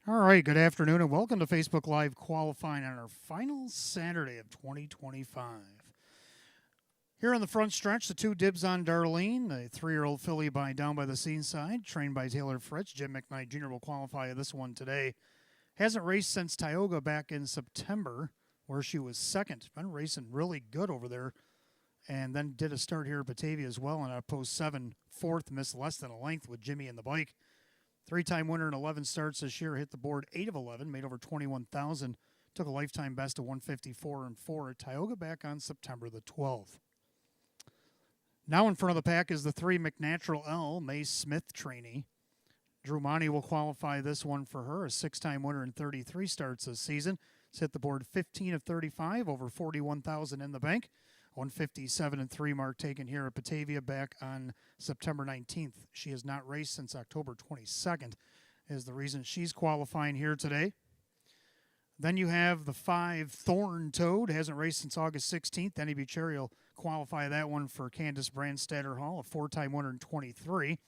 All right, good afternoon and welcome to Facebook Live qualifying on our final Saturday of 2025. Here on the front stretch, the two dibs on Darlene, a 3-year-old filly down by the scene side, trained by Taylor Fritz. Jim McKnight Jr. will qualify this one today. Hasn't raced since Tioga back in September, where she was second. Been racing really good over there, and then did a start here at Batavia as well in a post 7 fourth, missed less than a length with Jimmy in the bike. Three-time winner in 11 starts this year, hit the board 8 of 11, made over 21,000, took a lifetime best of 154 and 4 at Tioga back on September the 12th. Now in front of the pack is the 3 McNatural L, May Smith trainee. Drew Monty will qualify this one for her, a 6-time winner in 33 starts this season. It's hit the board 15 of 35, over 41,000 in the bank. 157 and 3 mark taken here at Batavia back on September 19th. She has not raced since October 22nd, is the reason she's qualifying here today. Then you have the 5 Thorn Toad, hasn't raced since August 16th. Denny Bucherri will qualify that one for Candace Brandstatter Hall, a 4-time winner in 23.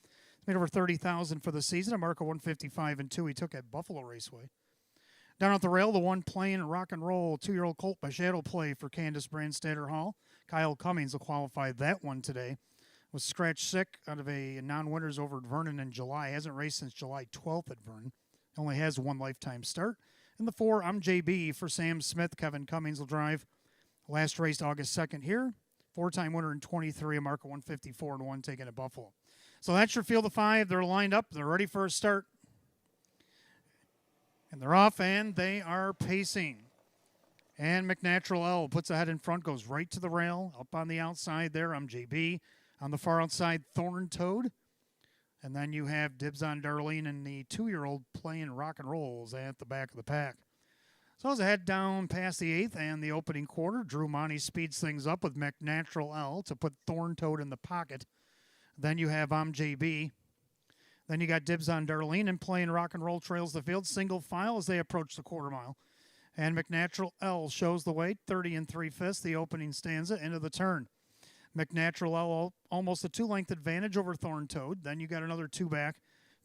Made over 30,000 for the season, a mark of 155 and 2 he took at Buffalo Raceway. Down at the rail, the one playing rock and roll, 2-year-old colt by Shadow Play for Candace Brandstatter Hall. Kyle Cummings will qualify that one today. Was scratched sick out of a non-winners over at Vernon in July. Hasn't raced since July 12th at Vernon. Only has one lifetime start. And the 4, I'm JB for Sam Smith. Kevin Cummings will drive. Last raced August 2nd here. 4-time winner in 23, a mark of 154 and 1 taken at Buffalo. So that's your field of 5. They're lined up. They're ready for a start. And they're off, and they are pacing. And McNatural L puts ahead in front, goes right to the rail. Up on the outside there, I'm JB. On the far outside, Thorn Toad. And then you have dibs on Darlene and the 2-year-old playing rock and rolls at the back of the pack. So as I head down past the 8th and the opening quarter, Drew Monty speeds things up with McNatural L to put Thorn Toad in the pocket. Then you have I'm JB. Then you got dibs on Darlene and playing rock and roll trails the field, single file as they approach the quarter mile. And McNatural L shows the way, 30 and 3/5, the opening stanza into the turn. McNatural L almost a 2-length advantage over Thorn Toad. Then you got another 2 back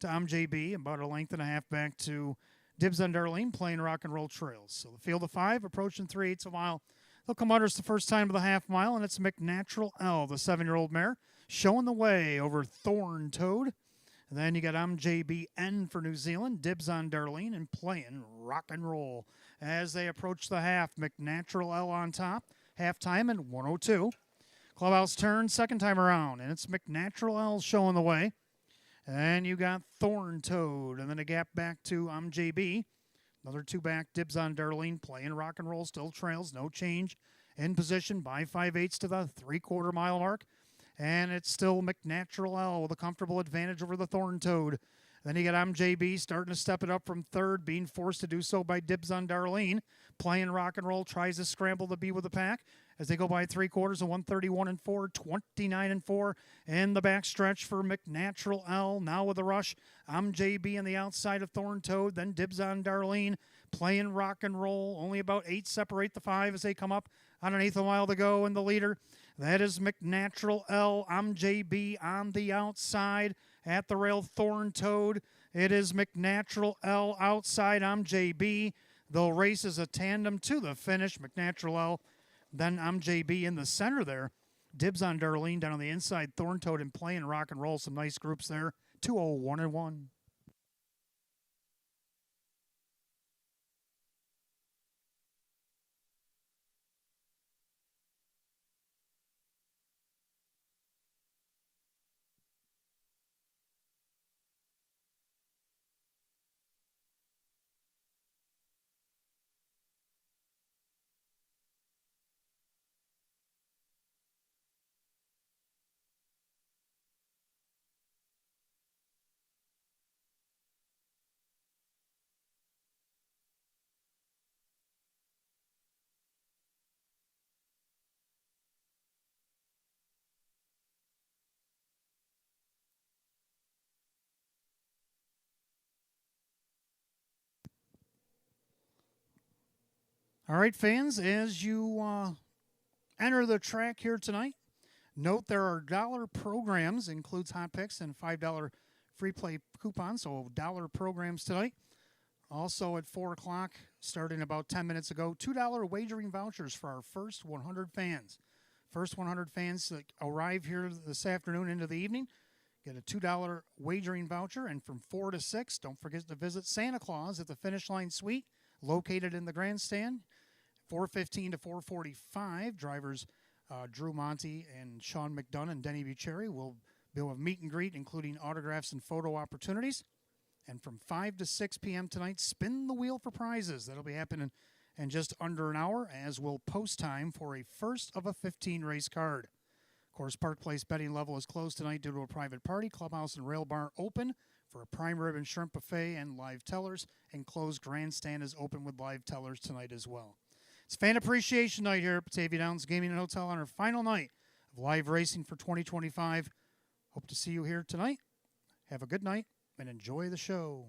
to JB, about a length and a half back to dibs on Darlene playing rock and roll trails. So the field of 5 approaching 3/8 a mile. They'll come under us the first time of the half mile, and it's McNatural L, the 7-year-old mare, showing the way over Thorn Toad. And then you got JBN for New Zealand, dibs on Darlene, and playing rock and roll. As they approach the half, McNatural L on top, halftime and 102. Clubhouse turn, second time around, and it's McNatural L showing the way. And you got Thorn Toad, and then a gap back to JB. Another 2 back, dibs on Darlene, playing rock and roll, still trails, no change. In position by 5/8 to the 3/4 mile mark. And it's still McNatural L with a comfortable advantage over the Thorn Toad. Then you got JB starting to step it up from third, being forced to do so by dibs on Darlene. Playing rock and roll, tries to scramble to be with the pack as they go by 3/4 of 131 and 4, 29 and 4. In the back stretch for McNatural L. Now with a rush, JB on the outside of Thorn Toad, then dibs on Darlene. Playing rock and roll, only about 8 separate the 5 as they come up on an 1/8 of a mile to go. And the leader, that is McNatural L. JB on the outside at the rail, Thorn Toad. It is McNatural L outside, JB. They'll race as a tandem to the finish. McNatural L, then JB in the center there. Dibs on Darlene down on the inside, Thorn Toad and playing rock and roll. Some nice groups there. 201 and 1. All right, fans, as you enter the track here tonight, note there are dollar programs, includes hot picks and $5 free play coupons, so dollar programs tonight. Also at 4 o'clock, starting about 10 minutes ago, $2 wagering vouchers for our first 100 fans. First 100 fans that arrive here this afternoon into the evening get a $2 wagering voucher. And from 4 to 6, don't forget to visit Santa Claus at the Finish Line Suite, located in the grandstand. 4:15 to 4:45, drivers Drew Monty and Sean McDonough and Denny Bucherri will be able to meet and greet, including autographs and photo opportunities. And from 5 to 6 p.m. tonight, spin the wheel for prizes. That'll be happening in just under an hour, as will post time for a first of a 15 race card. Of course, Park Place betting level is closed tonight due to a private party. Clubhouse and Rail Bar open for a prime rib and shrimp buffet and live tellers. And closed grandstand is open with live tellers tonight as well. It's Fan Appreciation Night here at Batavia Downs Gaming and Hotel on our final night of live racing for 2025. Hope to see you here tonight. Have a good night and enjoy the show.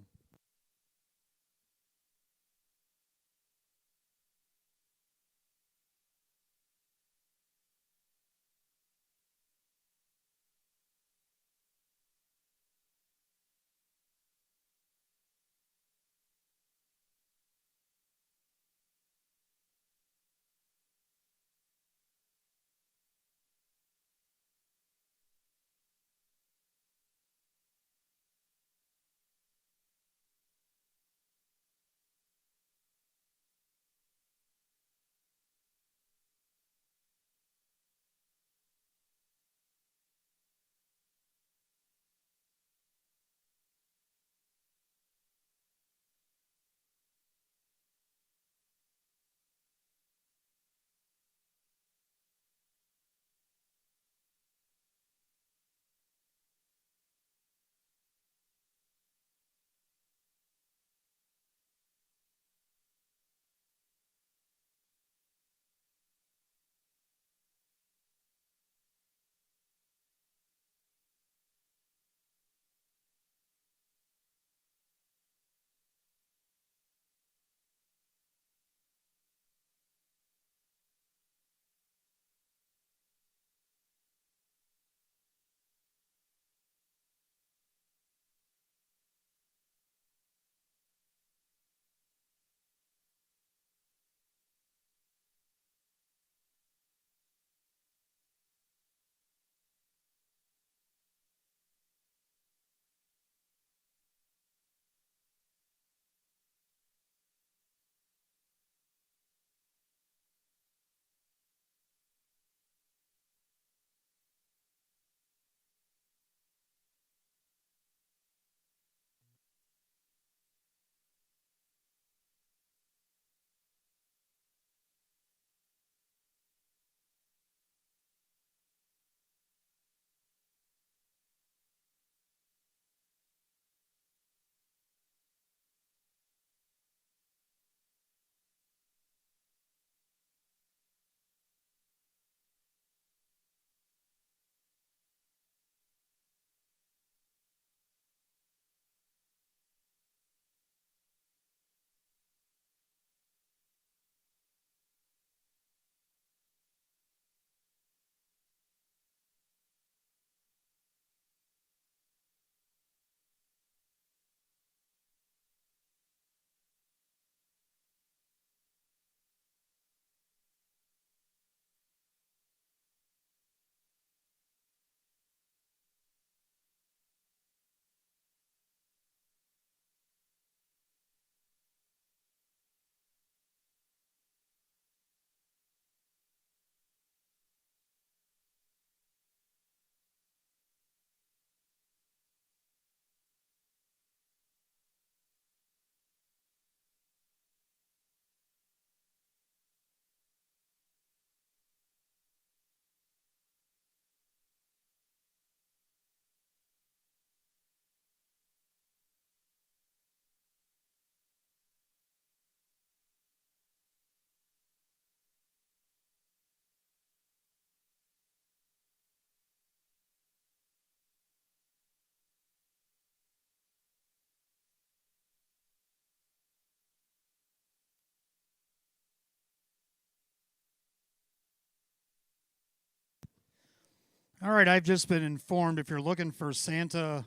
All right, I've just been informed if you're looking for Santa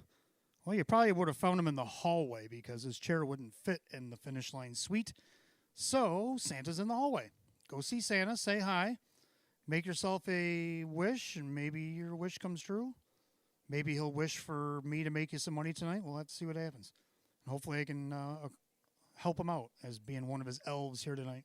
Well, you probably would have found him in the hallway because his chair wouldn't fit in the finish line suite. So Santa's in the hallway. Go see Santa, say hi, make yourself a wish, and maybe your wish comes true. Maybe he'll wish for me to make you some money tonight. We'll have to see what happens. And hopefully, I can help him out as being one of his elves here tonight.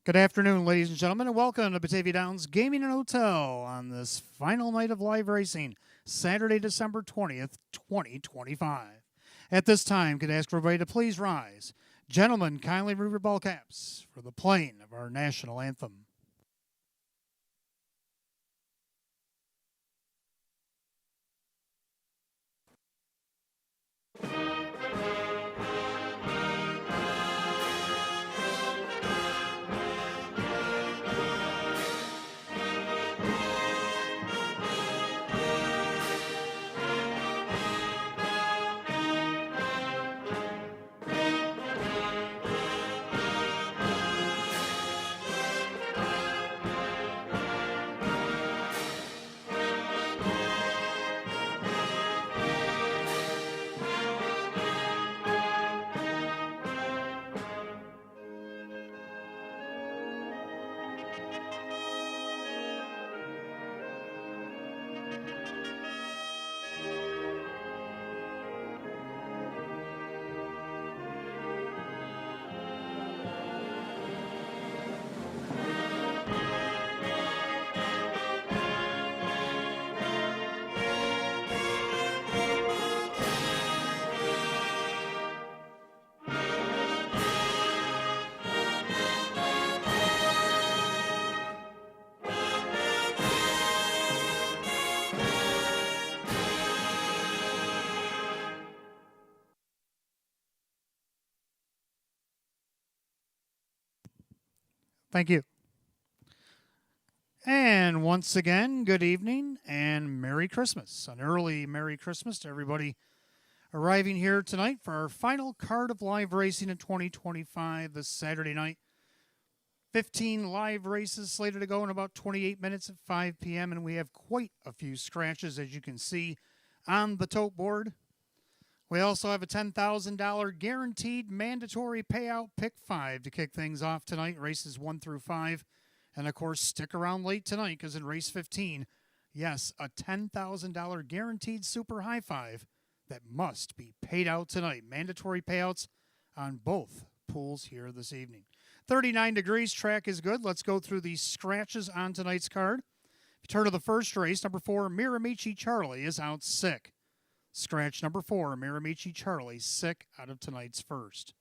Good afternoon, ladies and gentlemen, and welcome to Batavia Downs Gaming and Hotel on this final night of live racing, Saturday, December 20th, 2025. At this time, could I ask everybody to please rise. Gentlemen, kindly remove your ball caps for the playing of our national anthem. Thank you. And once again, good evening and Merry Christmas. An early Merry Christmas to everybody arriving here tonight for our final card of live racing in 2025 this Saturday night. 15 live races slated to go in about 28 minutes at 5 p.m. And we have quite a few scratches, as you can see on the tote board. We also have a $10,000 guaranteed mandatory payout pick 5 to kick things off tonight, races 1 through 5. And, of course, stick around late tonight because in race 15, yes, a $10,000 guaranteed super high five that must be paid out tonight. Mandatory payouts on both pools here this evening. 39 degrees, track is good. Let's go through the scratches on tonight's card. If you turn to the first race, number 4, Miramichi Charlie is out sick. Scratch number 4, Miramichi Charlie, sick out of tonight's first.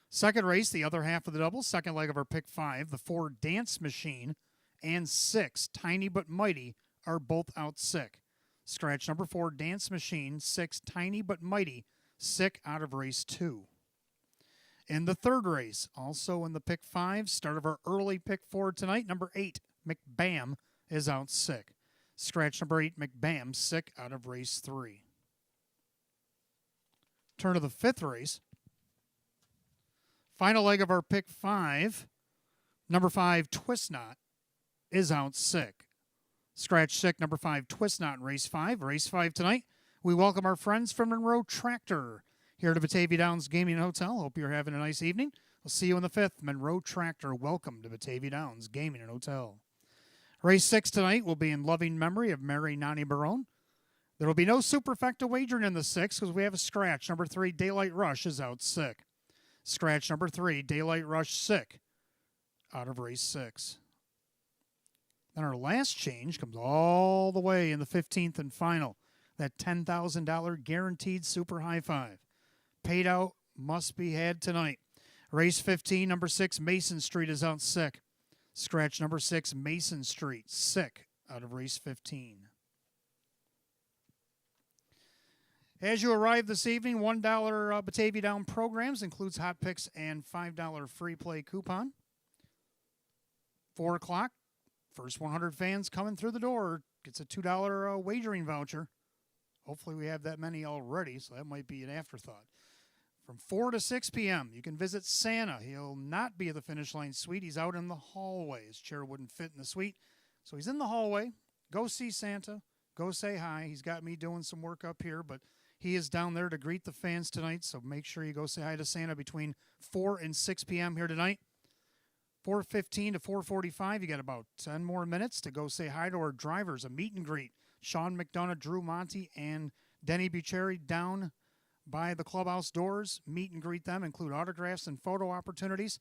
Second race, the other half of the double, second leg of our pick 5, the 4 Dance Machine and 6 Tiny But Mighty are both out sick. Scratch number 4, Dance Machine, 6 Tiny But Mighty, sick out of race 2. In the third race, also in the pick 5, start of our early pick 4 tonight, number 8, McBam is out sick. Scratch number 8, McBam, sick out of race 3. Turn to the fifth race. Final leg of our pick 5, number 5, Twist Knot is out sick. Scratch sick, number 5, Twist Knot in race 5. Race 5 tonight, we welcome our friends from Monroe Tractor here to Batavia Downs Gaming Hotel. Hope you're having a nice evening. We'll see you in the 5th. Monroe Tractor, welcome to Batavia Downs Gaming and Hotel. Race 6 tonight will be in loving memory of Mary Nani Barone. There will be no superfecta wagering in the 6th because we have a scratch. Number 3, Daylight Rush is out sick. Scratch number 3, Daylight Rush, sick out of race 6. Then our last change comes all the way in the 15th and final. That $10,000 guaranteed super high five. Paid out, must be had tonight. Race 15, number 6, Mason Street is out sick. Scratch number 6, Mason Street, sick out of race 15. As you arrive this evening, $1 Batavia Down programs includes hot picks and $5 free play coupon. 4 o'clock, first 100 fans coming through the door gets a $2 wagering voucher. Hopefully we have that many already, so that might be an afterthought. From 4 to 6 p.m., you can visit Santa. He'll not be at the finish line suite. He's out in the hallway. His chair wouldn't fit in the suite, so he's in the hallway. Go see Santa. Go say hi. He's got me doing some work up here, but he is down there to greet the fans tonight, so make sure you go say hi to Santa between 4 and 6 p.m. here tonight. 4:15 to 4:45, you got about 10 more minutes to go say hi to our drivers, a meet and greet. Sean McDonough, Drew Monty, and Denny Bucheri down by the clubhouse doors. Meet and greet them, include autographs and photo opportunities.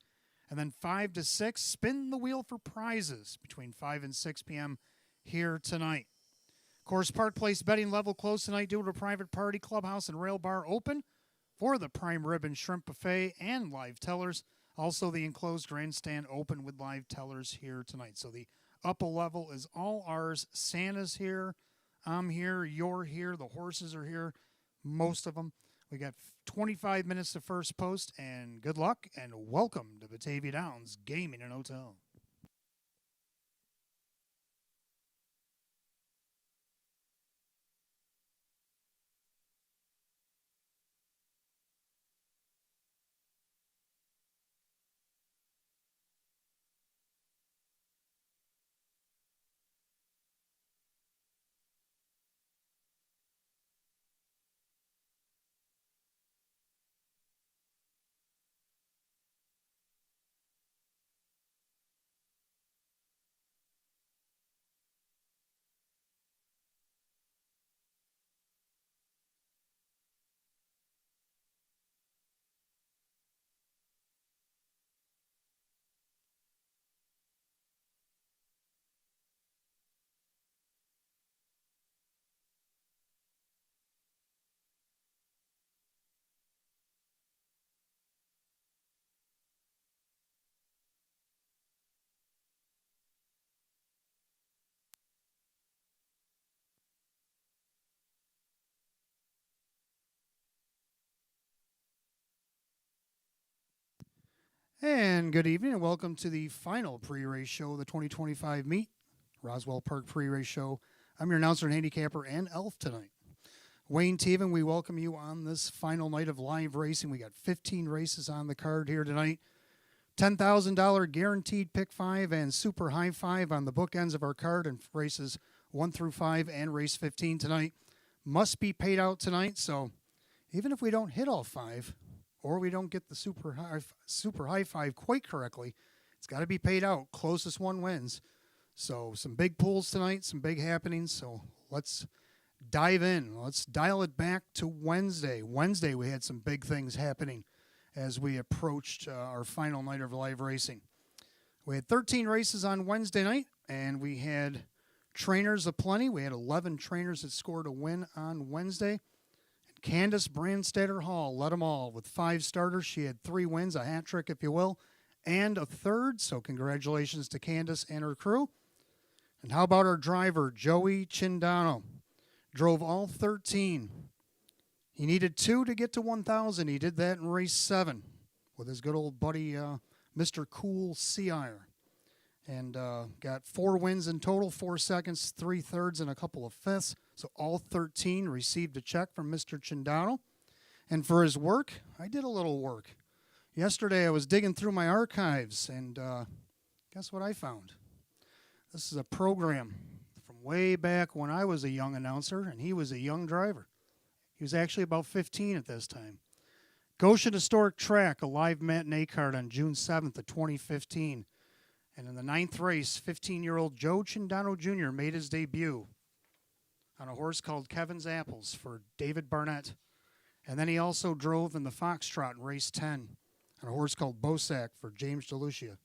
And then 5 to 6, spin the wheel for prizes between 5 and 6 p.m. here tonight. Of course, Park Place betting level closed tonight due to a private party. Clubhouse and Rail Bar open for the Prime Rib and Shrimp Buffet and live tellers. Also, the enclosed grandstand open with live tellers here tonight. So the upper level is all ours. Santa's here. I'm here. You're here. The horses are here. Most of them. We got 25 minutes to first post, and good luck, and welcome to Batavia Downs Gaming and Hotel. And good evening, and welcome to the final pre-race show of the 2025 meet, Roswell Park pre-race show. I'm your announcer and handicapper and elf tonight, Wayne Teven. We welcome you on this final night of live racing. We got 15 races on the card here tonight. $10,000 guaranteed pick 5 and super high 5 on the bookends of our card, and races 1 through 5 and race 15 tonight must be paid out tonight. So even if we don't hit all 5, or we don't get the super high 5 quite correctly, it's got to be paid out. Closest one wins. So some big pools tonight, some big happenings. So let's dive in. Let's dial it back to Wednesday. Wednesday we had some big things happening as we approached our final night of live racing. We had 13 races on Wednesday night, and we had trainers aplenty. We had 11 trainers that scored a win on Wednesday. Candace Brandstatter Hall led them all with 5 starters. She had 3 wins, a hat trick, if you will, and a third. So congratulations to Candace and her crew. And how about our driver, Joey Chindano? Drove all 13. He needed 2 to get to 1,000. He did that in race 7 with his good old buddy, Mr. Cool Seire. And got 4 wins in total, 4 seconds, 3 thirds, and a couple of fifths. So all 13 received a check from Mr. Chindano. And for his work, I did a little work. Yesterday I was digging through my archives, and guess what I found? This is a program from way back when I was a young announcer, and he was a young driver. He was actually about 15 at this time. Goshen Historic Track, a live matinee card on June 7th of 2015. And in the 9th race, 15-year-old Joe Chindano Jr. made his debut on a horse called Kevin's Apples for David Barnett. And then he also drove in the Foxtrot in race 10 on a horse called Bosack for James DeLucia.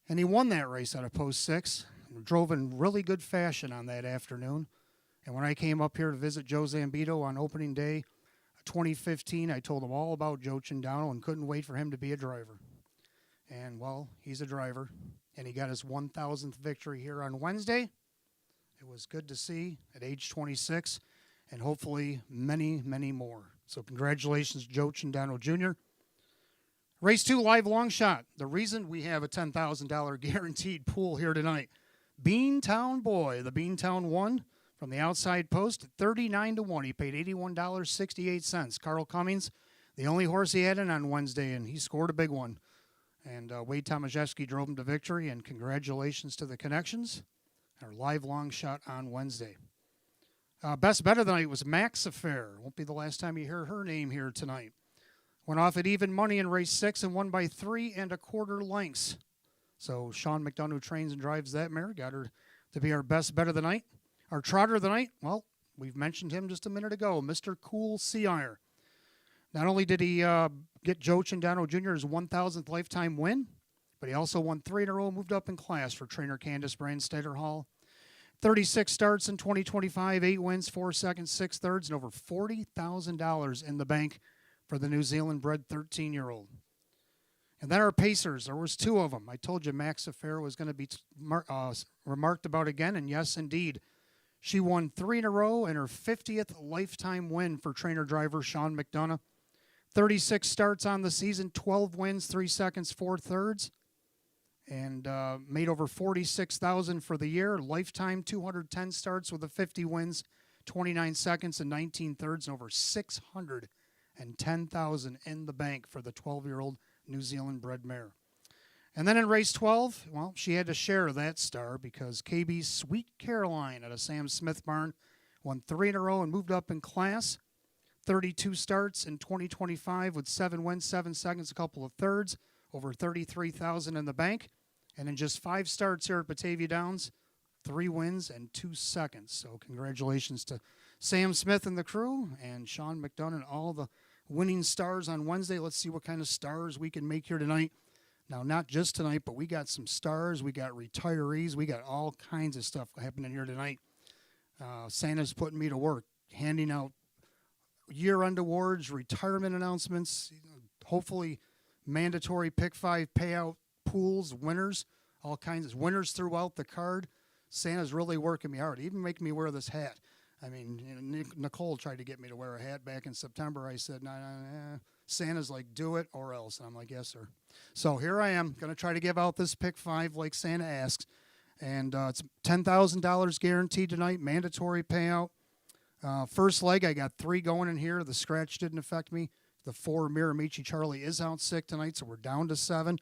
And he won that race out of post 6 and drove in really good fashion on that afternoon. And when I came up here to visit Joe Zambito on opening day 2015, I told him all about Joe Chindano and couldn't wait for him to be a driver. And, well, he's a driver, and he got his 1,000th victory here on Wednesday. It was good to see at age 26, and hopefully many, many more. So congratulations, Joe Chindano Jr. Race 2, live long shot. The reason we have a $10,000 guaranteed pool here tonight. Beantown Boy, the Beantown 1 from the outside post at 39 to 1. He paid $81.68. Carl Cummings, the only horse he had in on Wednesday, and he scored a big one. And Wade Tomaszewski drove him to victory, and congratulations to the Connections. Our live long shot on Wednesday. Best bet of the night was Max Affair. Won't be the last time you hear her name here tonight. Went off at even money in race 6 and won by 3 1/4 lengths. So Sean McDonough, who trains and drives that mare, got her to be our best bet of the night. Our trotter of the night, well, we've mentioned him just a minute ago, Mr. Cool Seire. Not only did he get Joe Chindano Jr. his 1,000th lifetime win, but he also won 3 in a row, moved up in class for trainer Candace Brandstater Hall. 36 starts in 2025, 8 wins, 4 seconds, 6 thirds, and over $40,000 in the bank for the New Zealand-bred 13-year-old. And then our Pacers, there was 2 of them. I told you Max Affair was going to be remarked about again, and yes, indeed. She won 3 in a row and her 50th lifetime win for trainer-driver Sean McDonough. 36 starts on the season, 12 wins, 3 seconds, 4 thirds, and made over $46,000 for the year. Lifetime 210 starts with the 50 wins, 29 seconds, and 19 thirds, and over $610,000 in the bank for the 12-year-old New Zealand-bred mare. And then in race 12, well, she had to share that star because KB's Sweet Caroline at a Sam Smith barn won 3 in a row and moved up in class. 32 starts in 2025 with 7 wins, 7 seconds, a couple of thirds, over $33,000 in the bank. And in just 5 starts here at Batavia Downs, 3 wins and 2 seconds. So congratulations to Sam Smith and the crew and Sean McDonough and all the winning stars on Wednesday. Let's see what kind of stars we can make here tonight. Now, not just tonight, but we got some stars. We got retirees. We got all kinds of stuff happening here tonight. Santa's putting me to work, handing out year-end awards, retirement announcements, hopefully mandatory pick 5 payout pools, winners, all kinds of winners throughout the card. Santa's really working me hard, even making me wear this hat. I mean, Nicole tried to get me to wear a hat back in September. I said, nah. Santa's like, do it or else. And I'm like, yes, sir. So here I am, going to try to give out this pick 5 like Santa asks. And it's $10,000 guaranteed tonight, mandatory payout. First leg, I got 3 going in here. The scratch didn't affect me. The 4, Miramichi Charlie, is out sick tonight, so we're down to 7.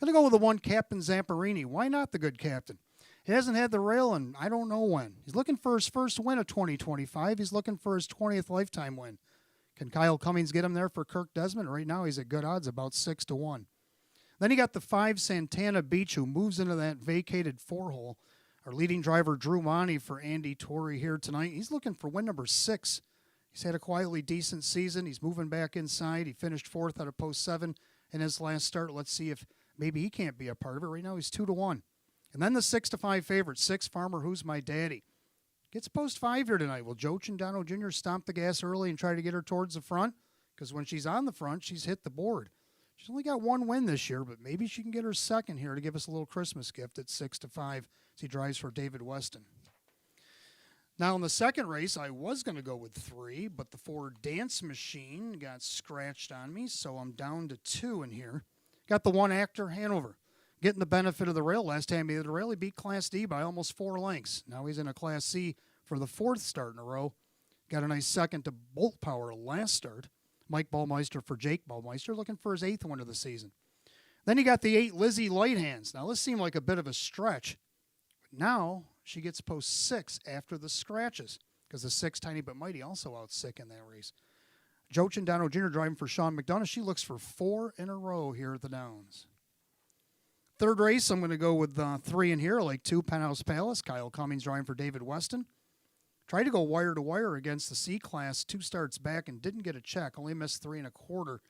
Going to go with the 1, Captain Zamperini. Why not the good captain? He hasn't had the rail in I don't know when. He's looking for his first win of 2025. He's looking for his 20th lifetime win. Can Kyle Cummings get him there for Kirk Desmond? Right now he's at good odds, about 6-1. Then you got the 5, Santana Beach, who moves into that vacated 4-hole. Our leading driver, Drew Monty, for Andy Torrey here tonight. He's looking for win number 6. He's had a quietly decent season. He's moving back inside. He finished 4th out of post 7 in his last start. Let's see if maybe he can't be a part of it. Right now he's 2-1. And then the 6-5 favorite, 6, Farmer Who's My Daddy. Gets post 5 here tonight. Will Joe Cindano Jr. stomp the gas early and try to get her towards the front? Because when she's on the front, she's hit the board. She's only got 1 win this year, but maybe she can get her second here to give us a little Christmas gift at 6-5 as he drives for David Weston. Now, in the second race, I was going to go with 3, but the 4 Dance Machine got scratched on me, so I'm down to 2 in here. Got the 1 Actor Hanover. Getting the benefit of the rail. Last time he did the rail, he beat Class D by almost 4 lengths. Now he's in a Class C for the 4th start in a row. Got a nice second to Bolt Power last start. Mike Ballmeister for Jake Ballmeister, looking for his 8th win of the season. Then you got the 8 Lizzie Lighthans. Now this seemed like a bit of a stretch. But now she gets post 6 after the scratches because the 6 Tiny But Mighty also out sick in that race. Joe Cindano Jr. driving for Sean McDonough. She looks for 4 in a row here at the Downs. Third race, I'm going to go with 3 in here, like 2 Penthouse Palace. Kyle Cummings driving for David Weston. Tried to go wire to wire against the C-Class 2 starts back and didn't get a check. Only missed 3 1/4.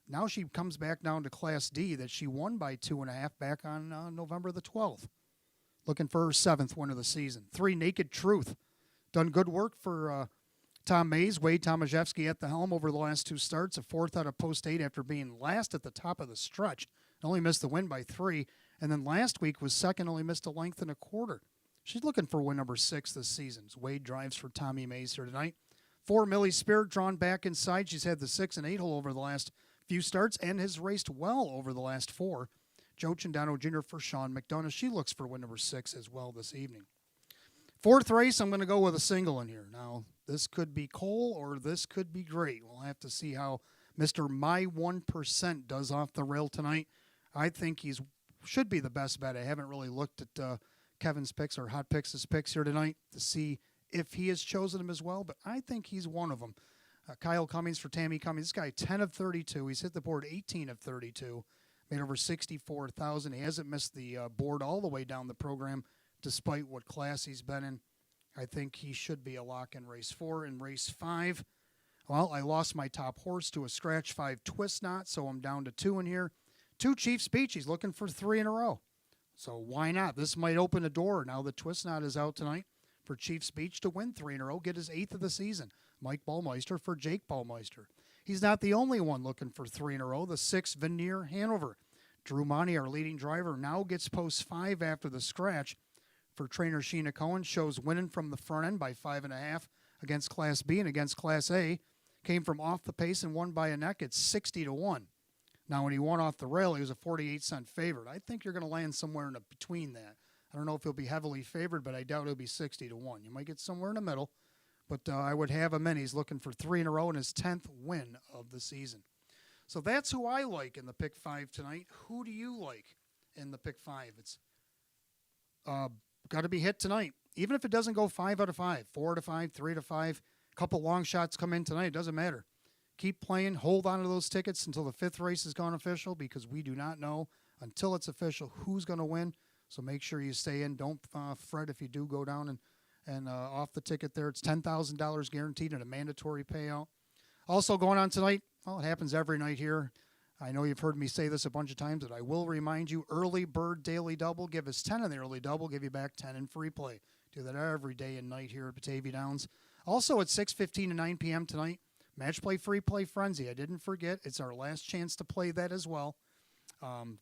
Now she comes back down to Class D that she won by 2.5 back on November the 12th. Looking for her 7th win of the season. 3 Naked Truth. Done good work for Tom Mays. Wade Tomaszewski at the helm over the last 2 starts. A 4th out of post 8 after being last at the top of the stretch. Only missed the win by 3. And then last week was second, only missed a length and 1/4. She's looking for win number 6 this season. Wade drives for Tommy Mays here tonight. 4 Millie Spirit drawn back inside. She's had the 6 and 8 hole over the last few starts and has raced well over the last 4. Joe Cindano Jr. for Sean McDonough. She looks for win number 6 as well this evening. 4th race, I'm going to go with a single in here. Now, this could be Cole or this could be great. We'll have to see how Mr. My 1% does off the rail tonight. I think he's should be the best bet. I haven't really looked at Kevin's picks or Hot Picks' picks here tonight to see if he has chosen him as well, but I think he's one of them. Kyle Cummings for Tammy Cummings. This guy, 10 of 32. He's hit the board 18 of 32. Made over $64,000. He hasn't missed the board all the way down the program despite what class he's been in. I think he should be a lock in race 4. In race 5, well, I lost my top horse to a scratch 5 twist knot, so I'm down to 2 in here. 2 Chiefs Beach. He's looking for 3 in a row. So why not? This might open a door. Now the twist knot is out tonight for Chiefs Beach to win 3 in a row, get his 8th of the season. Mike Ballmeister for Jake Ballmeister. He's not the only one looking for 3 in a row. The 6 Veneer Hanover. Drew Monty, our leading driver, now gets post 5 after the scratch for trainer Sheena Cohen. Shows winning from the front end by 5.5 against Class B and against Class A. Came from off the pace and won by a neck. It's 60-1. Now, when he won off the rail, he was a 48-cent favorite. I think you're going to land somewhere in between that. I don't know if he'll be heavily favored, but I doubt he'll be 60-1. You might get somewhere in the middle, but I would have him in. He's looking for 3 in a row and his 10th win of the season. So that's who I like in the Pick 5 tonight. Who do you like in the Pick 5? It's got to be hit tonight. Even if it doesn't go 5 out of 5, 4 out of 5, 3 out of 5, a couple long shots come in tonight, it doesn't matter. Keep playing, hold on to those tickets until the 5th race has gone official, because we do not know until it's official who's going to win. So make sure you stay in. Don't fret if you do go down and off the ticket there. It's $10,000 guaranteed and a mandatory payout. Also going on tonight, well, it happens every night here. I know you've heard me say this a bunch of times, but I will remind you, early bird daily double. Give us 10 in the early double, give you back 10 in free play. Do that every day and night here at Batavia Downs. Also at 6:15 to 9 p.m. tonight, Match Play Free Play Frenzy. I didn't forget. It's our last chance to play that as well.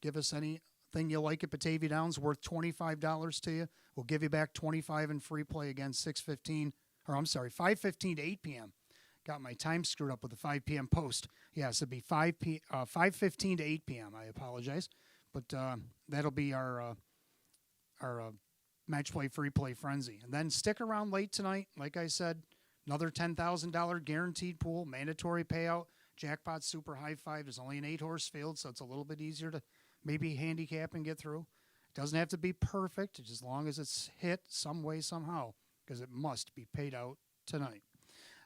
Give us anything you like at Batavia Downs worth $25 to you. We'll give you back 25 in free play again, 5:15 to 8 p.m. Got my time screwed up with the 5 p.m. post. Yes, it'd be 5:15 to 8 p.m. I apologize. But that'll be our Match Play Free Play Frenzy. And then stick around late tonight. Like I said, another $10,000 guaranteed pool, mandatory payout. Jackpot Super High Five. There's only an 8-horse field, so it's a little bit easier to maybe handicap and get through. It doesn't have to be perfect, just as long as it's hit some way, somehow, because it must be paid out tonight.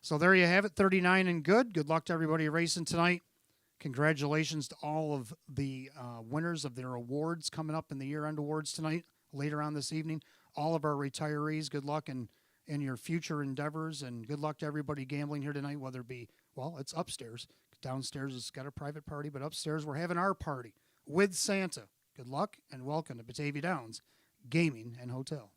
So there you have it, 39 and good. Good luck to everybody racing tonight. Congratulations to all of the winners of their awards coming up in the year-end awards tonight, later on this evening. All of our retirees, good luck in your future endeavors, and good luck to everybody gambling here tonight, whether it be, well, it's upstairs. Downstairs it's got a private party, but upstairs we're having our party with Santa. Good luck and welcome to Batavia Downs Gaming and Hotel.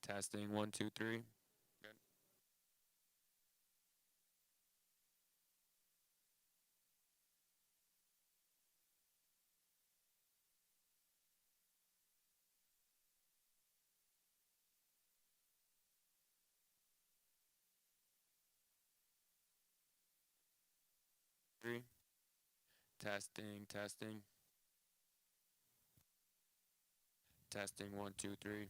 Testing 1, 2, 3. Good. Three. Testing, testing. Testing 1, 2, 3.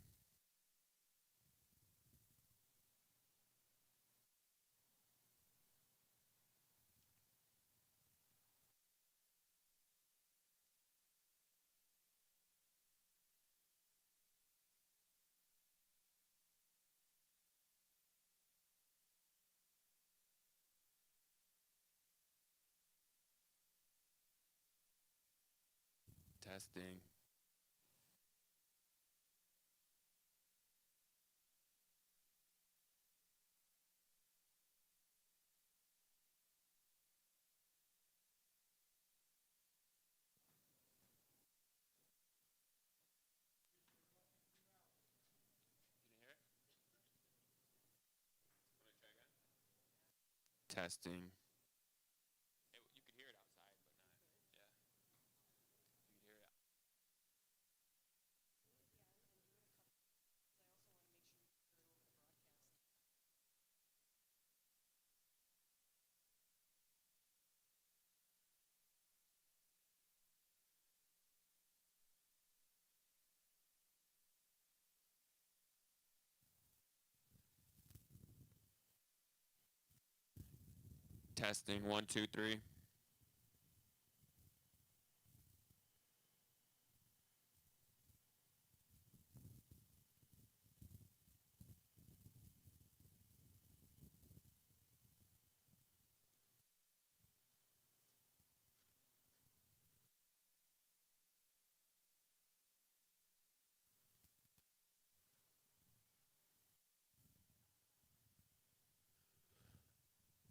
Testing. Testing. You could hear it outside, but not. Yeah. You could hear it. Testing 1, 2, 3.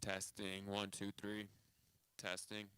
Testing 1, 2, 3. Testing.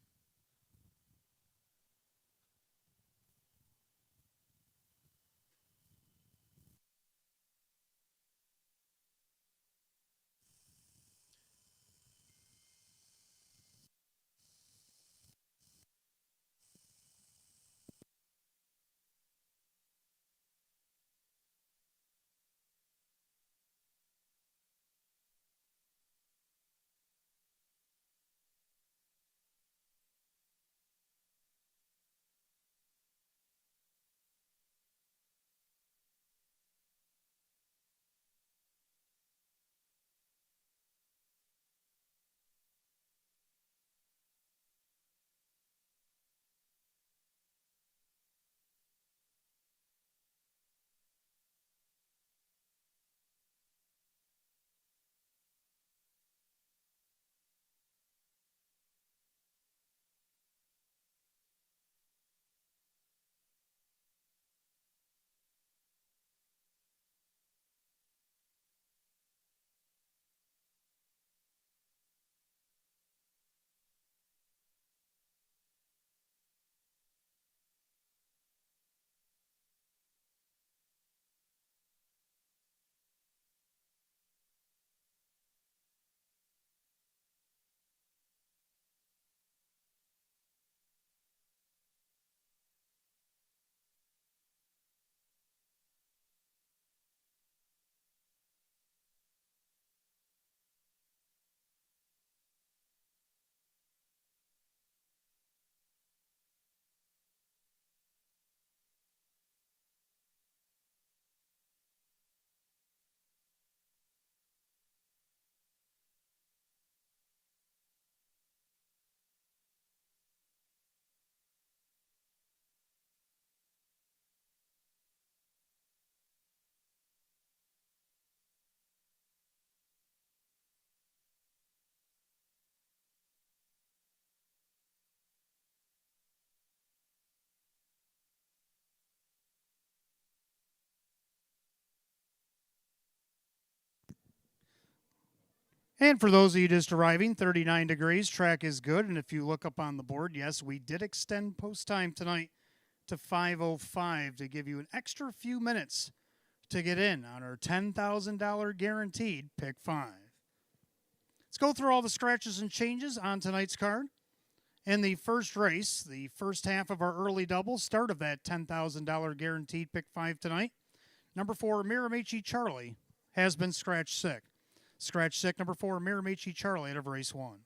And for those of you just arriving, 39 degrees, track is good. And if you look up on the board, yes, we did extend post time tonight to 5:05 to give you an extra few minutes to get in on our $10,000 guaranteed pick 5. Let's go through all the scratches and changes on tonight's card. In the first race, the first half of our early double, start of that $10,000 guaranteed pick 5 tonight. Number 4, Miramichi Charlie, has been scratched sick. Scratch sick, number 4, Miramichi Charlie out of race 1.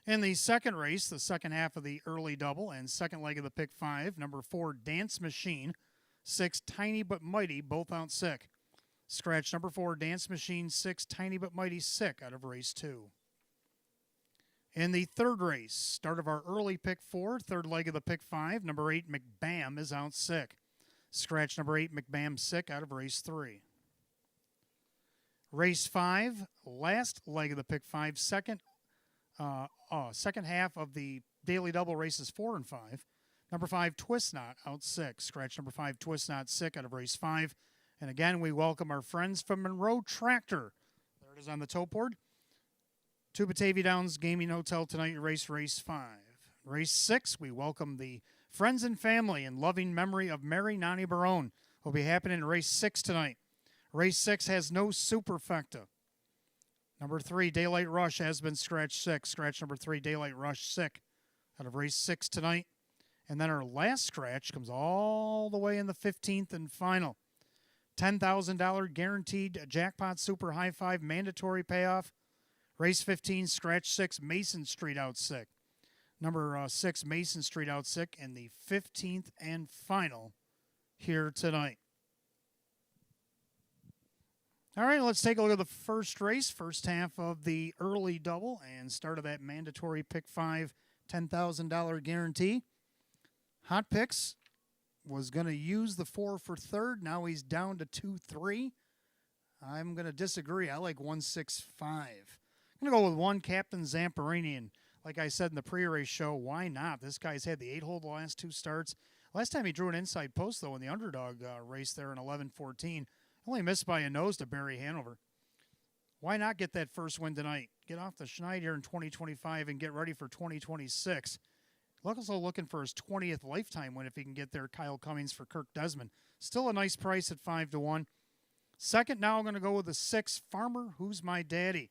In the second race, the second half of the early double and second leg of the pick 5, number 4, Dance Machine, 6, Tiny But Mighty, both out sick. Scratch number 4, Dance Machine, 6, Tiny But Mighty, sick out of race 2. In the third race, start of our early pick 4, third leg of the pick 5, number 8, McBam, is out sick. Scratch number 8, McBam, sick out of race 3. Race 5, last leg of the pick 5, second half of the daily double races 4 and 5. Number 5, Twist Knot, out sick. Scratch number 5, Twist Knot, sick out of race 5. And again, we welcome our friends from Monroe Tractor. There it is on the tote board. To Batavia Downs Gaming Hotel tonight, race 5. Race 6, we welcome the friends and family in loving memory of Mary Nani Barone. Will be happening in race 6 tonight. Race 6 has no superfecta. Number 3, Daylight Rush, has been scratched sick. Scratch number 3, Daylight Rush, sick out of race 6 tonight. And then our last scratch comes all the way in the 15th and final. $10,000 guaranteed jackpot super high 5 mandatory payoff. Race 15, scratch 6, Mason Street, out sick. Number 6, Mason Street, out sick in the 15th and final here tonight. All right, let's take a look at the first race, first half of the early double, and start of that mandatory pick 5 $10,000 guarantee. Hot Picks was going to use the 4 for third. Now he's down to 2-3. I'm going to disagree. I like 165. I'm going to go with 1, Captain Zamparini. And like I said in the pre-race show, why not? This guy's had the 8-hole the last 2 starts. Last time he drew an inside post, though, in the underdog race there in 11-14. Only missed by a nose to Barry Hanover. Why not get that first win tonight? Get off the schneid here in 2025 and get ready for 2026. Also looking for his 20th lifetime win if he can get there. Kyle Cummings for Kirk Desmond. Still a nice price at 5-1. Second, now I'm going to go with the 6, Farmer, Who's My Daddy.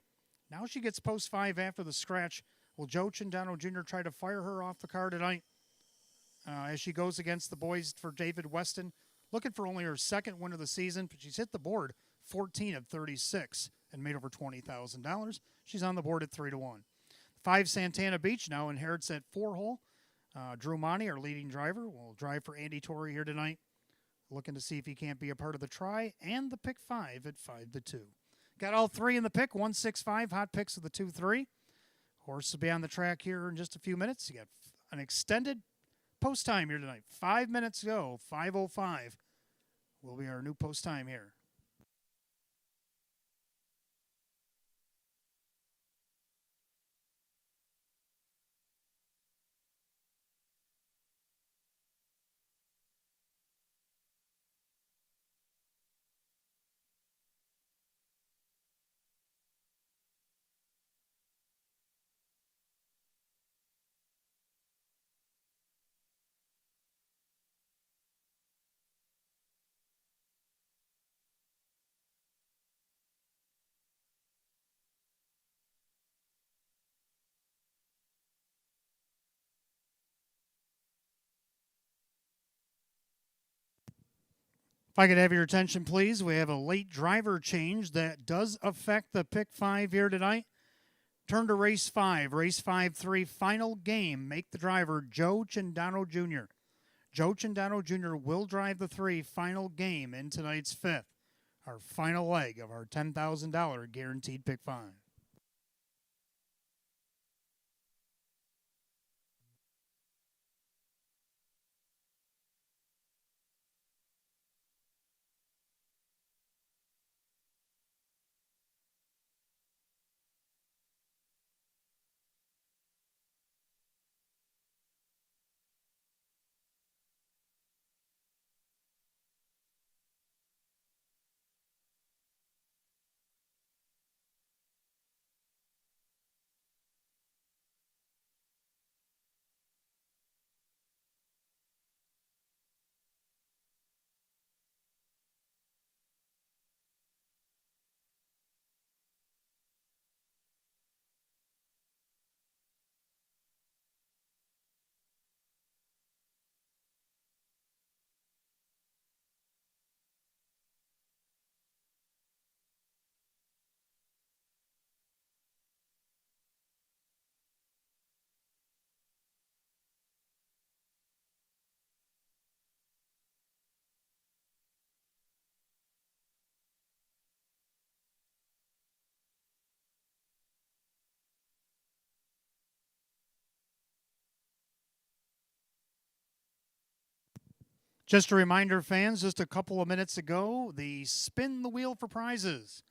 Now she gets post 5 after the scratch. Will Joe Chindano Jr. try to fire her off the car tonight as she goes against the boys for David Weston? Looking for only her second win of the season, but she's hit the board 14 of 36 and made over $20,000. She's on the board at 3-1. 5, Santana Beach, now inherits that 4-hole. Drew Monty, our leading driver, will drive for Andy Torrey here tonight. Looking to see if he can't be a part of the try and the pick 5 at 5-2. Got all 3 in the pick, 165, hot picks of the 2-3. Horse will be on the track here in just a few minutes. You got an extended post time here tonight. 5 minutes to go, 5:05 will be our new post time here. If I could have your attention, please. We have a late driver change that does affect the pick 5 here tonight. Turn to race 5. Race 5-3, final game. Make the driver Joe Chindano Jr. Joe Chindano Jr. will drive the 3 final game in tonight's 5th. Our final leg of our $10,000 guaranteed pick 5. Just a reminder, fans, just a couple of minutes ago, the Spin the Wheel for Prizes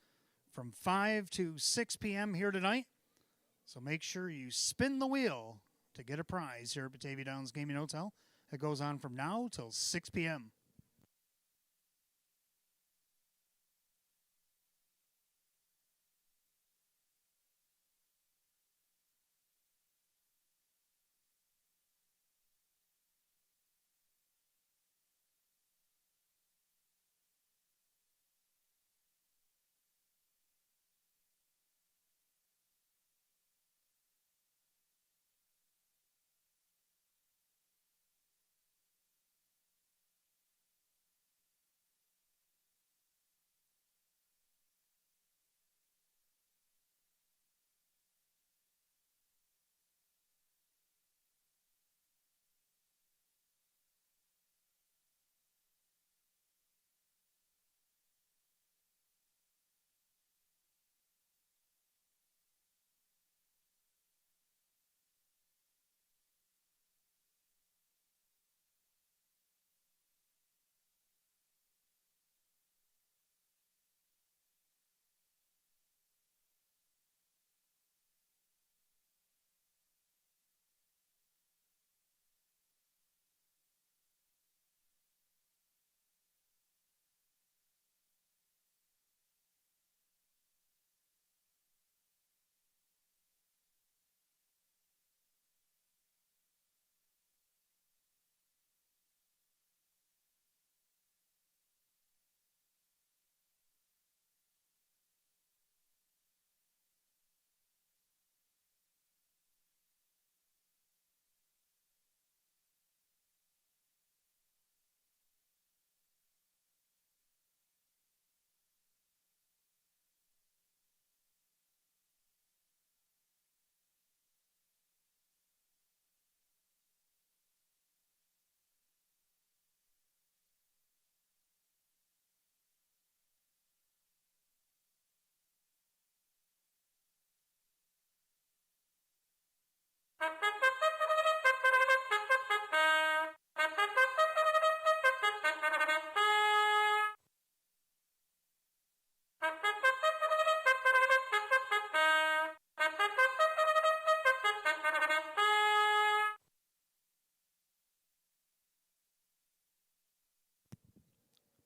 from 5 to 6 p.m. here tonight. So make sure you spin the wheel to get a prize here at Batavia Downs Gaming Hotel. It goes on from now till 6 p.m.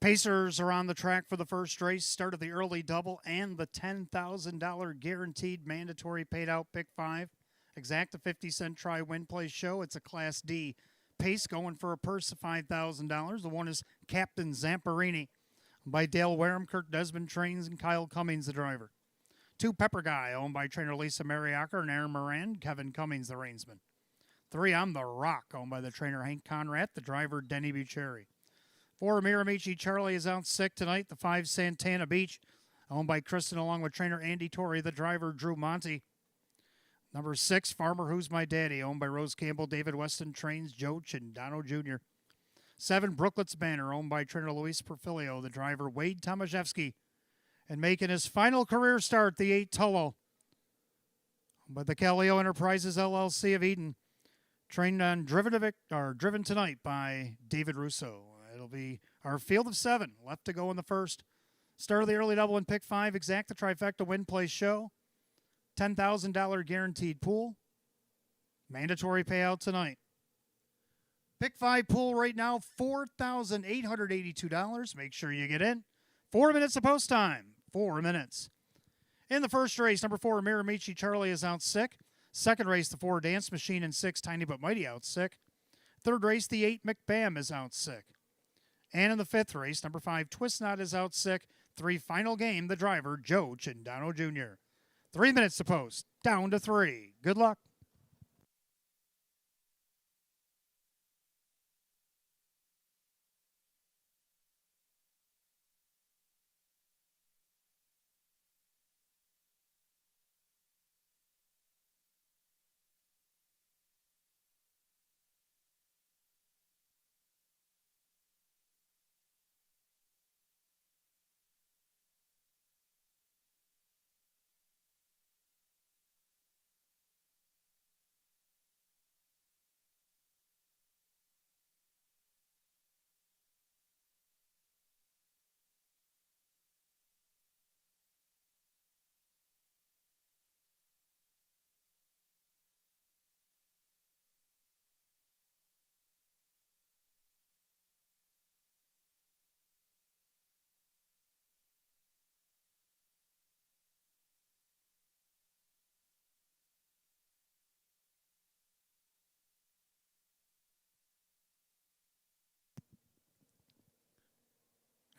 Pacers are on the track for the first race. Start of the early double and the $10,000 guaranteed mandatory paid out pick five. Exact a 50-cent try win play show. It's a Class D pace going for a purse of $5,000. The one is Captain Zamparini by Dale Wareham, Kirk Desmond trains, and Kyle Cummings, the driver. 2 Pepper Guy, owned by trainer Lisa Mariacker and Aaron Moran, Kevin Cummings, the reinsman. 3 I'm the Rock, owned by the trainer Hank Conrad, the driver Denny Bucheri. 4 Miramichi Charlie is out sick tonight. The 5 Santana Beach, owned by Kristen along with trainer Andy Torrey, the driver Drew Monty. Number 6 Farmer Who's My Daddy, owned by Rose Campbell, David Weston trains Joe Chindano Jr. 7 Brooklet's Banner, owned by trainer Luis Perfilio, the driver Wade Tomaszewski. And making his final career start, the 8 Tullo, owned by the Calio Enterprises LLC of Eden, trained on driven tonight by David Russo. It'll be our field of 7 left to go in the first. Start of the early double and pick 5. Exact the trifecta win play show. $10,000 guaranteed pool. Mandatory payout tonight. Pick 5 pool right now, $4,882. Make sure you get in. 4 minutes of post time. 4 minutes. In the first race, number 4 Miramichi Charlie is out sick. Second race, the 4 Dance Machine and 6 Tiny But Mighty out sick. Third race, the 8 McBam is out sick. And in the 5th race, number 5 Twist Knot is out sick. 3 final game, the driver Joe Chindano Jr. 3 minutes to post, down to 3. Good luck.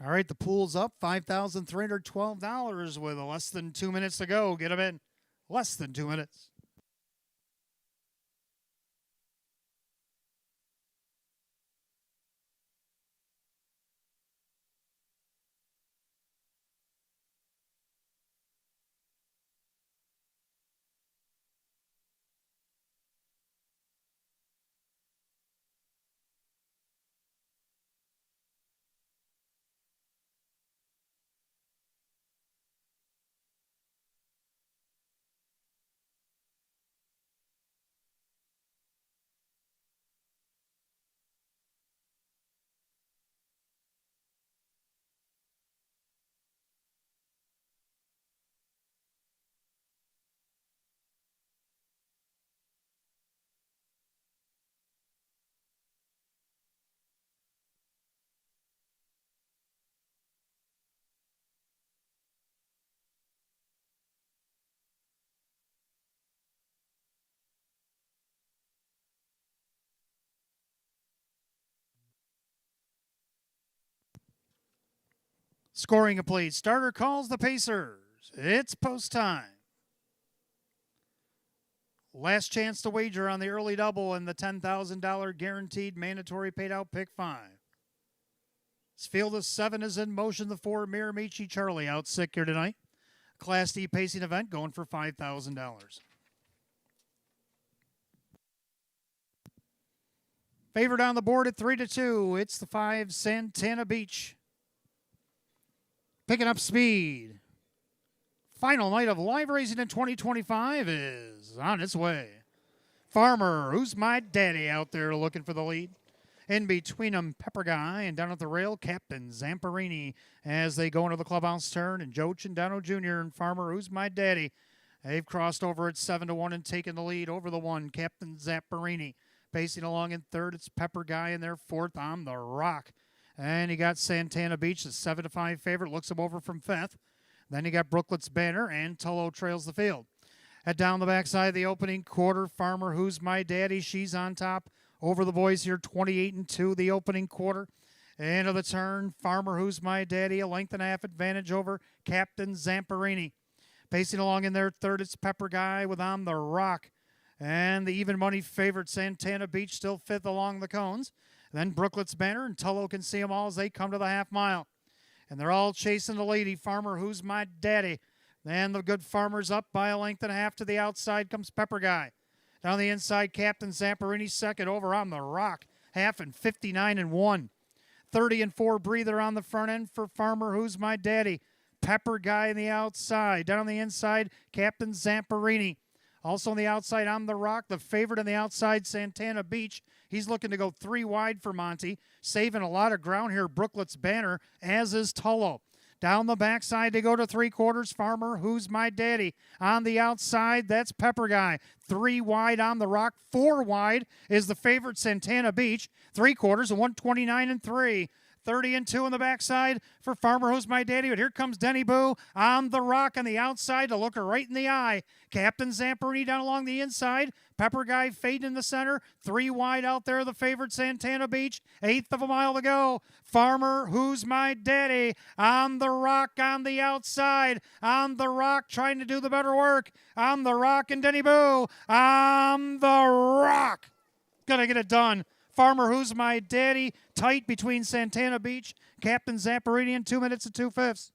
All right, the pool's up $5,312 with less than 2 minutes to go. Get them in. Less than 2 minutes. Scoring complete. Starter calls the Pacers. It's post time. Last chance to wager on the early double and the $10,000 guaranteed mandatory paid out pick 5. This field of 7 is in motion. The 4, Miramichi Charlie out sick here tonight. Class D pacing event going for $5,000. Favored on the board at 3-2. It's the 5, Santana Beach. Picking up speed. Final night of live racing in 2025 is on its way. Farmer, Who's My Daddy, out there looking for the lead. In between them, Pepper Guy, and down at the rail, Captain Zamperini as they go into the clubhouse turn. And Joe Cindano Jr. and Farmer, Who's My Daddy. They've crossed over at 7-1 and taken the lead over the 1, Captain Zamperini. Pacing along in third, it's Pepper Guy in there. Fourth, On the Rock. And you got Santana Beach, the 7-5 favorite, looks him over from fifth. Then you got Brooklet's Banner, and Tullo trails the field. Head down the backside of the opening quarter, Farmer, Who's My Daddy, she's on top over the boys here, 28-2 the opening quarter. End of the turn, Farmer, Who's My Daddy, a length and a half advantage over Captain Zamperini. Pacing along in there, third, it's Pepper Guy with On the Rock. And the even money favorite, Santana Beach, still fifth along the cones. Then Brooklet's Banner, and Tullo can see them all as they come to the half mile. And they're all chasing the lady, Farmer, Who's My Daddy. And the good Farmer's up by a length and a half to the outside comes Pepper Guy. Down the inside, Captain Zamperini second over On the Rock. Half and 59-1. 30-4 breather on the front end for Farmer, Who's My Daddy. Pepper Guy on the outside. Down on the inside, Captain Zamperini. Also on the outside, On the Rock, the favorite on the outside, Santana Beach. He's looking to go 3 wide for Monty. Saving a lot of ground here, Brooklet's Banner, as is Tullo. Down the backside, they go to 3/4. Farmer, Who's My Daddy. On the outside, that's Pepper Guy. 3 wide On the Rock. 4 wide is the favorite, Santana Beach. 3/4, a 129-3. 30-2 on the backside for Farmer, Who's My Daddy. But here comes Denny Boo On the Rock on the outside to look her right in the eye. Captain Zamperini down along the inside. Pepper Guy fading in the center. 3 wide out there, the favorite, Santana Beach. 1/8 of a mile to go. Farmer, Who's My Daddy. On the Rock on the outside. On the Rock trying to do the better work. On the Rock and Denny Boo. On the Rock. Gonna get it done. Farmer, Who's My Daddy, tight between Santana Beach, Captain Zamperini in 2 minutes and 2/5.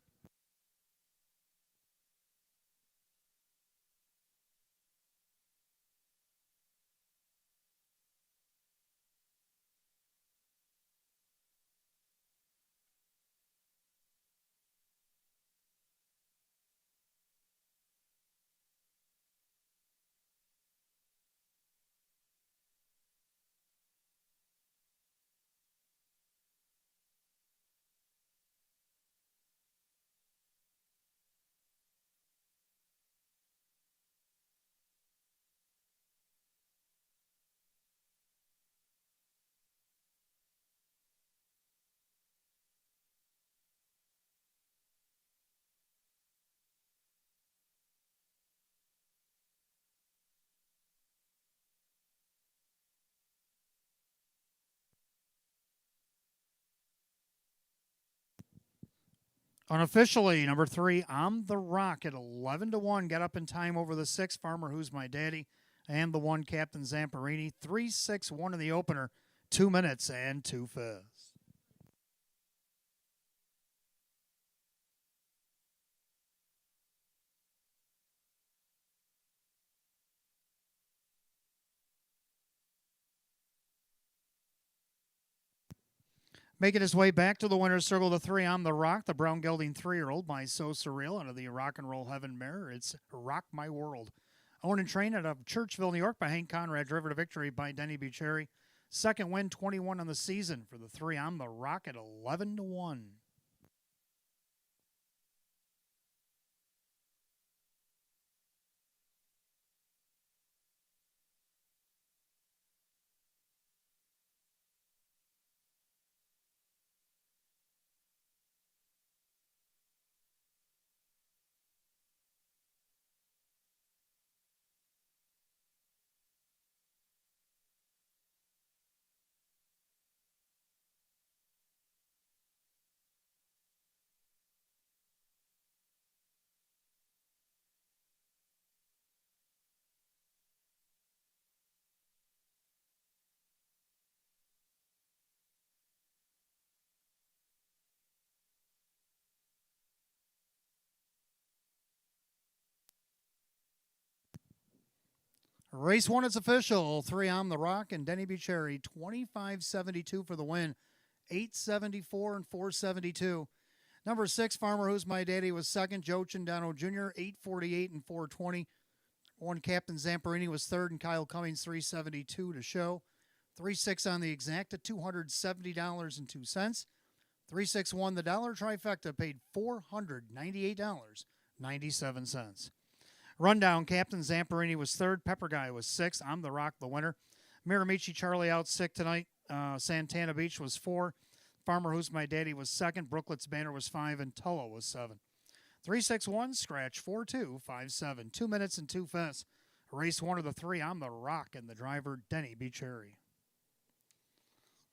Unofficially, number 3, I'm the Rock at 11-1. Get up in time over the 6, Farmer Who's My Daddy, and the 1, Captain Zamperini. 3-6-1 in the opener, 2 minutes and 2/5. Making his way back to the winner's circle, the 3, I'm the Rock, the brown gelding 3-year-old by So Surreal out of the Rock and Roll Heaven mare. It's Rock My World. Owned and trained out of Churchville, New York by Hank Conrad, driven to victory by Denny Bucherri. Second win, 21 on the season for the 3, I'm the Rock at 11-1. Race 1 is official. 3, I'm the Rock, and Denny Bucherri, 25.72 for the win. 8.74 and 4.72. Number 6, Farmer Who's My Daddy, was second. Joe Chindano Jr., 8.48 and 4.20. 1, Captain Zamperini was third, and Kyle Cummings, 3.72 to show. 3-6 on the exact at $270.02. 3-6-1, the dollar trifecta paid $498.97. Rundown, Captain Zamperini was third. Pepper Guy was sixth. I'm the Rock, the winner. Miramichi Charlie out sick tonight. Santana Beach was 4. Farmer Who's My Daddy was second. Brooklet's Banner was 5. And Tullo was 7. 3-6-1, scratch 4-2, 5-7. 2 minutes and 2/5. Race 1 of the 3, I'm the Rock, and the driver, Denny Bucherri.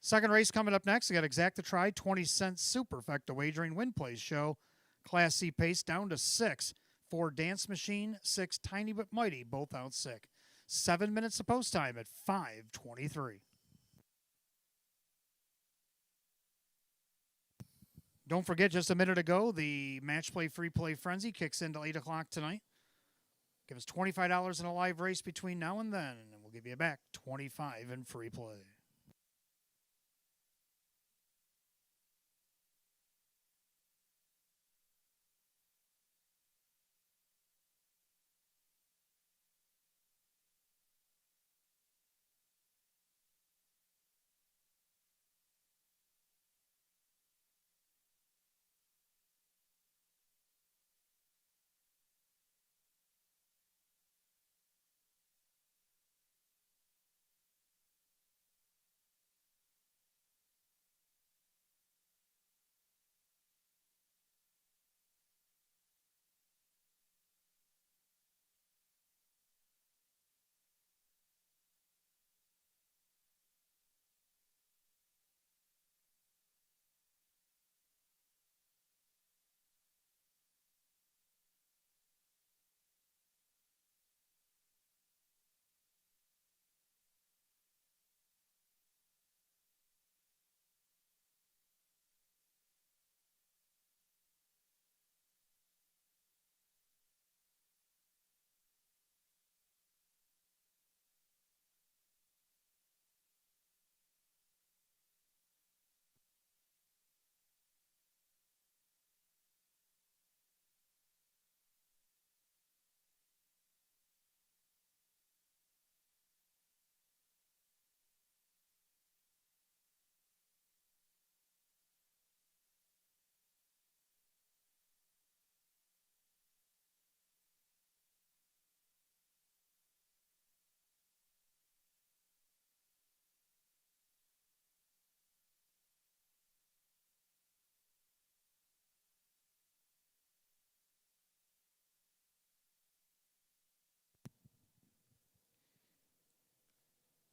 Second race coming up next. We got Exacta Try, 20-cent superfecta wagering win plays show. Class C pace down to 6. 4, Dance Machine. 6, Tiny But Mighty, both out sick. 7 minutes of post time at 5:23. Don't forget, just a minute ago, the Match Play Free Play Frenzy kicks in till 8 o'clock tonight. Give us $25 in a live race between now and then, and we'll give you back $25 in free play.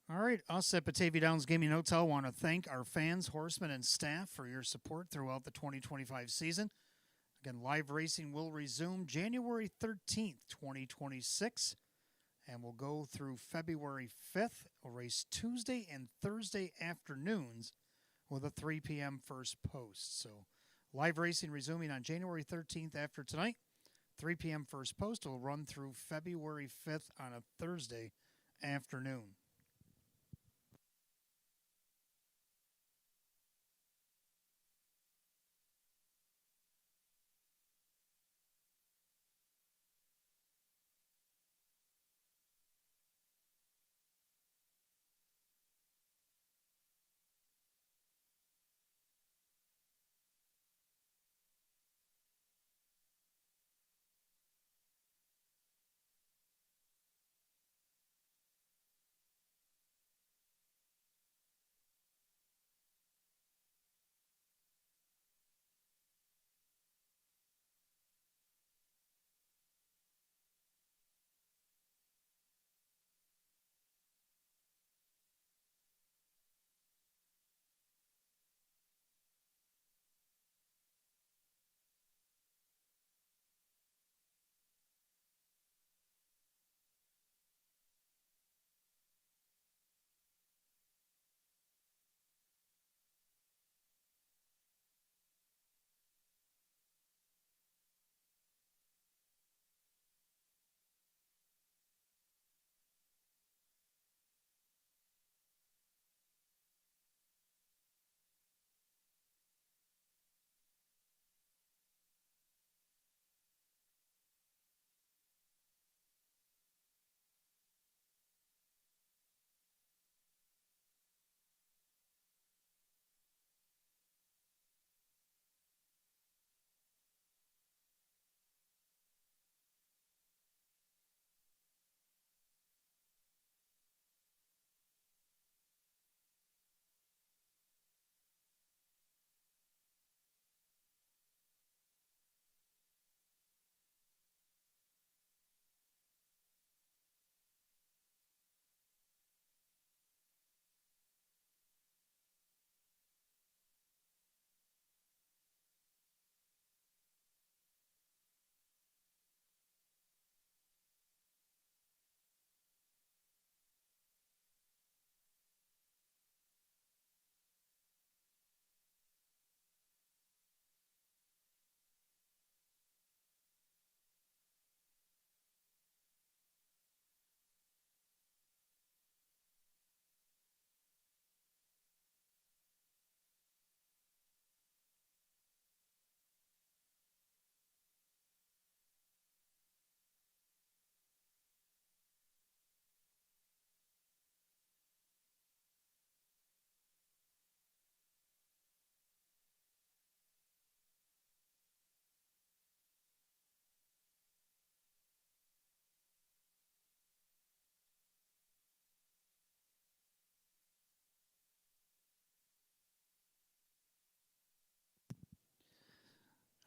All right, us at Batavia Downs Gaming Hotel want to thank our fans, horsemen, and staff for your support throughout the 2025 season. Again, live racing will resume January 13th, 2026, and will go through February 5th. We'll race Tuesday and Thursday afternoons with a 3 p.m. first post. So live racing resuming on January 13th after tonight. 3 p.m. first post will run through February 5th on a Thursday afternoon.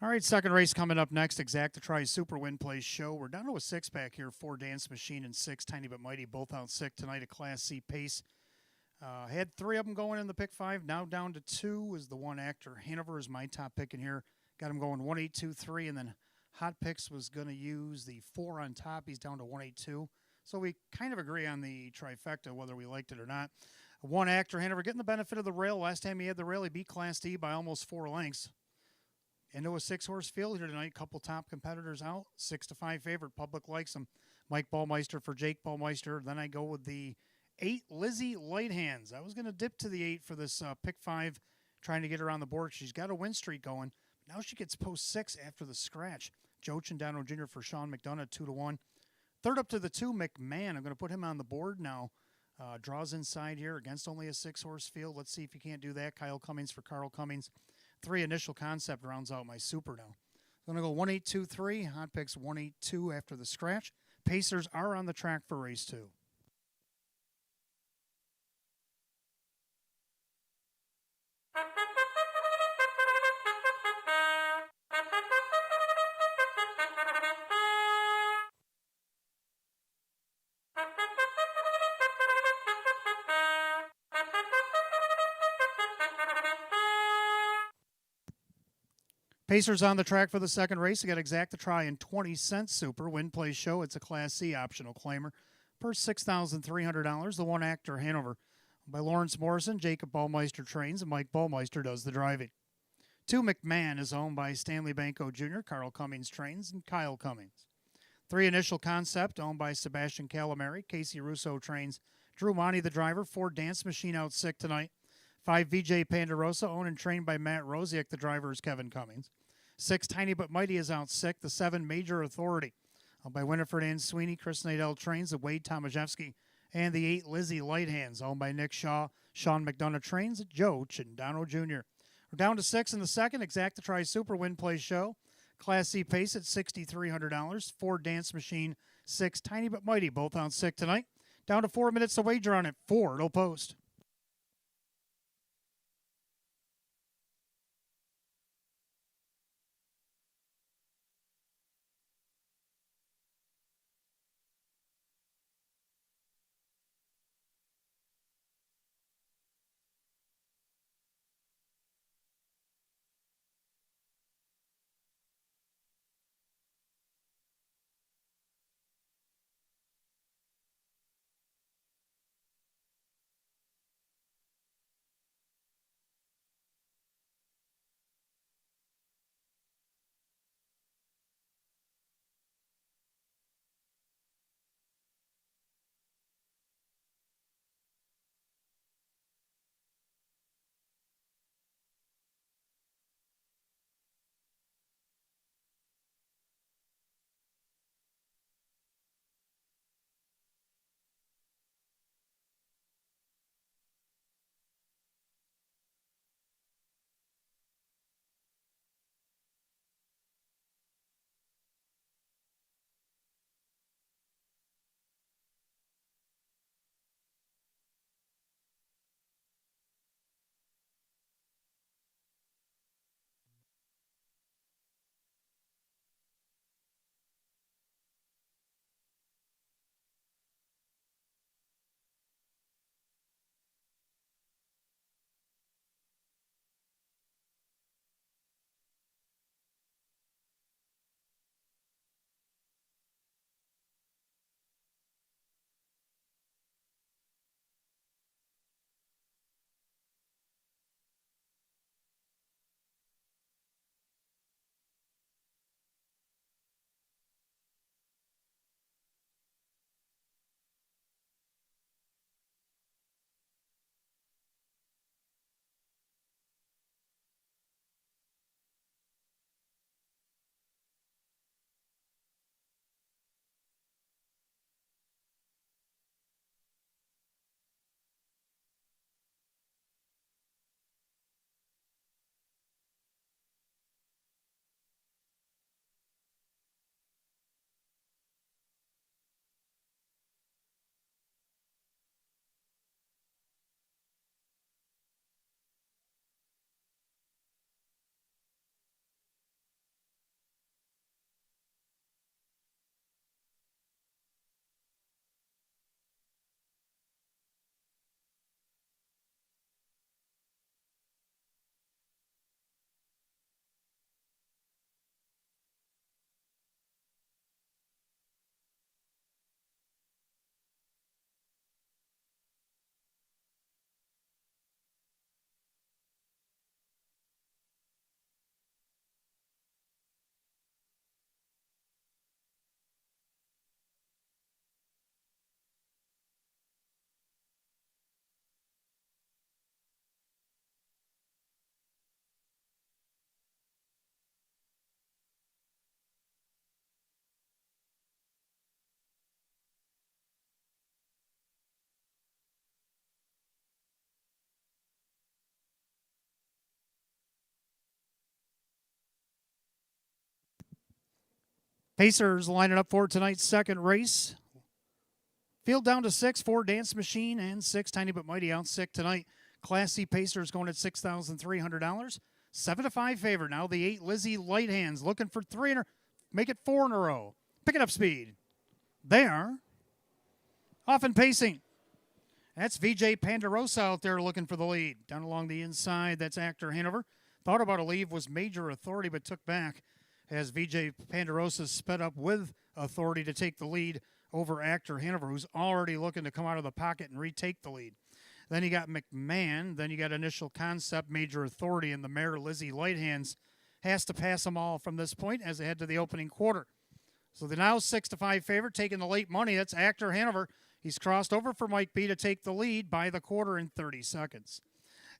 All right, second race coming up next. Exactitry Super Win Plays Show. We're down to a six-pack here. 4 Dance Machine and 6 Tiny But Mighty, both out sick tonight at Class C pace. Had 3 of them going in the pick 5. Now down to 2 is the 1 Actor. Hanover is my top pick in here. Got him going 1, 8, 2, 3, and then Hot Picks was going to use the 4 on top. He's down to 1, 8, 2. So we kind of agree on the trifecta, whether we liked it or not. 1 Actor, Hanover getting the benefit of the rail. Last time he had the rail, he beat Class D by almost 4 lengths. Into a 6-horse field here tonight. Couple top competitors out. 6-5 favorite. Public likes him. Mike Ballmeister for Jake Ballmeister. Then I go with the 8 Lizzie Light Hands. I was going to dip to the 8 for this pick 5, trying to get her on the board. She's got a win streak going. Now she gets post 6 after the scratch. Joe Chindano Jr. for Sean McDonough, 2-1. Third up to the 2, McMahon. I'm going to put him on the board now. Draws inside here against only a 6-horse field. Let's see if he can't do that. Kyle Cummings for Carl Cummings. 3 Initial Concept rounds out my super now. I'm going to go 1, 8, 2, 3. Hot Picks 1, 8, 2 after the scratch. Pacers are on the track for race 2. Pacers on the track for the second race. You got Exacta Try and 20-cent Super. Win, play, show. It's a Class C optional claimer. Purse $6,300. The one actor Hanover by Lawrence Morrison. Jacob Ballmeister trains, and Mike Ballmeister does the driving. 2 McMahon is owned by Stanley Banco Jr., Carl Cummings trains, and Kyle Cummings. 3 Initial Concept owned by Sebastian Calamari. Casey Russo trains. Drew Monty the driver. 4 Dance Machine out sick tonight. 5 VJ Pandarosa owned and trained by Matt Rosiak. The driver is Kevin Cummings. 6 Tiny But Mighty is out sick. The 7 Major Authority owned by Winifred Ann Sweeney. Chris Nadell trains. The Wade Tomaszewski. And the 8 Lizzie Lighthans owned by Nick Shaw. Sean McDonough trains. Joe Chindano Jr. We're down to 6 in the second. Exacta Try Super Win Play Show. Class C Pace at $6,300. 4 Dance Machine. 6 Tiny But Mighty. Both out sick tonight. Down to 4 minutes to wager on it. 4 it'll post. Pacers lining up for tonight's second race. Field down to 6, 4 Dance Machine, and 6 Tiny But Mighty out sick tonight. Class C Pacers going at $6,300. 7-5 favorite. Now the 8 Lizzie Lighthans looking for 3 in a, make it 4 in a row. Picking up speed. They are off and pacing. That's VJ Pandarosa out there looking for the lead. Down along the inside, that's Actor Hanover. thought about a leave was Major Authority, but took back as VJ Panderosa sped up with Authority to take the lead over Actor Hanover, who's already looking to come out of the pocket and retake the lead. Then you got McMahon. Then you got Initial Concept, Major Authority, and the mare Lizzie Lighthands has to pass them all from this point as they head to the opening quarter. So the now 6-5 favorite taking the late money. That's Actor Hanover. He's crossed over for Mike B to take the lead by the quarter in 30 seconds.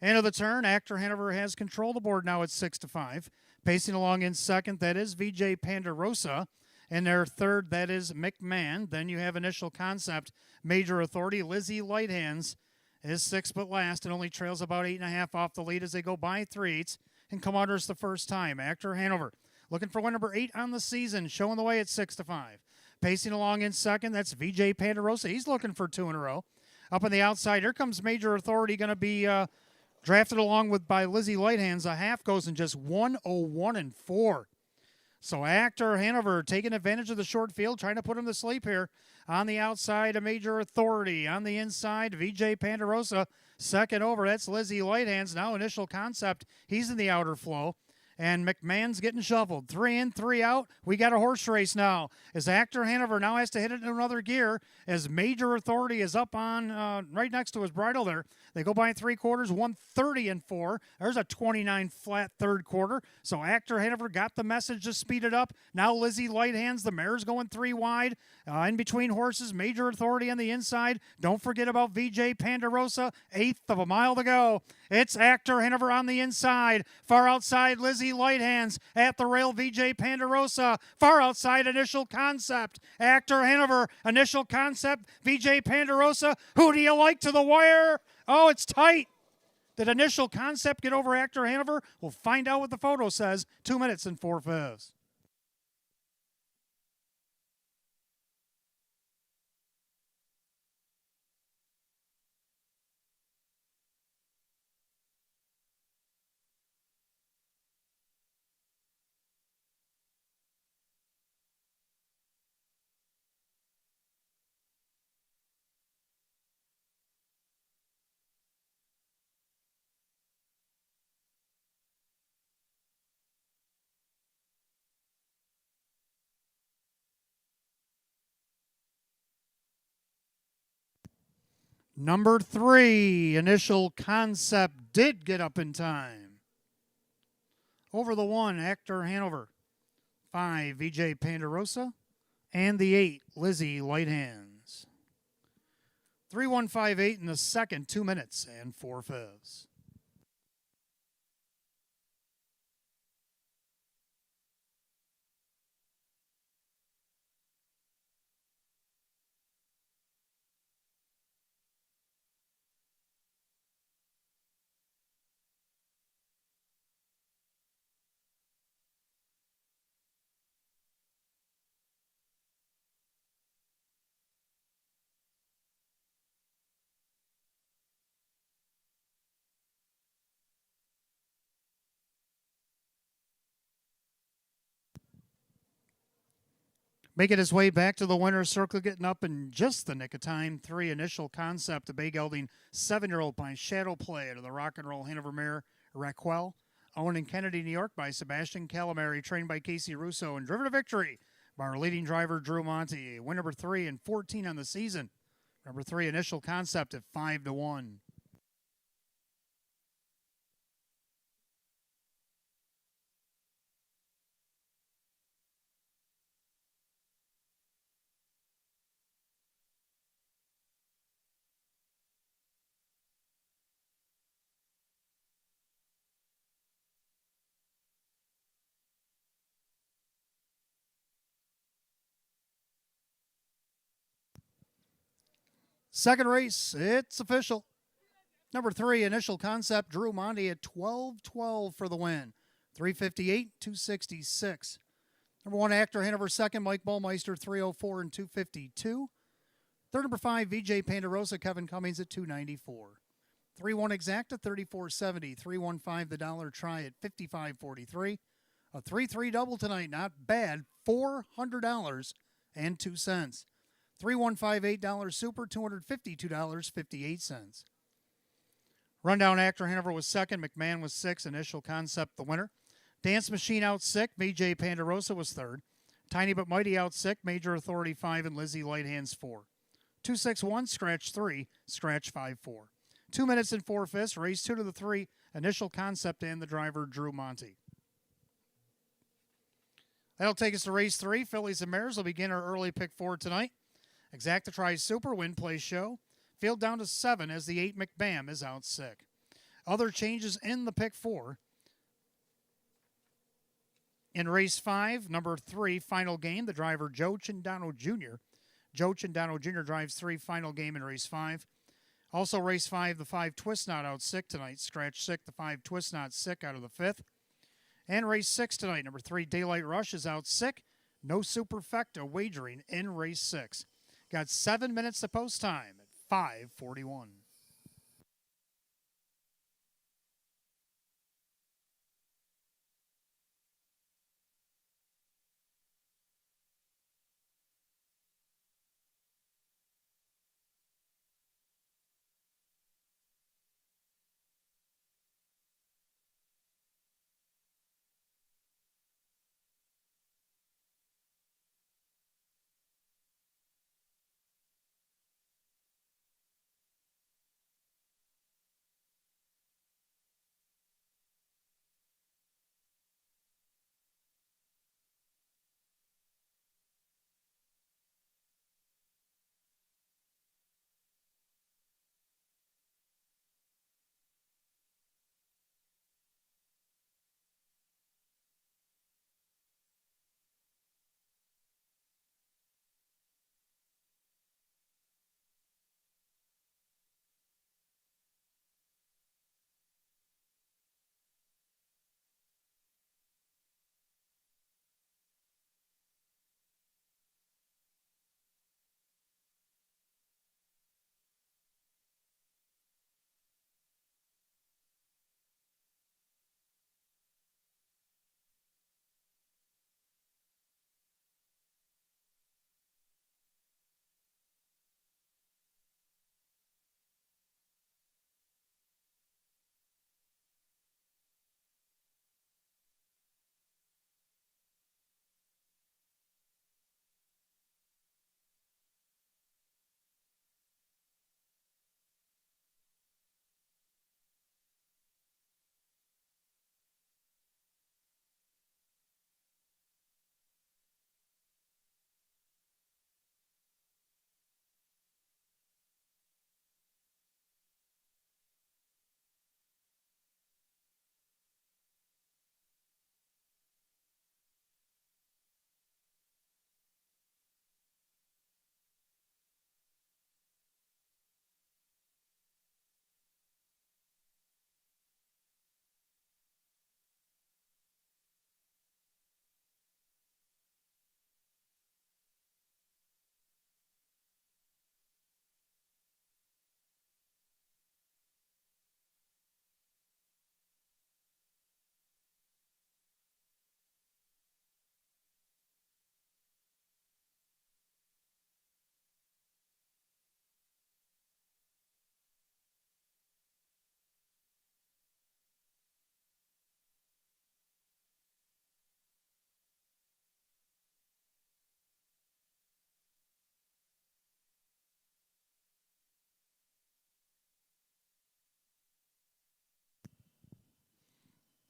End of the turn, Actor Hanover has control of the board now at 6-5. Pacing along in second, that is VJ Panderosa. In their third, that is McMahon. Then you have Initial Concept, Major Authority. Lizzie Lighthands is sixth but last and only trails about 8.5 off the lead as they go by 3/8 and come out as the first time. Actor Hanover looking for win number 8 on the season, showing the way at 6-5. Pacing along in second, that's VJ Panderosa. He's looking for 2 in a row. Up on the outside, here comes Major Authority, going to be drafted along with by Lizzie Lighthands. A half goes in just 1:01.4. So Actor Hanover taking advantage of the short field, trying to put him to sleep here. On the outside, a Major Authority. On the inside, VJ Panderosa. Second over, that's Lizzie Lighthands. Now Initial Concept, he's in the outer flow. And McMahon's getting shuffled. 3 in, 3 out. We got a horse race now. As Actor Hanover now has to hit it in another gear. As Major Authority is up on right next to his bridle there. They go by 3 quarters, 1:30.4. There's a 29 flat third quarter. So Actor Hanover got the message to speed it up. Now Lizzie Lighthands, the mare's going 3 wide. In between horses, Major Authority on the inside. Don't forget about VJ Panderosa. 1/8 of a mile to go. It's Actor Hanover on the inside. Far outside, Lizzie Lighthands at the rail, VJ Panderosa. Far outside, Initial Concept. Actor Hanover, Initial Concept, VJ Panderosa. Who do you like to the wire? Oh, it's tight. Did Initial Concept get over Actor Hanover? We'll find out what the photo says. 2 minutes and 4/5. Number 3, Initial Concept did get up in time. Over the 1, Actor Hanover. 5, VJ Panderosa. And the 8, Lizzie Lighthands. 3:158 in the second, 2 minutes and 4/5. Making his way back to the winner's circle, getting up in just the nick of time. 3, Initial Concept, a bay gelding 7-year-old by Shadow Play out of the Rock and Roll Hanover mare Raquel. Owned in Kennedy, New York by Sebastian Calamari, trained by Casey Russo, and driven to victory by our leading driver, Drew Monty. Win number 3 and 14 on the season. Number 3, Initial Concept at 5-1. Second race, it's official. Number 3, Initial Concept, Drew Monty at 12-12 for the win. 358, 266. Number 1, Actor Hanover. Second, Mike Bullmeister, 304 and 252. Third, number 5, VJ Panderosa, Kevin Cummings at 294. 3-1 Exacta, 34.70. 3-1-5 the dollar try at 55.43. A 3-3 double tonight, not bad. $400.02. 3-1-5 $8 super, $252.58. Rundown Actor Hanover was second. McMahon was 6. Initial Concept the winner. Dance Machine out 6. BJ Pandarosa was 3rd. Tiny But Mighty out 6. Major Authority 5. And Lizzie Light Hands 4. 261, Scratch 3, Scratch 5-4. 2 minutes and 4/5. Race 2 to the 3. Initial Concept and the driver, Drew Monty. That'll take us to race 3. Fillies and Mares will begin our early pick 4 tonight. Exacta Tries Super Win Play Show. Field down to 7 as the 8 McBam is out sick. Other changes in the pick 4. In race 5, number 3, Final Game, the driver Joe Chindano Jr. Joe Chindano Jr. drives 3, Final Game in race 5. Also race 5, the 5 Twist Knot out sick tonight. Scratch sick, the 5 Twist Knot sick out of the 5th. And race 6 tonight, number 3, Daylight Rush is out sick. No superfecta wagering in race 6. Got 7 minutes to post time at 5:41.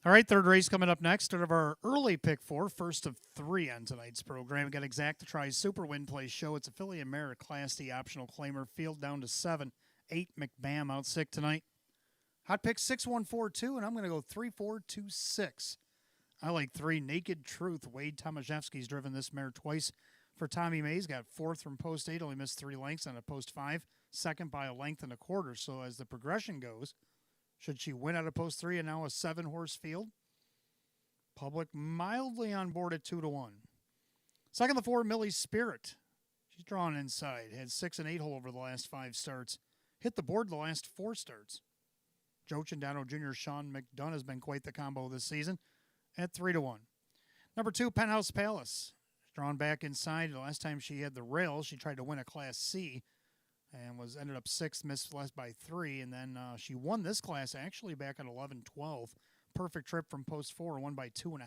All right, third race coming up next. Start of our early pick 4, first of 3 on tonight's program. We got Exacta Tries Super Win Play Show. It's a filly and mare Class D optional claimer. Field down to 7. 8 McBam out sick tonight. Hot pick 6-1-4-2, and I'm going to go 3-4-2-6. I like 3 Naked Truth. Wade Tomaszewski's driven this mare twice for Tommy Mays. Got 4th from post 8, only missed 3 lengths on a post 5. Second by a length and a quarter. So as the progression goes, should she win out of post 3 and now a 7-horse field? Public mildly on board at 2-1. Second, the 4 Millie Spirit. She's drawn inside. Had 6 and 8 hole over the last 5 starts. Hit the board the last 4 starts. Joe Chindano Jr. Sean McDonough has been quite the combo this season at 3-1. Number 2, Penthouse Palace. Drawn back inside. The last time she had the rail, she tried to win a Class C and was ended up sixth, missed less by 3. And then she won this class actually back at 11-12. Perfect trip from post 4, won by 2.5.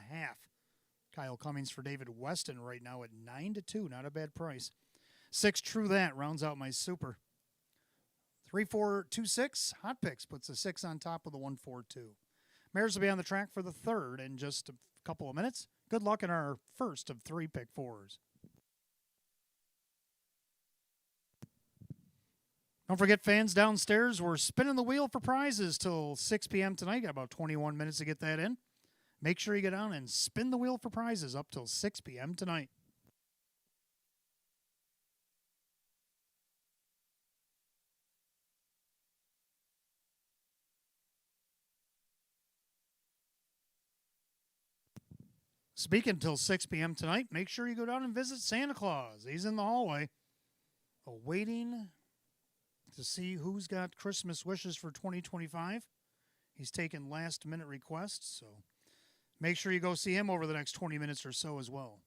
Kyle Cummings for David Weston right now at 9-2. Not a bad price. 6 True That rounds out my super. 3-4-2-6 Hot Picks puts a 6 on top of the 1-4-2. Mares will be on the track for the third in just a couple of minutes. Good luck in our first of 3 pick 4s. Don't forget, fans downstairs, we're spinning the wheel for prizes till 6 p.m. tonight. Got about 21 minutes to get that in. Make sure you get down and spin the wheel for prizes up till 6 p.m. tonight. Speaking till 6 p.m. tonight, make sure you go down and visit Santa Claus. He's in the hallway awaiting to see who's got Christmas wishes for 2025. He's taking last-minute requests, so make sure you go see him over the next 20 minutes or so as well.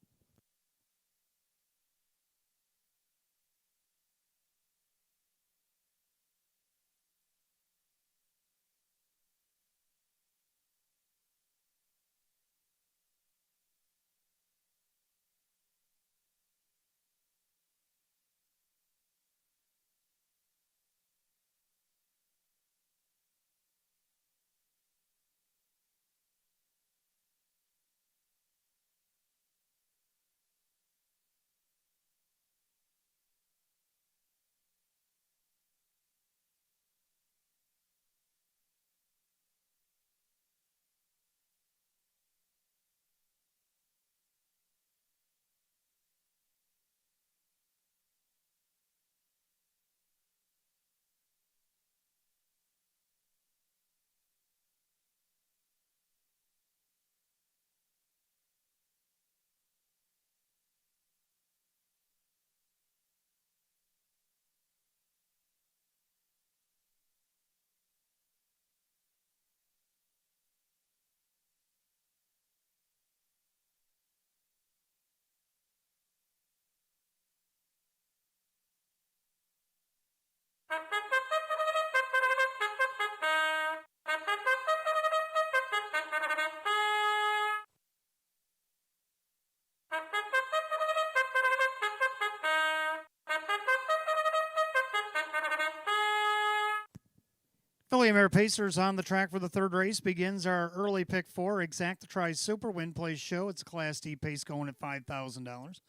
Philly Mare Pacers on the track for the third race. Begins our early pick 4. Exacta Tri Super Win Place Show. It's a Class D pace going at $5,000.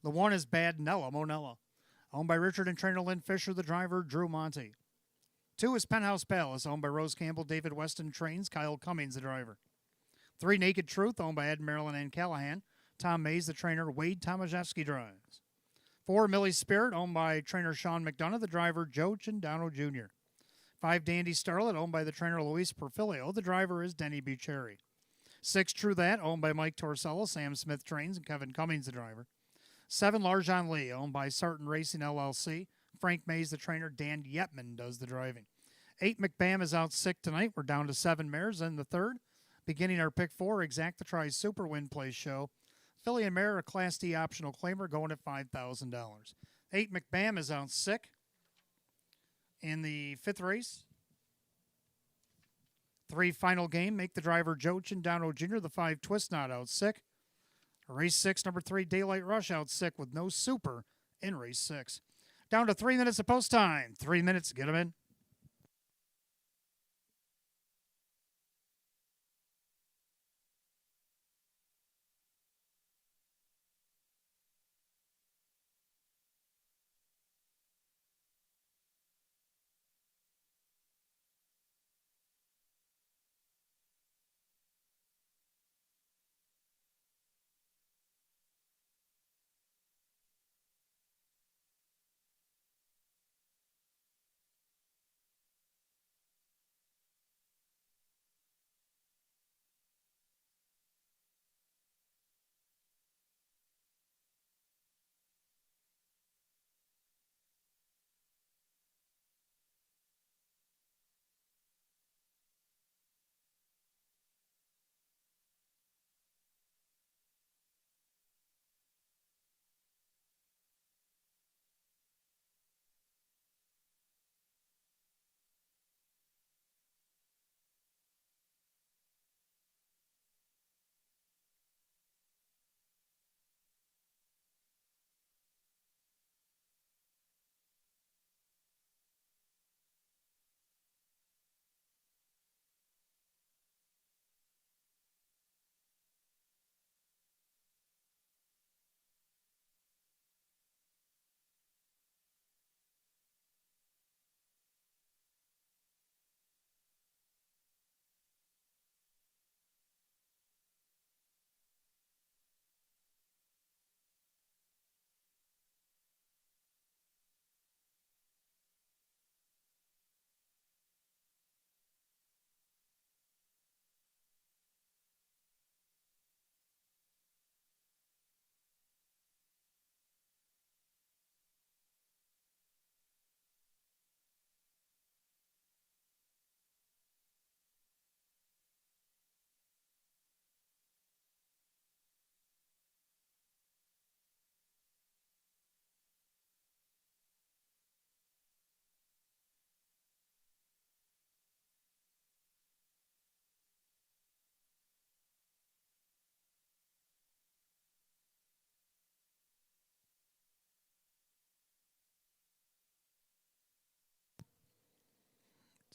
The 1 is Bad Nella, Monella. Owned by Richard and trainer Lynn Fisher, the driver, Drew Monty. 2 is Penthouse Palace, owned by Rose Campbell, David Weston trains, Kyle Cummings, the driver. 3 Naked Truth, owned by Ed Marilyn and Callahan. Tom Mays, the trainer, Wade Tomaszewski drives. 4 Millie Spirit, owned by trainer Sean McDonough, the driver, Joe Chindano Jr. 5 Dandy Starlet, owned by the trainer Luis Perfilio. The driver is Denny Bucherri. 6 True That, owned by Mike Torsello, Sam Smith trains, and Kevin Cummings, the driver. 7 Larjon Lee, owned by Sarton Racing LLC. Frank Mays, the trainer. Dan Yetman does the driving. 8 McBam is out sick tonight. We're down to 7 mares in the third. Beginning our pick 4, Exacta Tri Super Win Place Show. Philly and Mare, a Class D optional claimer, going at $5,000. 8 McBam is out sick. In the 5th race, 3 Final Game, make the driver Joe Chindano Jr., the 5 Twist Knot out sick. Race 6, number 3 Daylight Rush out sick with no super in race 6. Down to 3 minutes of post time. 3 minutes, get them in.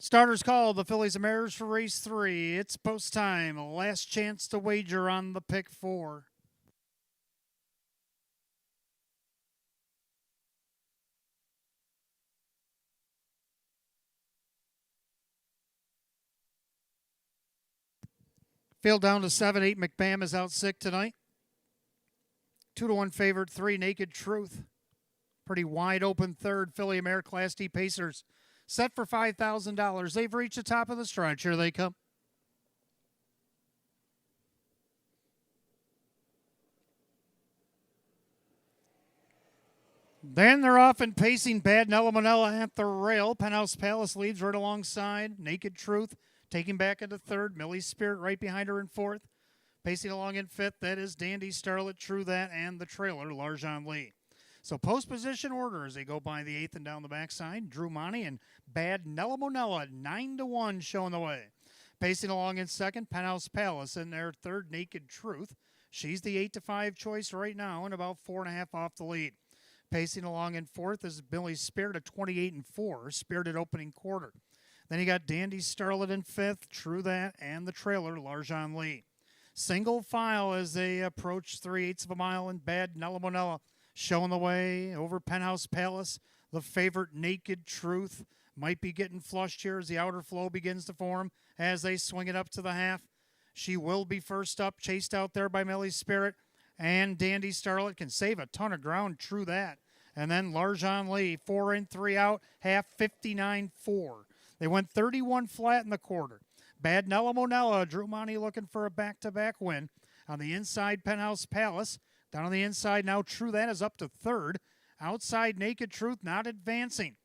Starters called, the Fillies and Mares for race 3. It's post time. Last chance to wager on the pick 4. Field down to 7. 8 McBam is out sick tonight. 2-1 favorite 3 Naked Truth. Pretty wide open third. Filly and Mare Class D Pacers set for $5,000. They've reached the top of the stretch. Here they come. Then they're off and pacing. Bad Nella Manella at the rail. Penthouse Palace leads right alongside. Naked Truth taking back into third. Millie's Spirit right behind her in fourth. Pacing along in fifth, that is Dandy Starlet, True That, and the trailer, Larjan Lee. So post position order as they go by the eighth and down the backside. Drew Monty and Bad Nella Monella, 9-1 showing the way. Pacing along in second, Penthouse Palace in their third, Naked Truth. She's the 8-5 choice right now and about 4.5 off the lead. Pacing along in fourth is Millie's Spirit at 28-4, spirited opening quarter. Then you got Dandy Starlet in fifth, True That, and the trailer, Larjan Lee. Single file as they approach 3/8 of a mile in Bad Nella Monella, showing the way over Penthouse Palace. The favorite Naked Truth might be getting flushed here as the outer flow begins to form as they swing it up to the half. She will be first up, chased out there by Millie's Spirit, and Dandy Starlet can save a ton of ground, True That. And then Larjan Lee, 4 in, 3 out, half 59-4. They went 31 flat in the quarter. Bad Nella Monella, Drew Monty looking for a back-to-back win. On the inside, Penthouse Palace. Down on the inside now, True That is up to third. Outside, Naked Truth not advancing.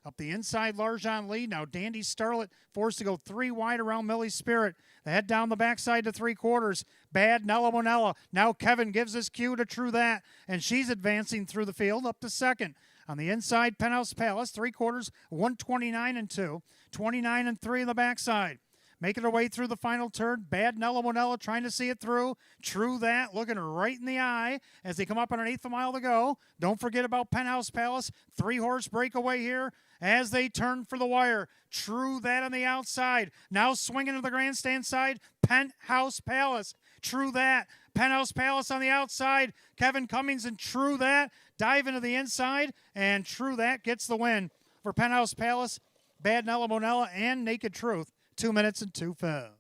Up the inside, Larjan Lee. Now Dandy Starlet forced to go 3 wide around Millie's Spirit. They head down the backside to 3/4. Bad Nella Monella. Now Kevin gives his cue to True That, and she's advancing through the field up to second. On the inside, Penthouse Palace, 3/4, 129-2. 29-3 on the backside. Making her way through the final turn. Bad Nella Monella trying to see it through. True That looking right in the eye as they come up on an 1/8 mile to go. Don't forget about Penthouse Palace. 3-horse breakaway here as they turn for the wire. True That on the outside. Now swinging to the grandstand side. Penthouse Palace. True That. Penthouse Palace on the outside. Kevin Cummings and True That dive into the inside. And True That gets the win for Penthouse Palace, Bad Nella Monella, and Naked Truth. 2 minutes and 2 fouls.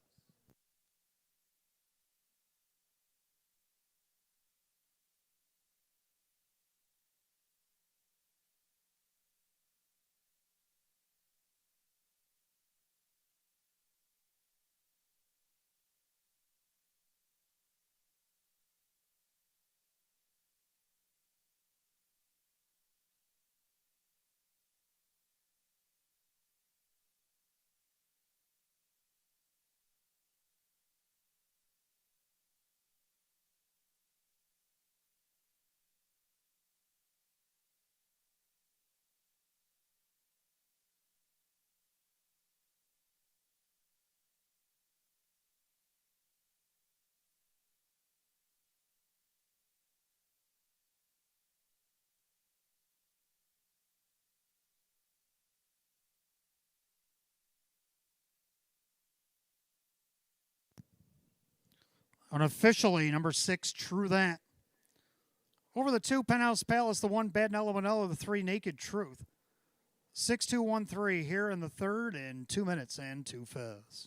Unofficially, number 6, True That. Over the 2, Penthouse Palace, the 1, Bad Nella Monella, the 3, Naked Truth. 6-2-1-3 here in the third in 2 minutes and 2 fouls.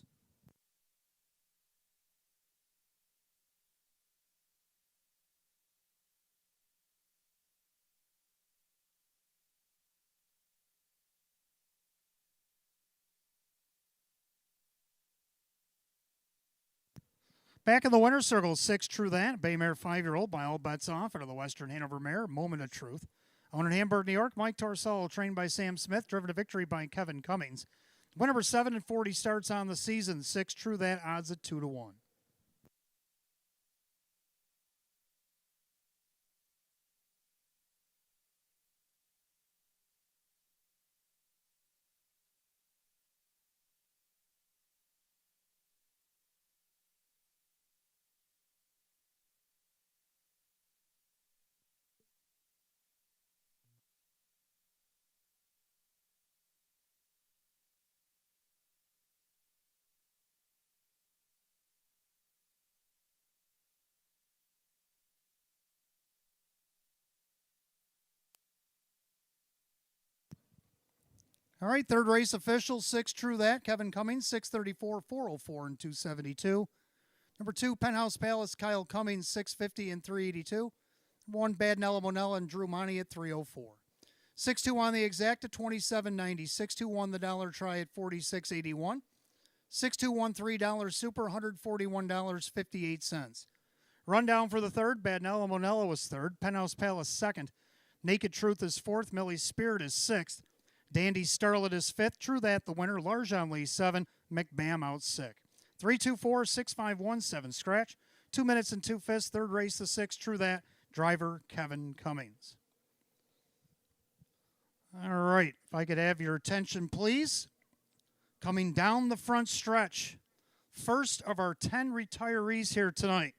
Back in the winner's circle, 6, True That. Baymare 5-year-old by all bets off out of the Western Hanover Mare, Moment of Truth. Owned in Hamburg, New York, Mike Torsello, trained by Sam Smith, driven to victory by Kevin Cummings. Win number 7-40 starts on the season. 6, True That, odds at 2-1. All right, third race official, 6 True That, Kevin Cummings, 634, 404, and 272. Number 2, Penthouse Palace, Kyle Cummings, 650 and 382. 1, Bad Nella Monella and Drew Monty at 304. 6-2 on the exact at 27.90. 6-2 won the dollar try at 46.81. 6-2 won $3 super, $141.58. Rundown for the third, Bad Nella Monella was third. Penthouse Palace second. Naked Truth is fourth. Millie's Spirit is sixth. Dandy Starlet is fifth. True That the winner. Larjon Lee 7. McBam out sick. 3-2-4-6-5-1-7 scratch. 2 minutes and 2 fifths. Third race the 6. True That. Driver Kevin Cummings. All right, if I could have your attention, please. Coming down the front stretch, first of our 10 retirees here tonight.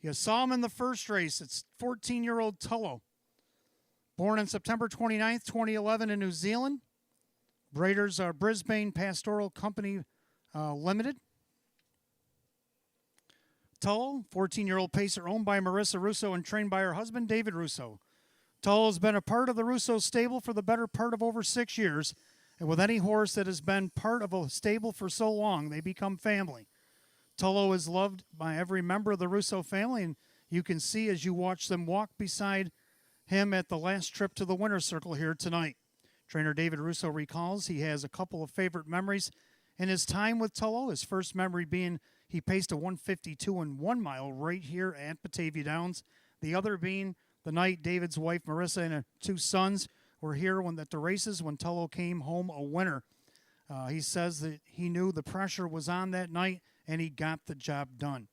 You saw him in the first race. It's 14-year-old Tullo. Born on September 29th, 2011 in New Zealand. Breeders are Brisbane Pastoral Company Limited. Tullo, 14-year-old pacer owned by Marissa Russo and trained by her husband, David Russo. Tullo has been a part of the Russo stable for the better part of over 6 years. And with any horse that has been part of a stable for so long, they become family. Tullo is loved by every member of the Russo family, and you can see as you watch them walk beside him at the last trip to the winner's circle here tonight. Trainer David Russo recalls he has a couple of favorite memories in his time with Tullo. His first memory being he paced a 152 and 1 mile right here at Batavia Downs. The other being the night David's wife Marissa and her 2 sons were here at the races when Tullo came home a winner. He says that he knew the pressure was on that night and he got the job done.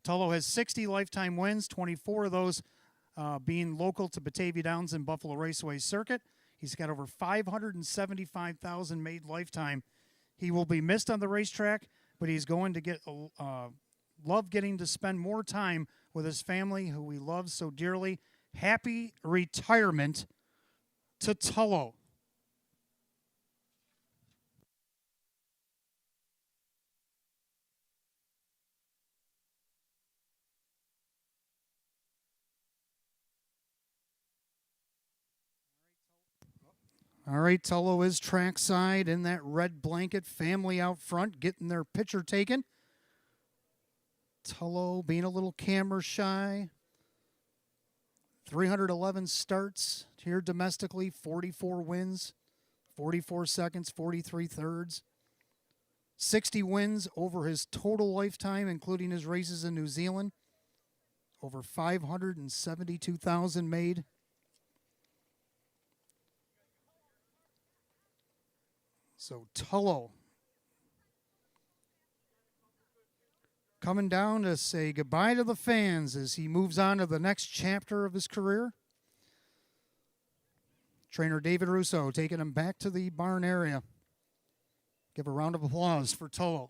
Tullo has 60 lifetime wins, 24 of those being local to Batavia Downs and Buffalo Raceway Circuit. He's got over 575,000 made lifetime. He will be missed on the racetrack, but he's going to get love getting to spend more time with his family, who he loves so dearly. Happy retirement to Tullo. All right, Tullo is trackside in that red blanket. Family out front getting their picture taken. Tullo being a little camera shy. 311 starts here domestically, 44 wins, 44 seconds, 43 thirds. 60 wins over his total lifetime, including his races in New Zealand. Over 572,000 made. So Tullo coming down to say goodbye to the fans as he moves on to the next chapter of his career. Trainer David Russo taking him back to the barn area. Give a round of applause for Tullo.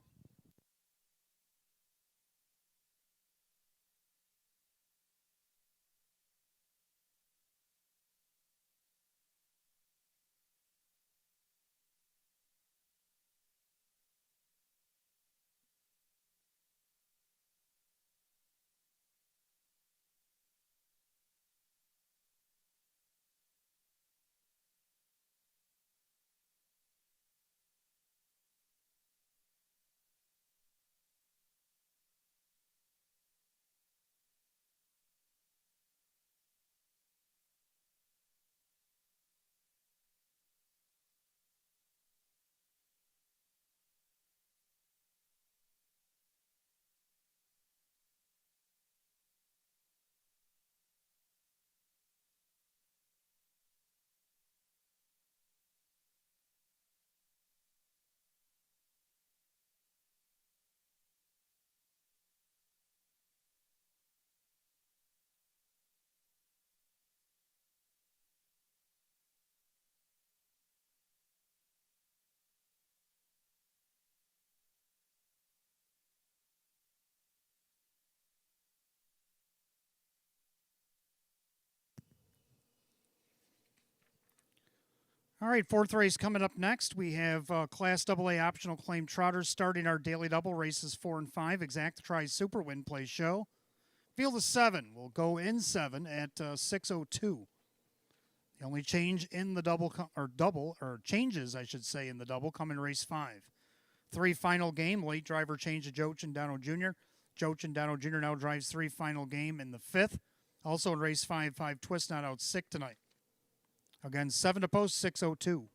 All right, fourth race coming up next. We have Class AA optional claim trotters starting our daily double races 4 and 5. Exact Try Super Win Play Show. Field of 7 will go in 7 at 6:02. The only change in the double changes, I should say, in the double come in race 5. 3 final game, late driver change to Joe Cindano Jr. Joe Cindano Jr. now drives 3 final game in the 5th. Also in race 5, 5 twist not out sick tonight. Again, 7 to post, 6:02.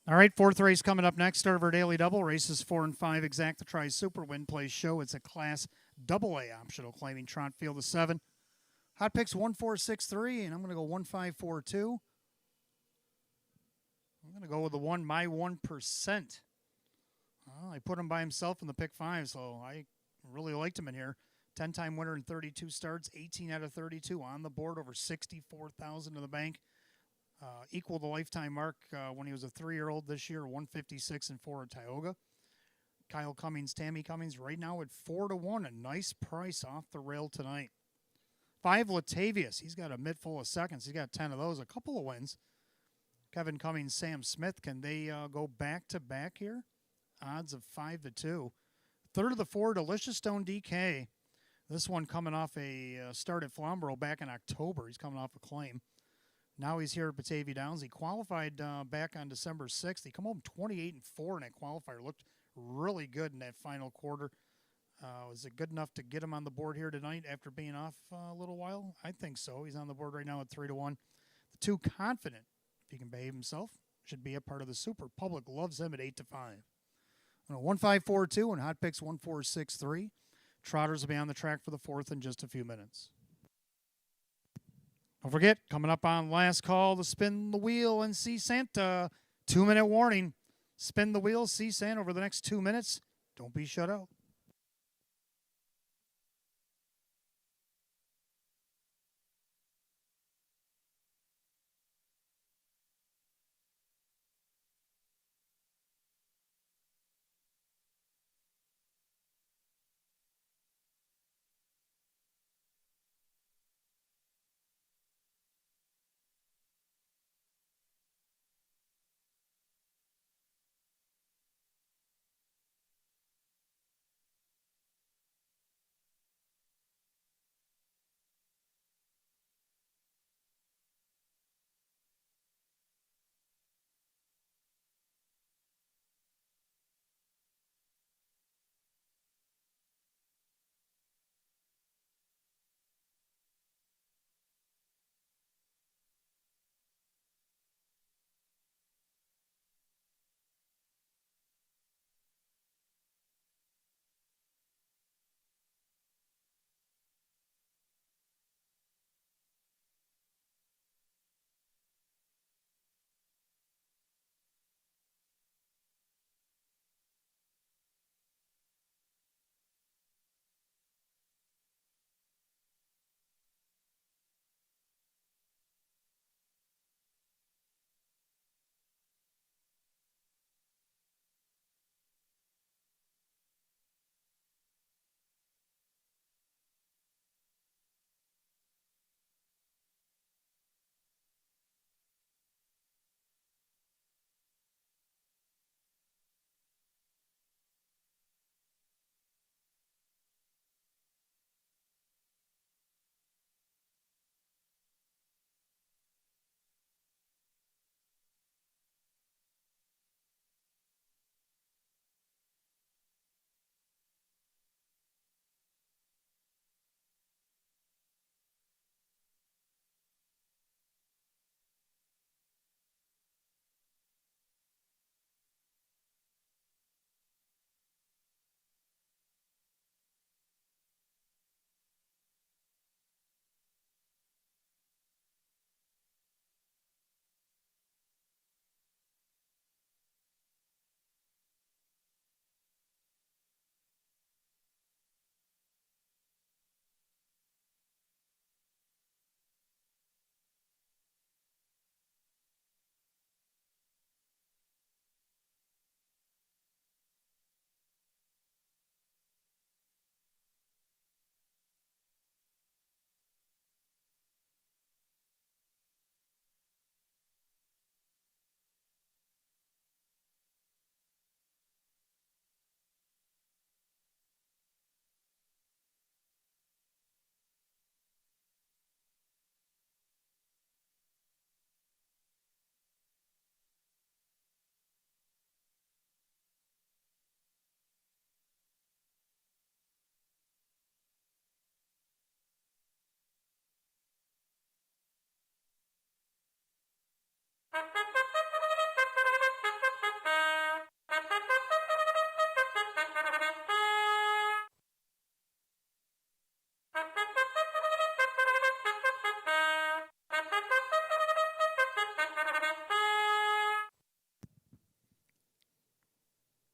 All right, 4th race coming up next. Start of our daily double. Races 4 and 5 exact the Tri Super Win Play Show. It's a Class AA optional claiming Trot Field of 7. Hot picks 1463, and I'm going to go 1542. I'm going to go with the one, my 1%. I put him by himself in the pick 5, so I really liked him in here. 10-time winner in 32 starts, 18 out of 32 on the board, over 64,000 in the bank. Equal the lifetime mark when he was a 3-year-old this year, 156 and 4 at Tioga. Kyle Cummings, Tammy Cummings, right now at 4-1, a nice price off the rail tonight. 5, Latavius, he's got a mitt full of seconds. He's got 10 of those, a couple of wins. Kevin Cummings, Sam Smith, can they go back-to-back here? Odds of 5-2. 3rd of the 4, Delicious Stone DK. This one coming off a start at Flamborough back in October. He's coming off a claim. Now he's here at Batavia Downs. He qualified back on December 6th. He come home 28 and 4 in that qualifier. Looked really good in that final quarter. Was it good enough to get him on the board here tonight after being off a little while? I think so. He's on the board right now at 3-1. The 2, Confident, if he can behave himself, should be a part of the Super. Public loves him at 8-5. 1542 and hot picks 1463. Trotters will be on the track for the 4th in just a few minutes. Don't forget, coming up on last call to spin the wheel and see Santa. 2-minute warning. Spin the wheel, see Santa over the next 2 minutes. Don't be shut out.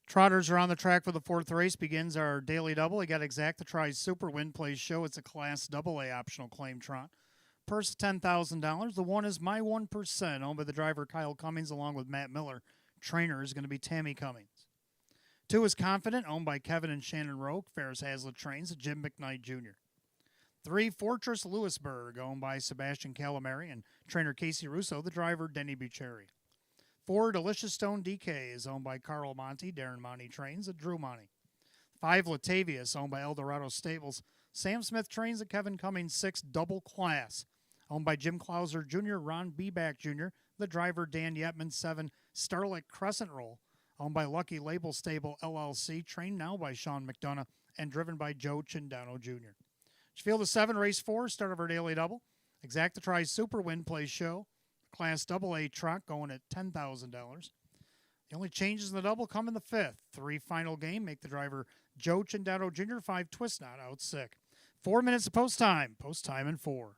Trotters are on the track for the fourth race. Begins our daily double. We got Exacta Tries Super Win Plays Show. It's a Class AA optional claim trot. Purse $10,000. The one is My 1%, owned by the driver Kyle Cummings along with Matt Miller. Trainer is going to be Tammy Cummings. 2 is Confident, owned by Kevin and Shannon Roque. Ferris Hazlitt trains Jim McKnight Jr. 3, Fortress Lewisburg, owned by Sebastian Calamari and trainer Casey Russo, the driver Denny Bucheri. 4, Delicious Stone DK is owned by Carl Monty. Darren Monty trains at Drew Monty. 5, Latavius, owned by Eldorado Stables. Sam Smith trains at Kevin Cummings. 6, Double Class, owned by Jim Clauser Jr., Ron Beback Jr., the driver Dan Yetman. 7, Starlight Crescent Roll, owned by Lucky Label Stable LLC, trained now by Sean McDonough and driven by Joe Chindano Jr. Field of 7, race 4, start of our daily double. Exacta Tries Super Win Plays Show. Class AA trot going at $10,000. The only changes in the double come in the 5th. 3, Final Game, make the driver Joe Chindano Jr. 5, Twist Knot out sick. 4 minutes of post time in 4.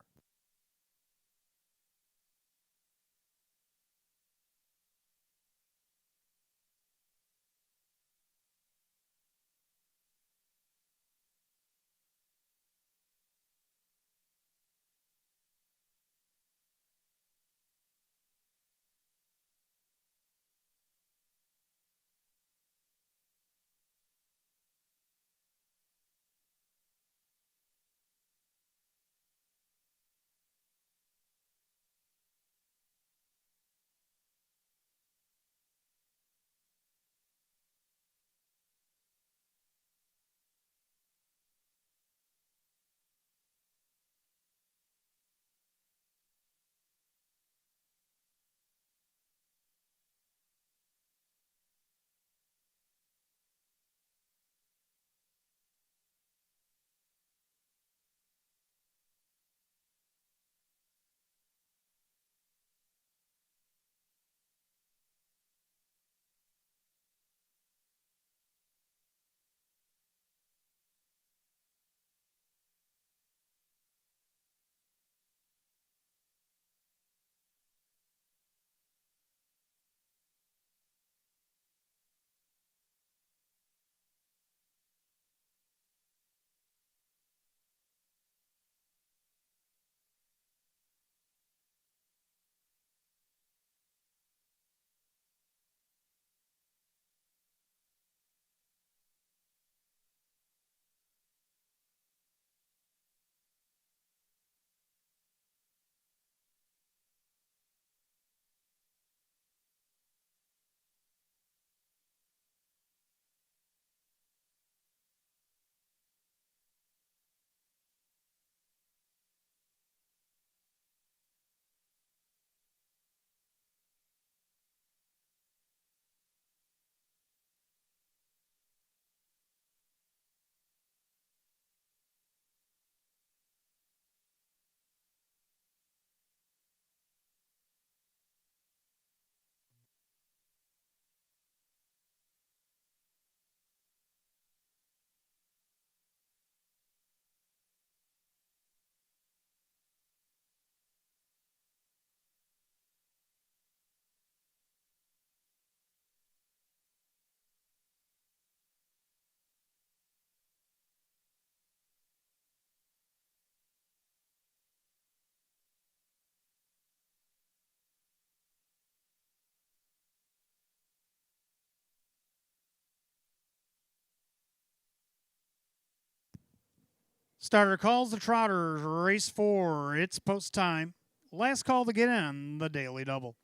Starter calls the Trotters, race 4. It's post time. Last call to get in the daily double.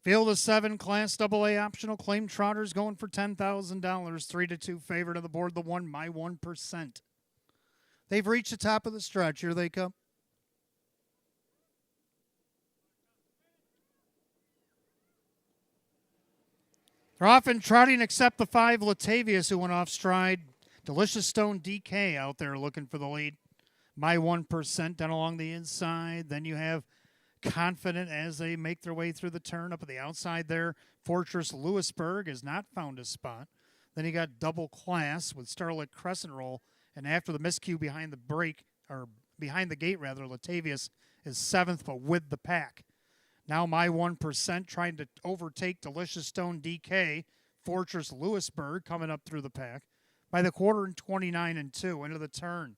Field of 7, Class AA optional claim trotters going for $10,000. 3-2 favorite of the board, the 1, My 1%. They've reached the top of the stretch. Here they come. They're off and trotting except the 5 Latavius, who went off stride. Delicious Stone DK out there looking for the lead. My 1% down along the inside. Then you have Confident as they make their way through the turn up at the outside there. Fortress Lewisburg has not found a spot. Then you got Double Class with Starlit Crescent Roll. And after the miscue behind the break, or behind the gate rather, Latavius is 7th, but with the pack. Now my 1% trying to overtake Delicious Stone DK. Fortress Lewisburg coming up through the pack. By the quarter and 29 and 2 into the turn.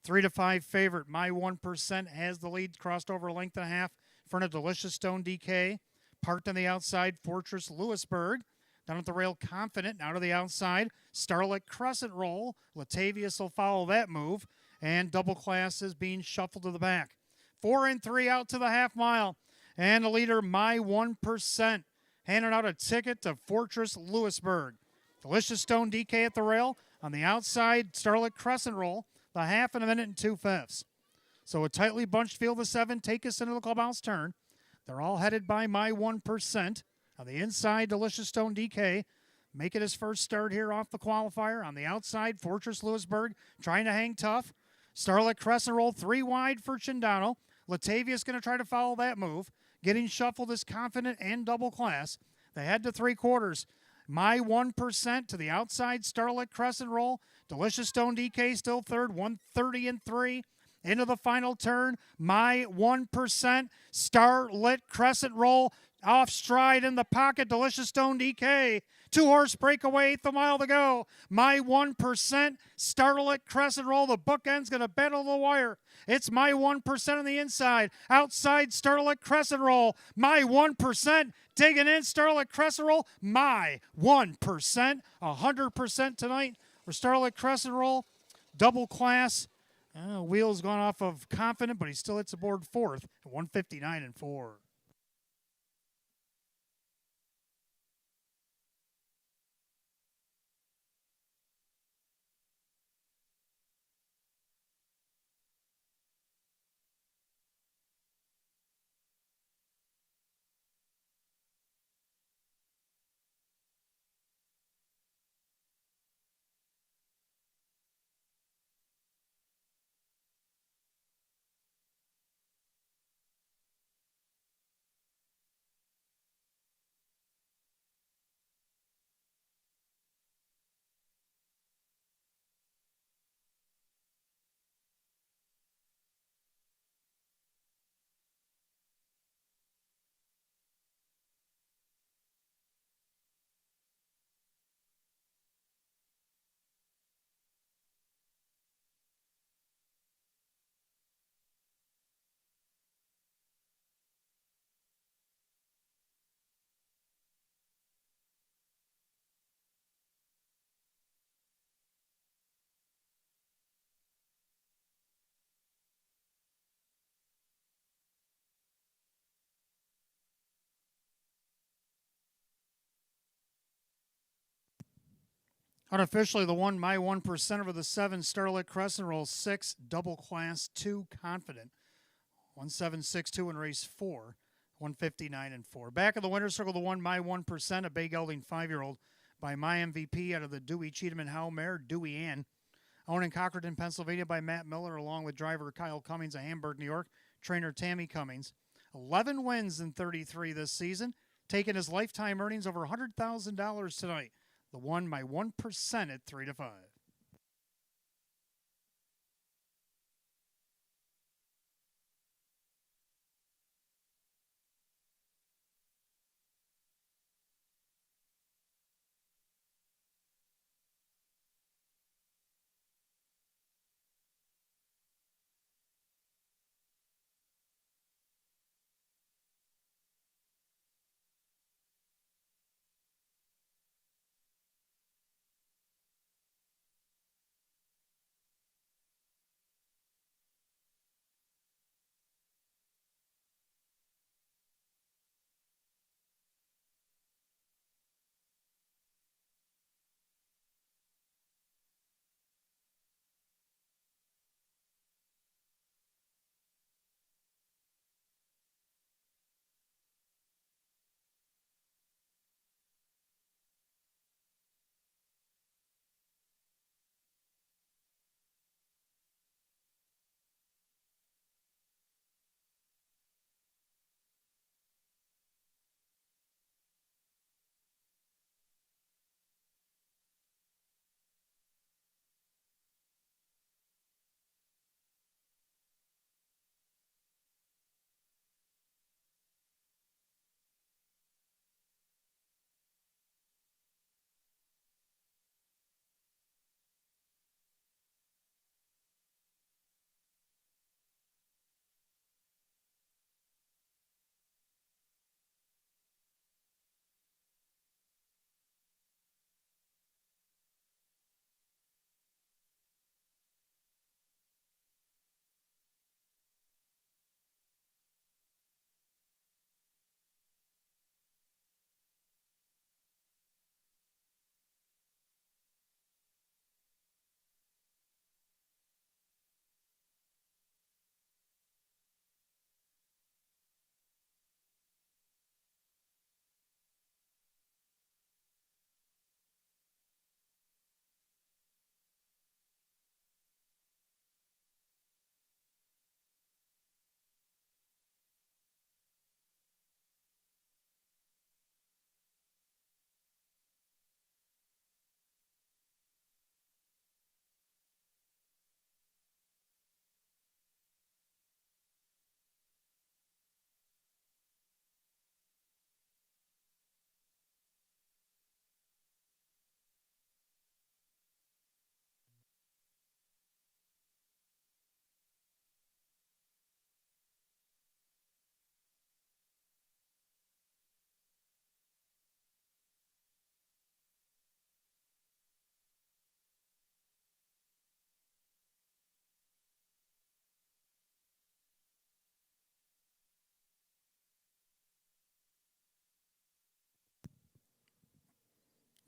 3 to 5 favorite. My 1% has the lead, crossed over a length and a half in front of Delicious Stone DK. Parked on the outside, Fortress Lewisburg. Down at the rail, Confident. Now to the outside, Starlit Crescent Roll. Latavius will follow that move. And Double Class is being shuffled to the back. 4 and 3 out to the half mile. And the leader, My 1%, handing out a ticket to Fortress Lewisburg. Delicious Stone DK at the rail. On the outside, Starlit Crescent Roll. The half in a minute and 2/5. So a tightly bunched field of 7 take us into the clubhouse turn. They're all headed by My 1%. On the inside, Delicious Stone DK making his first start here off the qualifier. On the outside, Fortress Lewisburg trying to hang tough. Starlit Crescent Roll 3 wide for Chindano. Latavia's going to try to follow that move. Getting shuffled is Confident and Double Class. They head to 3/4. My 1% to the outside, Starlit Crescent Roll. Delicious Stone DK still third, 130 and 3. Into the final turn, My 1%, Starlit Crescent Roll. Off stride in the pocket, Delicious Stone DK. 2-horse breakaway, 1/8 mile to go. My 1%, Starlit Crescent Roll. The bookend's going to battle the wire. It's My 1% on the inside. Outside, Starlit Crescent Roll. My 1%, digging in, Starlit Crescent Roll. My 1%, 100% tonight for Starlit Crescent Roll. Double Class. Wheels gone off of Confident, but he still hits the board 4th at 159 and 4. Unofficially, the one My 1% over the 7 Starlit Crescent Roll 6 Double Class 2 Confident. 1762 in race 4, 159 and 4. Back of the winner's circle, the one My 1%, a bay gelding 5-year-old by My MVP out of the Dewey Cheatham and Howe mare, Dewey Ann. Owned in Cockerton, Pennsylvania by Matt Miller, along with driver Kyle Cummings of Hamburg, New York, trainer Tammy Cummings. 11 wins in 33 this season, taking his lifetime earnings over $100,000 tonight. The one My 1% at 3 to 5.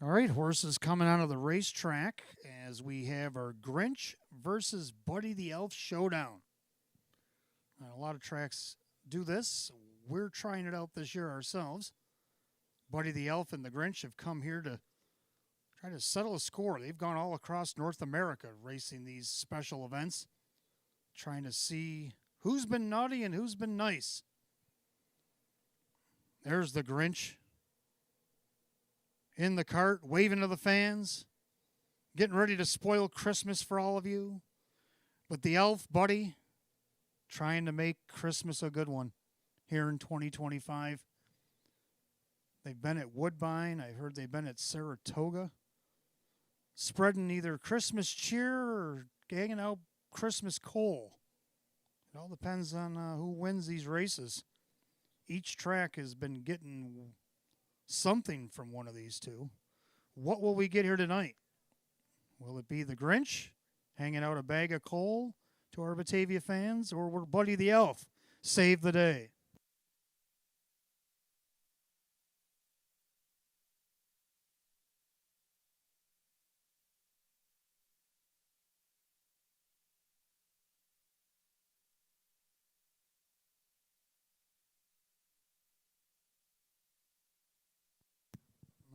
All right, horses coming out of the racetrack as we have our Grinch versus Buddy the Elf showdown. A lot of tracks do this. We're trying it out this year ourselves. Buddy the Elf and the Grinch have come here to try to settle a score. They've gone all across North America racing these special events, trying to see who's been naughty and who's been nice. There's the Grinch in the cart, waving to the fans, getting ready to spoil Christmas for all of you. But the elf, Buddy, trying to make Christmas a good one here in 2025. They've been at Woodbine. I heard they've been at Saratoga, spreading either Christmas cheer or hanging out Christmas coal. It all depends on who wins these races. Each track has been getting something from one of these two. What will we get here tonight? Will it be the Grinch hanging out a bag of coal to our Batavia fans, or will Buddy the Elf save the day?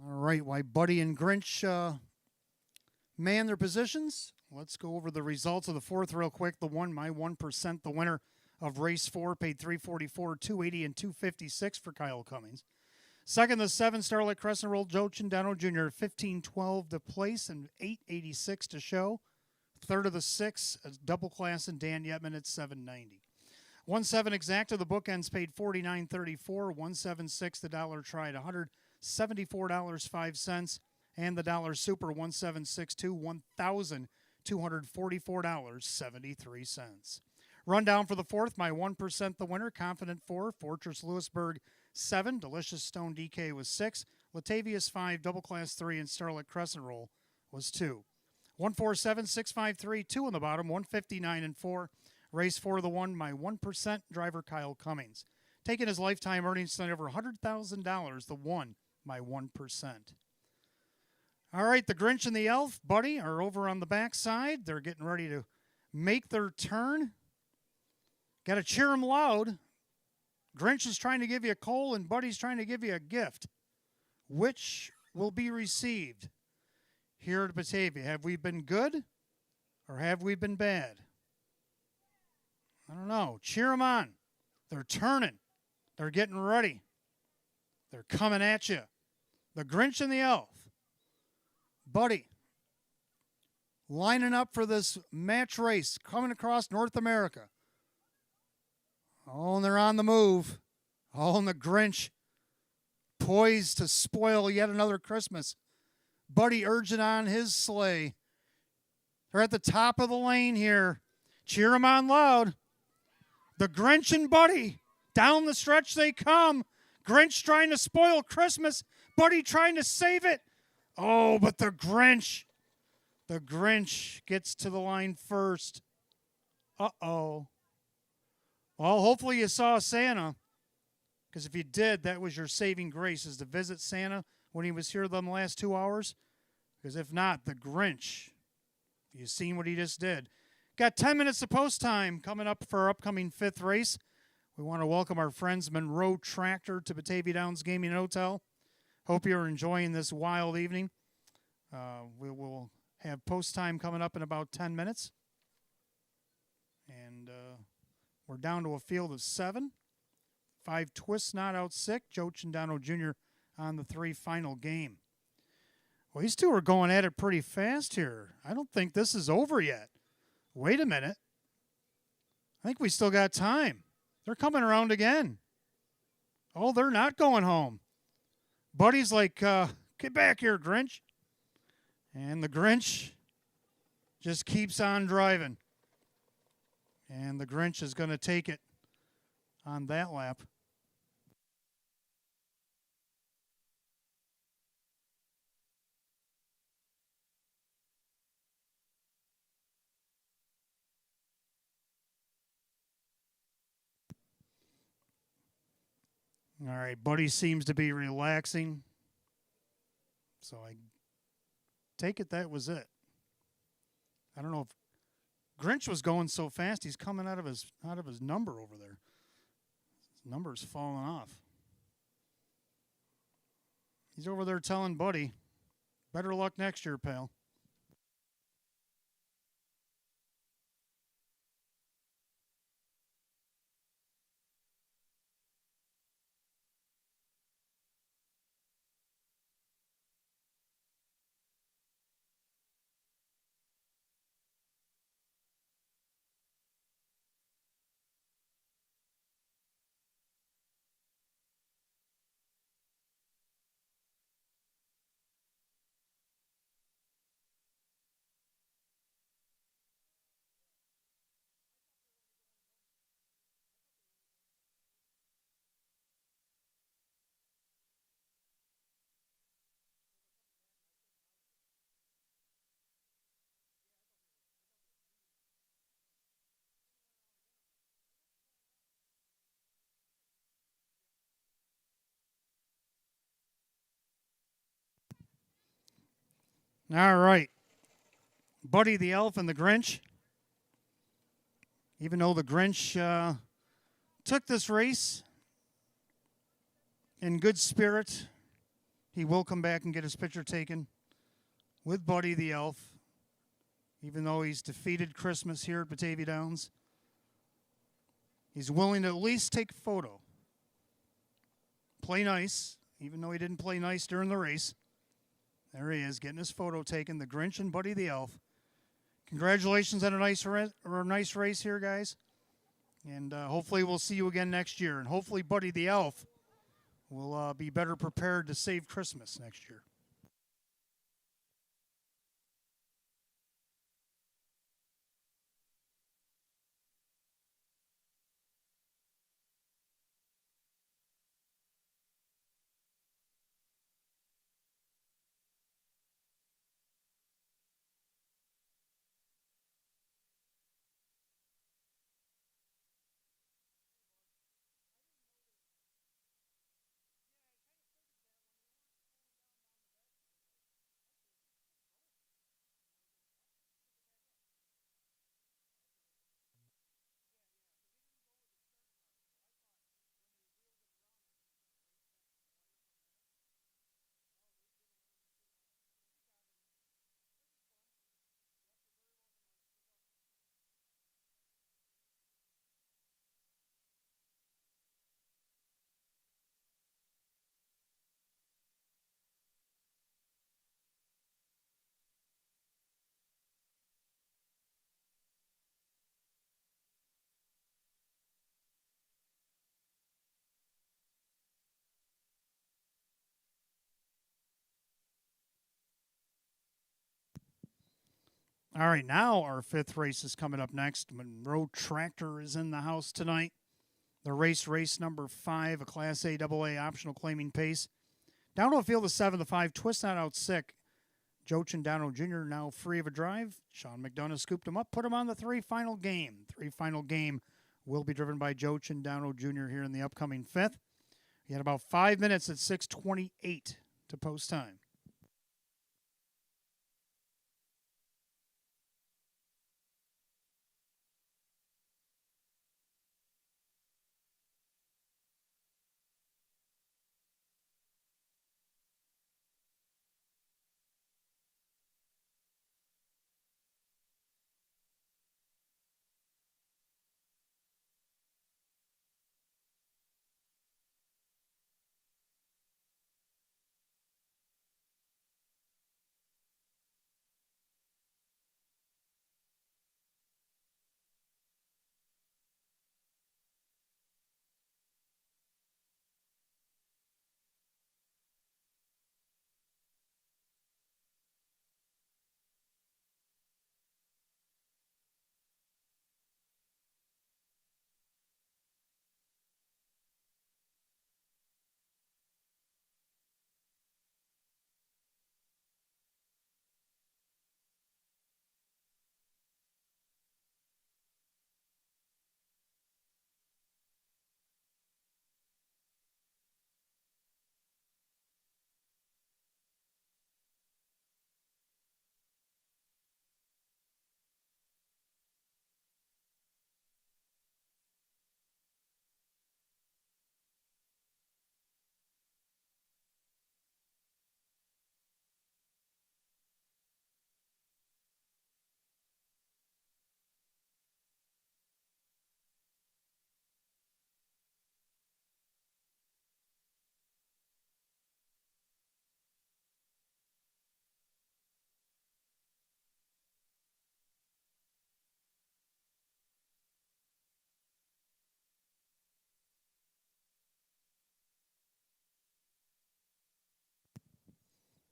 All right, why Buddy and Grinch man their positions. Let's go over the results of the fourth real quick. The one, my 1%, the winner of race 4, paid $344, $280, and $256 for Kyle Cummings. Second, the 7, Starlight Crescent Roll, Joe Chindano Jr., $15.12 to place and $8.86 to show. Third of the 6, double class and Dan Yetman at $7.90. 1-7 Exacta, the bookends paid $49.34. 1-7-6, the dollar tried $174.05. And the dollar super 1762, $1,244.73. Rundown for the fourth, my 1%, the winner, Confident 4, Fortress Lewisburg 7, Delicious Stone DK was 6, Latavius 5, Double Class 3, and Starlight Crescent Roll was 2. 147, 653, 2 on the bottom, 159 and 4. Race 4 the 1, my 1%, driver Kyle Cummings. Taking his lifetime earnings tonight over $100,000, the 1, my 1%. All right, the Grinch and the Elf, Buddy, are over on the backside. They're getting ready to make their turn. Got to cheer them loud. Grinch is trying to give you a coal, and Buddy's trying to give you a gift. Which will be received here at Batavia? Have we been good, or have we been bad? I don't know. Cheer them on. They're turning. They're getting ready. They're coming at you. The Grinch and the Elf. Buddy, lining up for this match race, coming across North America. Oh, and they're on the move. Oh, and the Grinch poised to spoil yet another Christmas. Buddy urging on his sleigh. They're at the top of the lane here. Cheer them on loud. The Grinch and Buddy, down the stretch they come. Grinch trying to spoil Christmas. Buddy trying to save it. Oh, but the Grinch gets to the line first. Uh-oh. Well, hopefully you saw Santa, because if you did, that was your saving grace, is to visit Santa when he was here the last 2 hours. Because if not, the Grinch, you've seen what he just did. Got 10 minutes of post time coming up for our upcoming 5th race. We want to welcome our friends Monroe Tractor to Batavia Downs Gaming and Hotel. Hope you're enjoying this wild evening. We will have post time coming up in about 10 minutes. And we're down to a field of 7. 5 twists not out sick. Joe Chindano Jr. on the 3 final game. Well, these two are going at it pretty fast here. I don't think this is over yet. Wait a minute. I think we still got time. They're coming around again. Oh, they're not going home. Buddy's like, get back here, Grinch. And the Grinch just keeps on driving. And the Grinch is going to take it on that lap. All right, Buddy seems to be relaxing. So I take it that was it. I don't know if Grinch was going so fast he's coming out of his number over there. His number's falling off. He's over there telling Buddy, better luck next year, pal. All right. Buddy the Elf and the Grinch. Even though the Grinch took this race in good spirit, he will come back and get his picture taken with Buddy the Elf, even though he's defeated Christmas here at Batavia Downs. He's willing to at least take a photo. Play nice, even though he didn't play nice during the race. There he is, getting his photo taken, the Grinch and Buddy the Elf. Congratulations on a nice race here, guys. And hopefully we'll see you again next year. And hopefully Buddy the Elf will be better prepared to save Christmas next year. All right, now our fifth race is coming up next. Monroe Tractor is in the house tonight. The race number 5, a Class A AA optional claiming pace. Downhill field is 7 to 5. Twist not out sick. Joe Chindano Jr. now free of a drive. Sean McDonough scooped him up, put him on the 3 final game. 3 final game will be driven by Joe Chindano Jr. here in the upcoming 5th. He had about 5 minutes at 6:28 to post time.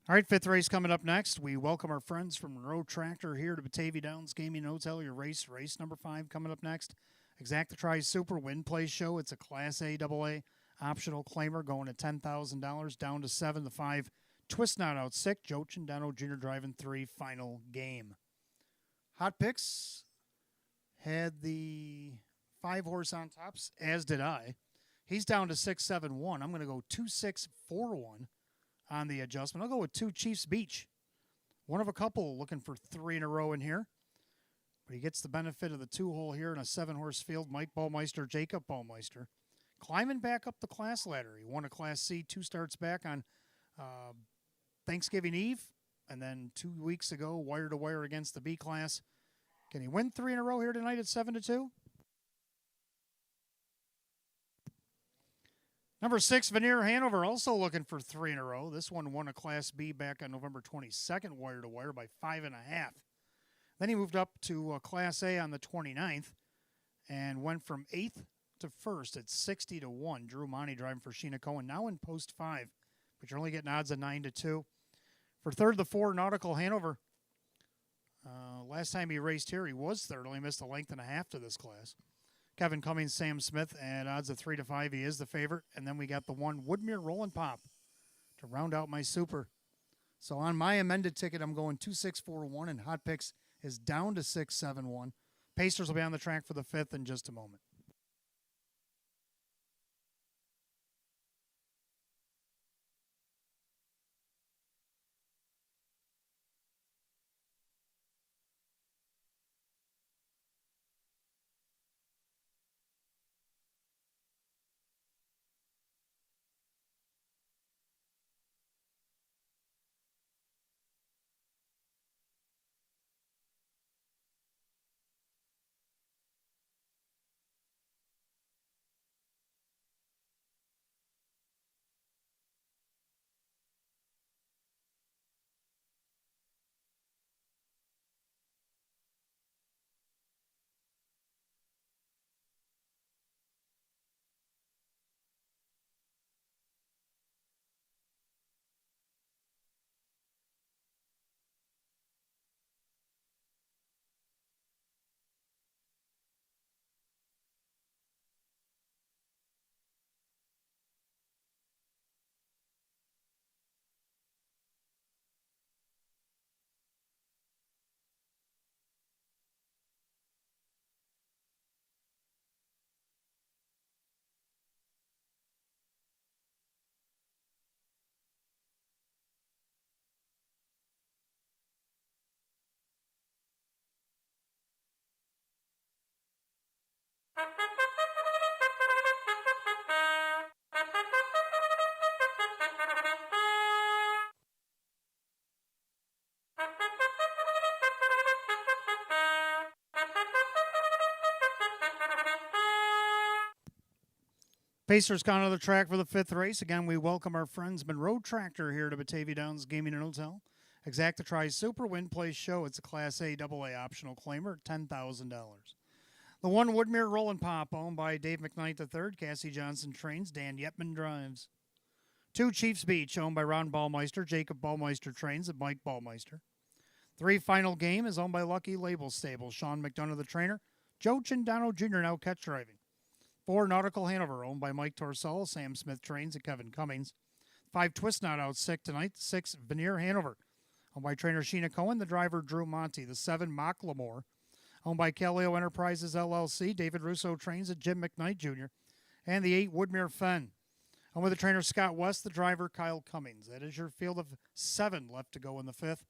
All right, fifth race coming up next. We welcome our friends from Monroe Tractor here to Batavia Downs Gaming Hotel. Your race number 5 coming up next. Exacta Tri Super Win Play Show. It's a Class A AA optional claimer going to $10,000 down to 7. The 5 Twist Not Out 6. Joe Chandano Jr. driving 3. Final game. Hot Picks had the 5 horse on tops, as did I. He's down to 6-7-1. I'm going to go 2-6-4-1 on the adjustment. I'll go with 2 Chiefs Beach. One of a couple looking for 3 in a row in here. But he gets the benefit of the 2-hole here in a 7-horse field. Mike Ballmeister, Jacob Ballmeister. Climbing back up the class ladder. He won a Class C 2 starts back on Thanksgiving Eve. And then 2 weeks ago, wire to wire against the B class. Can he win 3 in a row here tonight at 7-2? Number 6, Veneer Hanover, also looking for 3 in a row. This one won a Class B back on November 22nd, wire to wire by 5.5. Then he moved up to Class A on the 29th and went from 8th to 1st at 60-1. Drew Monty driving for Sheena Cohen, now in post 5, but you're only getting odds of 9-2. For third, the 4, Nautical Hanover. Last time he raced here, he was third, only missed a length and a half to this class. Kevin Cummings, Sam Smith, at odds of 3-5. He is the favorite. And then we got the 1 Woodmere Rollin' Pop to round out my super. So on my amended ticket, I'm going 2-6-4-1, and Hot Picks is down to 6-7-1. Pacers will be on the track for the 5th in just a moment. Pacers gone on the track for the 5th race. Again, we welcome our friends Monroe Tractor here to Batavia Downs Gaming and Hotel. Exacta Tri Super Win Play Show. It's a Class A AA optional claimer, $10,000. The 1 Woodmere Rollin' Pop, owned by Dave McKnight III. Cassie Johnson trains. Dan Yetman drives. 2 Chiefs Beach, owned by Ron Ballmeister. Jacob Ballmeister trains, and Mike Ballmeister. 3 Final Game is owned by Lucky Label Stable. Sean McDonough, the trainer. Joe Chandano Jr. now catch driving. 4 Nautical Hanover, owned by Mike Torsello. Sam Smith trains, and Kevin Cummings. 5 Twist Not Out 6 tonight. 6 Veneer Hanover, owned by trainer Sheena Cohen. The driver Drew Monty. The 7 Mocklemore, owned by Calio Enterprises LLC. David Russo trains, at Jim McKnight Jr. And the 8 Woodmere Fen, owned by the trainer Scott West. The driver Kyle Cummings. That is your field of 7 left to go in the 5th.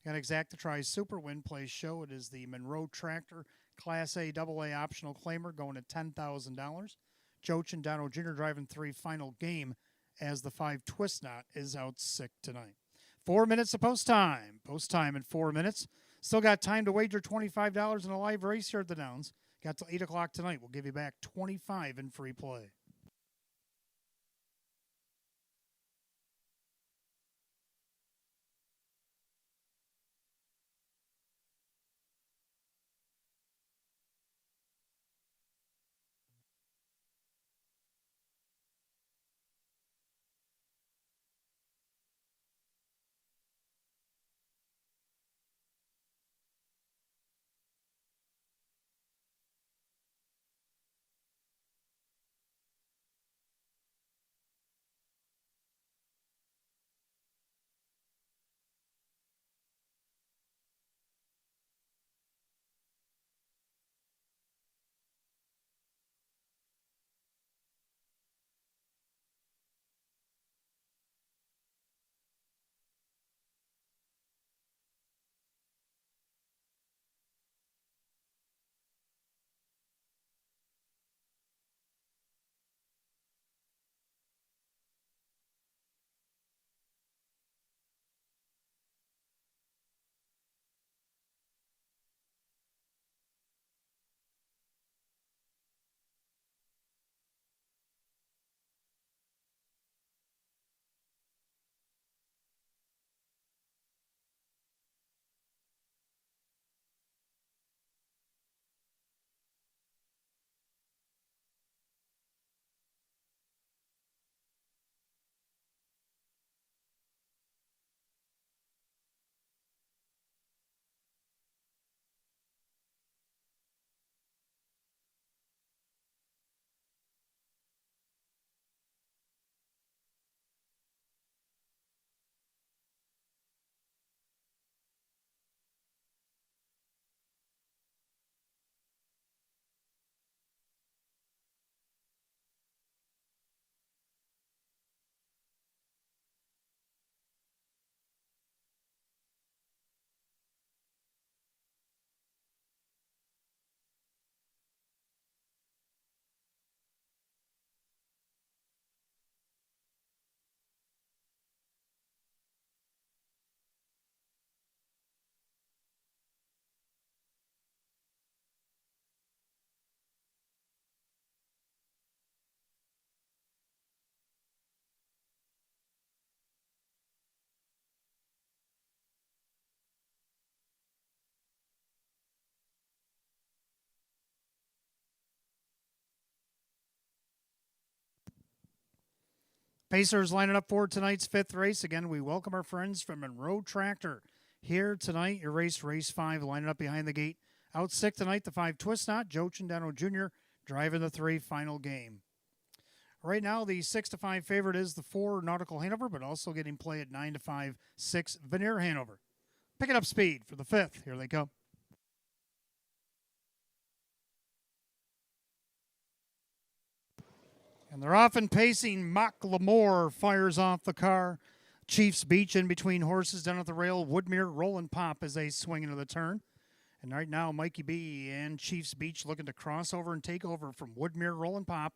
Got Exacta Tri Super Win Play Show. It is the Monroe Tractor Class A AA optional claimer going at $10,000. Joe Chandano Jr. driving 3 Final Game as the 5 Twist Knot is out sick tonight. 4 minutes of post time. Post time in 4 minutes. Still got time to wager $25 in a live race here at the Downs. Got till 8 o'clock tonight. We'll give you back $25 in free play. Pacers lining up for tonight's fifth race. Again, we welcome our friends from Monroe Tractor here tonight. Your race 5, lining up behind the gate. Out 6 tonight, the 5 Twist Knot. Joe Chindano Jr. driving the 3 final game. Right now, the 6-5 favorite is the 4 Nautical Hanover, but also getting play at 9-5, 6 Veneer Hanover. Picking up speed for the 5th. Here they come. And they're off and pacing. Mock Lamore fires off the car. Chiefs Beach in between horses down at the rail. Woodmere Roll Pop as they swing into the turn. And right now, Mikey B and Chiefs Beach looking to cross over and take over from Woodmere Roll Pop.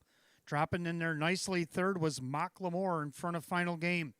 Dropping in there nicely. Third was Mock Lamore in front of final game.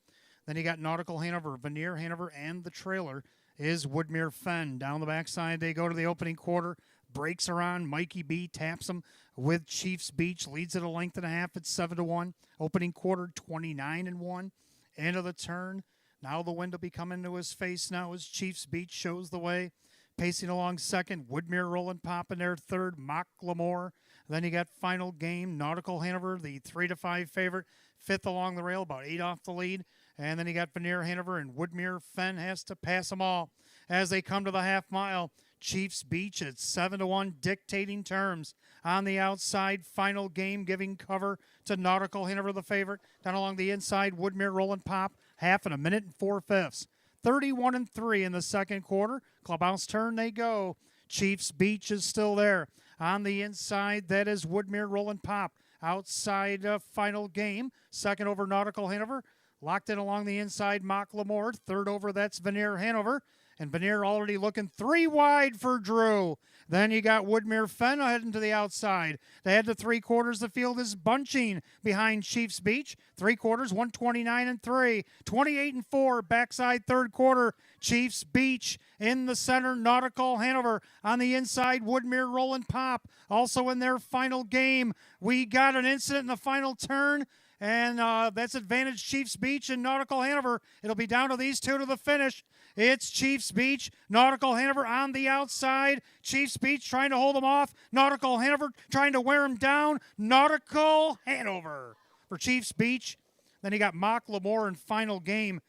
Then you got Nautical Hanover, Veneer Hanover, and the trailer is Woodmere Fen. Down the backside, they go to the opening quarter. Brakes are on. Mikey B taps them with Chiefs Beach. Leads at a length and a half at 7-1. Opening quarter, 29-1. End of the turn. Now the wind will be coming to his face now as Chiefs Beach shows the way. Pacing along second, Woodmere Roll Pop in there third, Mock Lamore. Then you got final game, Nautical Hanover, the 3-5 favorite. Fifth along the rail, about 8 off the lead. And then you got Veneer Hanover and Woodmere Fen has to pass them all. As they come to the half mile, Chiefs Beach at 7-1, dictating terms. On the outside, final game giving cover to Nautical Hanover, the favorite. Down along the inside, Woodmere Roll Pop, half in a minute and 4/5. 31-3 in the second quarter. Clubhouse turn they go. Chiefs Beach is still there. On the inside, that is Woodmere Roll Pop. Outside final game. Second over Nautical Hanover. Locked in along the inside, Mock Lamore. Third over, that's Veneer Hanover. And Veneer already looking 3 wide for Drew. Then you got Woodmere Fen heading to the outside. They head to 3/4. The field is bunching behind Chiefs Beach. 3/4, 129-3. 28-4, backside third quarter. Chiefs Beach in the center. Nautical Hanover on the inside. Woodmere Roll Pop. Also in their final game. We got an incident in the final turn. And that's advantage Chiefs Beach and Nautical Hanover. It'll be down to these two to the finish. It's Chiefs Beach, Nautical Hanover on the outside. Chiefs Beach trying to hold them off. Nautical Hanover trying to wear them down. Nautical Hanover for Chiefs Beach. Then you got Mock Lamore in final game.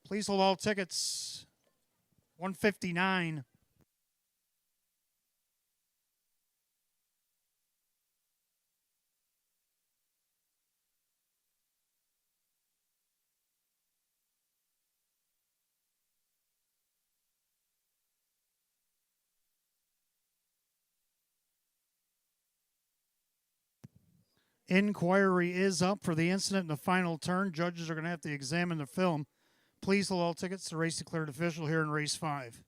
Please hold all tickets. 159. Inquiry is up for the incident in the final turn. Judges are going to have to examine the film. Please hold all tickets. The race declared official here in race 5.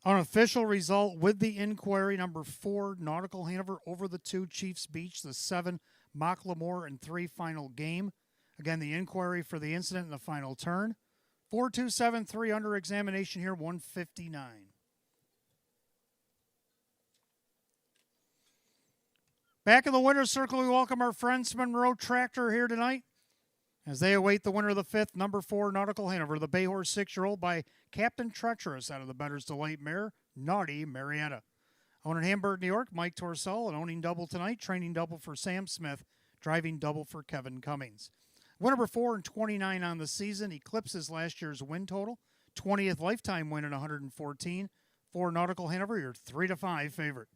Unofficial result with the inquiry, number 4, Nautical Hanover over the 2, Chiefs Beach, the 7, Mock Lamore, and 3 final game. Again, the inquiry for the incident in the final turn. 4273 under examination here, 159. Back in the winner's circle, we welcome our friends from Monroe Tractor here tonight as they await the winner of the 5th, number 4, Nautical Hanover, the Bay Horse 6-year-old by Captain Treacherous out of the Bettor's Delight mare, Naughty Marietta. Owner in Hamburg, New York, Mike Torcell, and owning double tonight, training double for Sam Smith, driving double for Kevin Cummings. Winner number 4 and 29 on the season, eclipses last year's win total, 20th lifetime win at 114. For Nautical Hanover, your 3-5 favorite.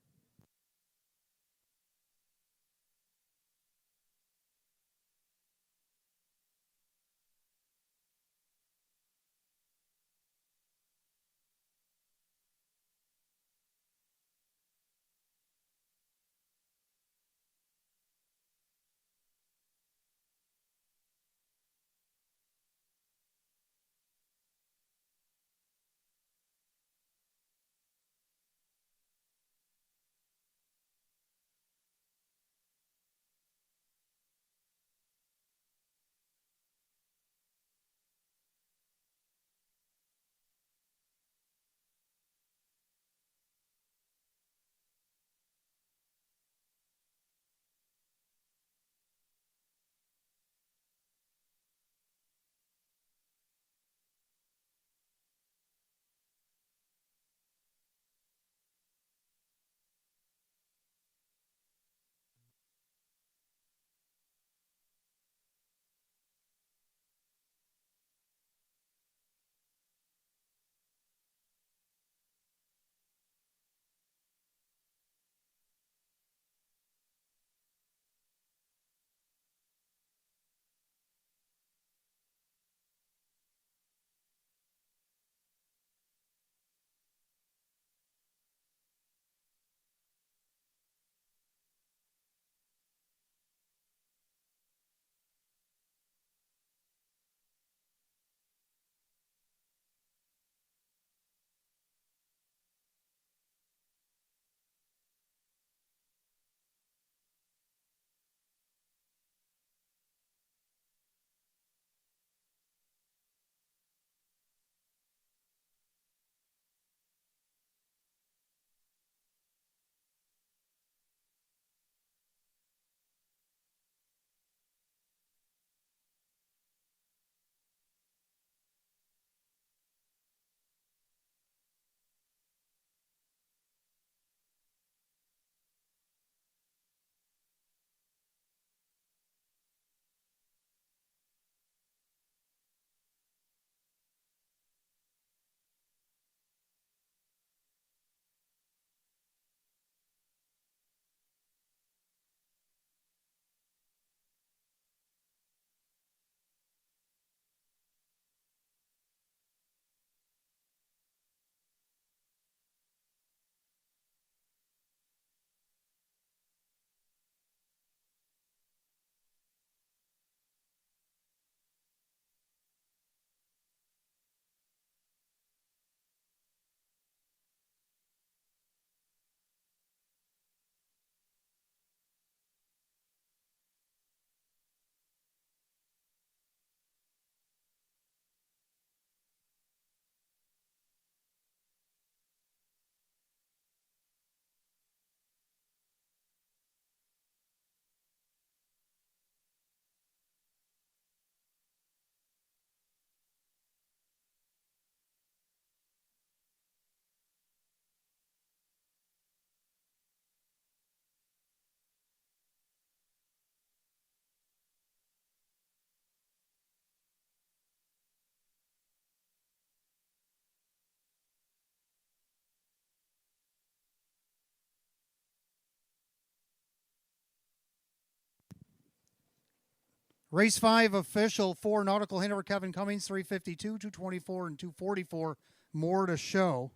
Race 5 official 4 Nautical Hanover Kevin Cummings, 352, 224, and 244. More to show.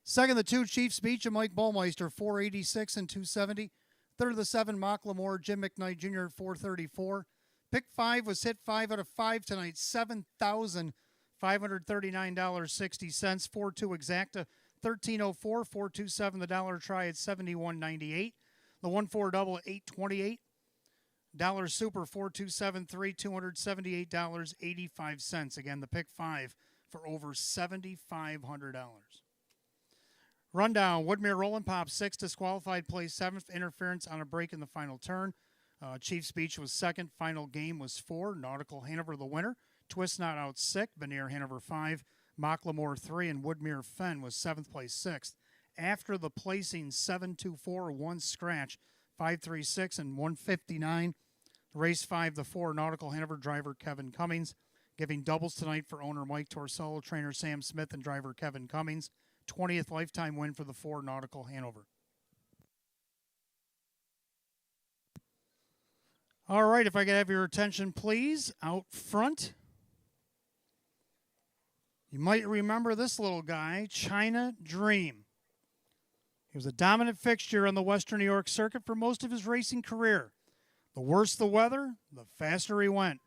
Second, the 2 Chiefs Beach and Mike Ballmeister, 486 and 270. Third, the 7 Mocklemore, Jim McKnight Jr. at 434. Pick 5 was hit 5 out of 5 tonight, $7,539.60. 4-2 Exacta, 1304. 427 the dollar try at 71.98. The 1-4 double at 828. Dollar Super 4273, $278.85. Again, the pick 5 for over $7,500. Rundown, Woodmere Rolling Pop 6, disqualified, plays 7th, interference on a break in the final turn. Chiefs Beach was 2nd, final game was 4. Nautical Hanover the winner. Twist Not Out 6, Benear Hanover 5, Mocklemore 3, and Woodmere Fen was 7th place 6th. After the placing 7-2-4, 1 scratch, 5-3-6, and 159. Race 5, the 4 Nautical Hanover driver Kevin Cummings, giving doubles tonight for owner Mike Torsello, trainer Sam Smith, and driver Kevin Cummings. 20th lifetime win for the 4 Nautical Hanover. All right, if I could have your attention, please, out front. You might remember this little guy, China Dream. He was a dominant fixture on the Western New York circuit for most of his racing career. The worse the weather, the faster he went.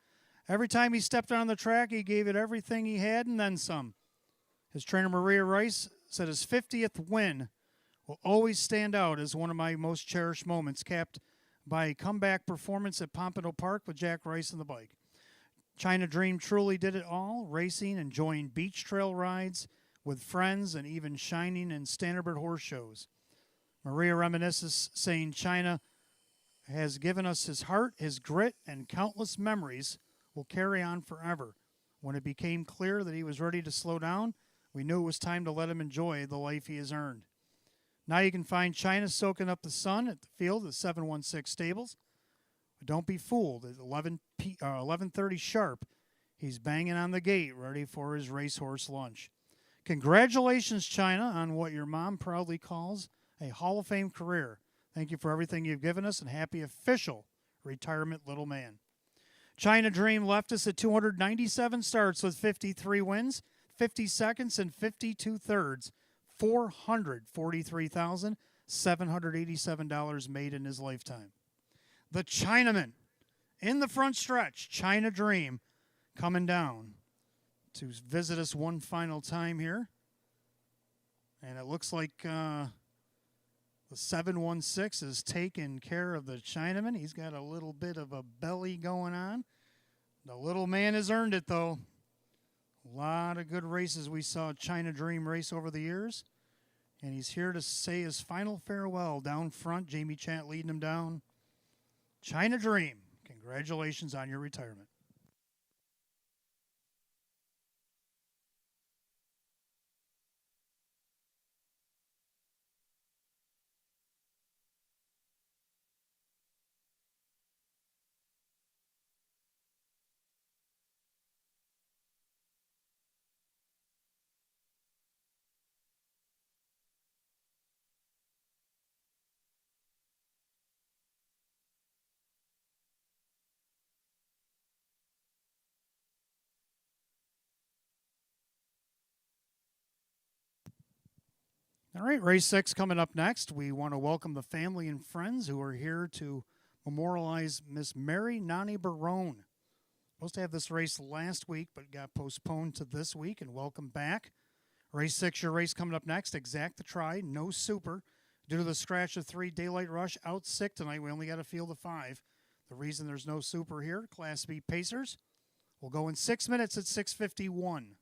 Every time he stepped on the track, he gave it everything he had and then some. His trainer, Maria Rice, said his 50th win will always stand out as one of my most cherished moments, capped by a comeback performance at Pompano Park with Jack Rice on the bike. China Dream truly did it all, racing, enjoying beach trail rides with friends, and even shining in Standardbird horse shows. Maria reminisces, saying China has given us his heart, his grit, and countless memories will carry on forever. When it became clear that he was ready to slow down, we knew it was time to let him enjoy the life he has earned. Now you can find China soaking up the sun at the field at 716 Stables. But don't be fooled. At 11:30 sharp, he's banging on the gate, ready for his racehorse lunch. Congratulations, China, on what your mom proudly calls a Hall of Fame career. Thank you for everything you've given us, and happy official retirement, little man. China Dream left us at 297 starts with 53 wins, 50 seconds, and 52 thirds. $443,787 made in his lifetime. The Chinaman in the front stretch, China Dream, coming down to visit us one final time here. And it looks like the 716 is taking care of the Chinaman. He's got a little bit of a belly going on. The little man has earned it, though. A lot of good races we saw China Dream race over the years. And he's here to say his final farewell. Down front, Jamie Chat leading him down. China Dream, congratulations on your retirement. All right, race 6 coming up next. We want to welcome the family and friends who are here to memorialize Miss Mary Nani Barone. Supposed to have this race last week, but got postponed to this week, and welcome back. Race 6, your race coming up next. Exacta try, no super. Due to the scratch of 3, Daylight Rush out sick tonight. We only got a field of 5. The reason there's no super here, Class B Pacers, will go in 6 minutes at 6:51.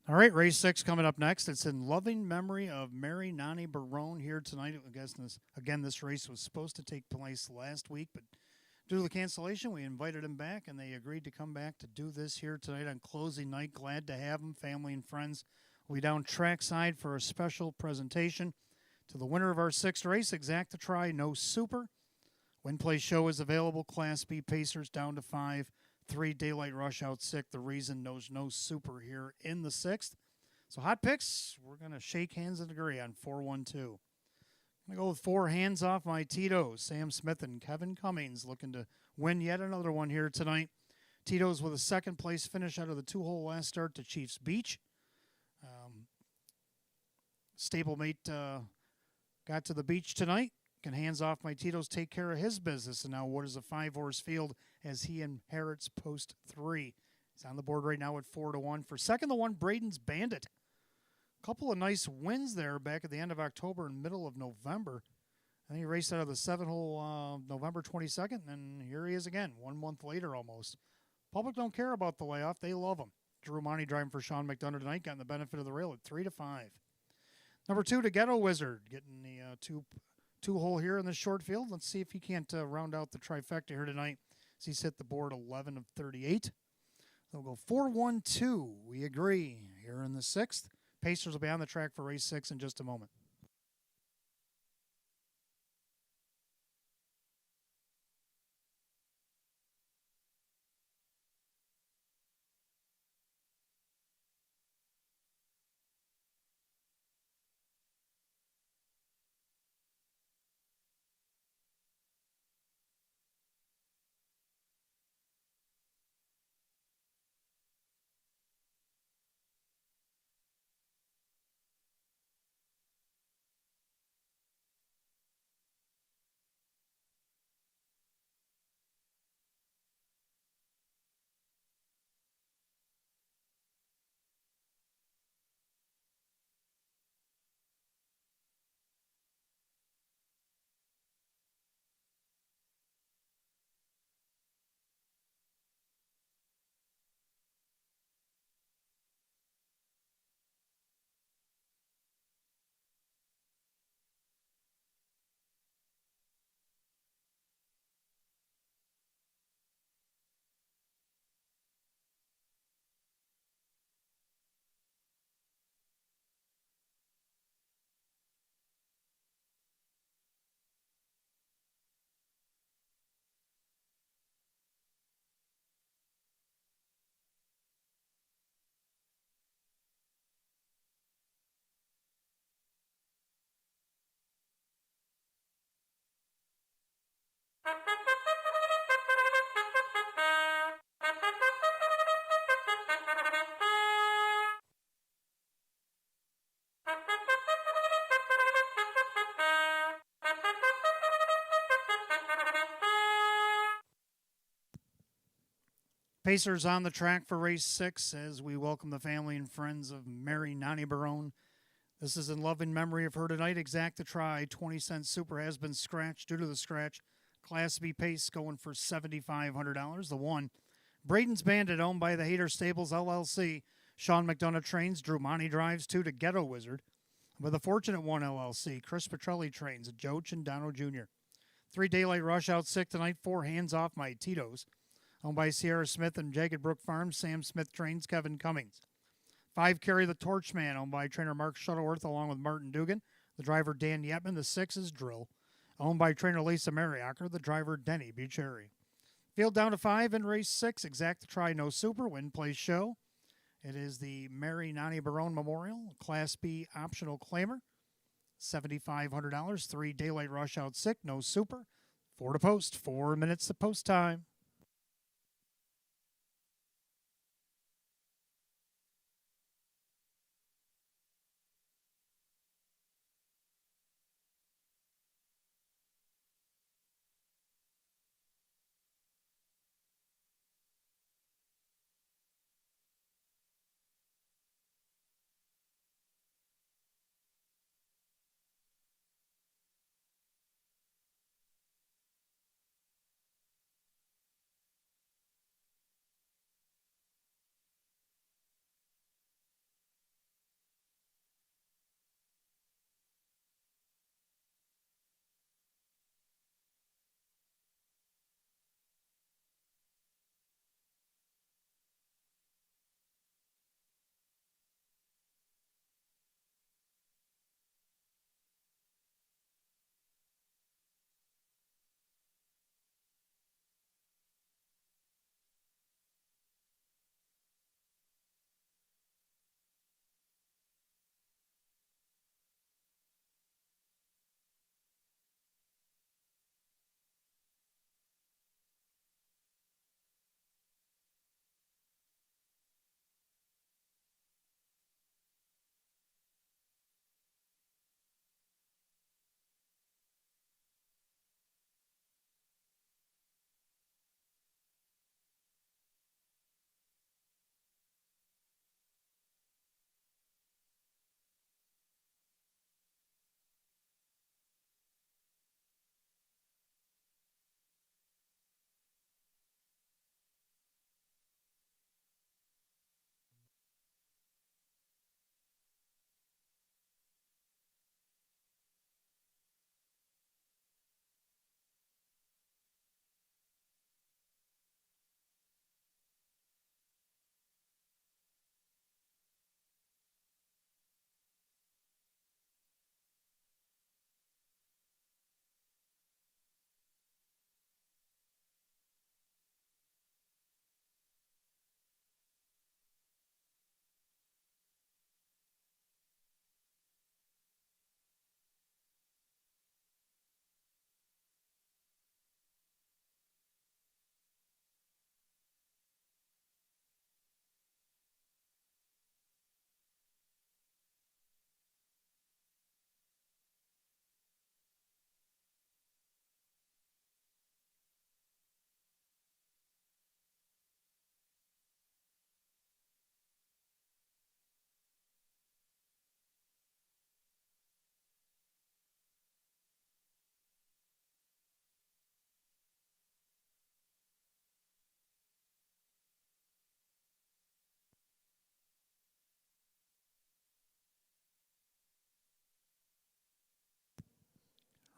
All right, race 6 coming up next. It's in loving memory of Mary Nani Barone here tonight. I guess this race was supposed to take place last week, but due to the cancellation, we invited him back, and they agreed to come back to do this here tonight on closing night. Glad to have him. Family and friends will be down trackside for a special presentation to the winner of our 6th race, Exact to Try, No Super. Win Play Show is available. Class B Pacers down to 5. 3 Daylight Rush out 6. The reason knows no super here in the 6th. So hot picks, we're going to shake hands and agree on 4-1-2. I'm going to go with 4 hands off my Tito's. Sam Smith and Kevin Cummings looking to win yet another one here tonight. Tito's with a second place finish out of the 2-hole last start to Chiefs Beach. Stablemate got to the beach tonight. Can hands off my Tito's take care of his business. And now what is a 5-horse field as he inherits post 3. He's on the board right now at 4-1. For second, the one, Braden's Bandit. A couple of nice wins there back at the end of October and middle of November. And he raced out of the 7-hole November 22nd, and here he is again, 1 month later almost. Public don't care about the layoff. They love him. Drew Monty driving for Sean McDonough tonight, getting the benefit of the rail at 3-5. Number 2, the Ghetto Wizard, getting the two-hole here in the short field. Let's see if he can't round out the trifecta here tonight. As he's hit the board 11 of 38. They'll go 4-1-2. We agree here in the 6th. Pacers will be on the track for race 6 in just a moment. Pacers on the track for race 6 as we welcome the family and friends of Mary Nani Barone. This is in loving memory of her tonight. Exact to Try, 20-cent super has been scratched due to the scratch. Class B Pace going for $7,500. The 1, Braden's Bandit, owned by the Hater Stables LLC. Sean McDonough trains. Drew Monty drives. 2 to Ghetto Wizard. With a Fortunate One LLC, Chris Petrelli trains. Joe Chindano Jr. 3 Daylight Rush out 6 tonight. 4 Hands Off My Tito's, owned by Sierra Smith and Jagged Brook Farms. Sam Smith trains. Kevin Cummings. 5 Carry the Torchman, owned by trainer Mark Shuttleworth along with Martin Dugan. The driver Dan Yetman. The 6 is Drill, owned by trainer Lisa Mariacker. The driver Denny Bucherry. Field down to 5 in race 6. Exact to Try, No Super. Win Play Show. It is the Mary Nani Barone Memorial, Class B optional claimer. $7,500. 3 Daylight Rush out 6. No Super. 4 to post. 4 minutes to post time.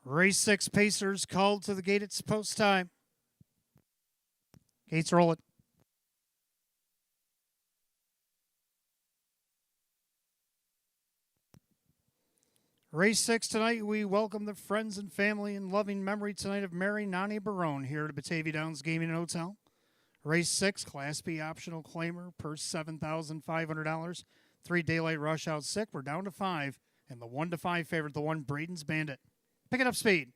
Race 6 Pacers called to the gate. It's post time. Gates roll it. Race 6 tonight, we welcome the friends and family in loving memory tonight of Mary Nani Barone here at Batavia Downs Gaming and Hotel. Race 6, Class B optional claimer, purse $7,500. 3 daylight rush out sick. We're down to 5. And the 1-5 favorite, the 1 Braden's Bandit. Picking up speed.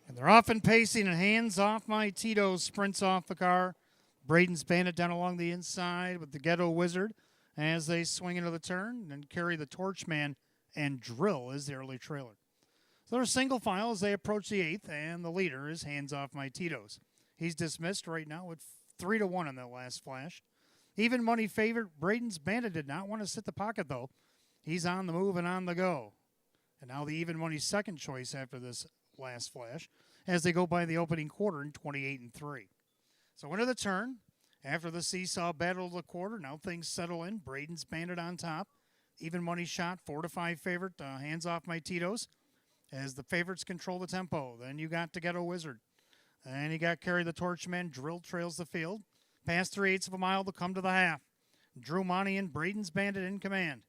And they're off and pacing, and hands off my Tito sprints off the car. Braden's Bandit down along the inside with the Ghetto Wizard as they swing into the turn and carry the Torchman and Drill as the early trailer. So they're single file as they approach the 8th, and the leader is hands off my Tito's. He's dismissed right now with 3-1 on that last flash. Even money favorite Braden's Bandit did not want to sit the pocket, though. He's on the move and on the go. And now the even money second choice after this last flash as they go by the opening quarter in 28-3. So into the turn, after the seesaw battle of the quarter, now things settle in. Braden's Bandit on top. Even money shot, 4-5 favorite, hands off my Tito's as the favorites control the tempo. Then you got the Ghetto Wizard. And you got Carry the Torchman. Drill trails the field. Past 3/8 of a mile to come to the half. Drew Monty and Braden's Bandit in command.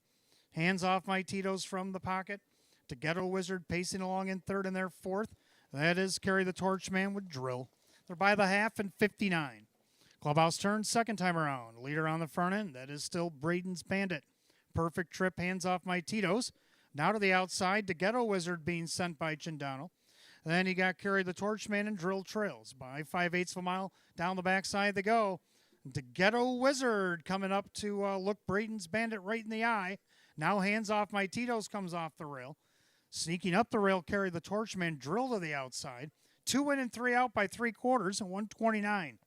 Hands off my Tito's from the pocket to Ghetto Wizard pacing along in third and their fourth. That is Carry the Torchman with Drill. They're by the half and 59. Clubhouse turn second time around. Leader on the front end. That is still Braden's Bandit. Perfect trip, hands off my Tito's. Now to the outside, to Ghetto Wizard being sent by Chindano. Then you got Carry the Torchman and Drill trails. By 5/8 of a mile down the backside they go. To Ghetto Wizard coming up to look Braden's Bandit right in the eye. Now hands off my Tito's comes off the rail. Sneaking up the rail, Carry the Torchman, Drill to the outside. 2 in and 3 out by 3/4 and 129.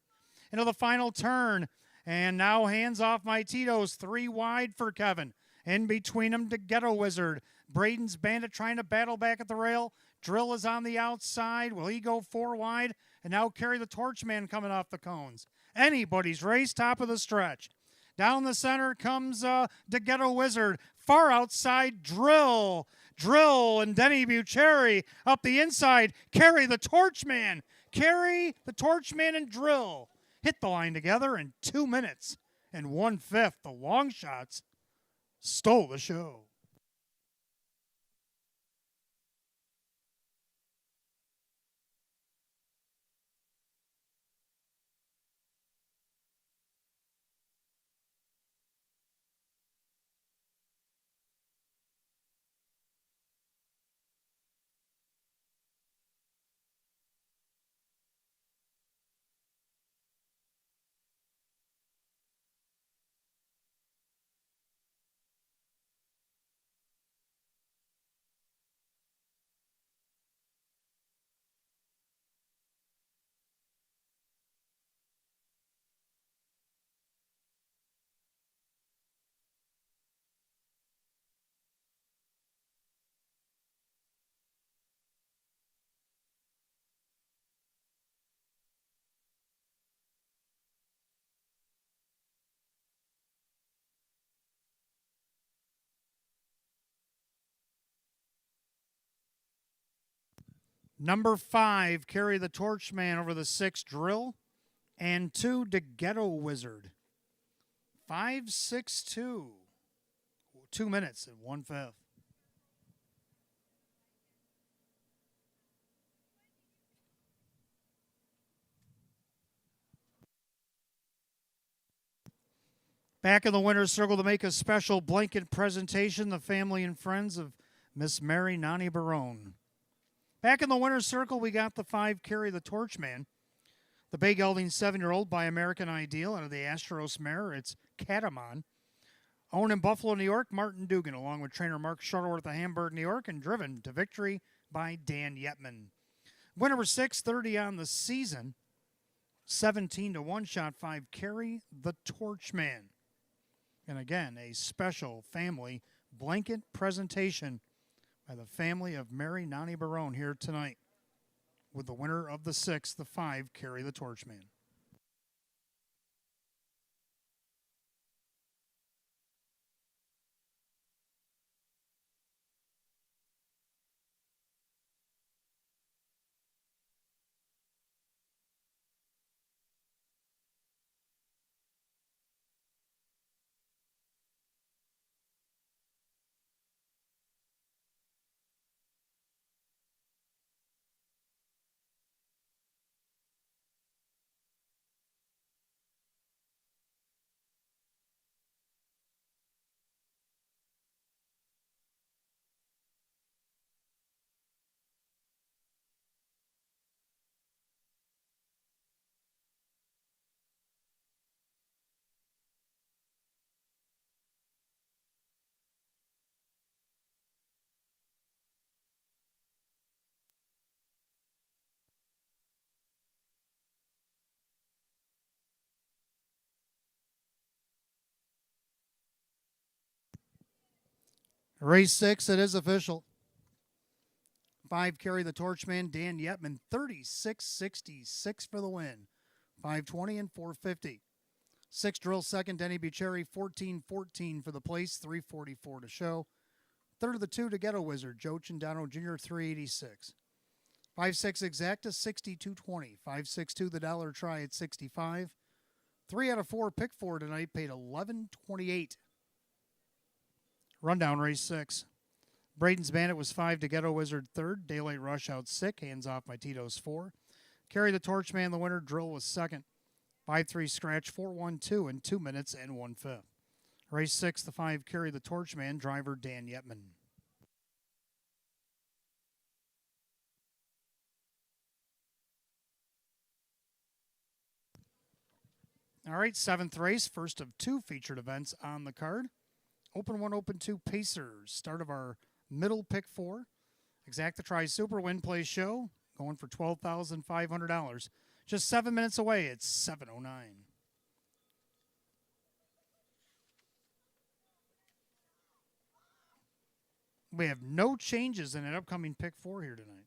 Into the final turn. And now hands off my Tito's. 3 wide for Kevin. In between them to Ghetto Wizard. Braden's Bandit trying to battle back at the rail. Drill is on the outside. Will he go 4 wide? And now Carry the Torchman coming off the cones. Anybody's race, top of the stretch. Down the center comes the Ghetto Wizard. Far outside, Drill. Drill and Denny Bucherri up the inside. Carry the Torchman. Carry the Torchman and Drill hit the line together in 2 minutes and 1/5. The long shots stole the show. Number 5, Carry the Torchman over the 6, Drill. And 2, to Ghetto Wizard. 5-6-2. 2 minutes and 1/5. Back in the winner's circle to make a special blanket presentation, the family and friends of Miss Mary Nani Barone. Back in the winner's circle, we got the 5, Carry the Torchman. The bay gelding 7-year-old by American Ideal out of the Astros mare. It's Catamon. Owned in Buffalo, New York, Martin Dugan, along with trainer Mark Shuttleworth of Hamburg, New York, and driven to victory by Dan Yetman. Winner number 6, 30 on the season. 17-1 shot 5, Carry the Torchman. And again, a special family blanket presentation by the family of Mary Nani Barone here tonight with the winner of the 6, the 5, Carry the Torchman. Race 6, it is official. 5 carry the torchman, Dan Yetman, 36.66 for the win. 520 and 450. 6 drill second, Denny Bucherri, 14.14 for the place, 3.44 to show. Third of the 2 to Ghetto Wizard, Joe Chindano Jr., 3.86. 5-6 exacta, 62.20. 5-6-2 the dollar try at 65. 3 out of 4 pick 4 tonight paid 11.28. Rundown race 6. Braden's Bandit was 5 to Ghetto Wizard 3rd. Daylight Rush out sick. Hands off my Tito's 4. Carry the Torchman the winner. Drill was 2nd. 5-3 scratch 4-1-2 in 2 minutes and 1/5. Race 6, the 5 carry the Torchman. Driver Dan Yetman. All right, 7th race, first of 2 featured events on the card. Open 1, Open 2 Pacers. Start of our middle pick 4. Exacta Tri Super Win Play Show. Going for $12,500. Just 7 minutes away. It's 7:09. We have no changes in an upcoming pick 4 here tonight.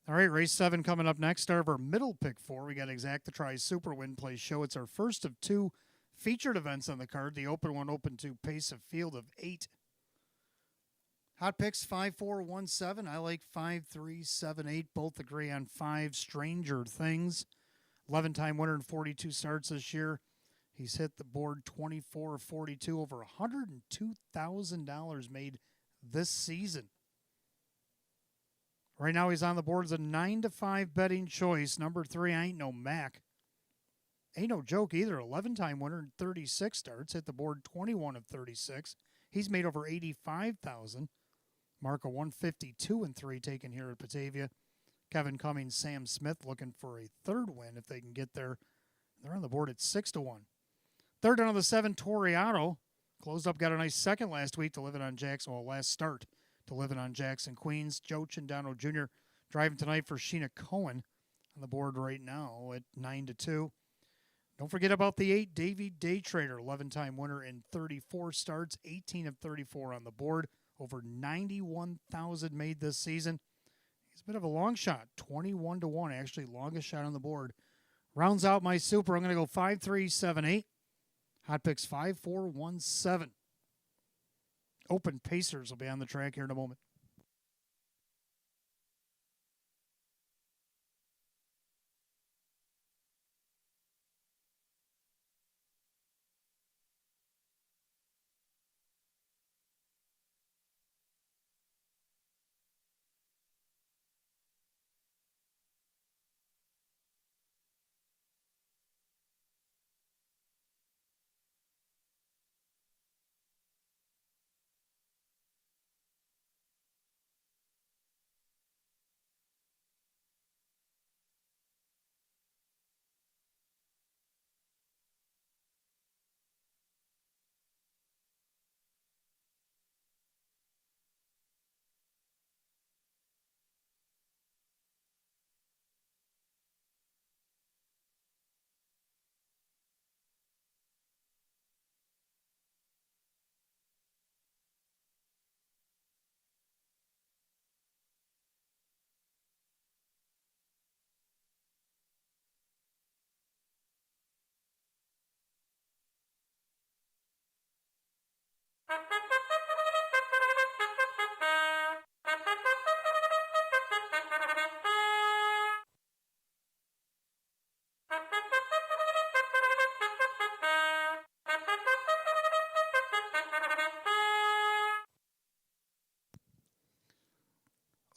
All right, race 7 coming up next. Start of our middle pick 4. We got Exact the Try Super Win Play Show. It's our first of 2 featured events on the card. The open one open to pace a field of 8. Hot picks 5, 4, 1, 7. I like 5, 3, 7, 8. Both agree on 5. Stranger Things. 11-time winner in 42 starts this year. He's hit the board 24 of 42, over $102,000 made this season. Right now he's on the board as a 9-5 betting choice. Number 3, I Ain't No Mac. Ain't no joke either. 11-time winner in 36 starts. Hit the board 21 of 36. He's made over $85,000. Mark a 152 and 3 taken here at Batavia. Kevin Cummings, Sam Smith looking for a third win if they can get there. They're on the board at 6-1. Third down of the 7, Toriano. Closed up, got a nice second last week to live it on Jackson. Well, last start to live it on Jackson, Queens. Joe Chindano Jr. driving tonight for Sheena Cohen on the board right now at 9-2. Don't forget about the 8, Davey Daytrader, 11-time winner in 34 starts, 18 of 34 on the board, over $91,000 made this season. He's a bit of a long shot, 21-1, actually longest shot on the board. Rounds out my super. I'm going to go 5, 3, 7, 8. Hot picks 5, 4, 1, 7. Open Pacers will be on the track here in a moment.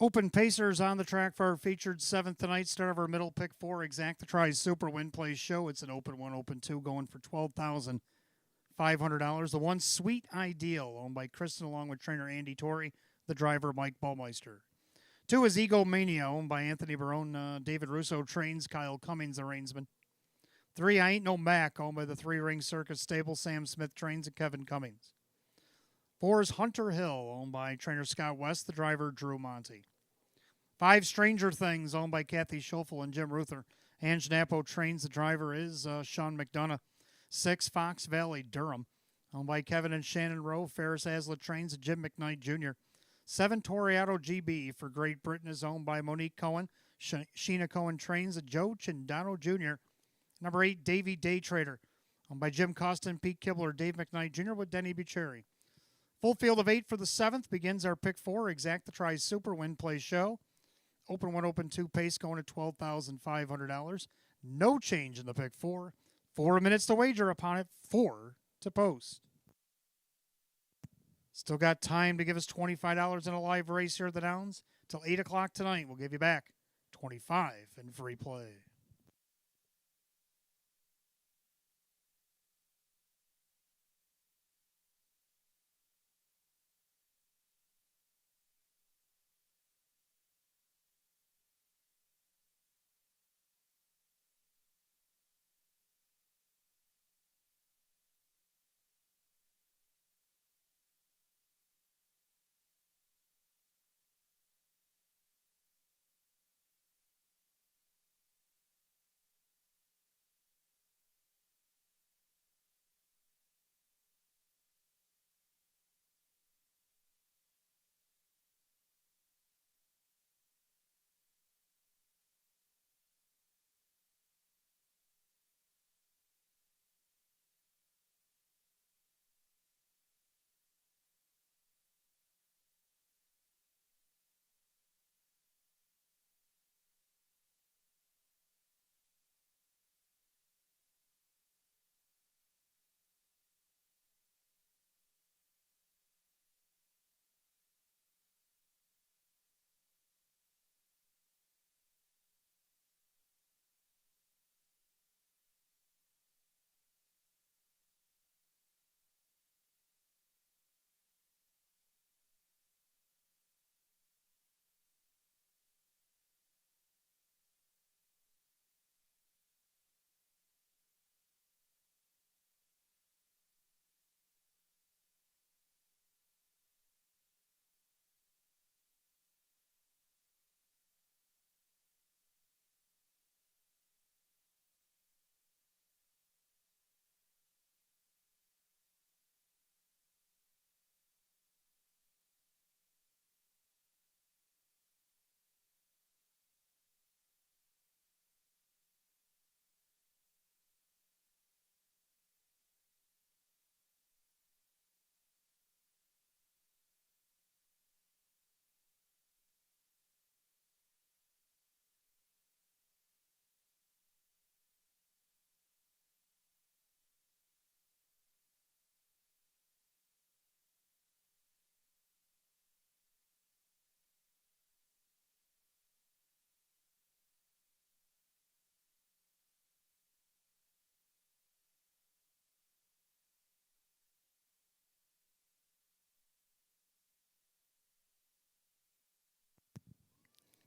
Open Pacers on the track for our featured 7th tonight. Start of our middle pick 4, Exact the Try Super Win Play Show. It's an open 1, open 2, going for $12,500. The 1, Sweet Ideal, owned by Kristen along with trainer Andy Torrey, the driver Mike Baumeister. 2 is Egomania, owned by Anthony Barone. David Russo trains, Kyle Cummings, the reinsman. 3, I Ain't No Mac, owned by the 3 Ring Circus stable, Sam Smith trains, and Kevin Cummings. 4 is Hunter Hill, owned by trainer Scott West, the driver Drew Monty. 5, Stranger Things, owned by Kathy Schofel and Jim Ruther. Ange Napo trains, the driver is Sean McDonough. 6, Fox Valley Durham, owned by Kevin and Shannon Rowe. Ferris Hazlitt trains, and Jim McKnight Jr. 7, Toriado GB for Great Britain is owned by Monique Cohen. Sheena Cohen trains, and Joe Chindano Jr. Number 8, Davey Daytrader, owned by Jim Costa and Pete Kibler. Dave McKnight Jr. with Denny Bucherri. Full field of 8 for the 7th begins our pick 4, Exact the Try Super Win Play Show. Open 1, open 2, pace going at $12,500. No change in the pick 4. 4 minutes to wager upon it, 4 to post. Still got time to give us $25 in a live race here at the Downs. Till 8 o'clock tonight, we'll give you back $25 in free play.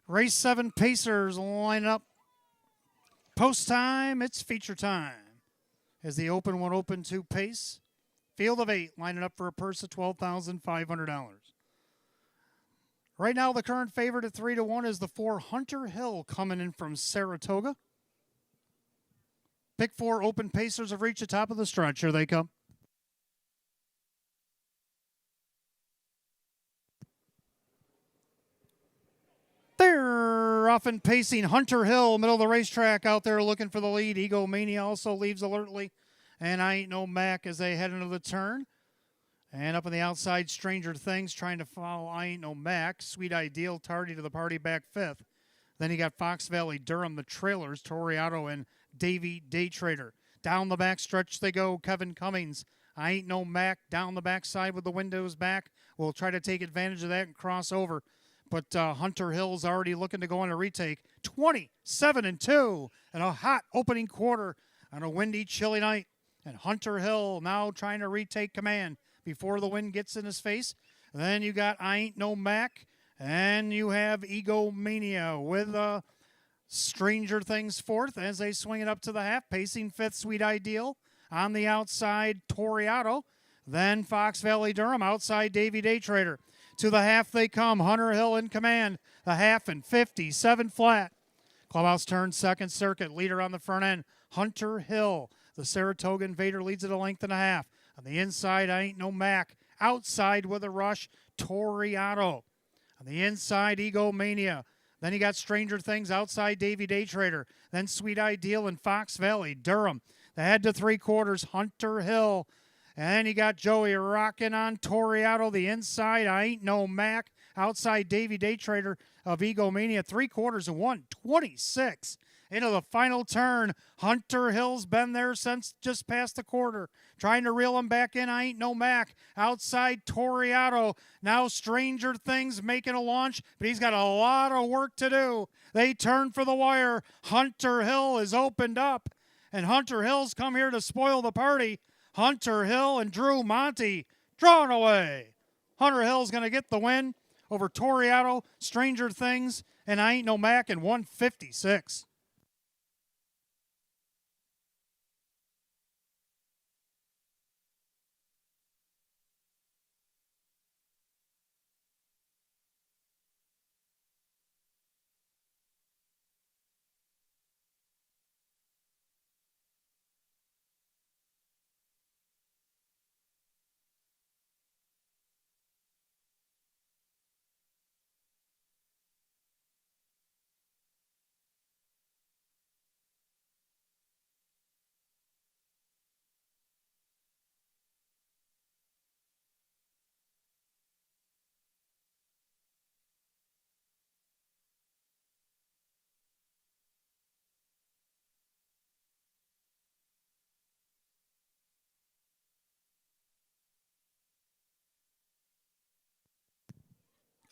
Race 7 Pacers line up. Post time, it's feature time. As the open 1 open 2 pace. Field of 8 lining up for a purse of $12,500. Right now, the current favorite at 3-1 is the 4 Hunter Hill coming in from Saratoga. Pick 4 open pacers have reached the top of the stretch. Here they come. They're off and pacing. Hunter Hill, middle of the racetrack, out there looking for the lead. Egomania also leaves alertly. And I Ain't No Mac as they head into the turn. And up on the outside, Stranger Things trying to follow I Ain't No Mac. Sweet Ideal, tardy to the party, back 5th. Then you got Fox Valley, Durham, the trailers, Toriato, and Davy Day Trader. Down the back stretch they go. Kevin Cummings, I Ain't No Mac, down the backside with the windows back. We'll try to take advantage of that and cross over. But Hunter Hill's already looking to go on a retake. 27-2 and a hot opening quarter on a windy, chilly night. And Hunter Hill now trying to retake command before the wind gets in his face. Then you got I Ain't No Mac, and you have Egomania with Stranger Things 4th as they swing it up to the half. Pacing 5th, Sweet Ideal. On the outside, Toriato. Then Fox Valley Durham, outside Davy Day Trader. To the half they come. Hunter Hill in command. The half and 57 flat. Clubhouse turns second circuit. Leader on the front end, Hunter Hill. The Saratoga Invader leads at a length and a half. On the inside, I Ain't No Mac. Outside with a rush, Toriato. On the inside, Egomania. Then you got Stranger Things outside Davy Day Trader. Then Sweet Ideal in Fox Valley, Durham. The head to 3/4, Hunter Hill. And you got Joey rocking on Toriato. The inside, I Ain't No Mac. Outside Davy Day Trader of Egomania. 3/4 of 126. Into the final turn. Hunter Hill's been there since just past the quarter. Trying to reel him back in. I Ain't No Mac. Outside Toriato. Now Stranger Things making a launch, but he's got a lot of work to do. They turn for the wire. Hunter Hill is opened up, and Hunter Hill's come here to spoil the party. Hunter Hill and Drew Monty drawn away. Hunter Hill's going to get the win over Toriato, Stranger Things, and I Ain't No Mac in 156.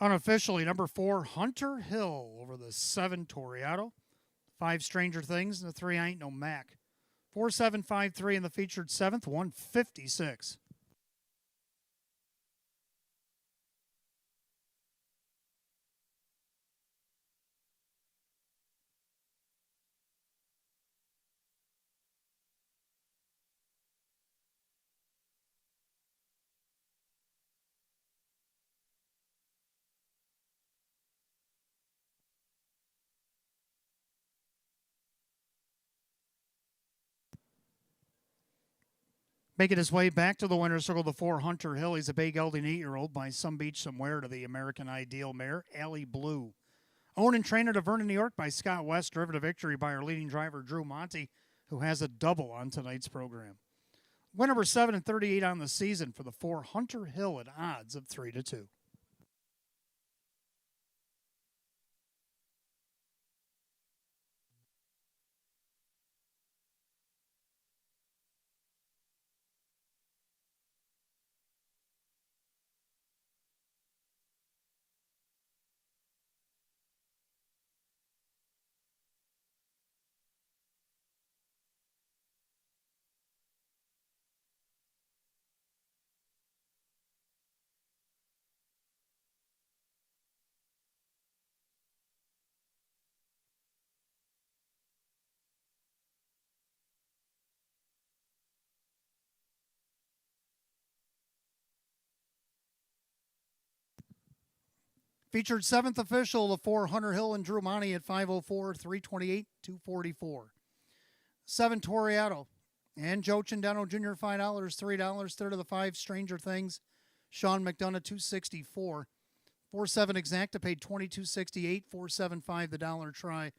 Unofficially, number 4, Hunter Hill over the 7, Toriato. 5, Stranger Things, and the 3, I Ain't No Mac. 4-7-5-3 in the featured 7th, 156. Making his way back to the winner's circle, the 4, Hunter Hill. He's a big gelding 8-year-old by Some Beach Somewhere to the American Ideal mare, Allie Blue. Owned and trained at Vernon, New York by Scott West, driven to victory by our leading driver, Drew Monty, who has a double on tonight's program. Win number 7 and 38 on the season for the 4, Hunter Hill at odds of 3-2. Featured seventh official, the 4 Hunter Hill and Drew Monty at 504, 328, 244. 7 Toriato and Joe Chendano Jr. $5, $3. Third of the 5 Stranger Things, Sean McDonough 264. 4-7 Exacta paid $22.68. 4-7-5 the dollar try,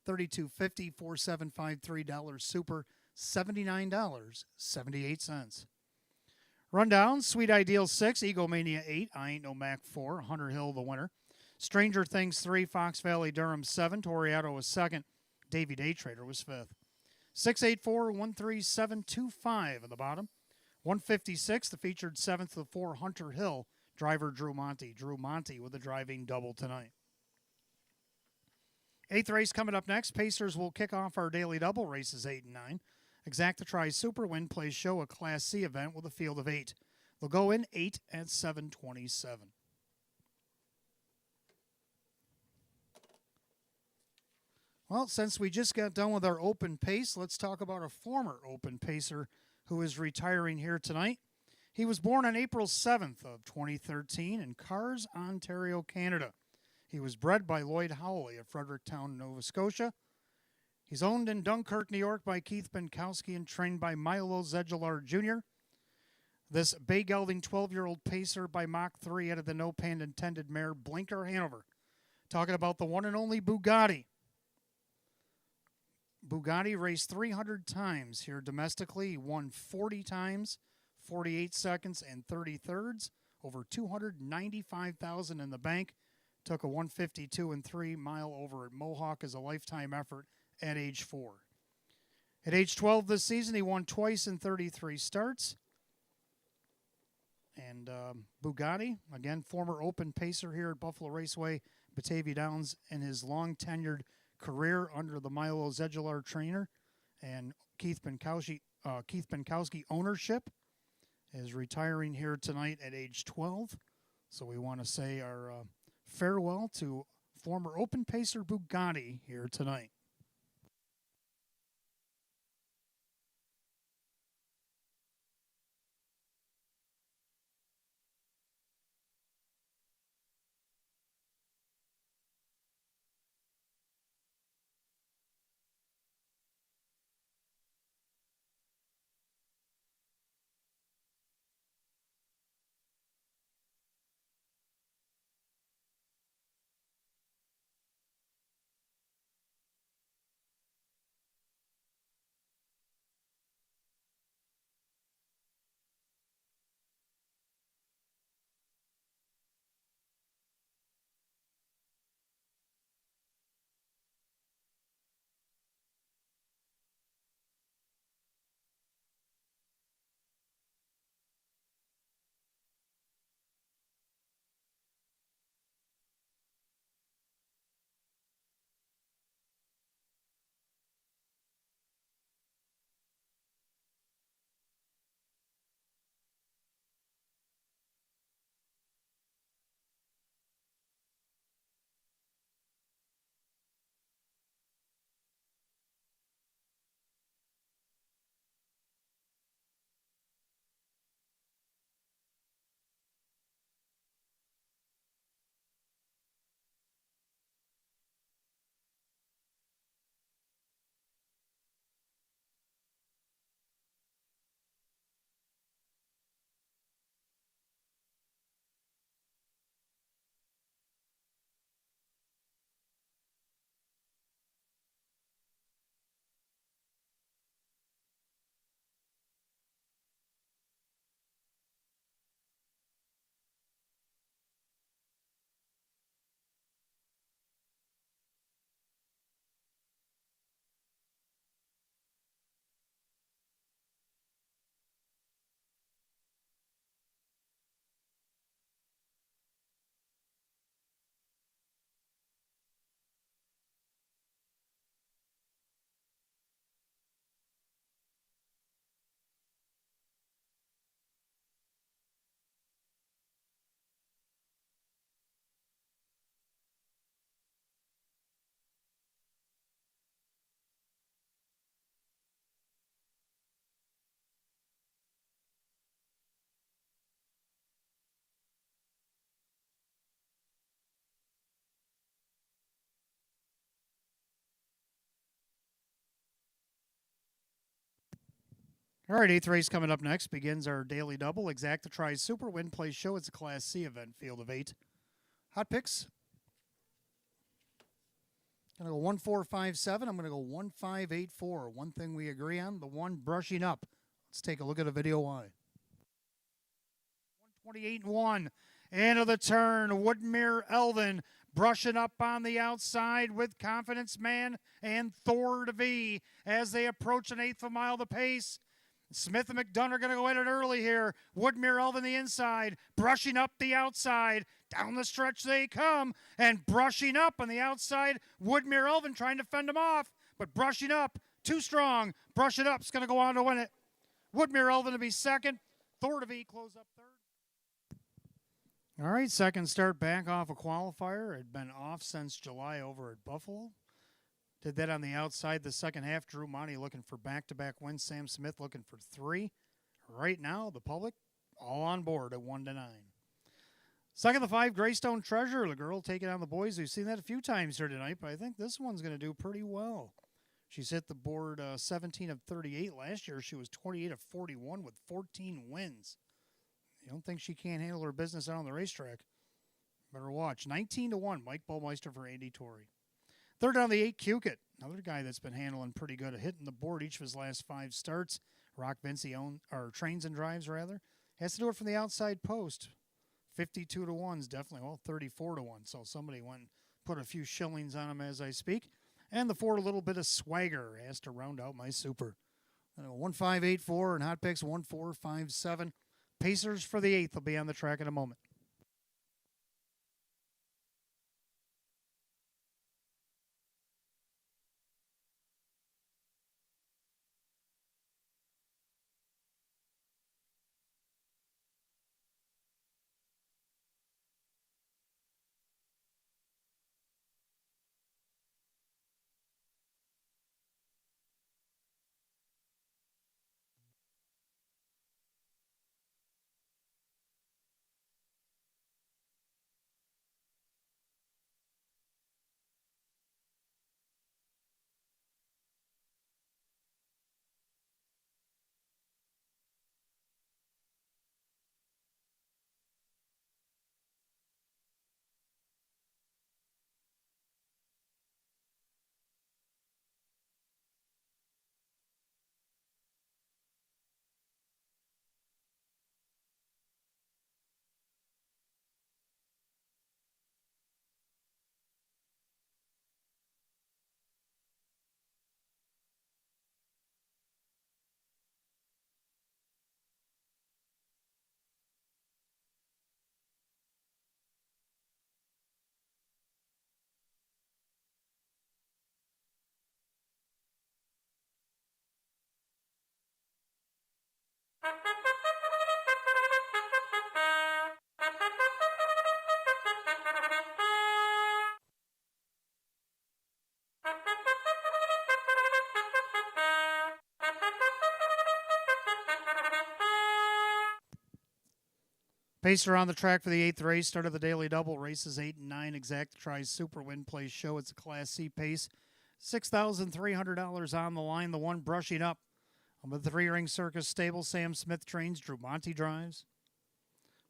$32.50. 4-7-5 $3 super, $79.78. Rundown: Sweet Ideal 6, Egomania 8, I Ain't No Mac 4, Hunter Hill the winner. Stranger Things 3, Fox Valley Durham 7, Toriato was second, Davy Day Trader was fifth. 684-13725 in the bottom. 156, the featured seventh of 4 Hunter Hill, driver Drew Monty. Drew Monty with a driving double tonight. Eighth race coming up next. Pacers will kick off our daily double races 8 and 9. Exacta Tri Super Win Plays Show, a Class C event with a field of 8. They'll go in 8 at 727. Well, since we just got done with our open pace, let's talk about a former open pacer who is retiring here tonight. He was born on April 7th of 2013 in Cars, Ontario, Canada. He was bred by Lloyd Howley of Fredericktown, Nova Scotia. He's owned in Dunkirk, New York by Keith Benkowski and trained by Milo Zegelar Jr. This bay gelding 12-year-old pacer by Mach 3 out of the no pan intended mare Blinker Hanover. Talking about the one and only Bugatti. Bugatti raced 300 times here domestically. He won 40 times, 48 seconds, and 30 thirds. Over $295,000 in the bank. Took a 152 and 3 mile over at Mohawk as a lifetime effort at age 4. At age 12 this season, he won twice in 33 starts. And Bugatti, again, former open pacer here at Buffalo Raceway, Batavia Downs, in his long tenured career under the Milo Zegelar trainer and Keith Benkowski ownership, is retiring here tonight at age 12. So we want to say our farewell to former open pacer Bugatti here tonight. All right, eighth race coming up next begins our daily double. Exacta tries Super Win Play Show. It's a Class C event, field of 8. Hot picks. Gonna go 1-4-5-7. I'm gonna go 1-5-8-4. One thing we agree on: the one brushing up. Let's take a look at a video why. 128-1. Into the turn, Woodmere Elvin brushing up on the outside with Confidence Man and Thor V as they approach an eighth of a mile the pace. Smith and McDonough are going to go at it early here. Woodmere Elvin the inside, brushing up the outside. Down the stretch they come, and brushing up on the outside. Woodmere Elvin trying to fend him off, but brushing up, too strong. Brush it up's going to go on to win it. Woodmere Elvin to be second. Thor V close up third. All right, second start back off a qualifier. Had been off since July over at Buffalo. Did that on the outside the second half. Drew Monty looking for back-to-back wins. Sam Smith looking for 3. Right now, the public all on board at 1-9. Second of the 5, Greystone Treasure. The girl taking on the boys. We've seen that a few times here tonight, but I think this one's going to do pretty well. She's hit the board 17 of 38. Last year, she was 28 of 41 with 14 wins. You don't think she can't handle her business out on the racetrack? Better watch. 19-1, Mike Bullmeister for Andy Torrey. Third on the 8, Cukit. Another guy that's been handling pretty good, hitting the board each of his last 5 starts. Rock Vinci trains and drives, rather. Has to do it from the outside post. 52-1 is definitely, 34-1. So somebody went and put a few shillings on him as I speak. And the 4, a little bit of swagger. Has to round out my super. 1-5-8-4 and hot picks 1-4-5-7. Pacers for the 8th will be on the track in a moment. Pacer on the track for the 8th race. Start of the daily double. Races 8 and 9. Exacta tries Super Win Play Show. It's a Class C pace. $6,300 on the line. The 1 brushing up. On the 3-ring circus stable, Sam Smith trains. Drew Monty drives.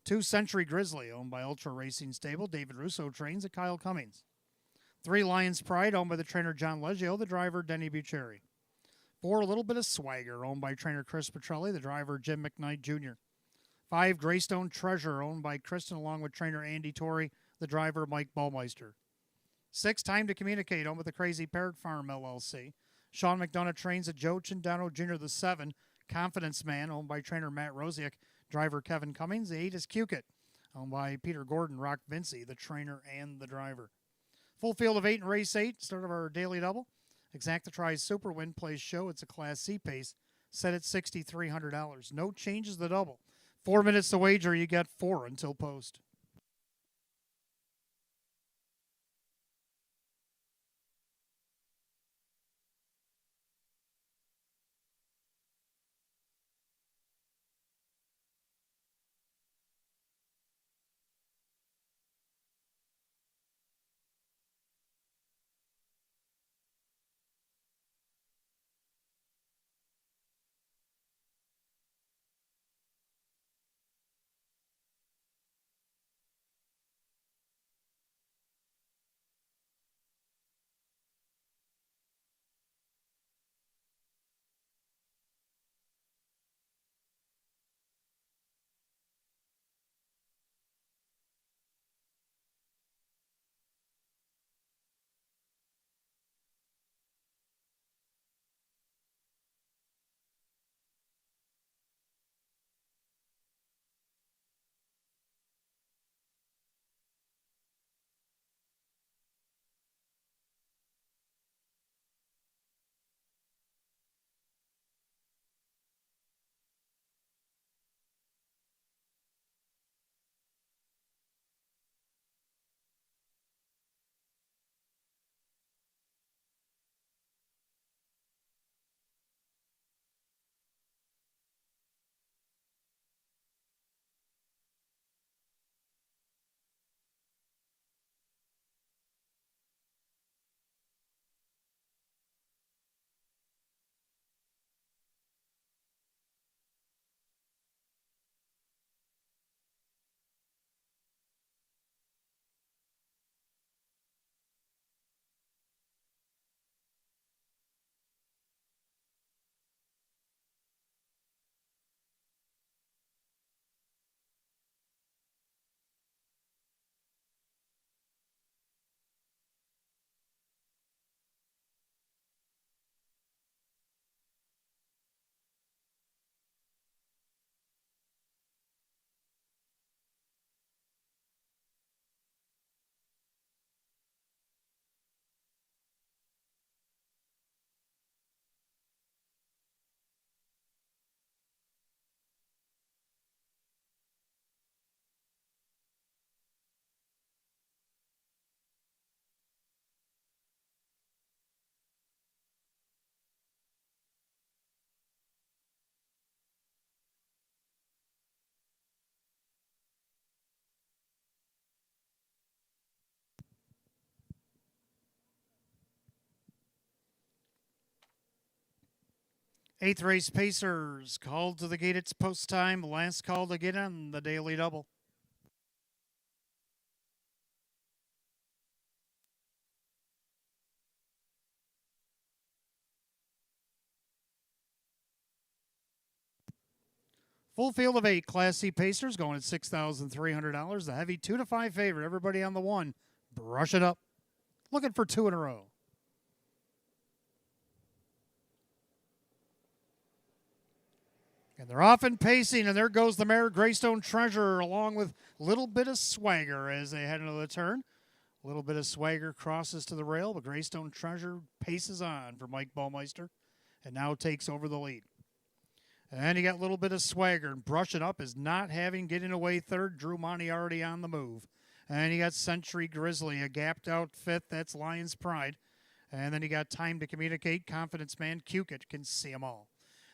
2 Century Grizzly, owned by Ultra Racing Stable. David Russo trains at Kyle Cummings. 3 Lions Pride, owned by the trainer John Leggio. The driver Denny Bucheri. 4 A Little Bit of Swagger, owned by trainer Chris Petrelli. The driver Jim McKnight Jr. 5 Greystone Treasure, owned by Kristen, along with trainer Andy Torrey, the driver Mike Bullmeister. 6 Time to Communicate, owned with the Crazy Parrot Farm LLC. Sean McDonough trains at Joe Chindano Jr. The 7 Confidence Man, owned by trainer Matt Rosiak, driver Kevin Cummings. The 8 is Cukit, owned by Peter Gordon, Rock Vinci, the trainer and the driver. Full field of 8 in race 8, start of our daily double. Exacta tries Super Win Plays Show. It's a Class C pace, set at $6,300. No changes the double. 4 minutes to wager, you got 4 until post. Eighth race Pacers called to the gate. It's post time. Last call to get on the daily double. Full field of 8 Class C Pacers going at $6,300. The heavy 2 to 5 favorite. Everybody on the 1. Brush it up. Looking for 2 in a row. And they're off and pacing, and there goes the mare Greystone Treasure along with a little bit of swagger as they head into the turn. A little bit of swagger crosses to the rail, but Greystone Treasure paces on for Mike Baumeister and now takes over the lead. And you got a little bit of swagger, and brushing up is not having getting away third. Drew Monty already on the move. And you got Century Grizzly, a gapped out fifth. That's Lion's Pride. And then you got Time to Communicate. Confidence Man Cukit can see them all.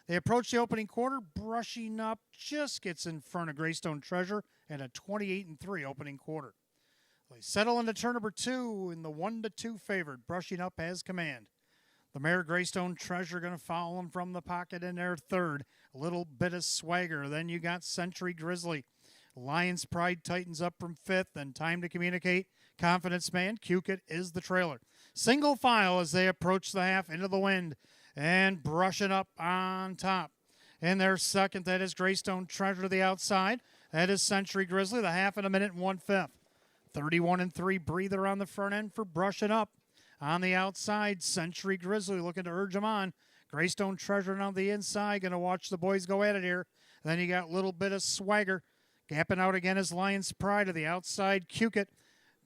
They approach the opening quarter. Brushing up just gets in front of Greystone Treasure and a 28-3 opening quarter. They settle into turn number 2 in the 1-2 favorite. Brushing up has command. The mare Greystone Treasure going to follow him from the pocket in their third. A little bit of swagger. Then you got Century Grizzly. Lion's Pride tightens up from fifth. Then Time to Communicate. Confidence Man Cukit is the trailer. Single file as they approach the half into the wind. And brushing up on top. In their second, that is Greystone Treasure to the outside. That is Century Grizzly, the half in a minute and 1/5. 31-3 breather on the front end for brushing up. On the outside, Century Grizzly looking to urge him on. Greystone Treasure on the inside, going to watch the boys go at it here. Then you got a little bit of swagger. Gapping out again is Lion's Pride to the outside, Cukit.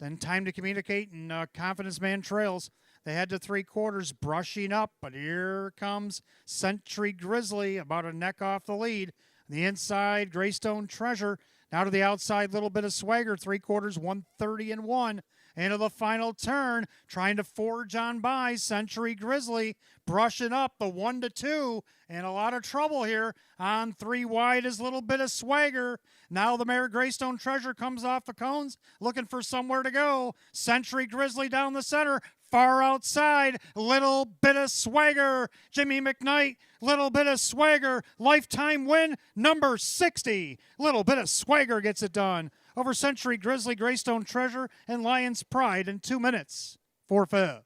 Then Time to Communicate, and Confidence Man trails. They head to 3/4, brushing up, but here comes Century Grizzly, about a neck off the lead. The inside, Greystone Treasure. Now to the outside, little bit of swagger, 3/4, 130-1. Into the final turn, trying to forge on by Century Grizzly, brushing up the 1-2, and a lot of trouble here. On 3 wide is a little bit of swagger. Now the mare Greystone Treasure comes off the cones, looking for somewhere to go. Century Grizzly down the center, far outside, little bit of swagger. Jimmy McKnight, little bit of swagger. Lifetime win, number 60. Little bit of swagger gets it done. Over Century Grizzly, Greystone Treasure, and Lion's Pride in 2 minutes. 4/5.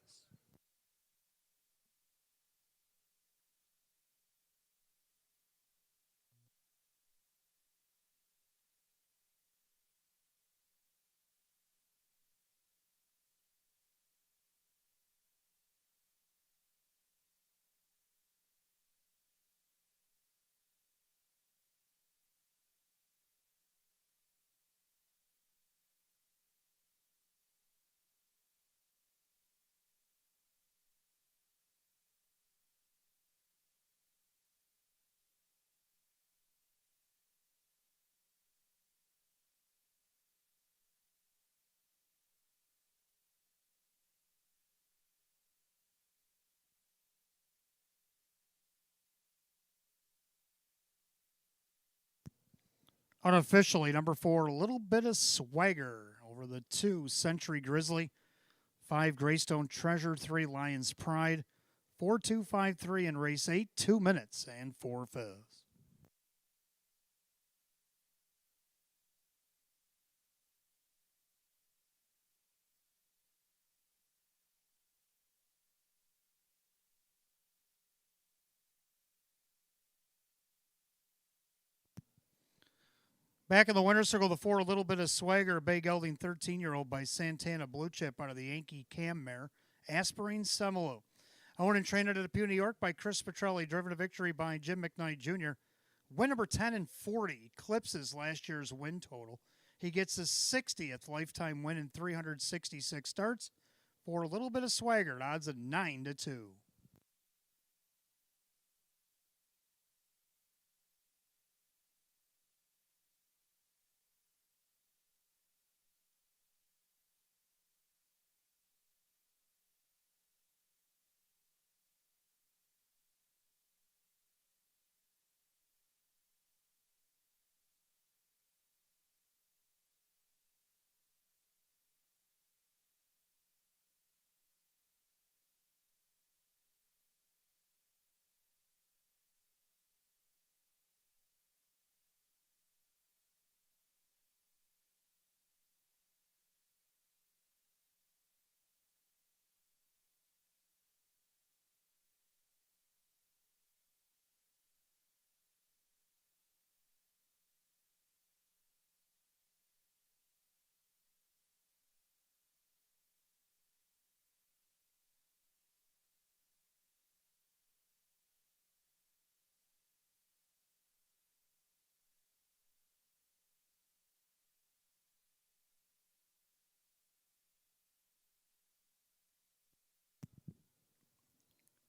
Unofficially, number 4, a little bit of swagger over the 2, Century Grizzly. 5, Greystone Treasure. 3, Lion's Pride. 4-2-5-3 in race 8, 2 minutes and 4/5. Back in the winner's circle, the 4, a little bit of swagger. Bay Gelding 13-year-old by Santana Blue Chip out of the Yankee Cam mare. Aspirine Semelo. Owned and trained at DePuy, New York by Chris Petrelli. Driven to victory by Jim McKnight Jr. Win number 10 and 40 eclipses last year's win total. He gets his 60th lifetime win in 366 starts for a little bit of swagger at odds of 9-2.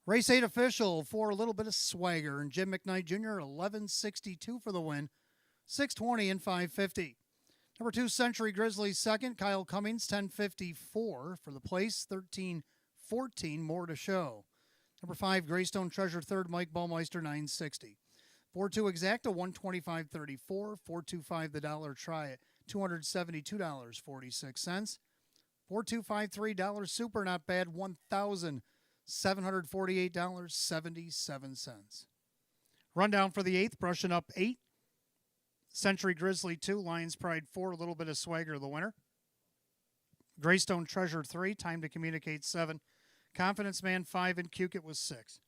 Race 8 official for a little bit of swagger, and Jim McKnight Jr. 1162 for the win, 620 and 550. Number 2, Century Grizzlies second, Kyle Cummings 1054 for the place, 1314 more to show. Number 5, Greystone Treasure third, Mike Baumeister 960. 4-2 Exacta 125.34, 425 the dollar try at $272.46. 4253 dollar super not bad, $1,748.77. Rundown for the 8th, brushing up 8. Century Grizzly 2, Lions Pride 4, a little bit of swagger, the winner. Greystone Treasure 3, Time to Communicate 7. Confidence Man 5, and Cukit was 6.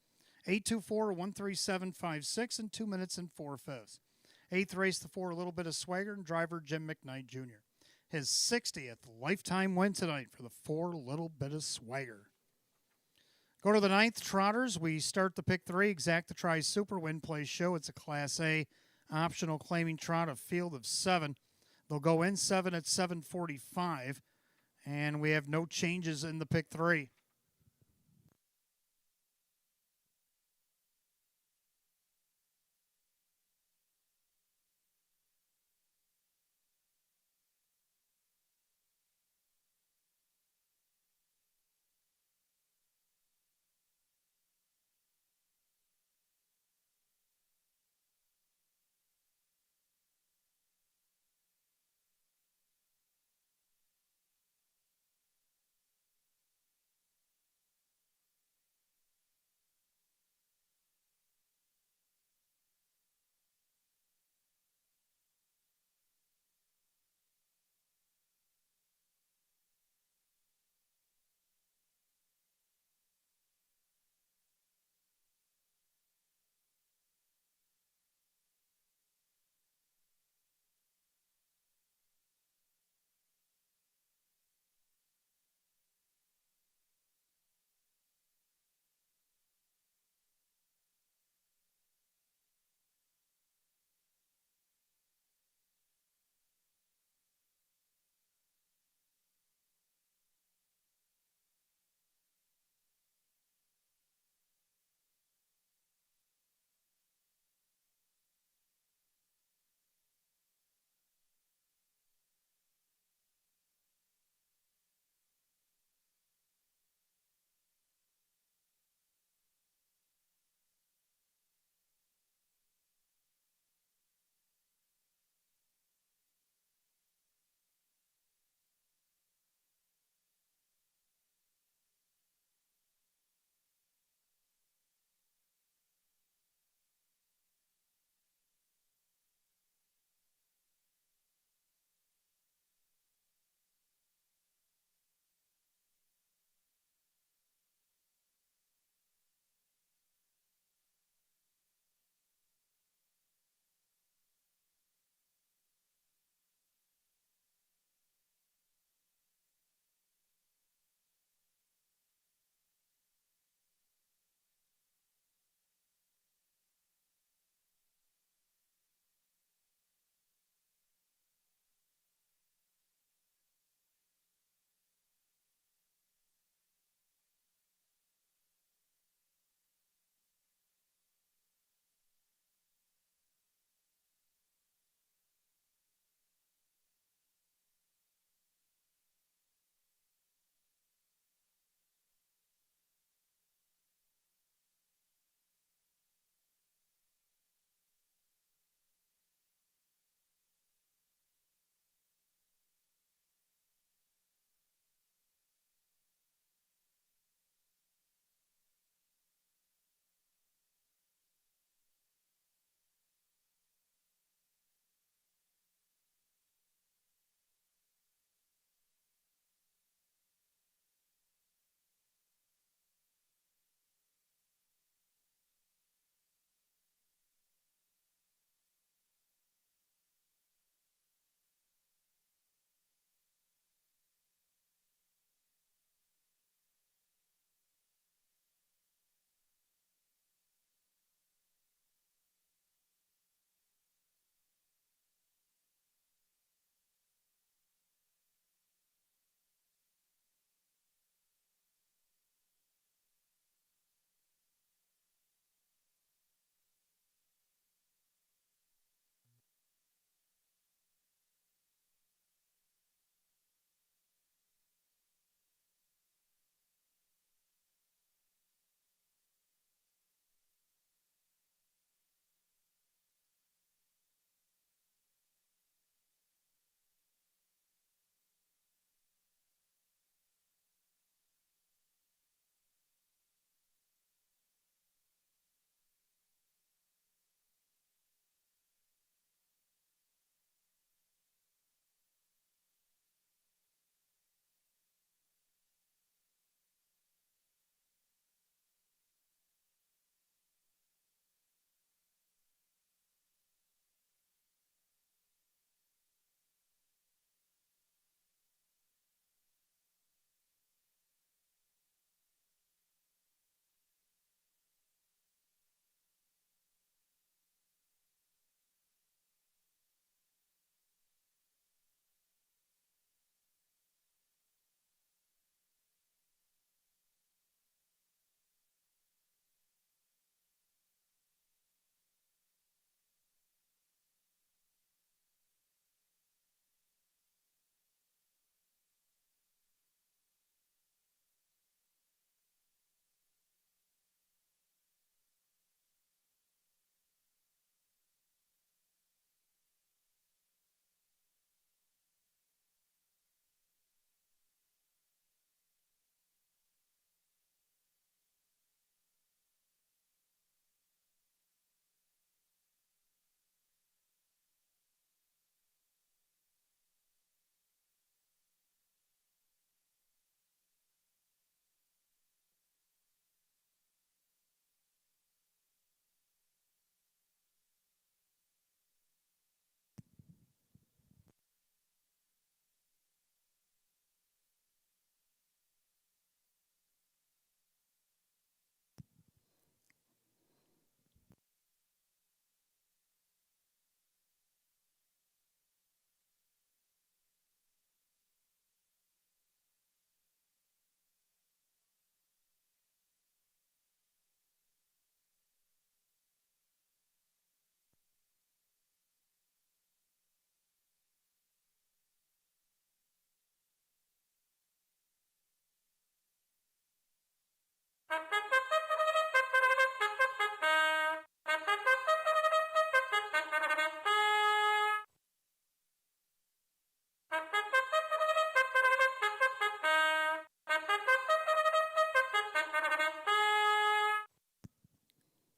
824-13756 in 2 minutes and 4/5. 8th race, the 4, a little bit of swagger, and driver Jim McKnight Jr. His 60th lifetime win tonight for the 4, little bit of swagger. Go to the 9th, Trotters. We start the pick 3, Exacta Try Super Win Play Show. It's a Class A optional claiming trot, a field of 7. They'll go in 7 at 7:45, and we have no changes in the pick 3.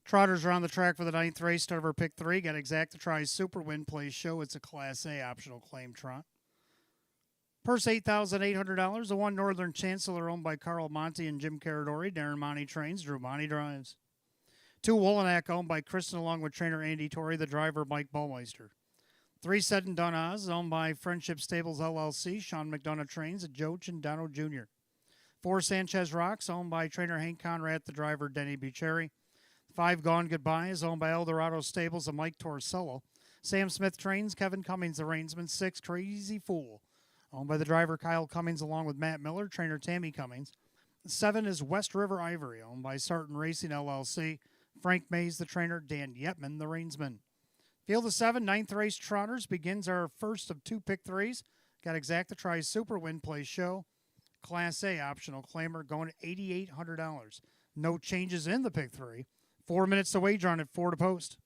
Trotters are on the track for the ninth race. Start of our pick three. Got Exacta Tries Super Win Play Show. It's a Class A optional claim trot. Purse $8,800. The one Northern Chancellor owned by Carl Monty and Jim Caradori. Darren Monty trains. Drew Monty drives. Two Wolonak owned by Kristen along with trainer Andy Torrey. The driver Mike Ballmeister. Three Said and Done Oz owned by Friendship Stables LLC. Sean McDonough trains. Joe Chindano Jr. Four Sanchez Rocks owned by trainer Hank Conrad. The driver Denny Bucheri. Five Gone Goodbye is owned by Eldorado Stables and Mike Torsello. Sam Smith trains. Kevin Cummings the reinsman. Six Crazy Fool owned by the driver Kyle Cummings along with Matt Miller, trainer Tammy Cummings. Seven is West River Ivory owned by Sarton Racing LLC. Frank Mays the trainer. Dan Yetman the reinsman. Field of seven, ninth race trotters begins our first of two pick threes. Got Exacta Tries Super Win Play Show. Class A optional claimer going to $8,800. No changes in the pick three. 4 minutes to wager on it, 4 to post.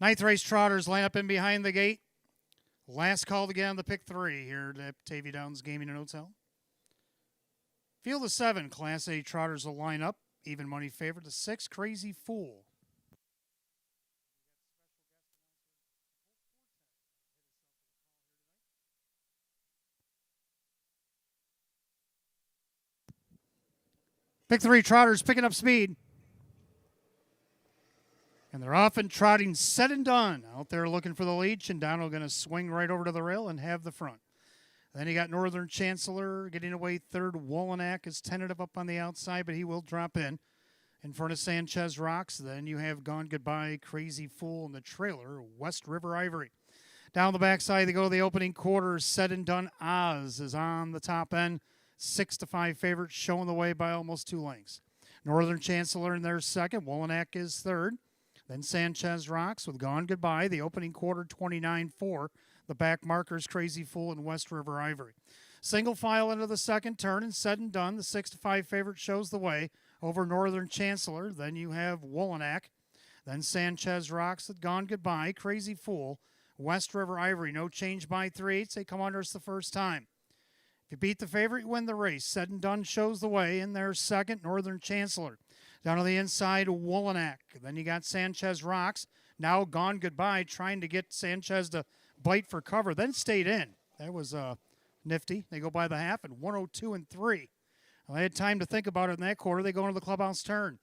Ninth race trotters line up in behind the gate. Last call to get on the pick three here at Batavia Downs Gaming and Hotel. Field of seven, Class A trotters will line up. Even money favorite to six, Crazy Fool. Pick 3 trotters picking up speed. And they're off and trotting, set and done. Out there looking for the lead. Chindano going to swing right over to the rail and have the front. Then you got Northern Chancellor getting away third. Wolonak is tentative up on the outside, but he will drop in front of Sanchez Rocks. Then you have Gone Goodbye, Crazy Fool in the trailer, West River Ivory. Down the backside, they go to the opening quarter. Said and done. Oz is on the top end. 6-5 favorite, showing the way by almost 2 lengths. Northern Chancellor in their second. Wolonak is third. Then Sanchez Rocks with Gone Goodbye. The opening quarter, 29-4. The back markers, Crazy Fool and West River Ivory. Single file into the second turn, and said and done. The 6-5 favorite shows the way over Northern Chancellor. Then you have Wolonak. Then Sanchez Rocks with Gone Goodbye. Crazy Fool. West River Ivory. No change by 3/8. They come under us the first time. If you beat the favorite, you win the race. Said and done shows the way in their second. Northern Chancellor. Down to the inside, Wolonak. Then you got Sanchez Rocks. Now Gone Goodbye, trying to get Sanchez to bite for cover. Then stayed in. That was nifty. They go by the half at 102-3. Well, they had time to think about it in that quarter. They go into the clubhouse turn.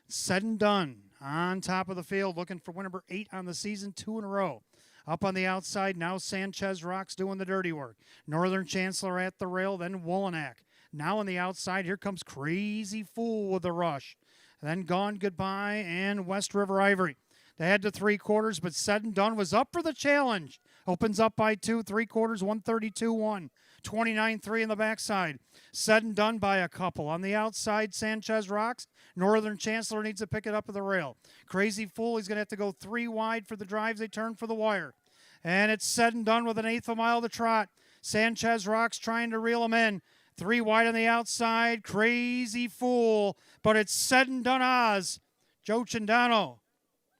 Said and done. On top of the field, looking for win number 8 on the season, 2 in a row. Up on the outside, now Sanchez Rocks doing the dirty work. Northern Chancellor at the rail, then Wolonak. Now on the outside, here comes Crazy Fool with the rush. Then Gone Goodbye and West River Ivory. They had to 3/4, but Said and Done was up for the challenge. Opens up by 2, 3/4, 132-1. 29-3 in the backside. Said and Done by a couple. On the outside, Sanchez Rocks. Northern Chancellor needs to pick it up at the rail. Crazy Fool, he's going to have to go 3 wide for the drives. They turn for the wire. And it's Said and Done with an 1/8 of a mile to trot. Sanchez Rocks trying to reel him in. 3 wide on the outside. Crazy Fool. But it's Said and Done Oz. Joe Chindano.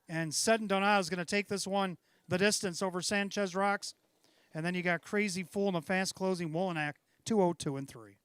And Said and Done Oz is going to take this one the distance over Sanchez Rocks. And then you got Crazy Fool in the fast closing Wolonak, 202-3.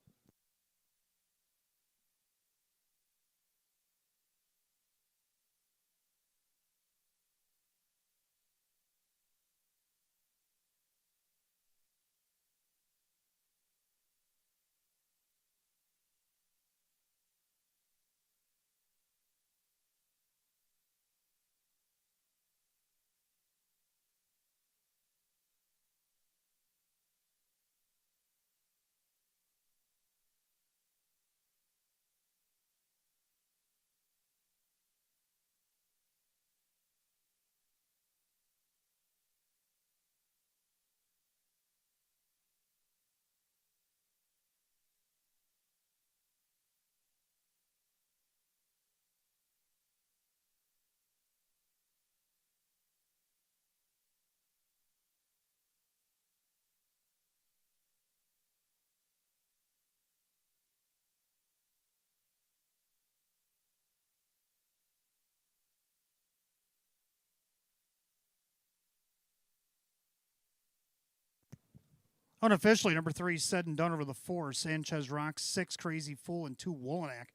Unofficially, number 3, Said and Done over the 4. Sanchez Rocks, 6, Crazy Fool, and 2, Wolonak.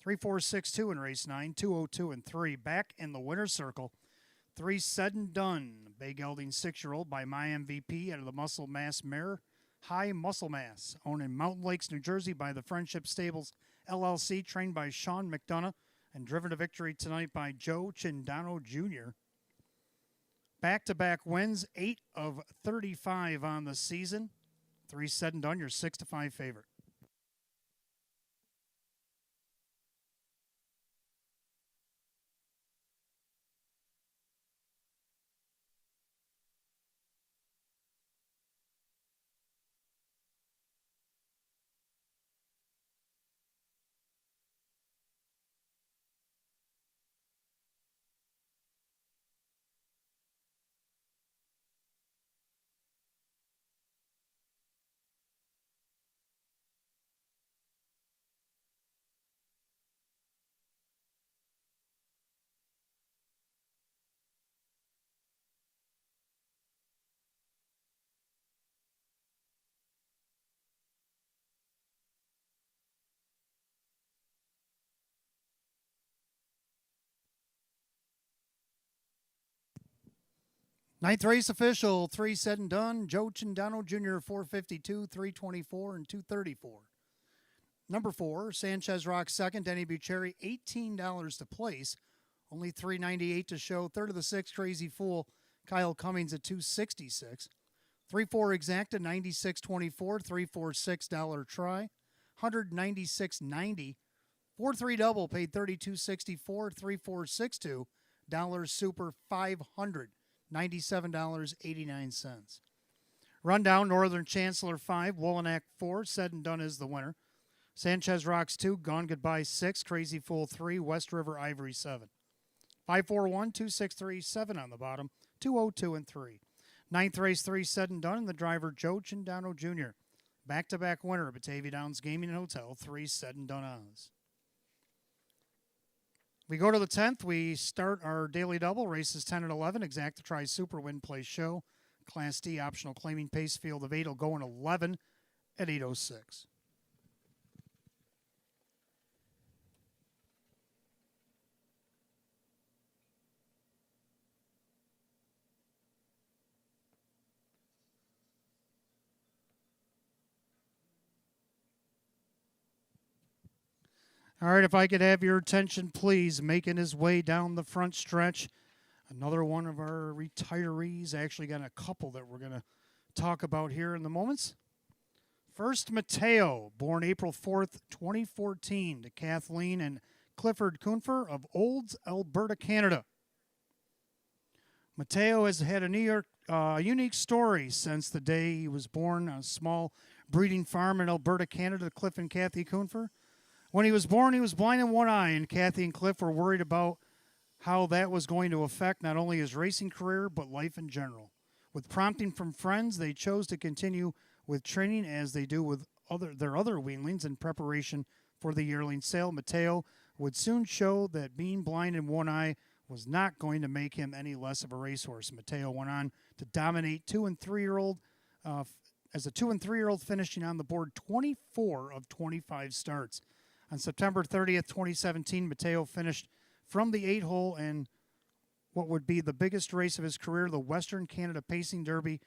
3-4-6-2 in race 9, 202-3. Back in the winner's circle, 3, Said and Done. Bay gelding 6-year-old by my MVP out of the Muscle Mass mare, High Muscle Mass. Owned in Mountain Lakes, New Jersey by the Friendship Stables LLC, trained by Sean McDonough, and driven to victory tonight by Joe Chindano Jr. Back-to-back wins, 8 of 35 on the season. 3, Said and Done, your 6-5 favorite. Ninth race official, 3, Said and Done. Joe Chindano Jr., 452, 324, and 234. Number 4, Sanchez Rock second, Denny Bucherri, $18 to place. Only $3.98 to show. Third of the 6, Crazy Fool, Kyle Cummings at $2.66. 3-4 Exacta, $96.24. 3-4 $6 try, $196.90. 4-3 double paid $32.64. 3-4 6-2 dollars super, $597.89. Rundown: Northern Chancellor 5, Woolanack 4, Said and Done is the winner. Sanchez Rocks 2, Gone Goodbye 6, Crazy Fool 3, West River Ivory 7. 5-4-1, 2-6-3, 7 on the bottom, 2-0-2 and 3. Ninth race 3, Said and Done, and the driver Joe Chindano Jr. Back-to-back winner of Batavia Downs Gaming and Hotel, 3 Said and Done odds. We go to the 10th. We start our daily double, races 10 and 11. Exacta Tri Super Win Play Show. Class D optional claiming pace field of 8 will go in 11 at 8:06. All right, if I could have your attention, please. Making his way down the front stretch, another one of our retirees. Actually got a couple that we're going to talk about here in the moments. First, Mateo, born April 4th, 2014, to Kathleen and Clifford Kunfer of Olds, Alberta, Canada. Mateo has had a unique story since the day he was born on a small breeding farm in Alberta, Canada, Cliff and Kathy Kunfer. When he was born, he was blind in one eye, and Kathy and Cliff were worried about how that was going to affect not only his racing career, but life in general. With prompting from friends, they chose to continue with training as they do with their other weanlings in preparation for the yearling sale. Mateo would soon show that being blind in one eye was not going to make him any less of a racehorse. Mateo went on to dominate 2- and 3-year-old as a 2- and 3-year-old, finishing on the board 24 of 25 starts. On September 30th, 2017, Mateo finished from the 8-hole in what would be the biggest race of his career, the Western Canada Pacing Derby,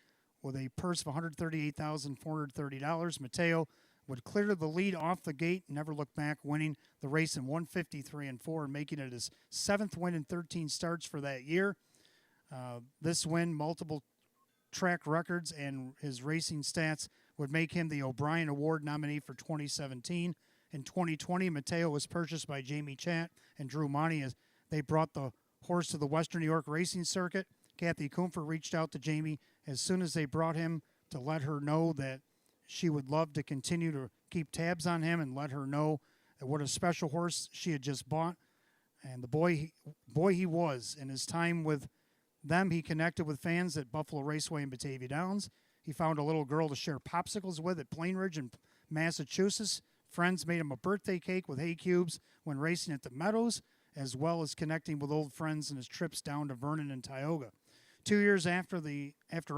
with a purse of $138,430. Mateo would clear the lead off the gate, never look back, winning the race in 153-4 and making it his 7th win in 13 starts for that year. This win, multiple track records, and his racing stats would make him the O'Brien Award nominee for 2017. In 2020, Mateo was purchased by Jamie Chatt and Drew Monty as they brought the horse to the Western New York racing circuit. Kathy Kunfer reached out to Jamie as soon as they brought him to let her know that she would love to continue to keep tabs on him and let her know that what a special horse she had just bought. And the boy he was. In his time with them, he connected with fans at Buffalo Raceway and Batavia Downs. He found a little girl to share popsicles with at Plain Ridge in Massachusetts. Friends made him a birthday cake with hay cubes when racing at the Meadows, as well as connecting with old friends in his trips down to Vernon and Tioga. 2 years after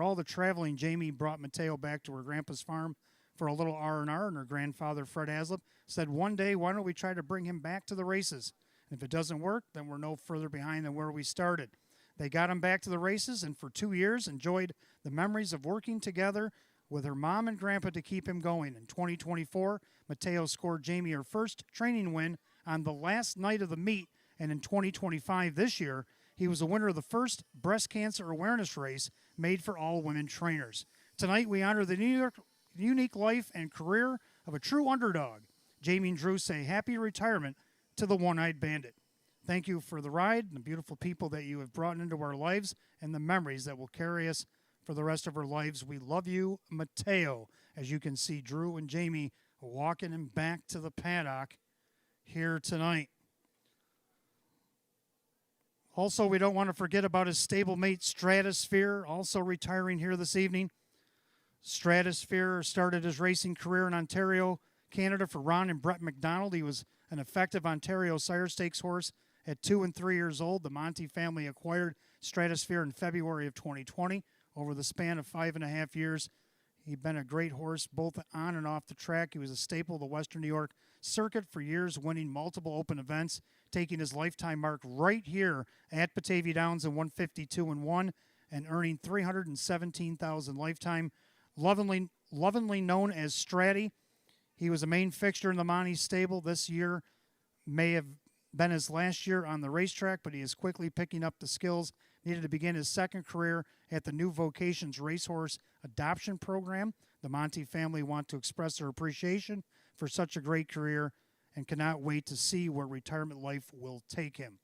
all the traveling, Jamie brought Mateo back to her grandpa's farm for a little R&R, and her grandfather, Fred Haslip, said one day, why don't we try to bring him back to the races? And if it doesn't work, then we're no further behind than where we started. They got him back to the races, and for 2 years enjoyed the memories of working together with her mom and grandpa to keep him going. In 2024, Mateo scored Jamie her first training win on the last night of the meet, and in 2025, this year, he was a winner of the first breast cancer awareness race made for all women trainers. Tonight, we honor the unique life and career of a true underdog. Jamie and Drew say happy retirement to the One-Eyed Bandit. Thank you for the ride and the beautiful people that you have brought into our lives and the memories that will carry us for the rest of our lives. We love you, Mateo. As you can see, Drew and Jamie walking him back to the paddock here tonight. Also, we don't want to forget about his stablemate, Stratosphere, also retiring here this evening. Stratosphere started his racing career in Ontario, Canada for Ron and Brett McDonald. He was an effective Ontario Sire Stakes horse at 2 and 3 years old. The Monty family acquired Stratosphere in February of 2020. Over the span of 5.5 years, he'd been a great horse both on and off the track. He was a staple of the Western New York circuit for years, winning multiple open events, taking his lifetime mark right here at Batavia Downs in 152-1 and earning $317,000 lifetime. Lovingly known as Stratty, He was a main fixture in the Monty stable. This year may have been his last year on the racetrack, but he is quickly picking up the skills needed to begin his second career at the New Vocations Racehorse Adoption Program. The Monty family want to express their appreciation for such a great career and cannot wait to see where retirement life will take him.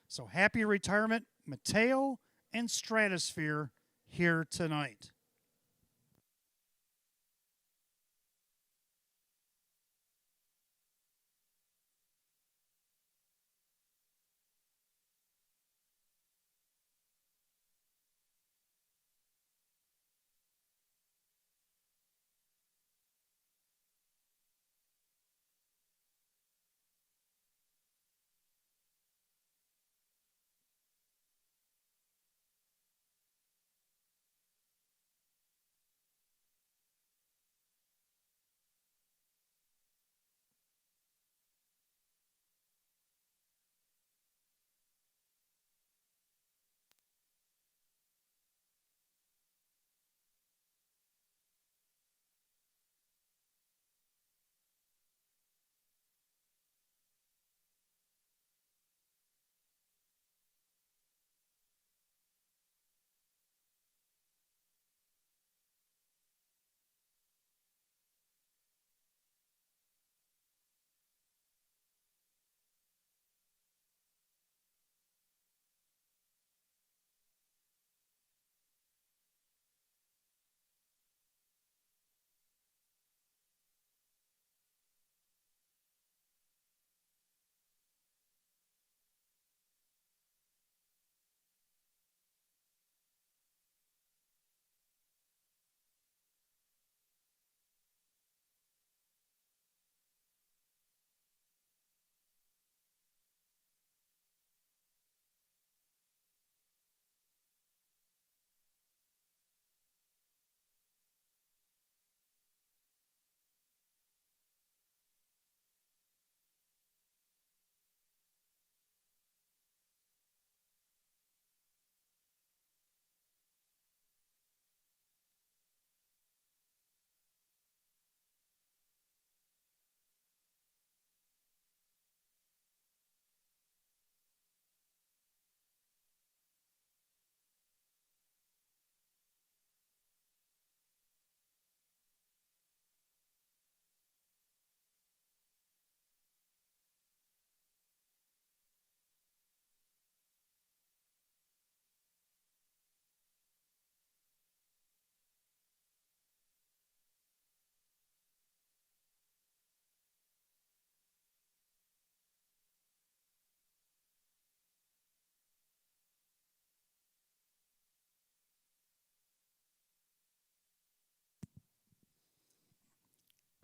So happy retirement, Mateo and Stratosphere here tonight.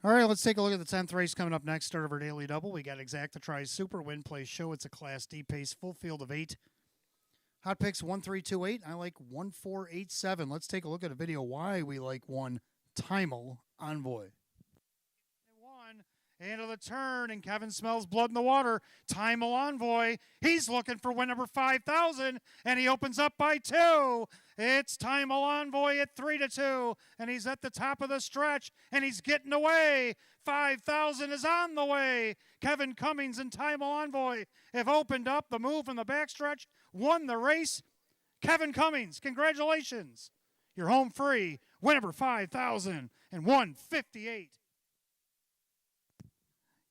All right, let's take a look at the 10th race coming up next. Start of our daily double. We got Exacta Tries Super Win Play Show. It's a Class D pace, full field of 8. Hot picks 1328. I like 1487. Let's take a look at a video why we like one Timel Envoy. One into the turn, and Kevin smells blood in the water. Timel Envoy. He's looking for win number 5,000, and he opens up by 2. It's Timel Envoy at 3-2, and he's at the top of the stretch, and he's getting away. 5,000 is on the way. Kevin Cummings and Timel Envoy have opened up the move in the backstretch, won the race. Kevin Cummings, congratulations. You're home free. Win number 5,000 and 158.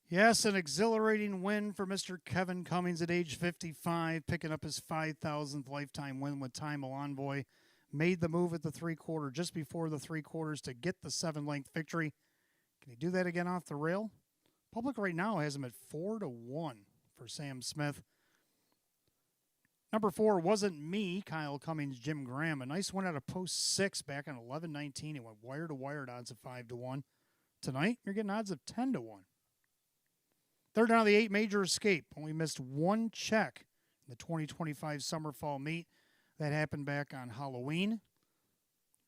Yes, an exhilarating win for Mr. Kevin Cummings at age 55, picking up his 5,000th lifetime win with Timel Envoy. Made the move at the 3/4, just before the 3/4 to get the 7-length victory. Can he do that again off the rail? Public right now has him at 4-1 for Sam Smith. Number 4 wasn't me, Kyle Cummings, Jim Graham. A nice one out of post 6 back on 11-19. It went wire to wire at odds of 5-1. Tonight, you're getting odds of 10-1. Third out of the 8, Major Escape. Only missed one check in the 2025 Summer Fall Meet. That happened back on Halloween.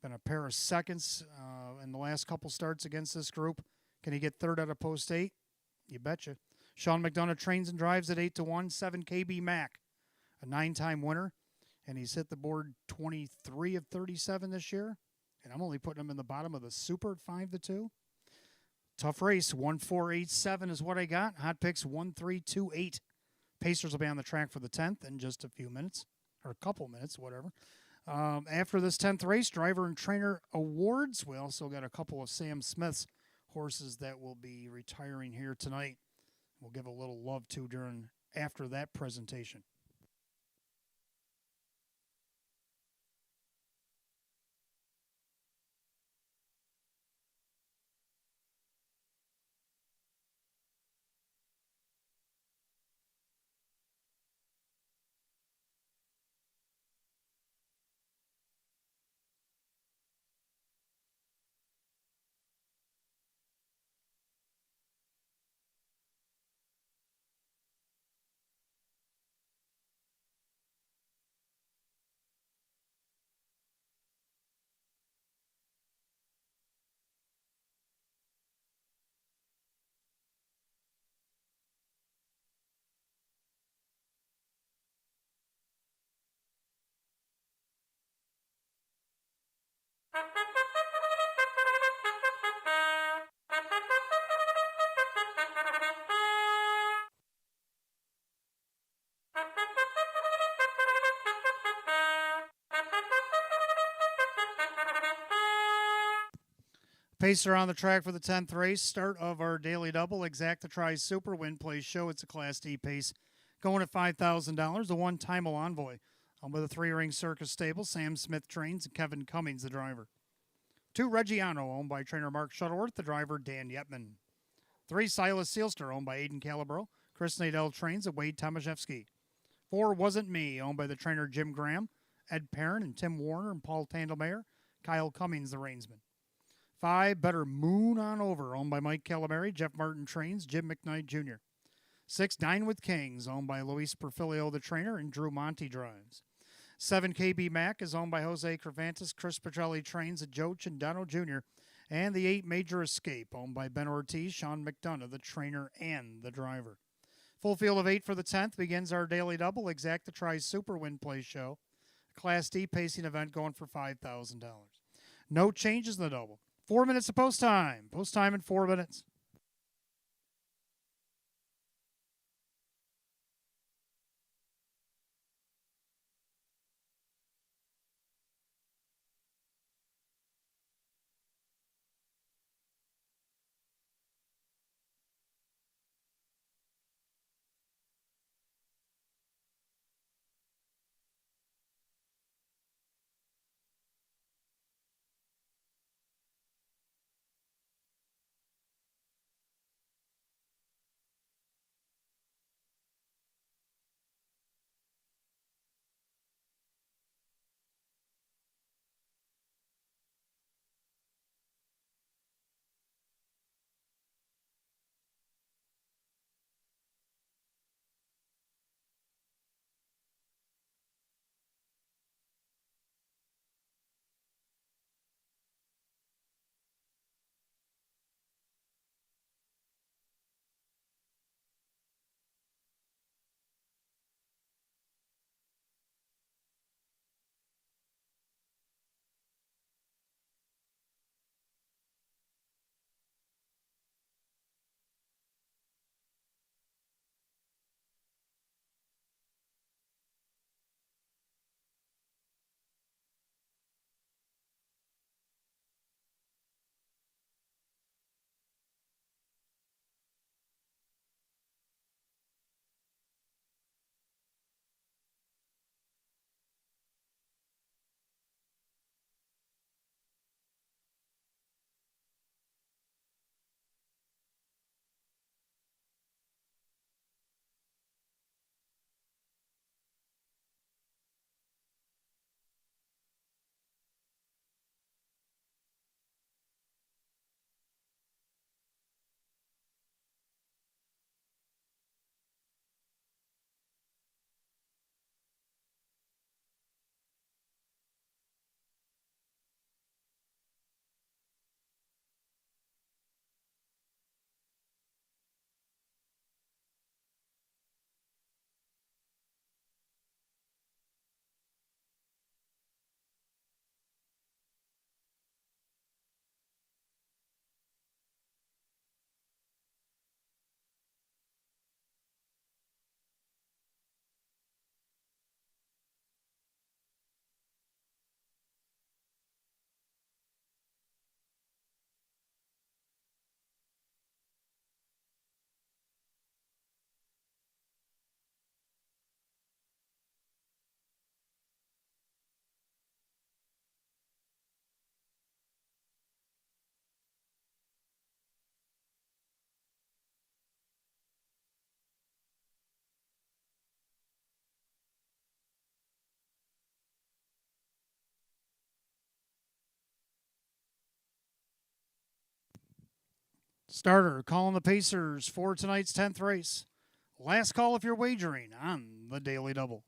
Been a pair of seconds in the last couple starts against this group. Can he get third out of post 8? You betcha. Sean McDonough trains and drives at 8-1. 7 KB Mac, a 9-time winner. And he's hit the board 23 of 37 this year. And I'm only putting him in the bottom of the Super at 5-2. Tough race. 1487 is what I got. Hot picks 1328. Pacers will be on the track for the 10th in just a few minutes, or a couple minutes, whatever. After this 10th race, driver and trainer awards. We also got a couple of Sam Smith's horses that will be retiring here tonight. We'll give a little love to during after that presentation. Pacer on the track for the 10th race. Start of our daily double. Exacta Tries Super Win Play Show. It's a Class D pace. Going at $5,000. The one Time Envoy. On with a 3-ring Circus Stable. Sam Smith trains and Kevin Cummings, the driver. 2 Reggiano, owned by trainer Mark Shuttleworth, the driver Dan Yetman. 3 Silas Sealster, owned by Aiden Calabro. Chris Nadell trains and Wade Tomaszewski. 4 Wasn't Me, owned by the trainer Jim Graham, Ed Perrin and Tim Warner and Paul Tandelmayer. Kyle Cummings, the reinsman. 5 Better Moon on Over, owned by Mike Calamari, Jeff Martin trains, Jim McKnight Jr. 6 Dine with Kings, owned by Luis Perfilio, the trainer, and Drew Monty drives. 7 KB Mac is owned by Jose Cervantes, Chris Petrelli trains, and Joe Chindano Jr. And the 8 Major Escape, owned by Ben Ortiz, Sean McDonough, the trainer and the driver. Full field of 8 for the 10th begins our daily double. Exacta Tries Super Win Play Show. Class D pacing event going for $5,000. No changes in the double. 4 minutes of post time. Post time in 4 minutes. Starter calling the Pacers for tonight's 10th race. Last call if you're wagering on the Daily Double.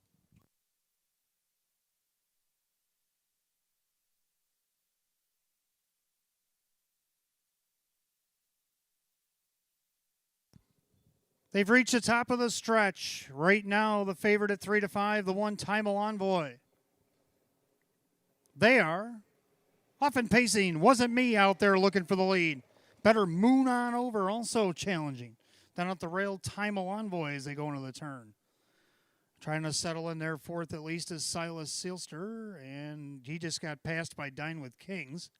They've reached the top of the stretch. Right now, the favorite at 3 to 5, the one Timal Envoy. They are off and pacing. Wasn't me out there looking for the lead. Better Moon on Over, also challenging. Down at the rail, Timal Envoy as they go into the turn. Trying to settle in there fourth at least is Silas Sealster, and he just got passed by Dine with Kings.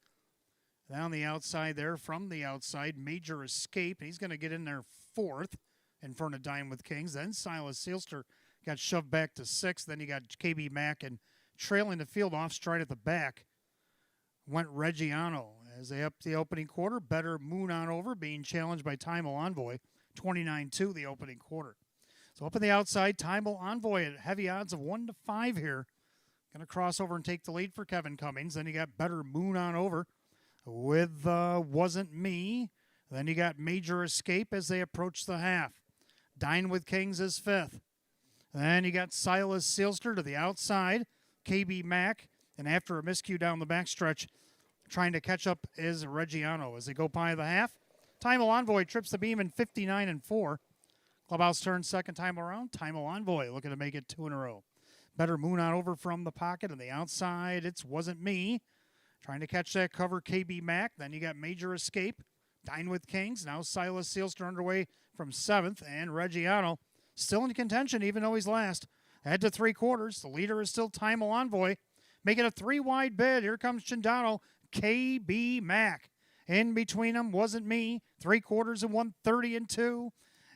Down the outside there, from the outside, Major Escape. He's going to get in there fourth in front of Dine with Kings. Then Silas Sealster got shoved back to sixth. Then you got KB Mack, and trailing the field off stride at the back went Reggiano as they up the opening quarter. Better Moon on Over being challenged by Timal Envoy, 29-2 the opening quarter. So up on the outside, Timal Envoy at heavy odds of 1 to 5 here. Going to cross over and take the lead for Kevin Cummings. Then you got Better Moon on Over with Wasn't Me. Then you got Major Escape as they approach the half. Dine with Kings is fifth. Then you got Silas Sealster to the outside. KB Mack. And after a miscue down the backstretch, trying to catch up is Reggiano as they go by the half. Timal Envoy trips the beam in 59-4. Clubhouse turns second time around. Timal Envoy looking to make it 2 in a row. Better Moon on Over from the pocket. On the outside, it's Wasn't Me. Trying to catch that cover, KB Mack. Then you got Major Escape. Dine with Kings. Now Silas Sealster underway from seventh. And Reggiano still in contention even though he's last. Head to 3/4. The leader is still Timal Envoy. Making a 3-wide bid. Here comes Chindano. KB Mack. In between them, Wasn't Me. 3/4 and 130-2.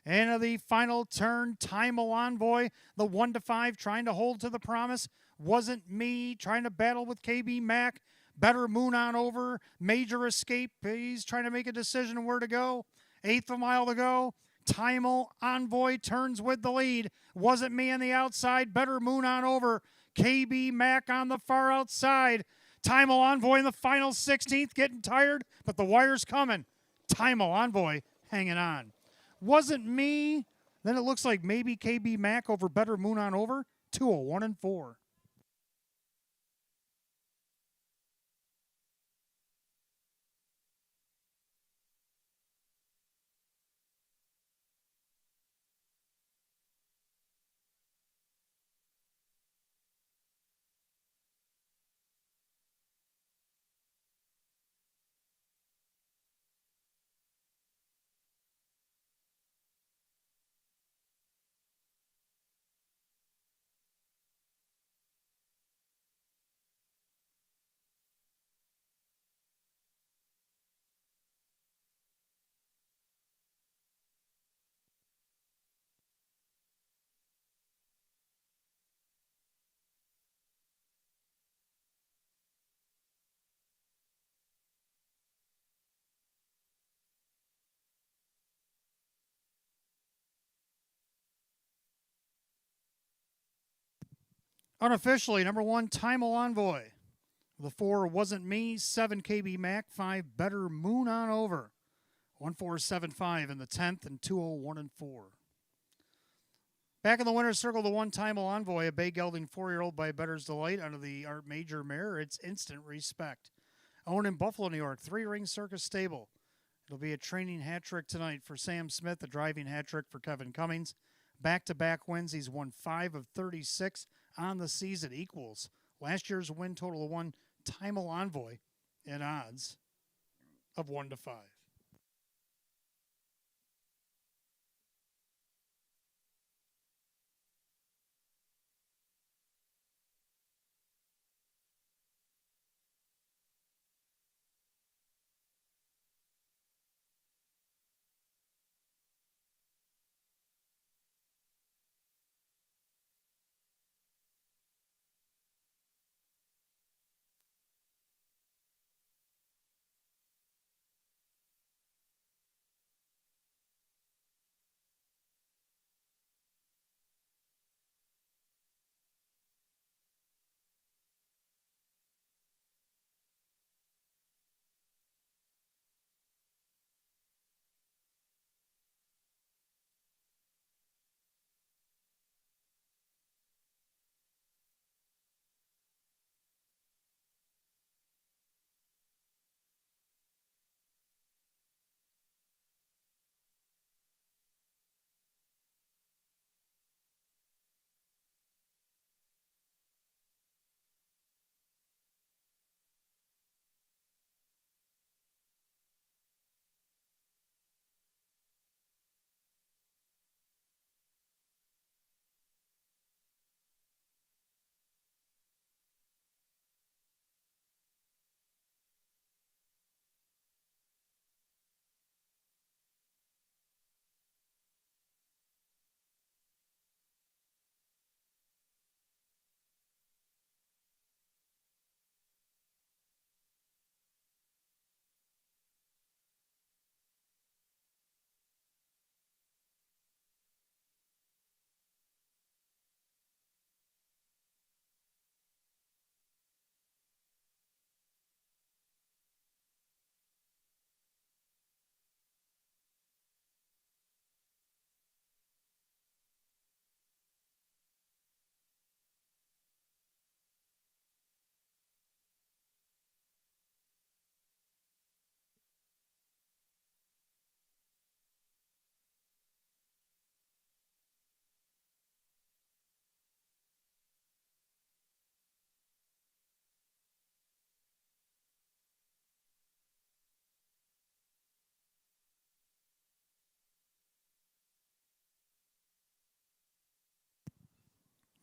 And the final turn, Timal Envoy, the 1 to 5, trying to hold to the promise. Wasn't Me, trying to battle with KB Mack. Better Moon on Over. Major Escape. He's trying to make a decision of where to go. Eighth of a mile to go. Timal Envoy turns with the lead. Wasn't Me on the outside. Better Moon on Over. KB Mack on the far outside. Timal Envoy in the final 16th, getting tired, but the wire's coming. Timal Envoy hanging on. Wasn't Me. Then it looks like maybe KB Mack over Better Moon on Over. 201-4. Unofficially, number 1, Timal Envoy. The 4, Wasn't Me. 7, KB Mack. 5, Better Moon on Over. 1475 in the 10th and 201-4. Back in the winner's circle, the 1, Timal Envoy, a bay gelding 4-year-old by Better's Delight under the Art Major mare. It's Instant Respect. Owned in Buffalo, New York, 3-ring circus stable. It'll be a training hat trick tonight for Sam Smith, a driving hat trick for Kevin Cummings. Back-to-back wins. He's won 5 of 36 on the season, equals last year's win total of 1, Timal Envoy, at odds of 1 to 5.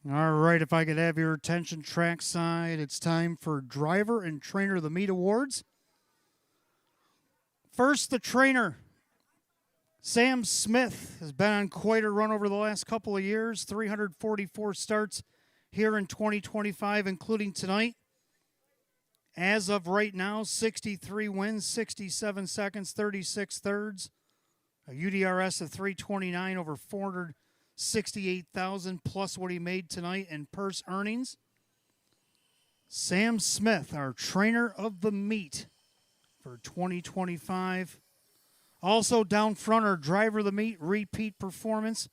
All right, if I could have your attention trackside, it's time for Driver and Trainer of the Meet Awards. First, the trainer. Sam Smith has been on quite a run over the last couple of years, 344 starts here in 2025, including tonight. As of right now, 63 wins, 67 seconds, 36 thirds, a UDRS of 329 over 468,000 plus what he made tonight in purse earnings. Sam Smith, our trainer of the meet for 2025. Also down front, our driver of the meet repeat performance.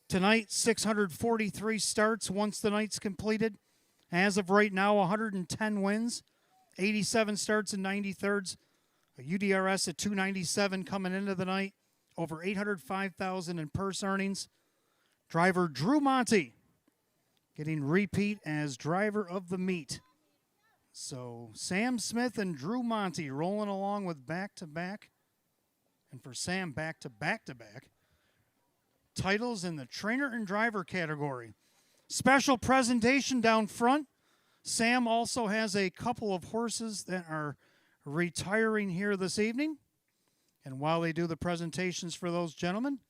Tonight, 643 starts once the night's completed. As of right now, 110 wins, 87 starts and 90 thirds. A UDRS at 297 coming into the night. Over 805,000 in purse earnings. Driver Drew Monty getting repeat as driver of the meet. So Sam Smith and Drew Monty rolling along with back-to-back. And for Sam, back-to-back-to-back titles in the trainer and driver category. Special presentation down front. Sam also has a couple of horses that are retiring here this evening. And while they do the presentations for those gentlemen,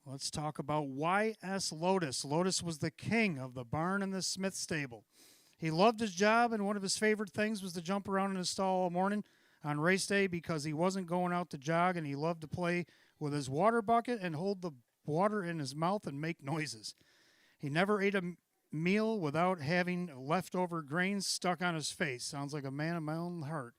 let's talk about YS Lotus. Lotus was the king of the barn and the Smith stable. He loved his job, and one of his favorite things was to jump around in his stall all morning on race day because he wasn't going out to jog, and he loved to play with his water bucket and hold the water in his mouth and make noises. He never ate a meal without having leftover grains stuck on his face. Sounds like a man of my own heart.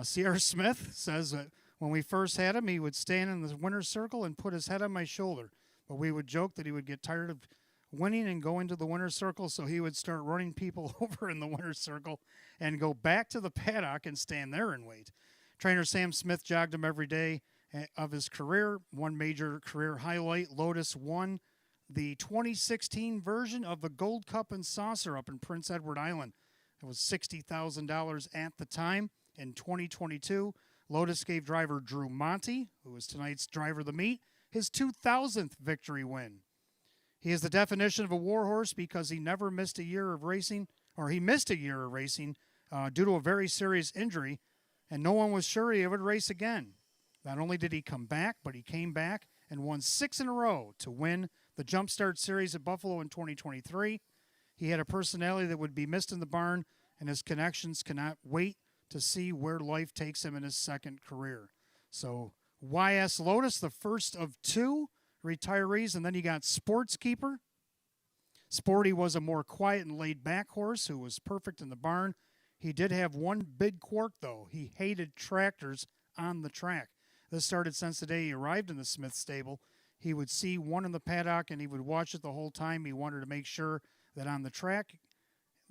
Sierra Smith says that when we first had him, he would stand in the winner's circle and put his head on my shoulder. But we would joke that he would get tired of winning and go into the winner's circle, so he would start running people over in the winner's circle and go back to the paddock and stand there and wait. Trainer Sam Smith jogged him every day of his career. One major career highlight, Lotus won the 2016 version of the Gold Cup and Saucer up in Prince Edward Island. It was $60,000 at the time. In 2022, Lotus gave driver Drew Monty, who is tonight's driver of the meet, his 2,000th victory win. He is the definition of a warhorse because he never missed a year of racing, or he missed a year of racing due to a very serious injury, and no one was sure he would race again. Not only did he come back, but he came back and won 6 in a row to win the Jumpstart Series at Buffalo in 2023. He had a personality that would be missed in the barn, and his connections cannot wait to see where life takes him in his second career. So YS Lotus, the first of 2 retirees, and then you got Sports Keeper. Sporty was a more quiet and laid-back horse who was perfect in the barn. He did have one big quirk, though. He hated tractors on the track. This started since the day he arrived in the Smith stable. He would see one in the paddock, and he would watch it the whole time. He wanted to make sure that on the track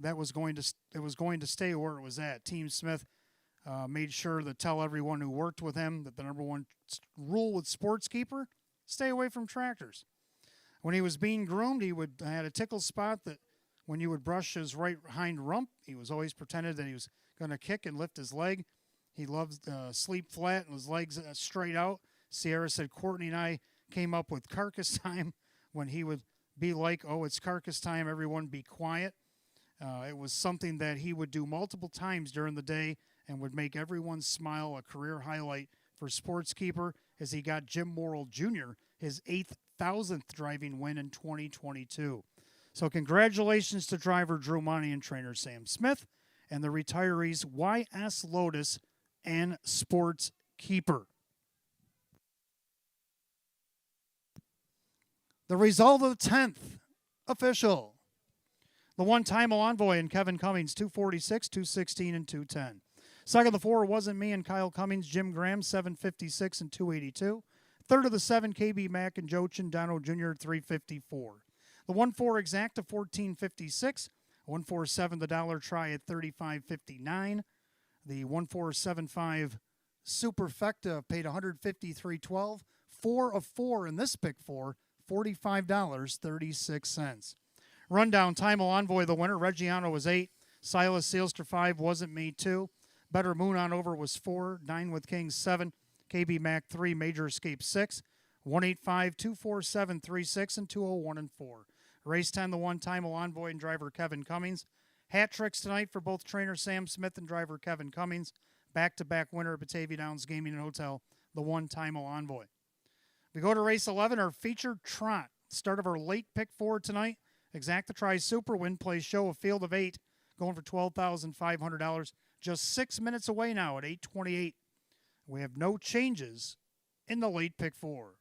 it was going to stay where it was at. Team Smith made sure to tell everyone who worked with him that the number one rule with Sports Keeper, stay away from tractors. When he was being groomed, he had a tickle spot that when you would brush his right hind rump, he was always pretended that he was going to kick and lift his leg. He loved sleep flat and his legs straight out. Sierra said Courtney and I came up with carcass time when he would be like, oh, it's carcass time, everyone be quiet. It was something that he would do multiple times during the day and would make everyone smile, a career highlight for Sports Keeper as he got Jim Morrill Jr. his 8,000th driving win in 2022. So congratulations to driver Drew Monty and trainer Sam Smith and the retirees YS Lotus and Sports Keeper. The result of the 10th official. The one-time envoy and Kevin Cummings, 246, 216, and 210. Second of the 4 wasn't me and Kyle Cummings, Jim Graham, 756 and 282. Third of the 7, KB Mack and Joe Chindano Jr., 354. The 1-4 exacta, 1456. 147 the dollar try at 35.59. The 1475 superfecta paid 153.12. 4 of 4 in this pick 4, $45.36. Rundown, Time Envoy the winner. Reggiano was 8. Silas Sealster 5. Wasn't me 2. Better Moon on Over was 4. 9 with King 7. KB Mac 3. Major Escape 6. 185, 247, 36, and 201 and 4. Race 10, the one-time Envoy and driver Kevin Cummings. Hat tricks tonight for both trainer Sam Smith and driver Kevin Cummings. Back-to-back winner at Batavia Downs Gaming and Hotel, the one-time Envoy. We go to race 11, our featured trot. Start of our late pick 4 tonight. Exacta Tri Super Win plays show a field of 8, going for $12,500. Just 6 minutes away now at 8:28. We have no changes in the late pick 4.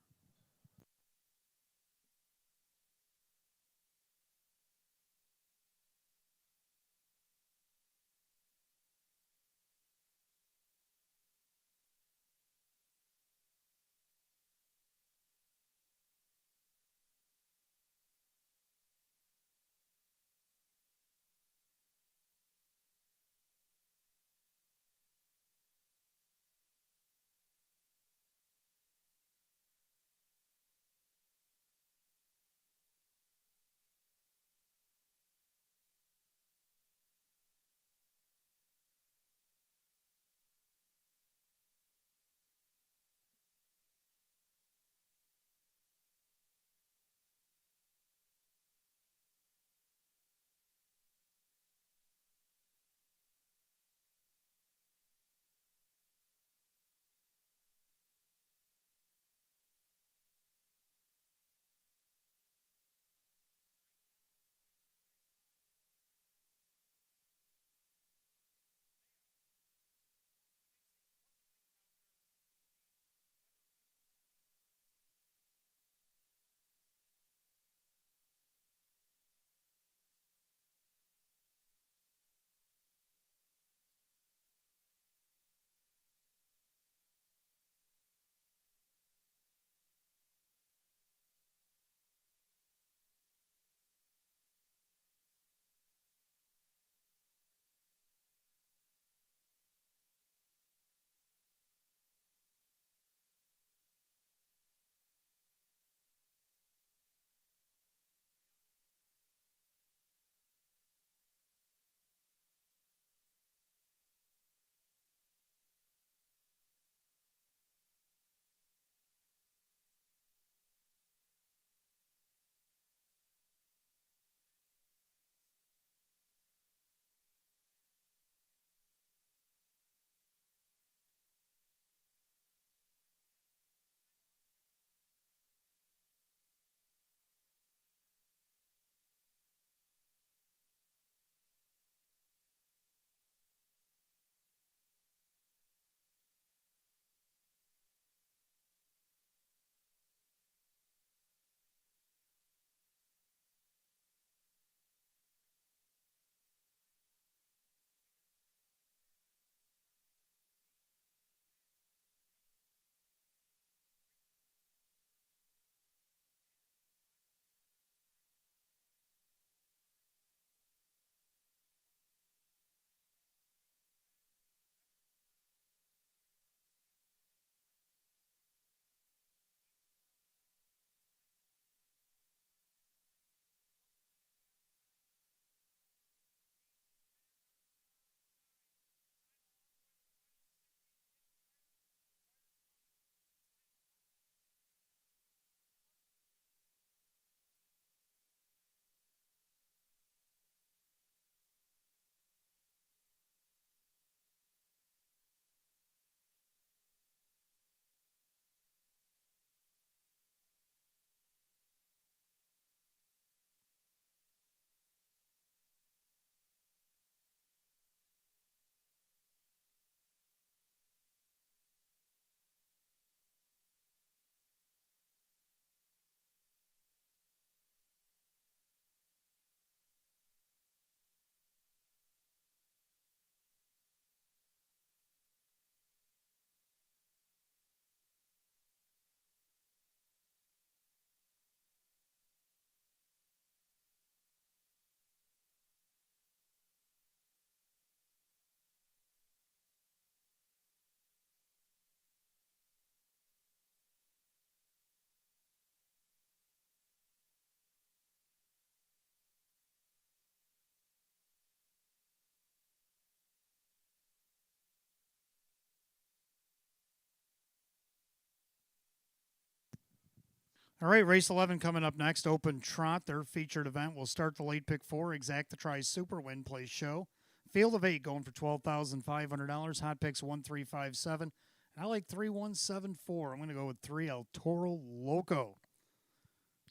All right, race 11 coming up next. Open Trot, their featured event. Will start the late pick 4. Exacta Tri Super Win Place Show. Field of 8 going for $12,500. Hot picks 1357. I like 3174. I'm going to go with 3 El Toro Loco.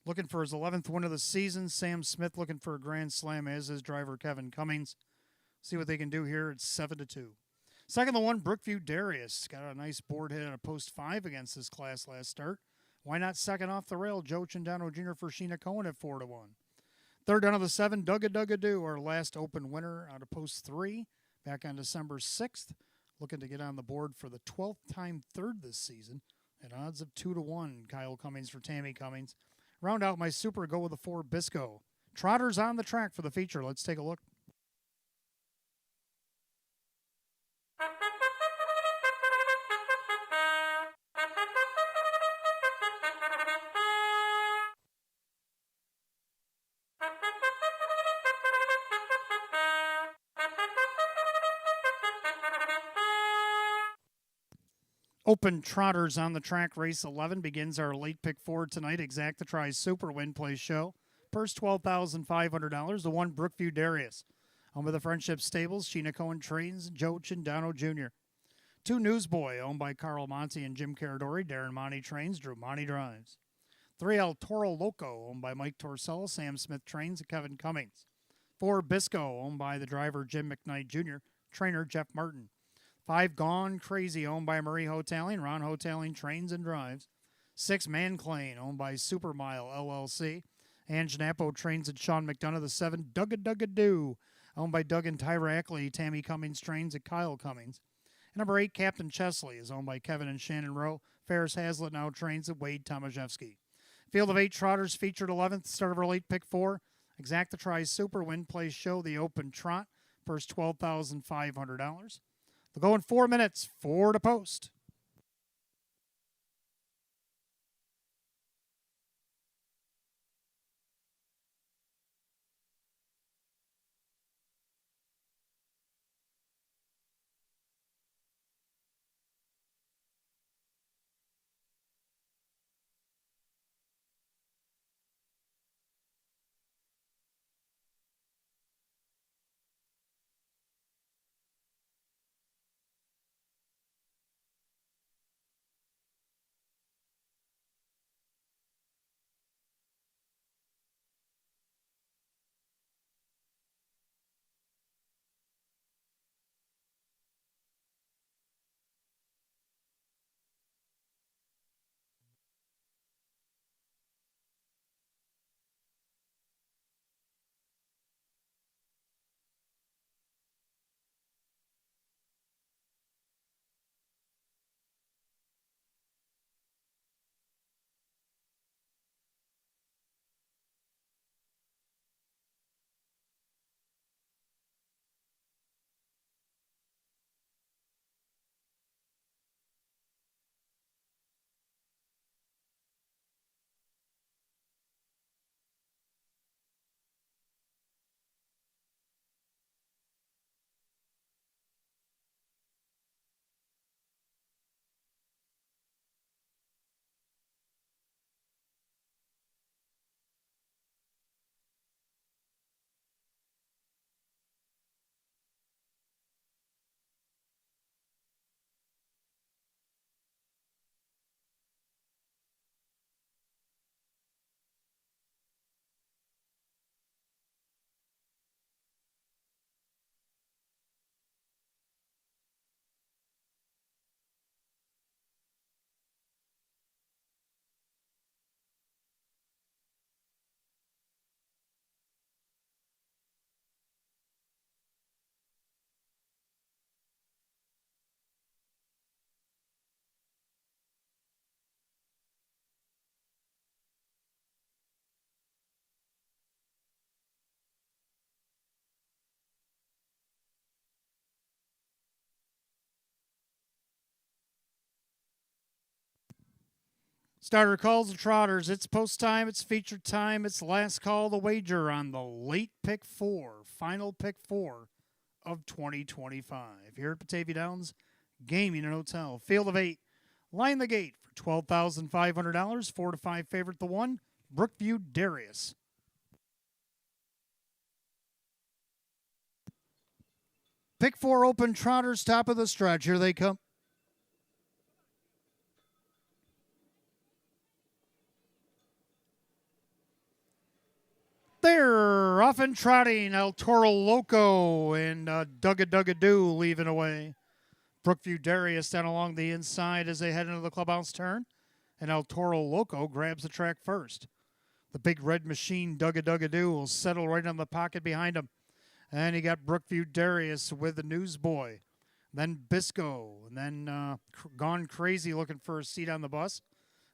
Looking for his 11th win of the season. Sam Smith looking for a grand slam as his driver Kevin Cummings. See what they can do here. It's 7-2. Second, the 1 Brookview Darius got a nice board hit on a post 5 against this class last start. Why not second off the rail? Joe Cindano Jr. for Sheena Cohen at 4-1. Third down of the 7, Dugga-Dugga-Doo, our last open winner out of post 3, back on December 6th. Looking to get on the board for the 12th time third this season at odds of 2-1. Kyle Cummings for Tammy Cummings. Round out my super, go with the 4 Bisco. Trotters on the track for the feature. Let's take a look. Open Trotters on the track. Race 11 begins our late pick 4 tonight. Exacta Tri Super Win Place Show. Purse $12,500. The 1 Brookview Darius. Home of the Friendship Stables. Sheena Cohen trains. Joe Cindano Jr. 2 Newsboy, owned by Carl Monty and Jim Caradori. Darren Monty trains. Drew Monty drives. 3 El Toro Loco, owned by Mike Torsello. Sam Smith trains. Kevin Cummings. 4 Bisco, owned by the driver Jim McKnight Jr. Trainer Jeff Martin. 5 Gone Crazy, owned by Marie Hoteling. Ron Hoteling trains and drives. 6 Manclane, owned by Supermile LLC. Ange Napo trains at Sean McDonough. The 7 Dugga-Dugga-Doo, owned by Doug and Tyra Ackley. Tammy Cummings trains at Kyle Cummings. And number 8 Captain Chesley is owned by Kevin and Shannon Rowe. Ferris Hazlitt now trains at Wade Tomaszewski. Field of 8 Trotters featured 11th. Start of our late pick 4. Exacta Tri Super Win Place Show. The Open Trot. Purse $12,500. They'll go in 4 minutes, 4 to post. Starter calls the Trotters. It's post time. It's feature time. It's last call the wager on the late pick 4, final pick 4 of 2025. Here at Batavia Downs Gaming and Hotel. Field of 8. Line the gate for $12,500. 4 to 5 favorite the one. Brookview Darius. Pick 4 open trotters, top of the stretch. Here they come. They're off and trotting. El Toro Loco and Dugga Dugga Doo leaving away. Brookview Darius down along the inside as they head into the clubhouse turn. And El Toro Loco grabs the track first. The big red machine, Dugga Dugga Doo, will settle right on the pocket behind him. And you got Brookview Darius with the newsboy. Then Bisco. And then Gone Crazy looking for a seat on the bus.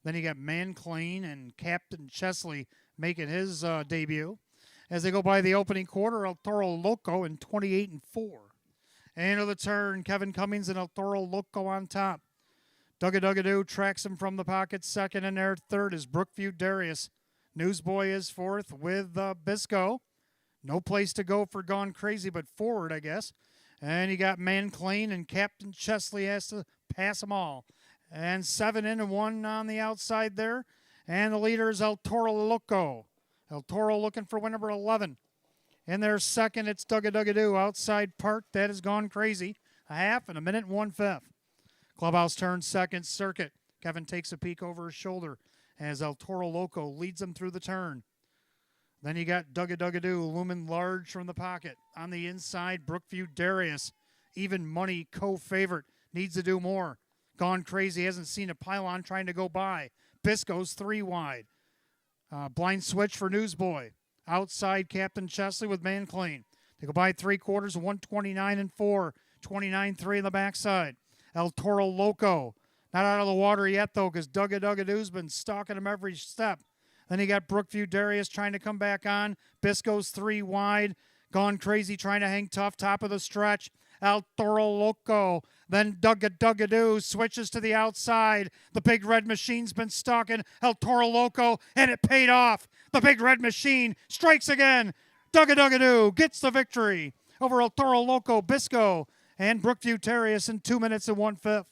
Then you got Manclean and Captain Chesley making his debut. As they go by the opening quarter, El Toro Loco in 28 and 4. Into the turn, Kevin Cummings and El Toro Loco on top. Dugga Dugga Doo tracks him from the pocket. Second and there. Third is Brookview Darius. Newsboy is fourth with Bisco. No place to go for Gone Crazy but forward, I guess. And you got Manclean and Captain Chesley has to pass them all. And 7 in and 1 on the outside there. And the leader is El Toro Loco. El Toro looking for win number 11. In their second, it's Dugga Dugga Doo. Outside Park, that has Gone Crazy. A half and a minute and 1/5. Clubhouse turns second circuit. Kevin takes a peek over his shoulder as El Toro Loco leads him through the turn. Then you got Dugga Dugga Doo looming large from the pocket. On the inside, Brookview Darius. Even money co-favorite. Needs to do more. Gone Crazy hasn't seen a pylon trying to go by. Bisco's 3 wide. Blind switch for Newsboy. Outside Captain Chesley with Manclean. They go by 3/4, 129 and 4. 29-3 in the backside. El Toro Loco. Not out of the water yet, though, because Dugga Dugga Doo's been stalking him every step. Then you got Brookview Darius trying to come back on. Bisco's 3 wide. Gone Crazy trying to hang tough. Top of the stretch. El Toro Loco. Then Dugga Dugga Doo switches to the outside. The big red machine's been stalking El Toro Loco, and it paid off. The big red machine strikes again. Dugga Dugga Doo gets the victory over El Toro Loco, Bisco, and Brookview Darius in 2 minutes and 1/5.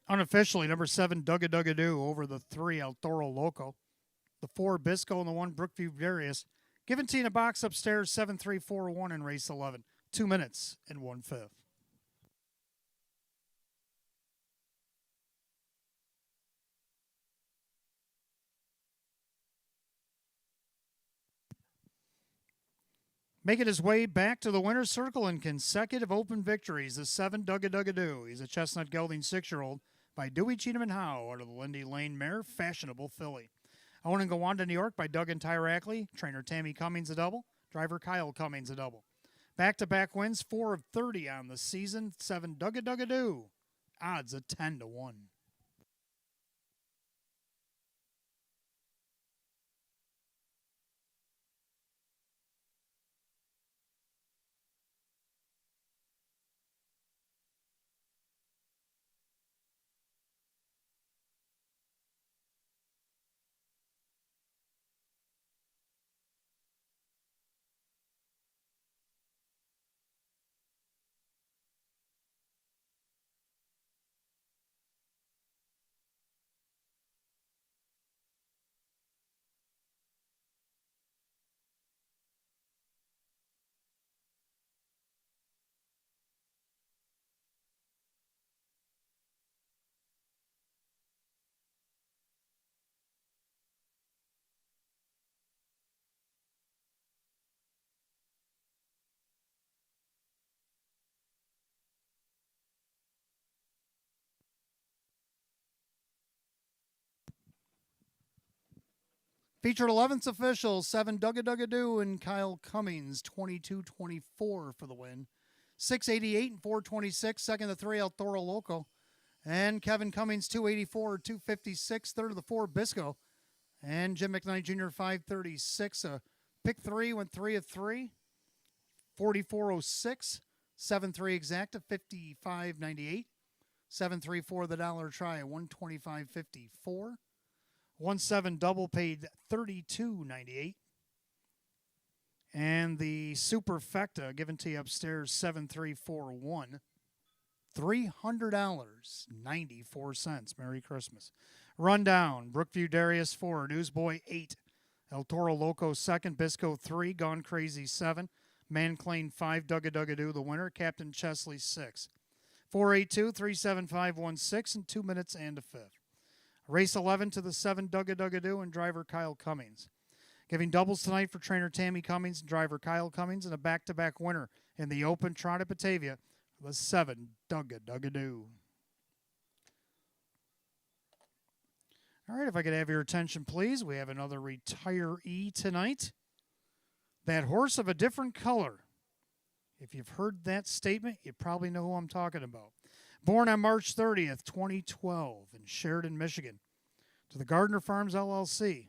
Unofficially, number 7, Dugga Dugga Doo over the 3, El Toro Loco. The 4, Bisco, and the 1, Brookview Darius. Giving Tina box upstairs 7-3-4-1 in race 11. 2 minutes and 1/5. Making his way back to the winner's circle in consecutive open victories, the 7, Dugga Dugga Doo. He's a chestnut gelding 6-year-old by Dewey Cheatham and Howe out of the Lindy Lane mare, Fashionable Filly. Owen and Go On to New York by Doug and Tyra Ackley. Trainer Tammy Cummings a double. Driver Kyle Cummings a double. Back-to-back wins, 4 of 30 on the season. 7, Dugga Dugga Doo. Odds of 10 to 1. Featured 11th official, 7 Dugga Dugga Doo and Kyle Cummings, 22-24 for the win. 688 and 426, second to 3 El Toro Loco. And Kevin Cummings, 284, 256, third of the 4 Bisco. And Jim McKnight Jr., 536. Pick 3 went 3 of 3, 4406, 7-3 exacta, 55.98. 7-3-4 the dollar try at 125.54. 1-7 double paid $32.98. And the superfecta given to you upstairs 7-3-4-1. $300.94. Merry Christmas. Rundown. Brookview Darius 4. Newsboy 8. El Toro Loco 2nd. Bisco 3. Gone Crazy 7. Manclain 5. Dugga Dugga Doo the winner. Captain Chesley 6. 482-375-16 in 2 minutes and a fifth. Race 11 to the 7 Dugga Dugga Doo and driver Kyle Cummings. Giving doubles tonight for trainer Tammy Cummings and driver Kyle Cummings, and a back-to-back winner in the Open Trot at Batavia, the 7 Dugga Dugga Doo. All right, if I could have your attention, please. We have another retiree tonight. That horse of a different color. If you've heard that statement, you probably know who I'm talking about. Born on March 30th, 2012 in Sheridan, Michigan, to the Gardner Farms LLC.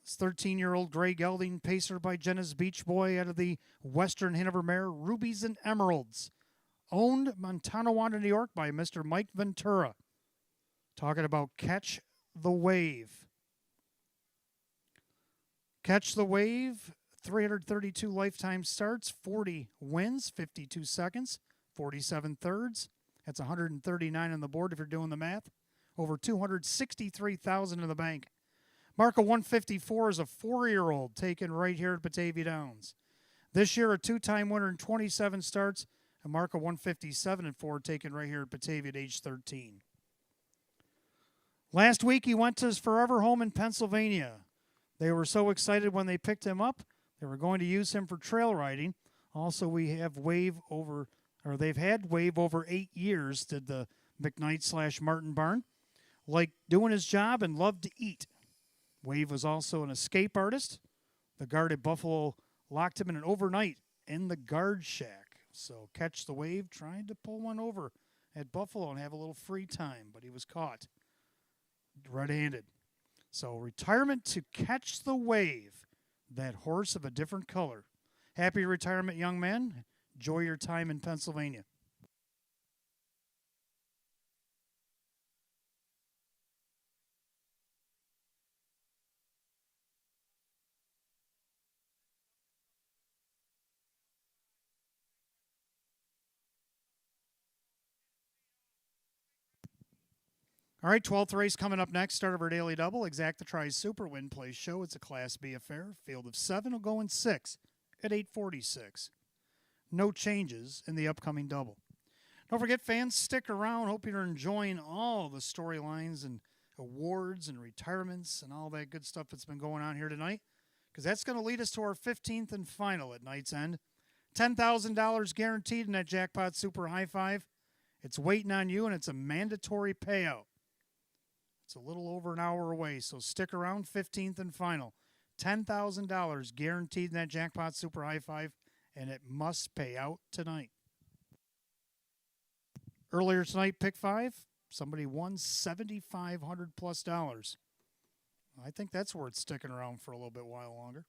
This 13-year-old gray gelding pacer by Jenna's Beach Boy out of the Western Hanover mare Rubies and Emeralds. Owned Montanawanda, New York by Mr. Mike Ventura. Talking about Catch the Wave. Catch the Wave, 332 lifetime starts, 40 wins, 52 seconds, 47 thirds. That's 139 on the board if you're doing the math. Over 263,000 in the bank. Marca 154 is a 4-year-old taken right here at Batavia Downs. This year, a 2-time winner in 27 starts. And Marca 157 and 4 taken right here at Batavia at age 13. Last week, he went to his forever home in Pennsylvania. They were so excited when they picked him up. They were going to use him for trail riding. Also, we have they've had Wave over 8 years, did the McKnight/Martin Barn. Like doing his job and loved to eat. Wave was also an escape artist. The guard at Buffalo locked him in an overnight in the guard shack. So Catch the Wave trying to pull one over at Buffalo and have a little free time, but he was caught red-handed. So retirement to Catch the Wave, that horse of a different color. Happy retirement, young man. Enjoy your time in Pennsylvania. All right, 12th race coming up next. Start of our daily double. Exacta Tries Super Win Play Show. It's a Class B affair. Field of 7 will go in 6 at 8:46. No changes in the upcoming double. Don't forget, fans, stick around. Hope you're enjoying all the storylines and awards and retirements and all that good stuff that's been going on here tonight, because that's going to lead us to our 15th and final at night's end. $10,000 guaranteed in that Jackpot Super High Five. It's waiting on you, and it's a mandatory payout. It's a little over an hour away, so stick around. 15th and final. $10,000 guaranteed in that Jackpot Super High Five, and it must pay out tonight. Earlier tonight, pick 5, somebody won $7,500+. I think that's worth sticking around for a little bit while longer.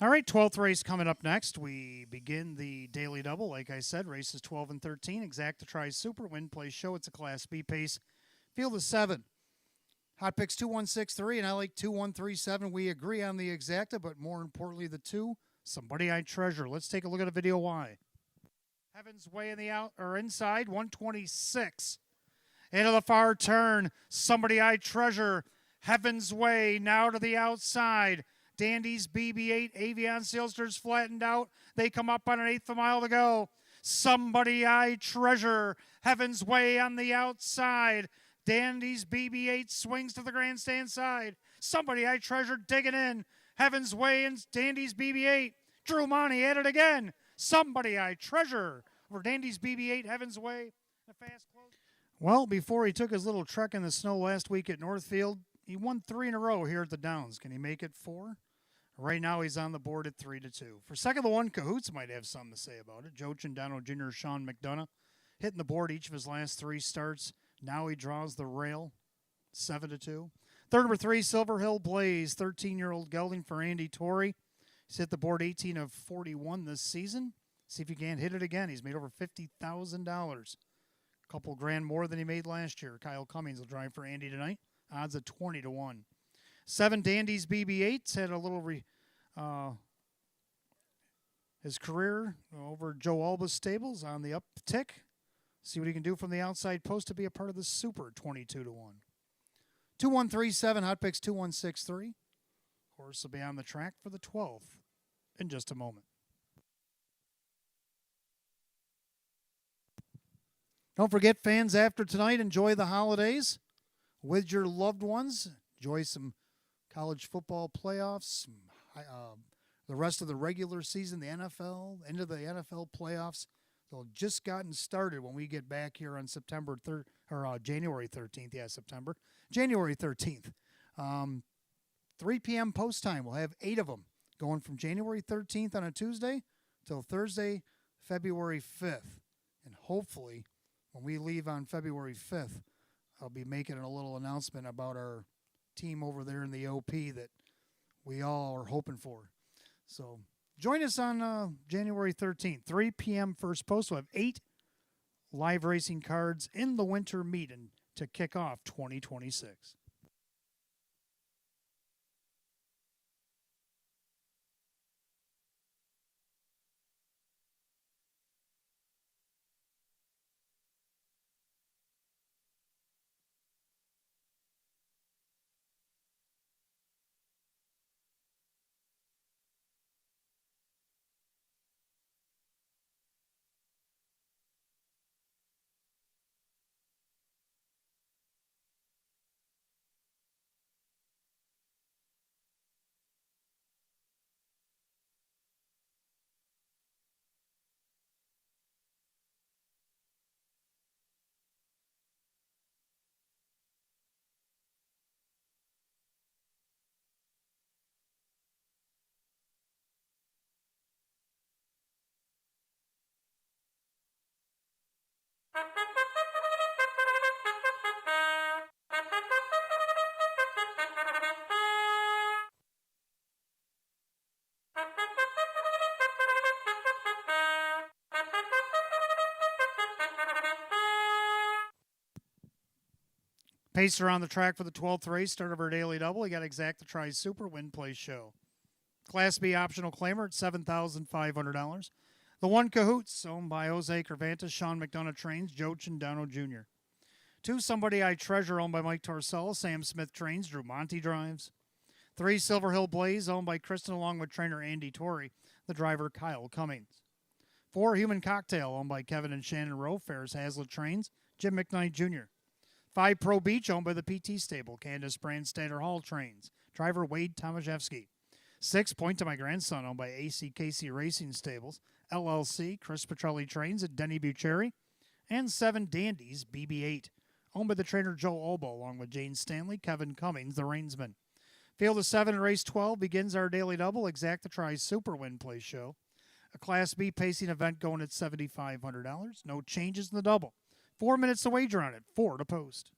All right, 12th race coming up next. We begin the daily double. Like I said, races 12 and 13. Exacta Tries Super Win Play Show. It's a Class B pace. Field of 7. Hot picks 2163, and I like 2137. We agree on the exacta, but more importantly, the 2, Somebody I Treasure. Let's take a look at a video why. Heaven's Way in the out or inside, 126. Into the far turn, Somebody I Treasure. Heaven's Way now to the outside. Dandy's BB8, Avion Sealsters flattened out. They come up on an eighth of a mile to go. Somebody I Treasure, Heaven's Way on the outside. Dandy's BB8 swings to the grandstand side. Somebody I Treasure digging in. Heaven's Way and Dandy's BB8. Drew Monty at it again. Somebody I Treasure over Dandy's BB8, Heaven's Way. A fast close. Well, before he took his little trek in the snow last week at Northfield, he won 3 in a row here at the Downs. Can he make it 4? Right now he's on the board at 3-2. For second, the one, Cahoots might have something to say about it. Joe Chindano Jr., Sean McDonough, hitting the board each of his last 3 starts. Now he draws the rail, 7-2. Third, number 3, Silver Hill Blaze, 13-year-old gelding for Andy Torrey. He's hit the board 18 of 41 this season. See if he can't hit it again. He's made over $50,000. A couple grand more than he made last year. Kyle Cummings will drive for Andy tonight. Odds of 20-1. 7, Dandy's BB8's had a little his career over Joe Alba's stables on the uptick. See what he can do from the outside post to be a part of the Super, 22-1. 2137, Hot Picks 2163. Horse will be on the track for the 12th in just a moment. Don't forget, fans, after tonight, enjoy the holidays with your loved ones. Enjoy some college football playoffs, the rest of the regular season, the NFL, into the NFL playoffs. They'll just gotten started when we get back here on September 3rd or January 13th. Yeah, September. January 13th. 3 p.m. post time. We'll have 8 of them going from January 13th on a Tuesday till Thursday, February 5th. And hopefully, when we leave on February 5th, I'll be making a little announcement about our team over there in the OP that we all are hoping for. So join us on January 13th, 3 p.m. first post. We'll have 8 live racing cards in the winter meeting to kick off 2026. Pacer on the track for the 12th race, start of our daily double. We got Exacta Tries Super Win Play Show. Class B optional claimer at $7,500. The one, Cahoots, owned by Jose Cervantes, Sean McDonough trains, Joe Chindano Jr. 2, Somebody I Treasure, owned by Mike Torcella, Sam Smith trains, Drew Monty drives. 3, Silver Hill Blaze, owned by Kristen along with trainer Andy Torrey, the driver Kyle Cummings. 4, Human Cocktail, owned by Kevin and Shannon Rowe, Ferris Hazlitt trains, Jim McKnight Jr. 5, Pro Beach, owned by the PT stable, Candace Brandstatter Hall trains, driver Wade Tomaszewski. 6, Point to My Grandson, owned by AC Casey Racing Stables, LLC, Chris Petrelli trains at Denny Bucherry. And 7, Dandy's BB8, owned by the trainer Joe Olbo, along with Jane Stanley, Kevin Cummings, the reinsman. Field of 7 in race 12 begins our daily double, Exacta Tries Super Win Play Show. A Class B pacing event going at $7,500. No changes in the double. 4 minutes to wager on it, 4 to post.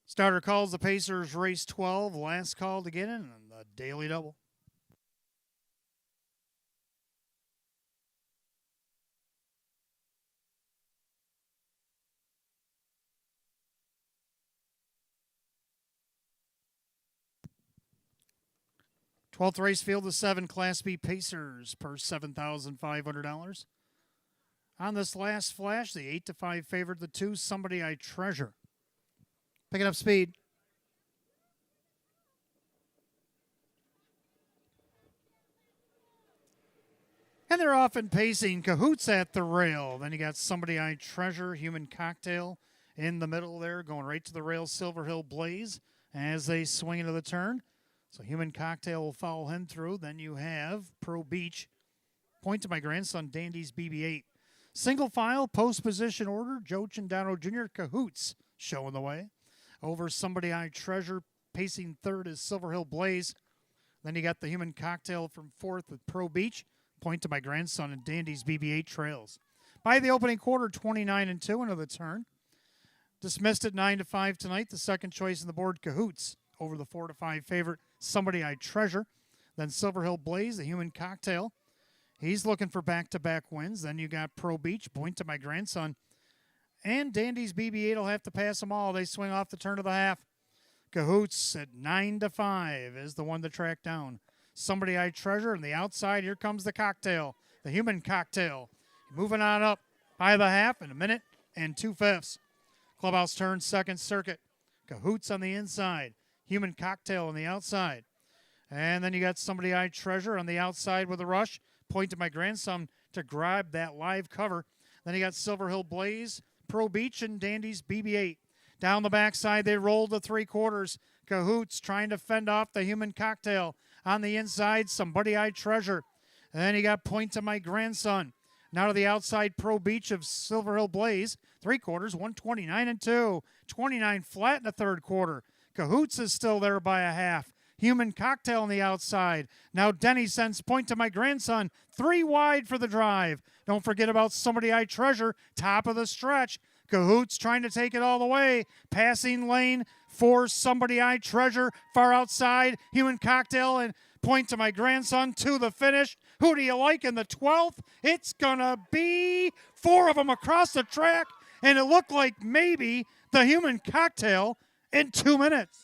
Starter calls the Pacers race 12. Last call to get in on the Daily Double. Twelfth race field of 7 Class B Pacers per $7,500. On this last flash, the 8-5 favorite, the 2 Somebody I Treasure. Picking up speed. And they're off and pacing. Cahoots at the rail. Then you got Somebody I Treasure, Human Cocktail in the middle there, going right to the rail, Silver Hill Blaze as they swing into the turn. So Human Cocktail will follow him through. Then you have Pro Beach. Point to my grandson, Dandy's BB-8. Single file, post position order, Joe Chindano Jr. Cahoots showing the way. Over Somebody I Treasure, pacing third is Silver Hill Blaze. Then you got the Human Cocktail from fourth with Pro Beach. Point to my grandson and Dandy's BB-8 trails. By the opening quarter, 29-2 into the turn. Dismissed at 9-5 tonight. The second choice in the board, Cahoots, over the 4-5 favorite, Somebody I Treasure. Then Silver Hill Blaze, the Human Cocktail. He's looking for back-to-back wins. Then you got Pro Beach, point to my grandson. And Dandy's BB-8 will have to pass them all. They swing off the turn of the half. Cahoots at 9-5 is the one to track down. Somebody I Treasure, and the outside, here comes the cocktail, the Human Cocktail. Moving on up by the half in a minute and 2/5. Clubhouse turn, second circuit. Cahoots on the inside, Human Cocktail on the outside. And then you got Somebody I Treasure on the outside with a rush. Point to my grandson to grab that live cover. Then you got Silver Hill Blaze, Pro Beach, and Dandy's BB-8. Down the backside, they roll to 3/4. Cahoots trying to fend off the Human Cocktail. On the inside, Somebody I Treasure. And then you got Point to my grandson. Now to the outside, Pro Beach of Silver Hill Blaze. 3/4, 129-2. 29 flat in the third quarter. Cahoots is still there by a half. Human Cocktail on the outside. Now Denny sends Point to my grandson. 3 wide for the drive. Don't forget about Somebody I Treasure. Top of the stretch. Cahoots trying to take it all the way. Passing lane for Somebody I Treasure. Far outside. Human Cocktail and Point to my grandson to the finish. Who do you like in the 12th? It's going to be 4 of them across the track. And it looked like maybe the Human Cocktail in 2 minutes.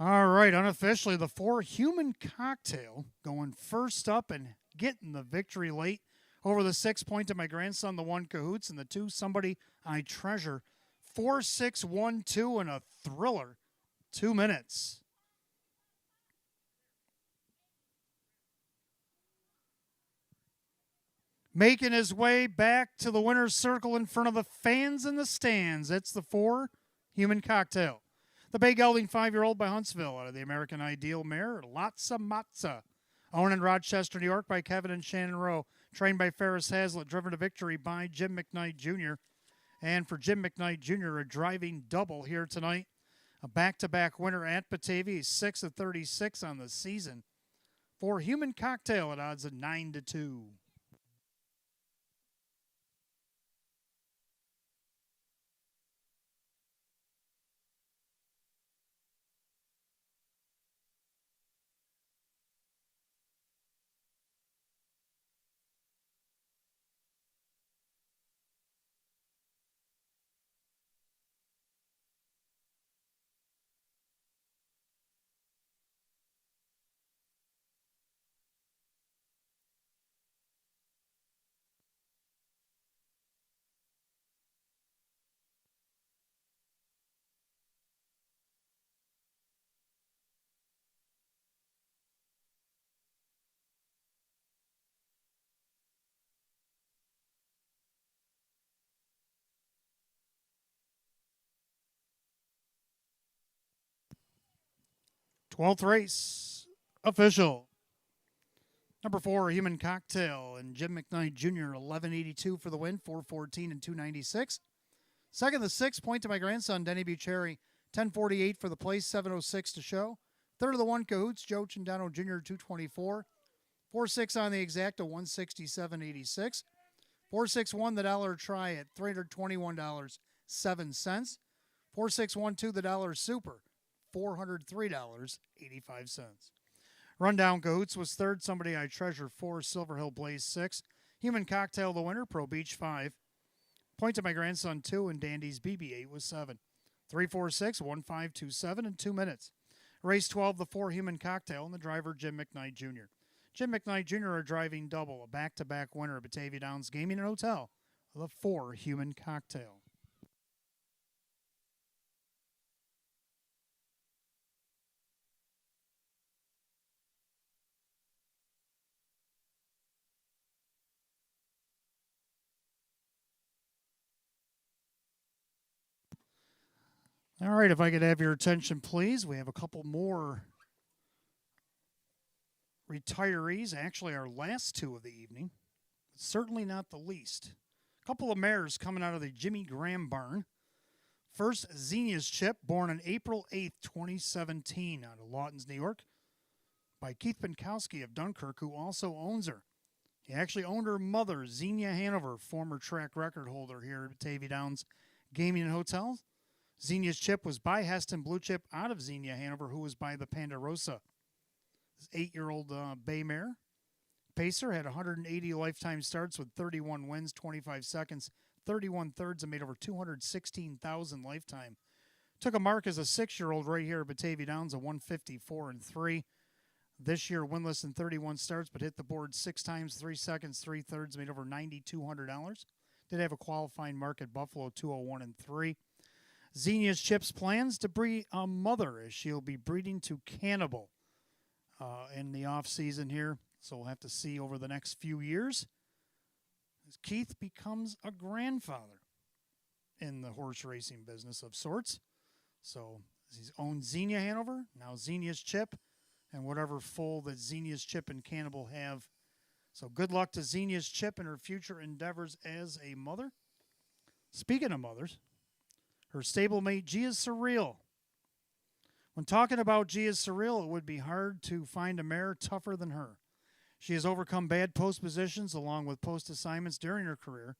All right, unofficially, the 4 Human Cocktail going first up and getting the victory late over the 6 Point to my grandson, the 1 Cahoots, and the 2 Somebody I Treasure. 4-6-1-2 and a thriller. 2 minutes. Making his way back to the winner's circle in front of the fans in the stands. It's the 4 Human Cocktail. The Bay Gelding 5-year-old by Huntsville out of the American Ideal mare, Lotsa Matza. Owned in Rochester, New York by Kevin and Shannon Rowe. Trained by Ferris Hazlitt, driven to victory by Jim McKnight Jr. And for Jim McKnight Jr., a driving double here tonight. A back-to-back winner at Batavia. He's 6-36 on the season. For Human Cocktail at odds of 9-2. 12th race official. Number 4, Human Cocktail, and Jim McKnight Jr., 1182 for the win, 414 and 296. Second, the 6, Point to My Grandson, Denny Bucherry, 1048 for the place, 706 to show. Third of the 1, Cahoots, Joe Chindano Jr., 224. 4-6 on the exacta, 167.86. 4-6-1 the dollar try at $321.07. 4-6-1-2 the dollar super, $403.85. Rundown Cahoots was third, Somebody I Treasure 4, Silver Hill Blaze 6, Human Cocktail the winner, Pro Beach 5, Point to My Grandson 2, and Dandy's BB8 was 7. 3-4-6, 1-5-2-7 in 2 minutes. Race 12, the 4, Human Cocktail, and the driver Jim McKnight Jr. Jim McKnight Jr. are driving double, a back-to-back winner at Batavia Downs Gaming and Hotel, the 4, Human Cocktail. All right, if I could have your attention, please. We have a couple more retirees, actually our last 2 of the evening. Certainly not the least. A couple of mares coming out of the Jimmy Graham barn. First, Xenia's Chip, born on April 8th, 2017, out of Lawtons, New York, by Keith Pinkowski of Dunkirk, who also owns her. He actually owned her mother, Xenia Hanover, former track record holder here at Batavia Downs Gaming and Hotel. Xenia's Chip was by Heston Blue Chip out of Xenia Hanover, who was by the Ponderosa. This 8-year-old bay mare. Pacer had 180 lifetime starts with 31 wins, 25 seconds, 31 thirds, and made over 216,000 lifetime. Took a mark as a 6-year-old right here at Batavia Downs, a 154 and 3. This year, winless in 31 starts, but hit the board 6 times, 3 seconds, 3 thirds, made over $9,200. Did have a qualifying mark at Buffalo, 201 and 3. Xenia's Chip's plans to breed a mother, as she'll be breeding to Cannibal in the off season here. So we'll have to see over the next few years as Keith becomes a grandfather in the horse racing business of sorts. So he's owned Xenia Hanover, now Xenia's Chip, and whatever foal that Xenia's Chip and Cannibal have. So good luck to Xenia's Chip in her future endeavors as a mother. Speaking of mothers, her stablemate, Gia's Surreal. When talking about Gia's Surreal, it would be hard to find a mare tougher than her. She has overcome bad post positions along with post assignments during her career.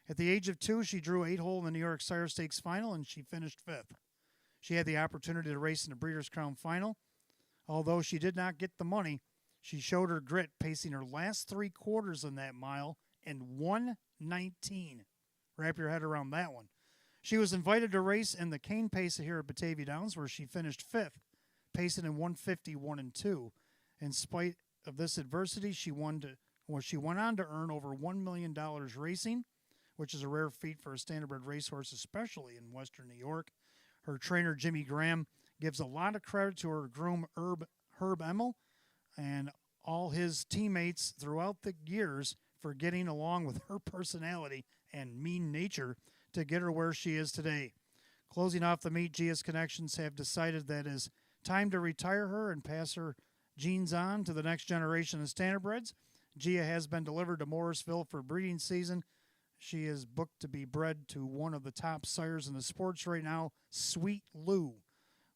At the age of 2, she drew 8-hole in the New York Sire Stakes final, and she finished 5th. She had the opportunity to race in the Breeders' Crown final. Although she did not get the money, she showed her grit, pacing her last 3 quarters in that mile in 1:19. Wrap your head around that one. She was invited to race in the Cane Pace here at Batavia Downs, where she finished 5th, pacing in 151 and 2. In spite of this adversity, she went on to earn over $1 million racing, which is a rare feat for a standardbred racehorse, especially in Western New York. Her trainer, Jimmy Graham, gives a lot of credit to her groom, Herb Emmel, and all his teammates throughout the years for getting along with her personality and mean nature to get her where she is today. Closing off the meet, Gia's Connections have decided that it's time to retire her and pass her genes on to the next generation of standardbreds. Gia has been delivered to Morrisville for breeding season. She is booked to be bred to one of the top sires in the sports right now, Sweet Lou.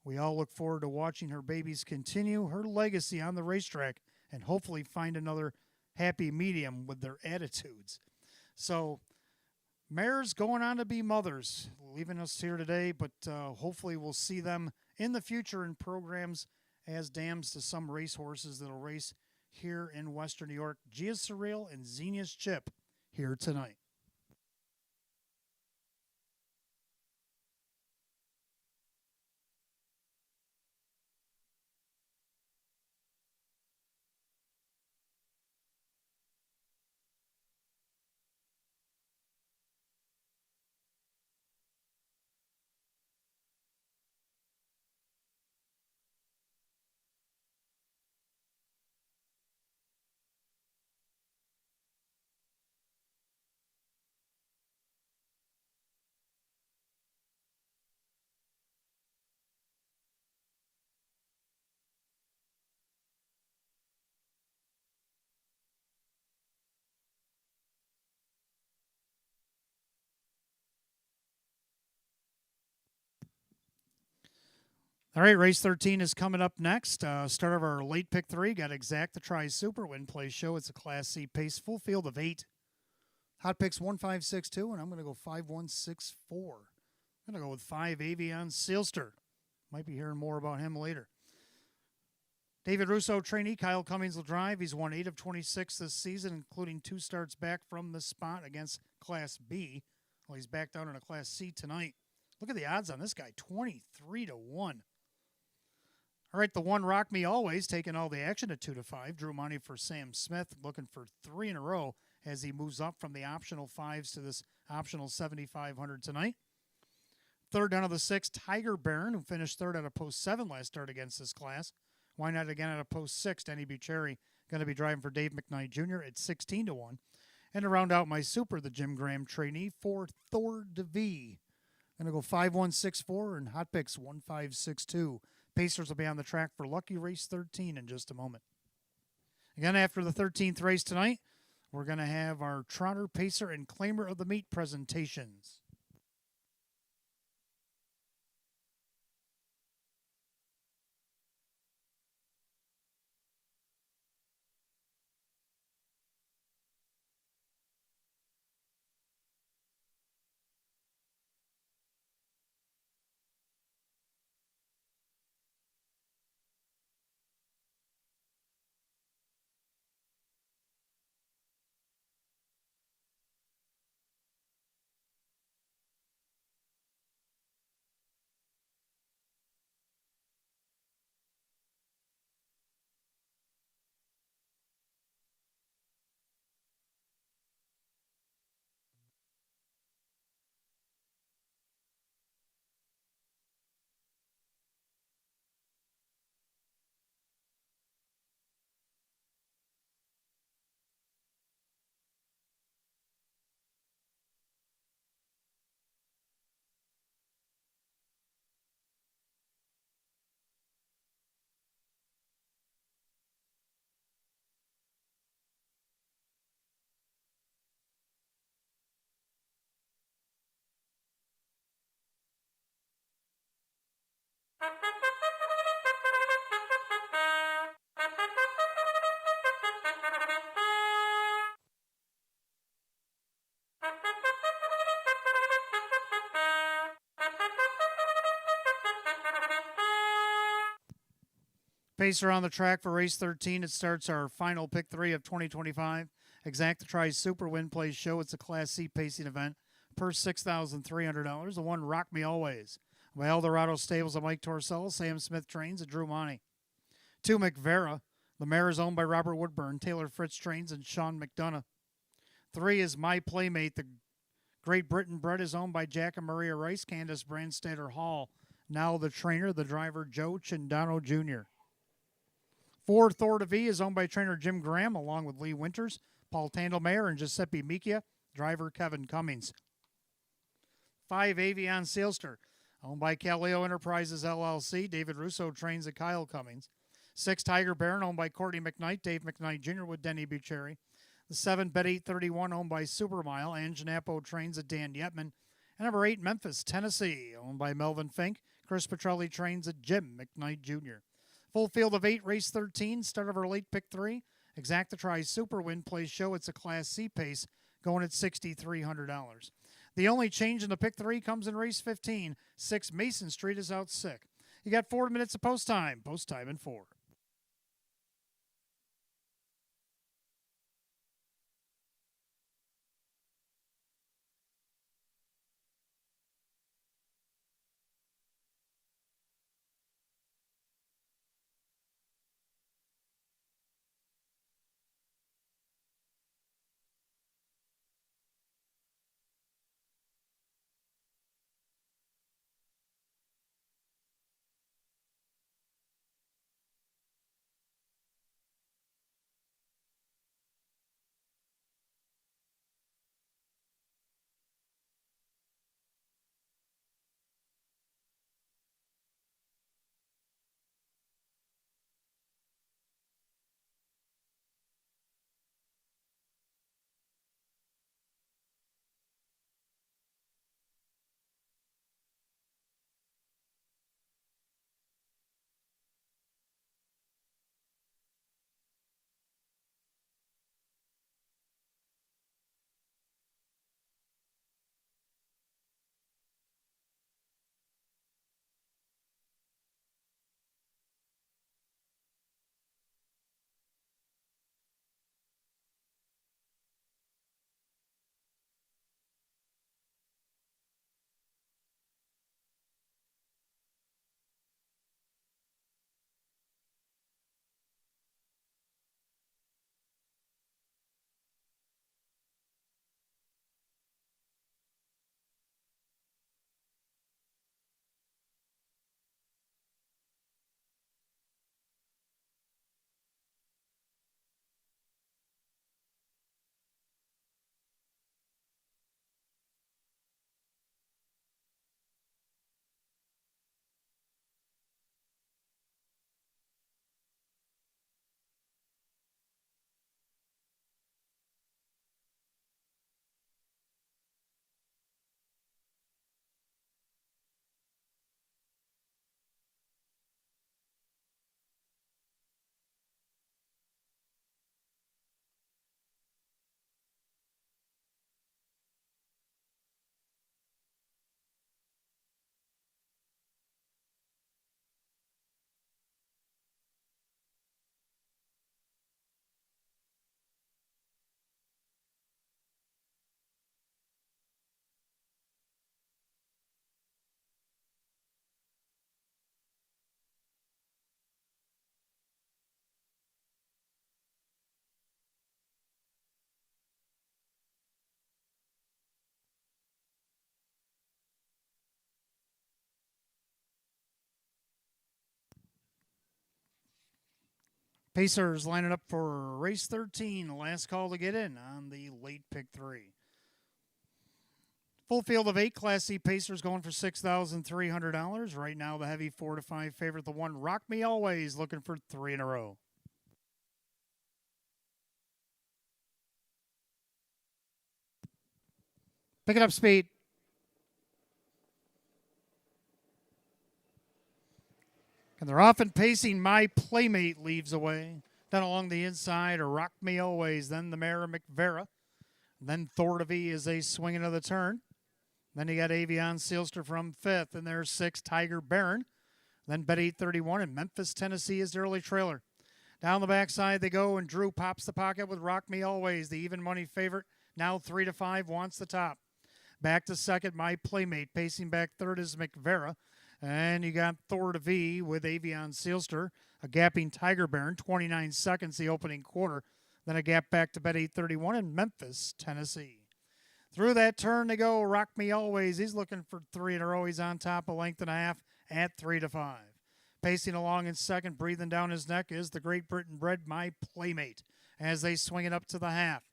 We all look forward to watching her babies continue her legacy on the racetrack and hopefully find another happy medium with their attitudes. So, mares going on to be mothers, leaving us here today, but hopefully we'll see them in the future in programs as dams to some racehorses that'll race here in Western New York. Gia's Surreal and Xenia's Chip here tonight. All right, race 13 is coming up next. Start of our late pick three. Got Exact the Tri Super Win Play Show. It's a Class C pace, full field of 8. Hot picks 1562, and I'm going to go 5164. I'm going to go with 5 Avion Sealster. Might be hearing more about him later. David Russo, trainee. Kyle Cummings will drive. He's won 8 of 26 this season, including 2 starts back from the spot against Class B. Well, he's back down in a Class C tonight. Look at the odds on this guy, 23 to 1. All right, the 1 Rock Me Always taking all the action at 2 to 5. Drew money for Sam Smith, looking for 3 in a row as he moves up from the optional 5s to this optional 7,500 tonight. Third down of the 6, Tiger Baron, who finished third at a post 7 last start against this class. Why not again at a post 6? Denny Bucherry going to be driving for Dave McKnight Jr. at 16 to 1. And to round out my super, the Jim Graham trainee for Thor DeVee. Going to go 5164 and hot picks 1562. Pacers will be on the track for Lucky Race 13 in just a moment. Again, after the 13th race tonight, we're going to have our Trotter, Pacer, and Claimer of the Meet presentations. Pacer on the track for race 13. It starts our final pick 3 of 2025. Exact Tries Super Win Play Show. It's a Class C pacing event. Purse $6,300. The 1 Rock Me Always by Eldorado Stables of Mike Torcell. Sam Smith trains at Drew Monty. 2 McVera. The mare is owned by Robert Woodburn. Taylor Fritz trains and Sean McDonough. 3 is My Playmate. The Great Britain bred is owned by Jack and Maria Rice. Candace Brandstatter Hall. Now the trainer, the driver, Joe Chindano Jr. 4 Thor DeVee is owned by trainer Jim Graham, along with Lee Winters, Paul Tandelmayer, and Giuseppe Micchia, driver Kevin Cummings. 5 Avion Sealster, owned by Calio Enterprises LLC, David Russo trains at Kyle Cummings. 6 Tiger Baron, owned by Courtney McKnight, Dave McKnight Jr. with Denny Bucherry. The 7 Bet 831, owned by Supermile, Ann Janapo trains at Dan Yetman. And number 8 Memphis, Tennessee, owned by Melvin Fink. Chris Petrelli trains at Jim McKnight Jr. Full field of 8, race 13, start of our late pick 3. Exact Try Super Win Play Show. It's a Class C pace, going at $6,300. The only change in the pick 3 comes in race 15. 6 Mason Street is out sick. You got 4 minutes of post time. Post time in 4. Pacers lining up for race 13, the last call to get in on the late pick 3. Full field of 8, Class C Pacers going for $6,300. Right now, the heavy 4 to 5 favorite, the one Rock Me Always, looking for 3 in a row. Picking up speed. And they're often pacing. My Playmate leaves away. Then along the inside, Rock Me Always. Then the mare McVera. Then Thor to V as they swing into the turn. Then you got Avion Sealster from 5th. And there's 6, Tiger Baron. Then Bet 831 and Memphis, Tennessee is the early trailer. Down the backside they go, and Drew pops the pocket with Rock Me Always, the even money favorite. Now 3 to 5, wants the top. Back to second, My Playmate. Pacing back third is McVera. And you got Thor to V with Avion Sealster. A gapping Tiger Baron, 29 seconds the opening quarter. Then a gap back to Bet 831 in Memphis, Tennessee. Through that turn they go, Rock Me Always. He's looking for 3 in a row. He's on top, a length and a half at 3 to 5. Pacing along in second, breathing down his neck, is the Great Britain bred My Playmate as they swing it up to the half.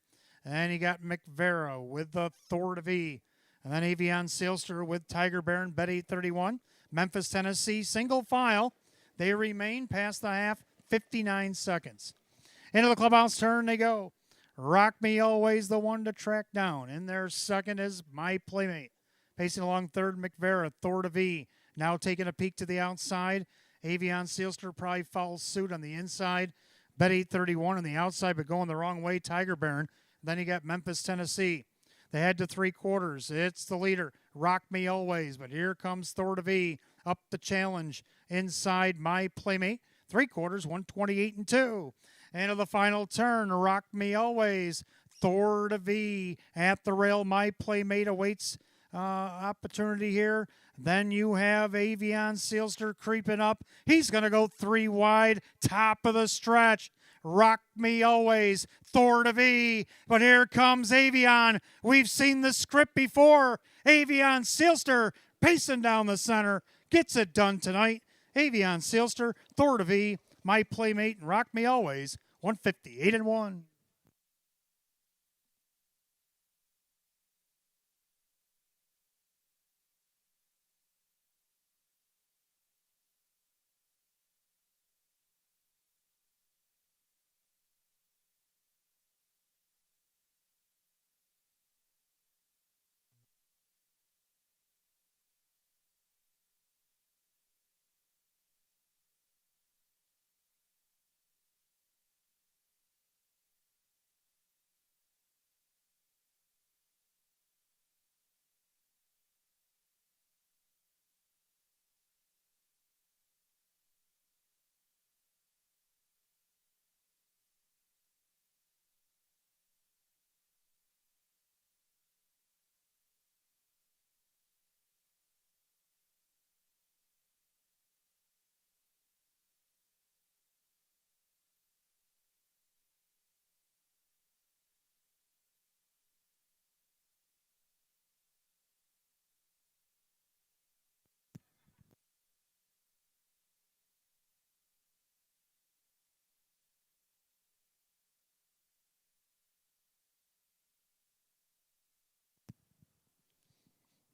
And you got McVera with the Thor to V. And then Avion Sealster with Tiger Baron, Bet 831. Memphis, Tennessee, single file. They remain past the half, 59 seconds. Into the clubhouse turn they go. Rock Me Always, the one to track down. In there second is My Playmate. Pacing along third, McVera, Thor to V. Now taking a peek to the outside. Avion Sealster probably follows suit on the inside. Bet 831 on the outside, but going the wrong way, Tiger Baron. Then you got Memphis, Tennessee. They head to 3/4. It's the leader, Rock Me Always. But here comes Thor to V. Up the challenge. Inside, My Playmate. 3/4, 128 and 2. Into the final turn, Rock Me Always. Thor to V. At the rail, My Playmate awaits opportunity here. Then you have Avion Sealster creeping up. He's going to go 3 wide, top of the stretch. Rock Me Always, Thor to V. But here comes Avion. We've seen the script before. Avion Sealster pacing down the center. Gets it done tonight. Avion Sealster, Thor to V, My Playmate, and Rock Me Always, 158 and 1.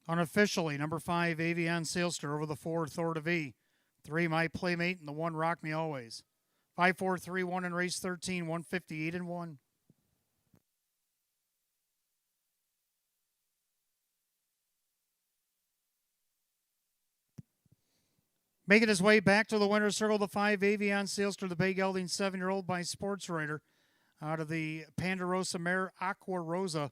Unofficially, number 5, Avion Sealster over the 4, Thor to V. 3, My Playmate, and the 1, Rock Me Always. 5, 4, 3, 1 in race 13, 158 and 1. Making his way back to the winner's circle, the 5, Avion Sealster, the bay gelding 7-year-old by Sports Writer. Out of the Ponderosa mare Aqua Rosa,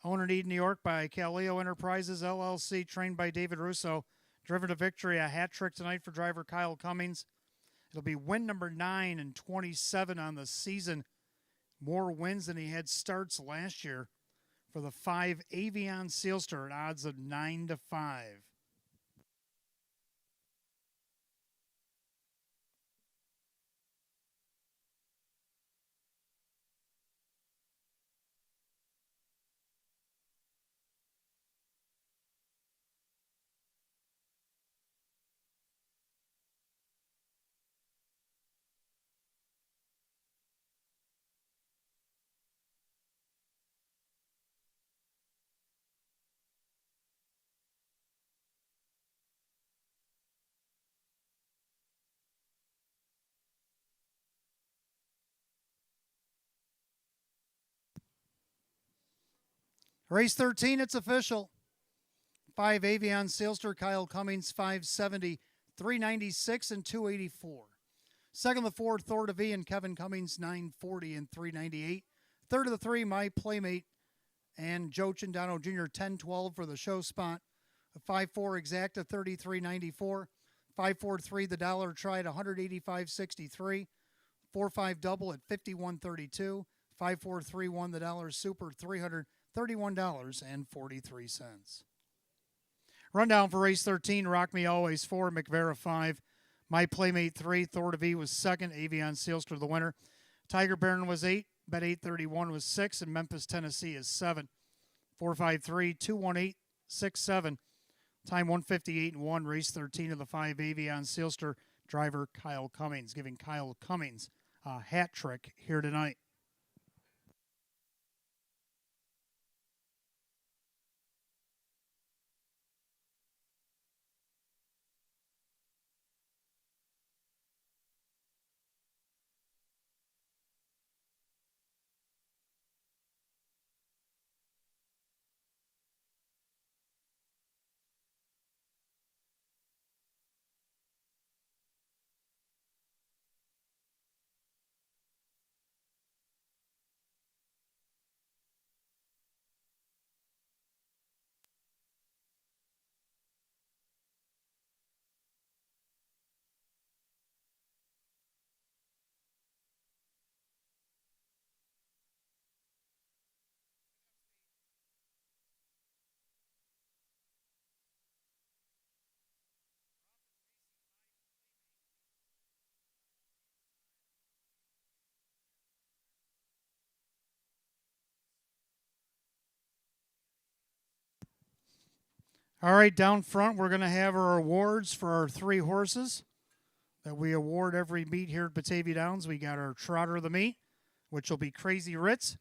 owned in Eden, New York by Caleo Enterprises, LLC, trained by David Russo. Driven to victory, a hat trick tonight for driver Kyle Cummings. It'll be win number 9 and 27 on the season. More wins than he had starts last year for the 5, Avion Sealster at odds of 9 to 5. Race 13, it's official. 5 Avion Sailster, Kyle Cummings, 570, 396, and 284. Second of the 4, Thor DeVee and Kevin Cummings, 940 and 398. Third of the 3, My Playmate and Joe Chindano Jr., 1012 for the show spot. 5-4 Exacta, 33.94. 5-4-3 the Dollar Tried, 185.63. 4-5 Double at 51.32. 5-4-3-1 the Dollar Super, $331.43. Rundown for race 13, Rock Me Always 4, McVera 5, My Playmate 3, Thor DeVee was 2nd, Avion Sealster the winner. Tiger Baron was 8, Bet 831 was 6, and Memphis, Tennessee is 7. 453, 218, 67. Time 158 and 1, race 13 of the 5 Avion Sealster, driver Kyle Cummings, giving Kyle Cummings a hat trick here tonight. All right, down front, we're going to have our awards for our 3 horses that we award every meet here at Batavia Downs. We got our Trotter of the Meet, which will be Crazy Ritz.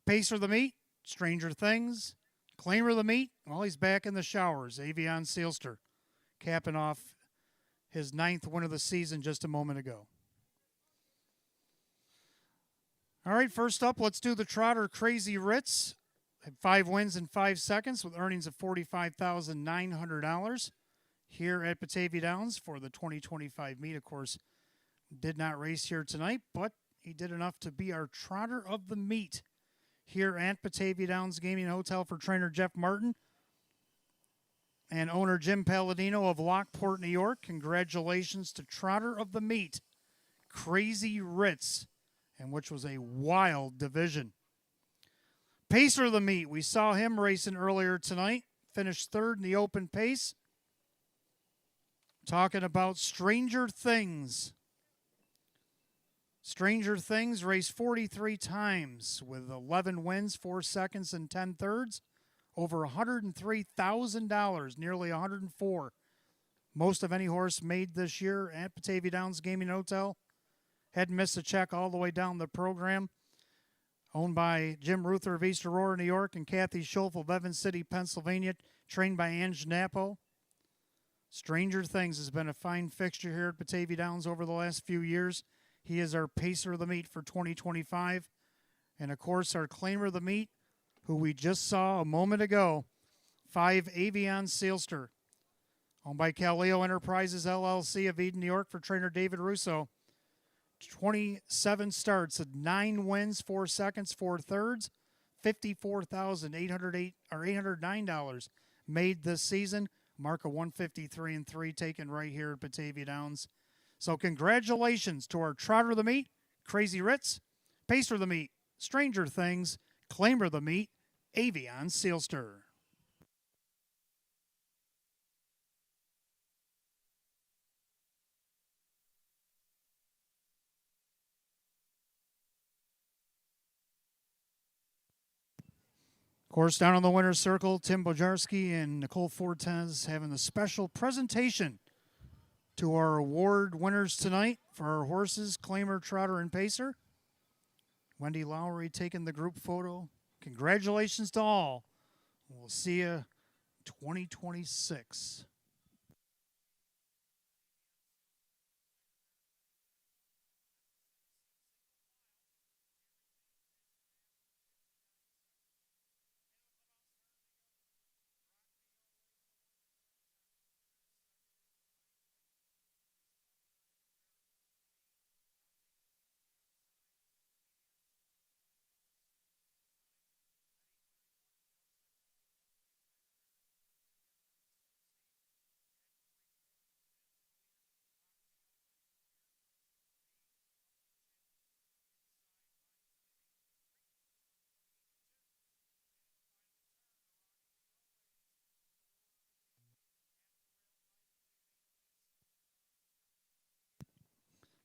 Pacer of the Meet, Stranger Things. Claimer of the Meet, well, he's back in the showers, Avion Sealster, capping off his 9th win of the season just a moment ago. All right, first up, let's do the Trotter Crazy Ritz. Had 5 wins in 5 seconds with earnings of $45,900 here at Batavia Downs for the 2025 meet. Of course, did not race here tonight, but he did enough to be our Trotter of the Meet here at Batavia Downs Gaming Hotel for trainer Jeff Martin and owner Jim Palladino of Lockport, New York. Congratulations to Trotter of the Meet, Crazy Ritz, and which was a wild division. Pacer of the Meet, we saw him racing earlier tonight, finished 3rd in the open pace. Talking about Stranger Things. Stranger Things raced 43 times with 11 wins, 4 seconds, and 10 thirds. Over $103,000, nearly $104,000. Most of any horse made this year at Batavia Downs Gaming Hotel. Hadn't missed a check all the way down the program. Owned by Jim Ruther of East Aurora, New York, and Kathy Schulf of Evans City, Pennsylvania, trained by Ange Napo. Stranger Things has been a fine fixture here at Batavia Downs over the last few years. He is our Pacer of the Meet for 2025. And, of course, our Claimer of the Meet, who we just saw a moment ago, 5 Avion Sealster, owned by Caleo Enterprises, LLC of Eden, New York, for trainer David Russo. 27 starts at 9 wins, 4 seconds, 4 thirds, $54,809 made this season. Mark of 153 and 3 taken right here at Batavia Downs. So congratulations to our Trotter of the Meet, Crazy Ritz, Pacer of the Meet, Stranger Things, Claimer of the Meet, Avion Sealster. Of course, down on the winner's circle, Tim Bojarski and Nicole Fortes having a special presentation to our award winners tonight for our horses, Claimer, Trotter, and Pacer. Wendy Lowry taking the group photo. Congratulations to all. We'll see you 2026.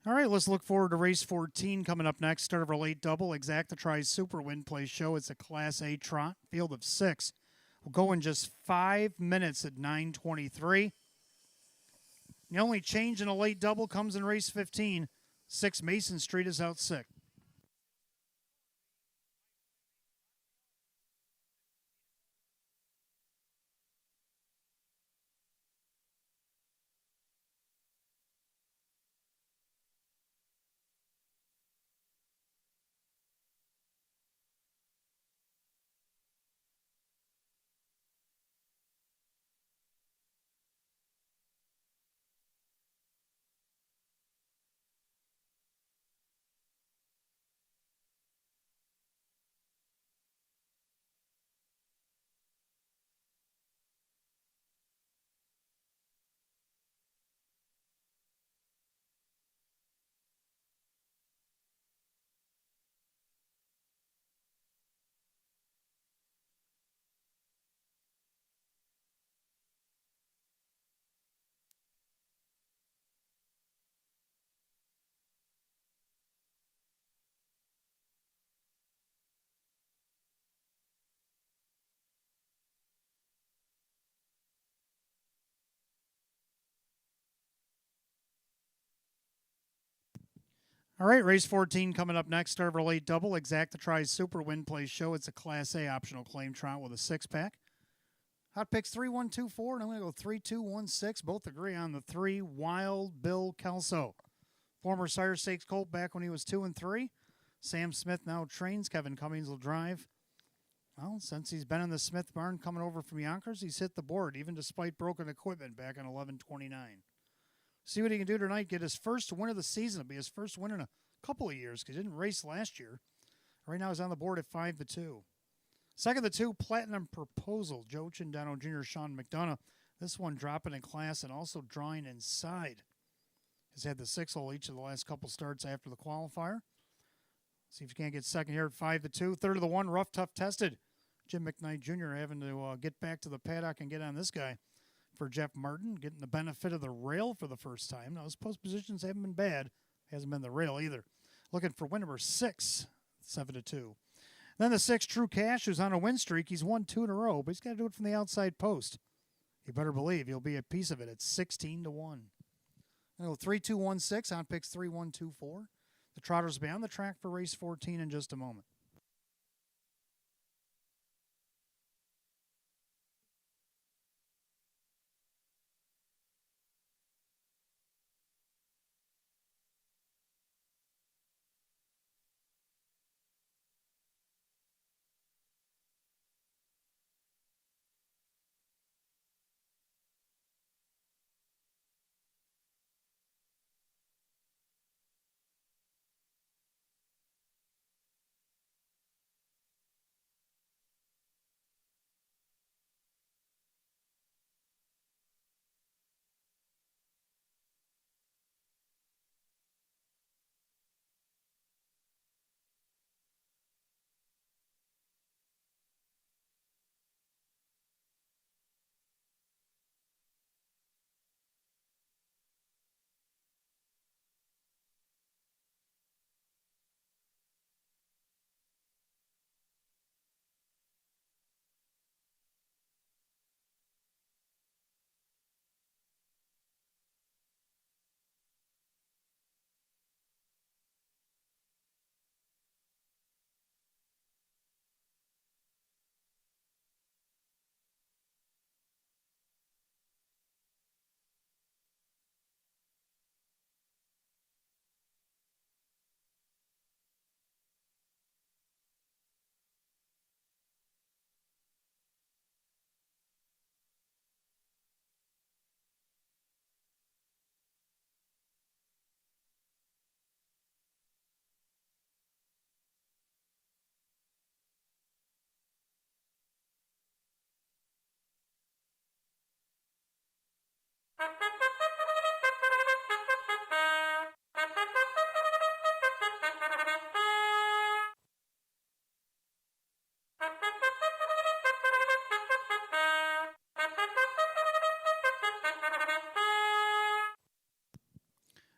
All right, let's look forward to race 14 coming up next. Start of our late double. Exacta tries Super Win Play Show. It's a Class A trot, field of 6. We'll go in just 5 minutes at 9:23. The only change in a late double comes in race 15. 6 Mason Street is out sick. All right, race 14 coming up next. Start of our late double. Exacta tries Super Win Play Show. It's a Class A optional claim trot with a 6-pack. Hot picks 3, 1, 2, 4, and I'm going to go 3, 2, 1, 6. Both agree on the 3. Wild Bill Kelso, former Sire Stakes colt back when he was 2 and 3. Sam Smith now trains. Kevin Cummings will drive. Well, since he's been in the Smith barn coming over from Yonkers, he's hit the board, even despite broken equipment back in 11:29. See what he can do tonight. Get his first win of the season. It'll be his first win in a couple of years because he didn't race last year. Right now he's on the board at 5-2. Second to 2, Platinum Proposal. Joe Chindano Jr., Sean McDonough. This one dropping in class and also drawing inside. Has had the 6-hole each of the last couple starts after the qualifier. See if you can't get second here at 5-2. Third of the 1, Rough Tough Tested. Jim McKnight Jr. having to get back to the paddock and get on this guy for Jeff Martin, getting the benefit of the rail for the first time. Now, his post positions haven't been bad. Hasn't been the rail either. Looking for win number 6, 7-2. Then the 6, True Cash, who's on a win streak. He's won 2 in a row, but he's got to do it from the outside post. You better believe he'll be a piece of it at 16-1. 3-2-1-6 on picks 3, 1, 2, 4. The Trotters will be on the track for race 14 in just a moment.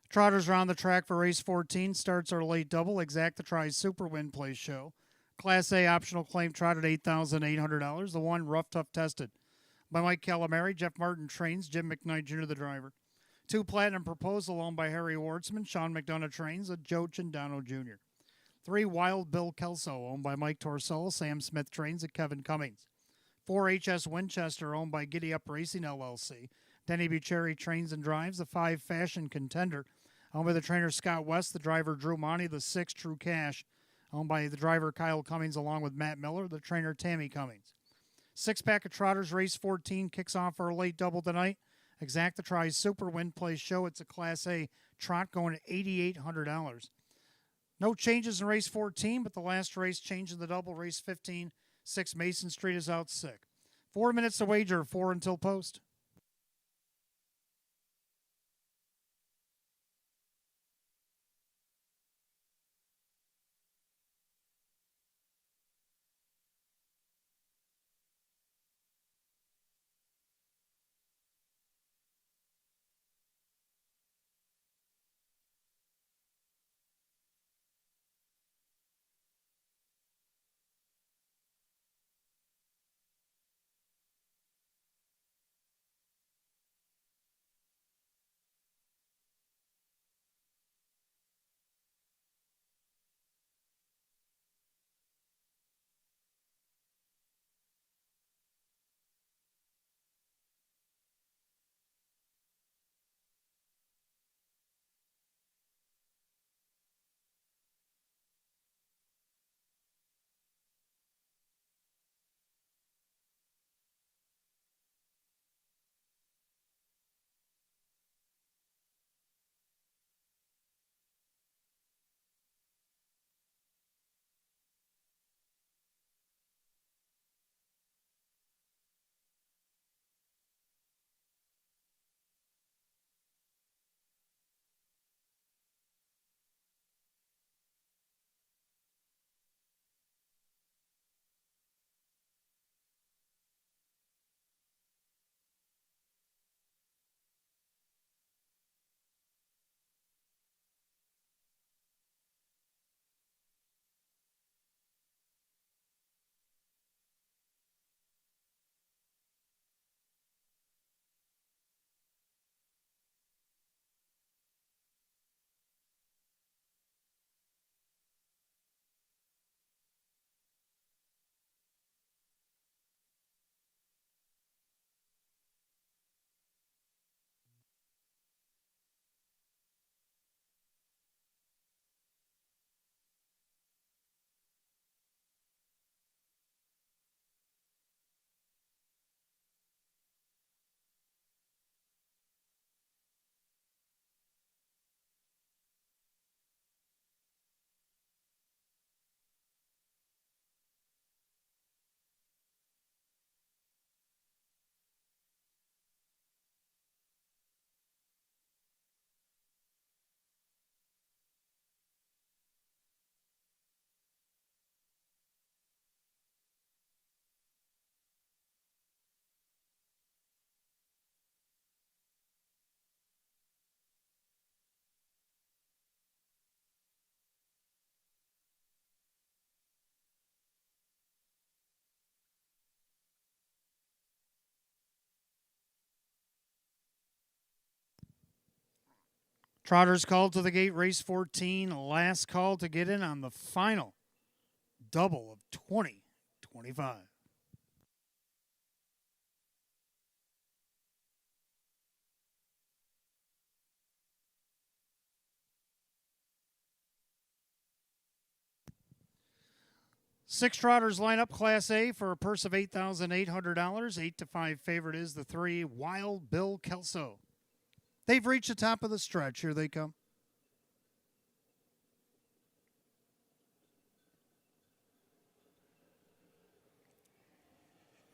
Trotters are on the track for race 14. Starts are late double. Exact the Try Super Win Place Show. Class A optional claim trotted $8,800. The one Rough Tough Tested by Mike Calamari. Jeff Martin trains. Jim McKnight Jr. the driver. 2 Platinum Proposal owned by Harry Wardsman. Sean McDonough trains. Joe Chindano Jr. 3 Wild Bill Kelso owned by Mike Torsello. Sam Smith trains. Kevin Cummings. 4 HS Winchester owned by Giddy Up Racing LLC. Denny Bucherri trains and drives. The 5 Fashion Contender owned by the trainer Scott West. The driver Drew Monty. The 6 True Cash owned by the driver Kyle Cummings along with Matt Miller. The trainer Tammy Cummings. 6-pack of Trotters, race 14 kicks off our late double tonight. Exact the Try Super Win Place Show. It's a Class A trot going at $8,800. No changes in race 14, but the last race change in the double. Race 15, 6 Mason Street is out sick. 4 minutes to wager, 4 until post. Trotters called to the gate, race 14. Last call to get in on the final double of 2025. Six Trotters line up Class A for a purse of $8,800. 8-5 favorite is the 3 Wild Bill Kelso. They've reached the top of the stretch. Here they come.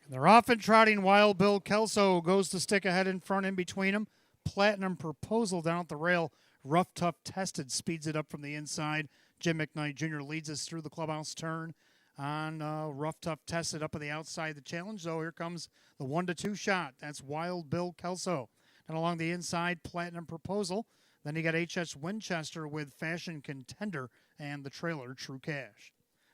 They're off and trotting. Wild Bill Kelso goes to stick ahead in front in between them. Platinum Proposal down at the rail. Rough Tough Tested speeds it up from the inside. Jim McKnight Jr. leads us through the clubhouse turn on Rough Tough Tested up on the outside of the challenge. So here comes the 1-2 shot. That's Wild Bill Kelso. And along the inside, Platinum Proposal. Then you got HS Winchester with Fashion Contender and the trailer True Cash.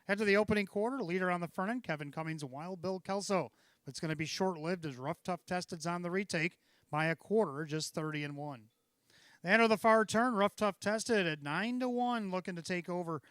Head to the opening quarter. Leader on the front end, Kevin Cummings, Wild Bill Kelso. It's going to be short-lived as Rough Tough Tested's on the retake by a quarter, just 30-1. They enter the far turn. Rough Tough Tested at 9-1, looking to take over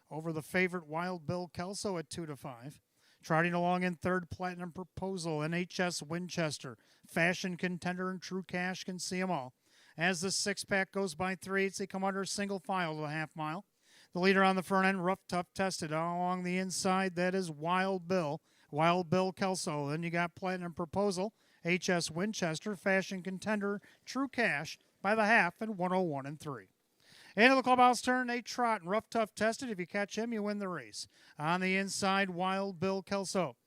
the favorite Wild Bill Kelso at 2-5. Trotting along in third, Platinum Proposal, NHS Winchester, Fashion Contender, and True Cash can see them all. As the six-pack goes by 3/8, they come under single file to the half mile. The leader on the front end, Rough Tough Tested. Along the inside, that is Wild Bill Kelso. Then you got Platinum Proposal, HS Winchester, Fashion Contender, True Cash by the half at 101-3. Into the clubhouse turn, they trot, and Rough Tough Tested. If you catch him, you win the race. On the inside, Wild Bill Kelso.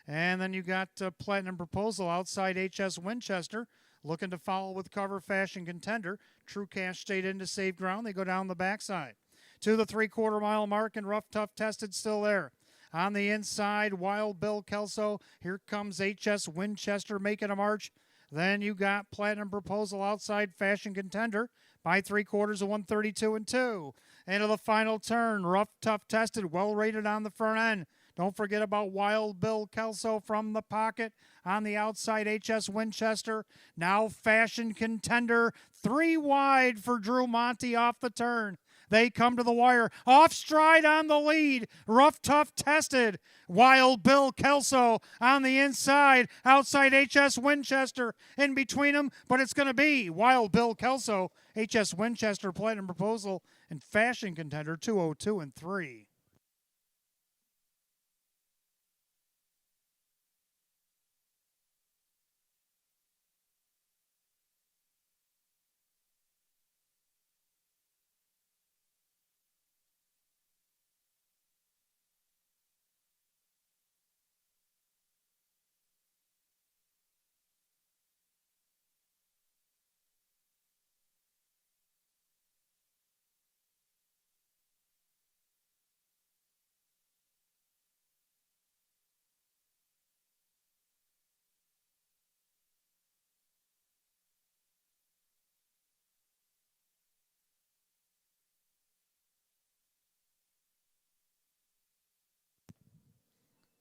And then you got Platinum Proposal outside HS Winchester. Looking to follow with cover, Fashion Contender. True Cash stayed in to save ground. They go down the backside. To the 3/4 mile mark, and Rough Tough Tested still there. On the inside, Wild Bill Kelso. Here comes HS Winchester making a march. Then you got Platinum Proposal outside, Fashion Contender by 3/4 of 132-2. Into the final turn, Rough Tough Tested, well rated on the front end. Don't forget about Wild Bill Kelso from the pocket. On the outside, HS Winchester. Now Fashion Contender, 3 wide for Drew Monty off the turn. They come to the wire. Off stride on the lead. Rough Tough Tested. Wild Bill Kelso on the inside. Outside HS Winchester in between them. But it's going to be Wild Bill Kelso, HS Winchester, Platinum Proposal, and Fashion Contender 202-3.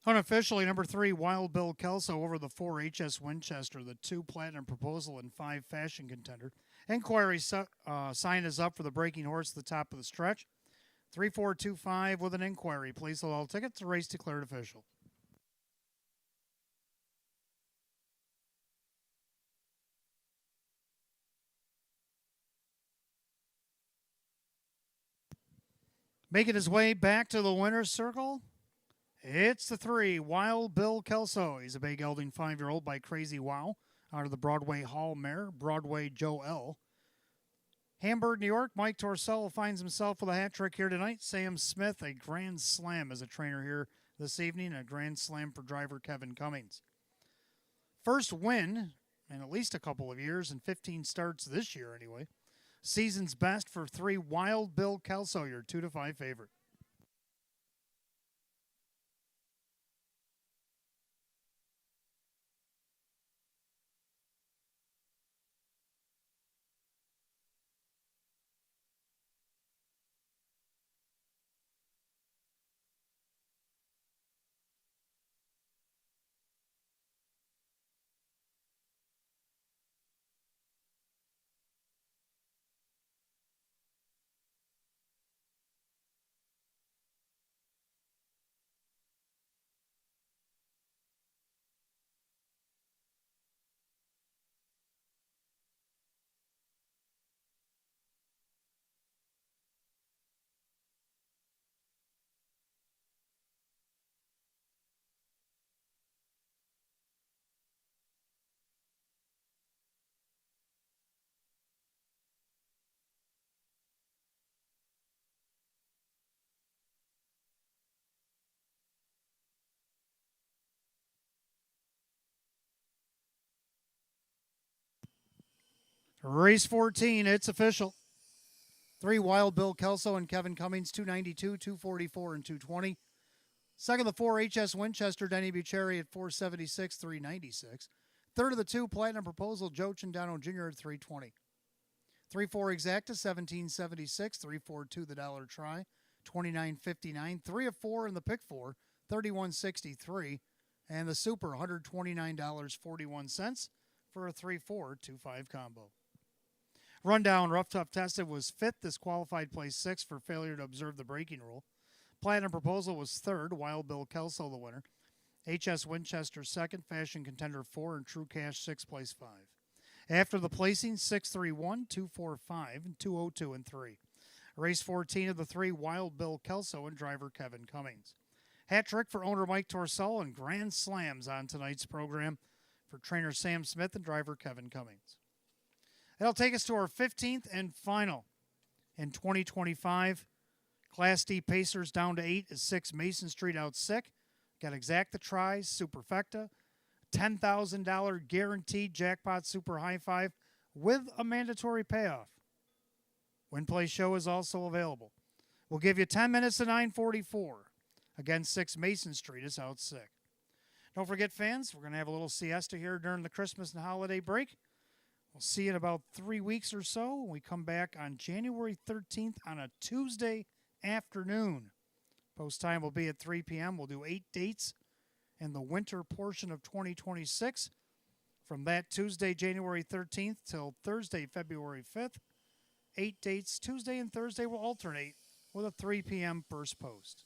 Unofficially, number 3, Wild Bill Kelso over the 4, HS Winchester, the 2, Platinum Proposal, and 5, Fashion Contender. Inquiry sign is up for the breaking horse at the top of the stretch. 3425 with an inquiry. Please hold all tickets. The race declared official. Making his way back to the winner's circle, it's the 3, Wild Bill Kelso. He's a big gelding 5-year-old by Crazy Wow out of the Broadway Hall mare, Broadway Joe L. Hamburg, New York, Mike Torsello finds himself with a hat trick here tonight. Sam Smith, a grand slam as a trainer here this evening, a grand slam for driver Kevin Cummings. First win in at least a couple of years, and 15 starts this year anyway. Season's best for 3, Wild Bill Kelso, your 2-5 favorite. Race 14, it's official. 3, Wild Bill Kelso and Kevin Cummings, 292, 244, and 220. Second, the 4, HS Winchester, Denny Bucherri at 476, 396. Third of the 2, Platinum Proposal, Joe Chandano Jr. at 320. 3-4 exacta, 1776. 3-4-2 the dollar try, 29.59. 3 of 4 in the pick four, 31.63. And the super, $129.41 for a 3-4-2-5 combo. Rundown, Rough Tough Tested was fifth, disqualified place sixth for failure to observe the braking rule. Platinum Proposal was third, Wild Bill Kelso the winner. HS Winchester second, Fashion Contender 4, and True Cash 6th place 5. After the placing, 631, 245, and 202 and 3. Race 14 of the 3, Wild Bill Kelso and driver Kevin Cummings. Hat trick for owner Mike Torcell and grand slams on tonight's program for trainer Sam Smith and driver Kevin Cummings. That'll take us to our 15th and final in 2025. Class D Pacers down to 8 is 6 Mason Street out sick. Got Exacta Tries, Superfecta, $10,000 guaranteed jackpot super high five with a mandatory payoff. Win Play Show is also available. We'll give you 10 minutes to 9:44. Again, 6 Mason Street is out sick. Don't forget, fans, we're going to have a little siesta here during the Christmas and holiday break. We'll see you in about 3 weeks or so when we come back on January 13th on a Tuesday afternoon. Post time will be at 3 p.m. We'll do 8 dates in the winter portion of 2026 from that Tuesday, January 13th till Thursday, February 5th. 8 dates, Tuesday and Thursday will alternate with a 3 p.m. first post.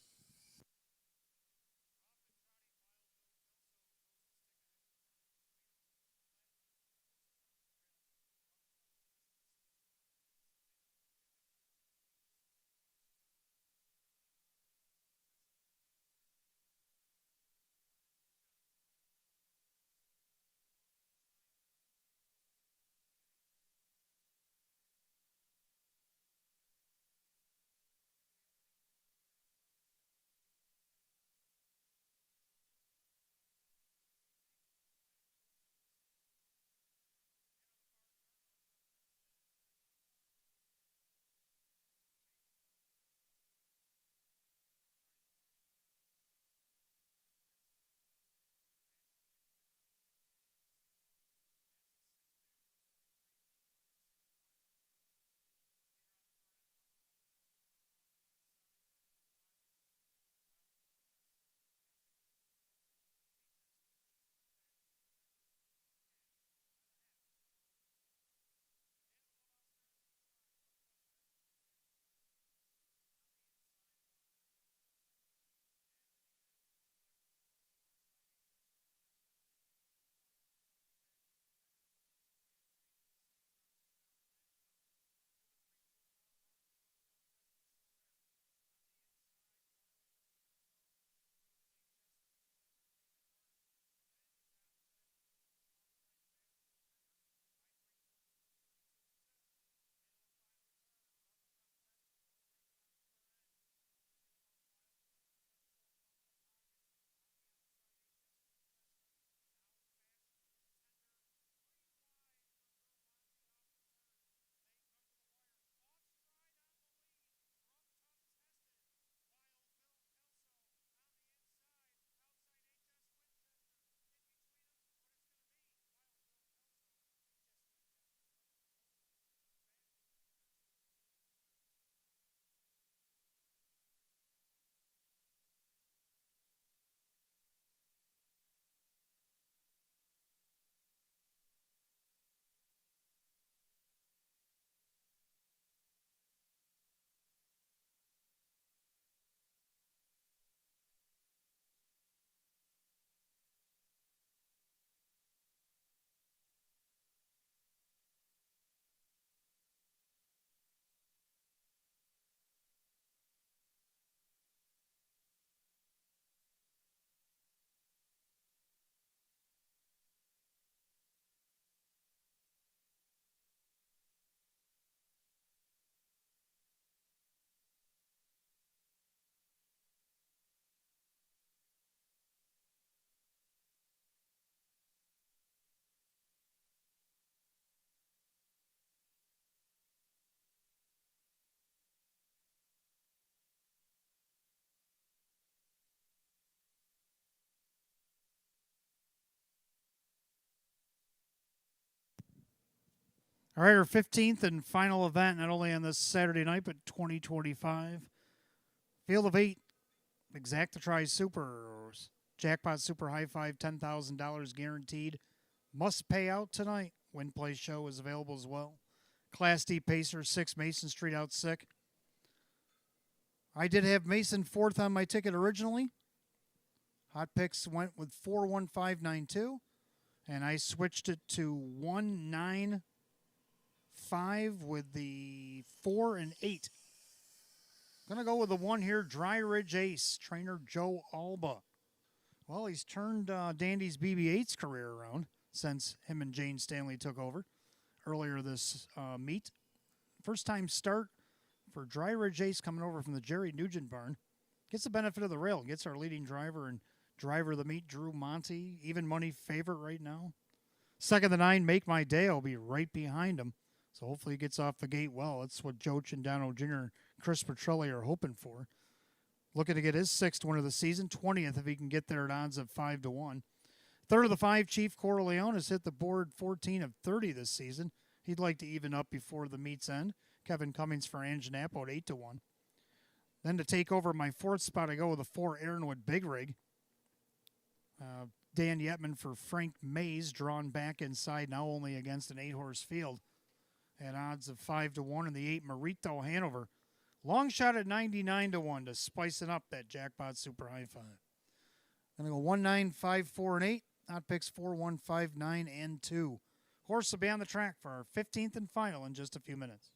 All right, our 15th and final event, not only on this Saturday night, but 2025. Field of 8, Exactitry Super, Jackpot Super High Five, $10,000 guaranteed. Must pay out tonight. Win Play Show is available as well. Class D Pacer, 6 Mason Street out sick. I did have Mason fourth on my ticket originally. Hot Picks went with 41592, and I switched it to 195 with the 4 and 8. Gonna go with the 1 here, Dry Ridge Ace, trainer Joe Alba. Well, he's turned Dandy's BB-8's career around since him and Jane Stanley took over earlier this meet. First time start for Dry Ridge Ace coming over from the Jerry Nugent barn. Gets the benefit of the rail. Gets our leading driver and driver of the meet, Drew Monty. Even money favorite right now. Second the 9, Make My Day. I'll be right behind him. So hopefully he gets off the gate well. That's what Joe Chindano Jr. and Chris Petrelli are hoping for. Looking to get his 6th win of the season, 20th if he can get there at odds of 5-1. Third of the 5, Chief Corleone has hit the board 14 of 30 this season. He'd like to even up before the meet's end. Kevin Cummings for Anganapo at 8-1. Then to take over my 4th spot, I go with the 4, Aaronwood Big Rig. Dan Yetman for Frank Mays, drawn back inside, now only against an 8-horse field at odds of 5-1. And the 8, Marito Hanover. Long shot at 99-1 to spice it up that Jackpot Super High Five. Going to go 1, 9, 5, 4, and 8. Hot Picks 4, 1, 5, 9, and 2. Horse will be on the track for our 15th and final in just a few minutes.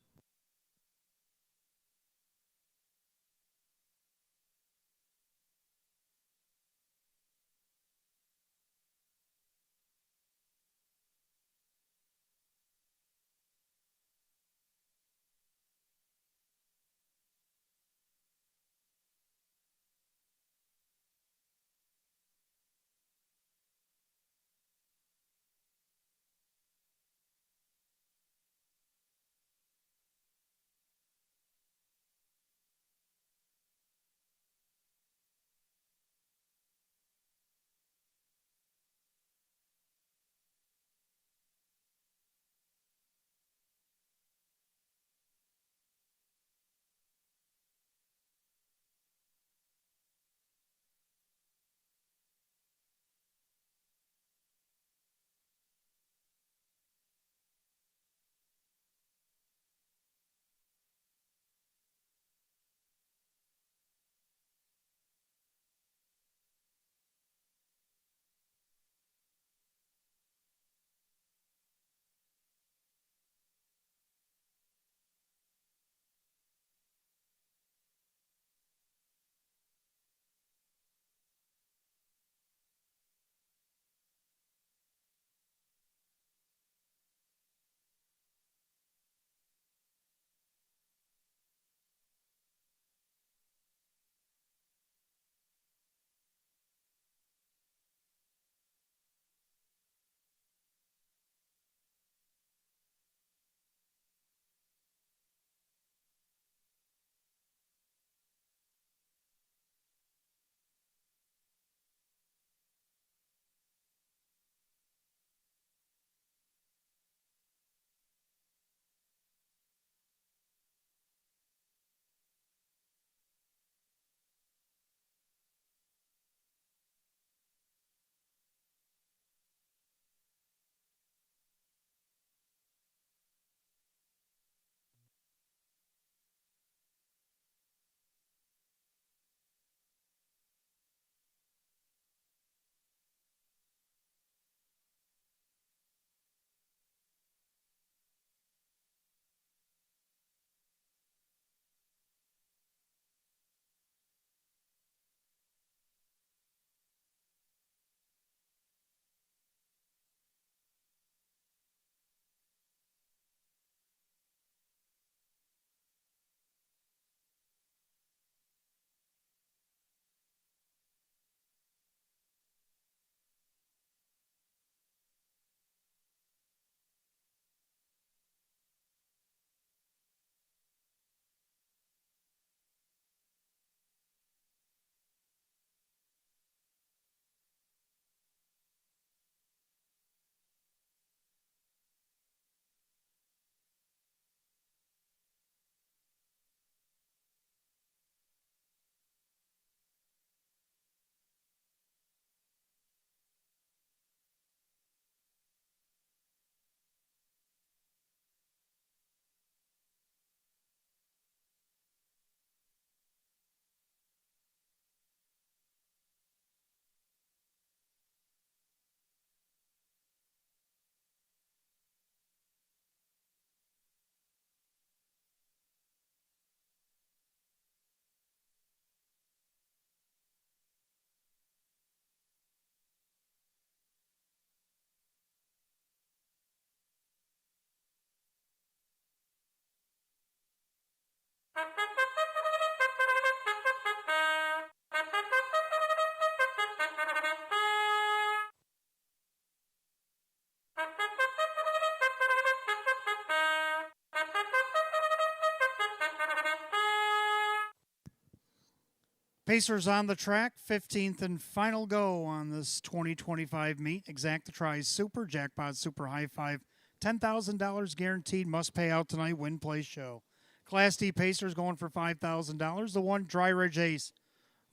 Pacers on the track, 15th and final go on this 2025 meet. Exactatries Super, Jackpot Super High Five, $10,000 guaranteed, must pay out tonight, win, play, show. Class D Pacers going for $5,000. The one, Dry Ridge Ace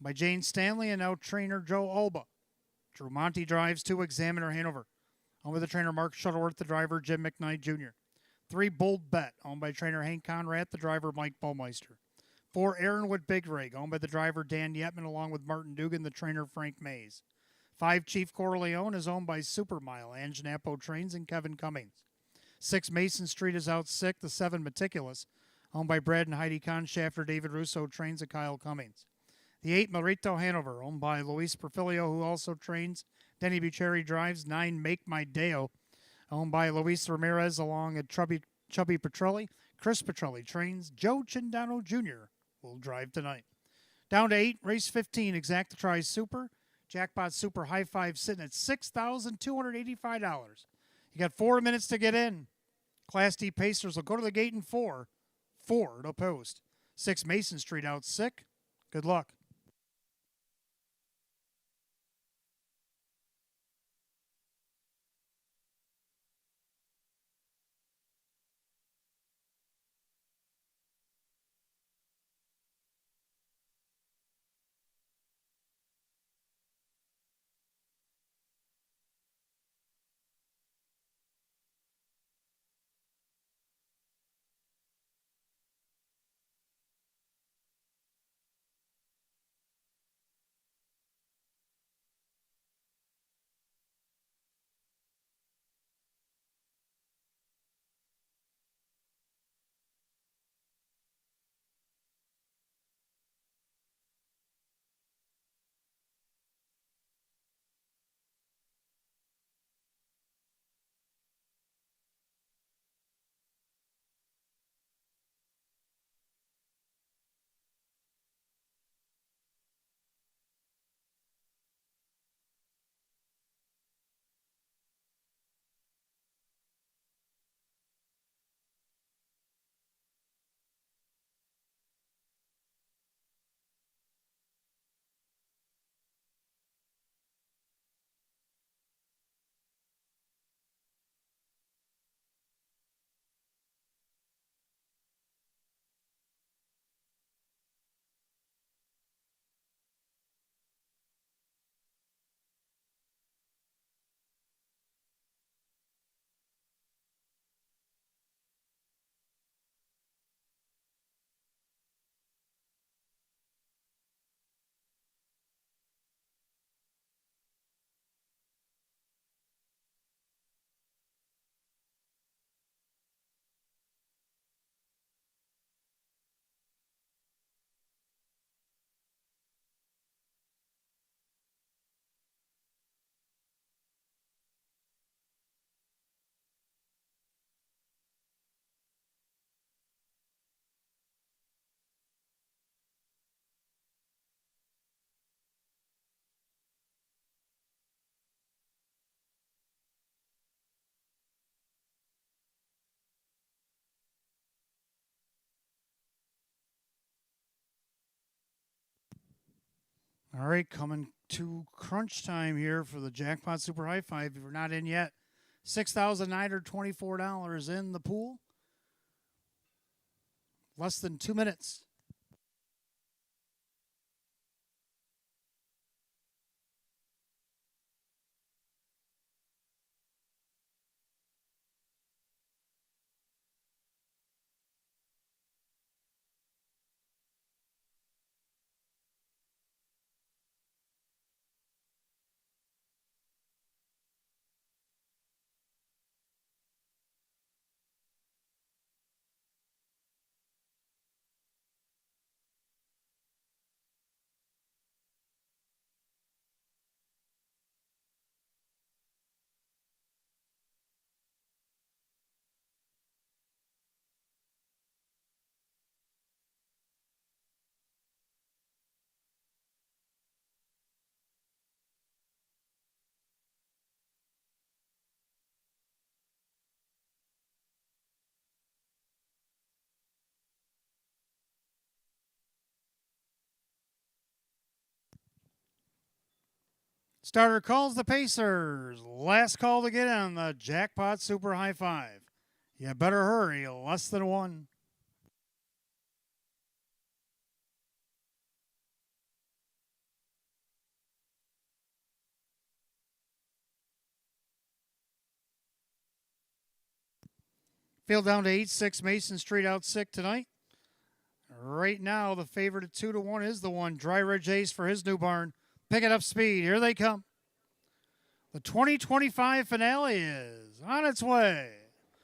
by Jane Stanley and now trainer Joe Alba. Drew Monty drives 2, Examiner Hanover. Owned by the trainer Mark Shuttleworth, the driver Jim McKnight Jr. 3, Bold Bet, owned by trainer Hank Conrad, the driver Mike Baumeister. 4, Aaronwood Big Rig, owned by the driver Dan Yetman, along with Martin Dugan, the trainer Frank Mays. 5, Chief Corleone is owned by Supermile, Ange Napo Trains, and Kevin Cummings. 6, Mason Street is out sick. The 7, Meticulous, owned by Brad and Heidi Conshafter, David Russo Trains, and Kyle Cummings. The 8, Marito Hanover, owned by Luis Perfilio, who also trains. Denny Bucheri drives. 9, Make My Deo, owned by Luis Ramirez, along with Chubby Petrelli. Chris Petrelli trains. Joe Chindano Jr. will drive tonight. Down to 8, race 15, Exactatries Super. Jackpot Super High Five sitting at $6,285. You got 4 minutes to get in. Class D Pacers will go to the gate in 4. 4 to post. 6, Mason Street out sick. Good luck. All right, coming to crunch time here for the Jackpot Super High Five. If you're not in yet, $6,924 in the pool. Less than 2 minutes. Starter calls the Pacers. Last call to get on the Jackpot Super High Five. You better hurry, less than one. Field down to 8-6 Mason Street out sick tonight. Right now, the favorite at 2-1 is the one. Dry Ridge Ace for his new barn. Picking up speed. Here they come. The 2025 finale is on its way.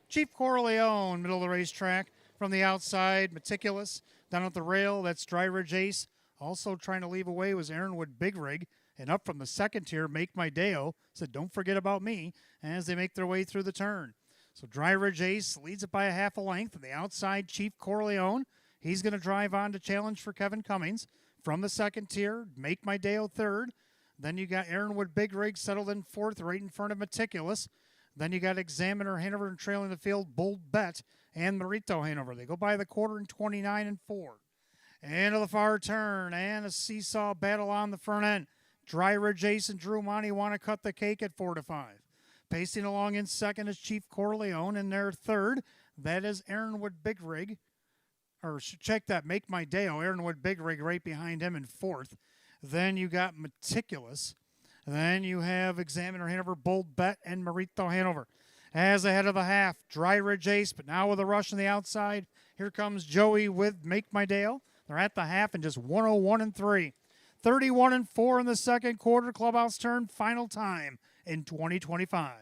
Chief Corleone, middle of the racetrack. From the outside, Meticulous. Down at the rail, that's Dry Ridge Ace. Also trying to leave away was Ironwood Big Rig. And up from the second tier, Make My Deo said, don't forget about me, as they make their way through the turn. So Dry Ridge Ace leads it by a half a length. On the outside, Chief Corleone. He's going to drive on to challenge for Kevin Cummings. From the second tier, Make My Deo third. Then you got Ironwood Big Rig settled in fourth, right in front of Meticulous. Then you got Examiner Hanover and trailing the field, Bold Bet and Marito Hanover. They go by the quarter in 29 and 4. Into the far turn and a seesaw battle on the front end. Dry Ridge Ace and Drew Monty want to cut the cake at 4-5. Pacing along in second is Chief Corleone in their third. That is Ironwood Big Rig. Or check that, Make My Deo. Ironwood Big Rig right behind him in fourth. Then you got Meticulous. Then you have Examiner Hanover, Bold Bet, and Marito Hanover. As ahead of the half, Dry Ridge Ace, but now with a rush on the outside. Here comes Joey with Make My Deo. They're at the half and just 101 and 3. 31 and 4 in the second quarter. Clubhouse turn, final time in 2025.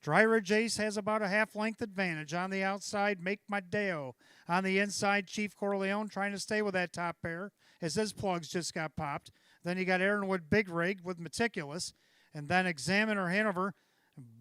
Dry Ridge Ace has about a half-length advantage. On the outside, Make My Deo. On the inside, Chief Corleone trying to stay with that top pair as his plugs just got popped. Then you got Ironwood Big Rig with Meticulous. And then Examiner Hanover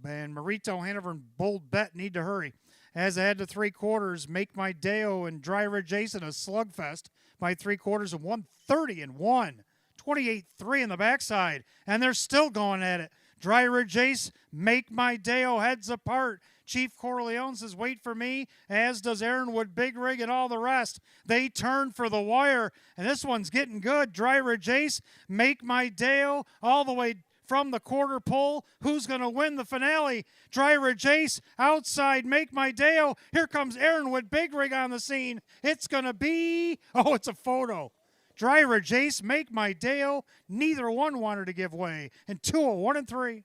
and Marito Hanover and Bold Bet need to hurry. As ahead to three quarters, Make My Deo and Dry Ridge Ace in a slugfest by three quarters of 130 and 1. 28-3 in the backside. And they're still going at it. Dry Ridge Ace, Make My Deo heads apart. Chief Corleone says, wait for me, as does Ironwood Big Rig and all the rest. They turn for the wire, and this one's getting good. Dry Ridge Ace, Make My Deo, all the way from the quarter pole. Who's going to win the finale? Dry Ridge Ace, outside, Make My Deo. Here comes Ironwood Big Rig on the scene. It's going to be, oh, it's a photo. Dry Ridge Ace, Make My Deo. Neither one wanted to give way. And 2-1 and 3.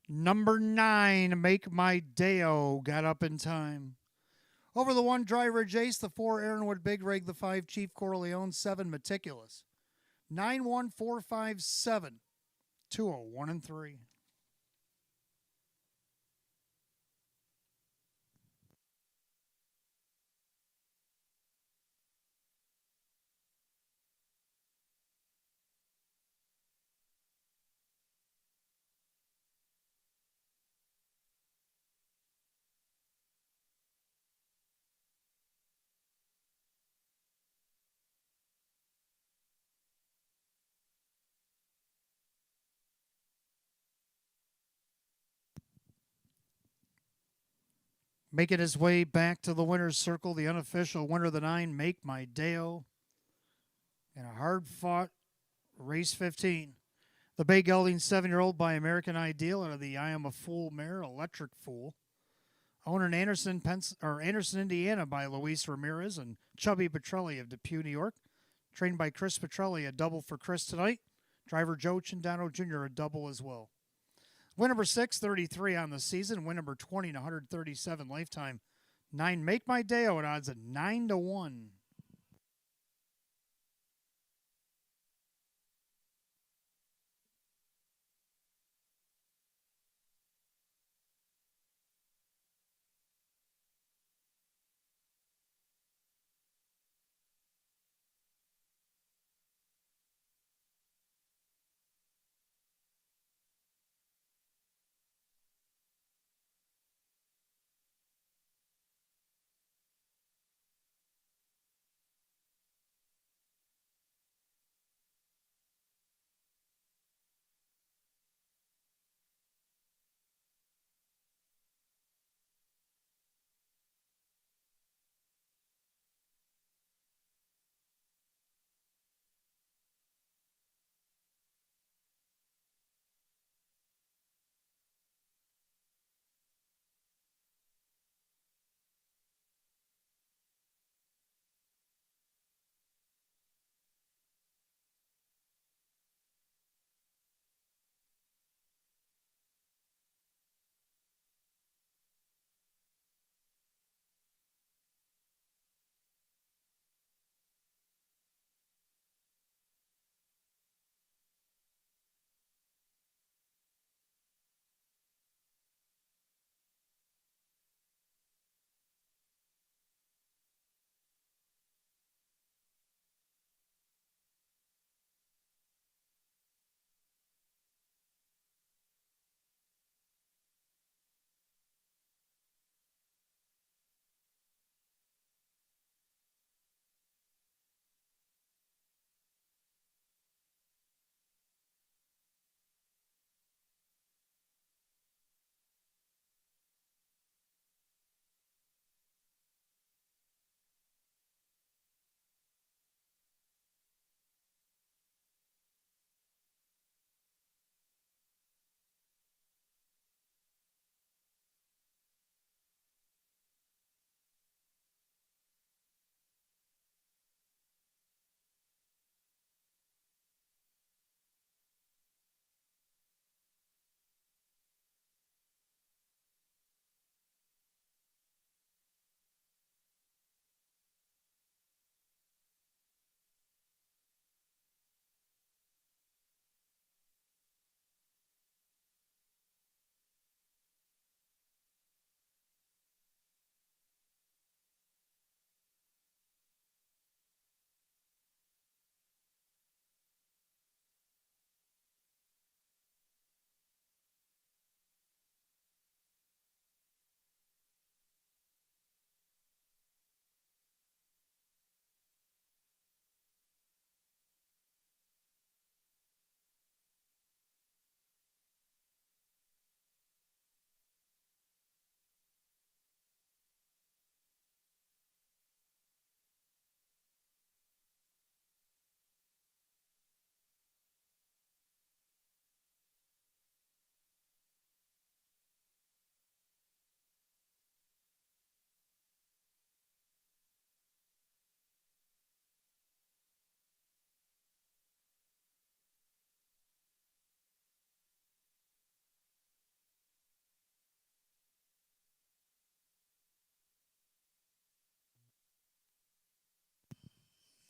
Number 9, Make My Deo, got up in time. Over the 1, Dry Ridge Ace, the 4, Ironwood Big Rig, the 5, Chief Corleone, 7, Meticulous. 9-1, 4-5, 7. 2-1 and 3. Making his way back to the winner's circle, the unofficial winner of the 9, Make My Deo. In a hard-fought race 15. The Bay Gelding 7-year-old by American Ideal out of the I Am a Fool mare, Electric Fool. Owner in Anderson, Indiana by Luis Ramirez and Chubby Petrelli of Depew, New York. Trained by Chris Petrelli, a double for Chris tonight. Driver Joe Cindano Jr., a double as well. Win number 6, 33 on the season. Win number 20 and 137 lifetime. 9 Make My Day-O at odds of 9-1.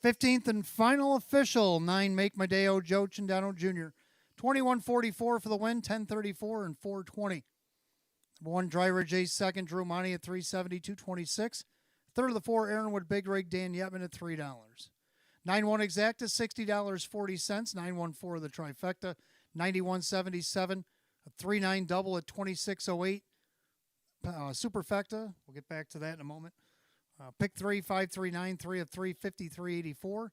Fifteenth and final official, 9 Make My Day-O Joe Cindano Jr. 21:44 for the win, 10:34 and 4:20. Number 1 driver Jay's second, Drew Monty at 370, 226. Third of the 4, Aaronwood Big Rig, Dan Yetman at $3. 9-1 exacta, $60.40. 9-1-4 the trifecta, $91.77. A 3-9 double at $26.08. Superfecta, we'll get back to that in a moment. Pick 3, 5-3-9-3 of 3, $53.84.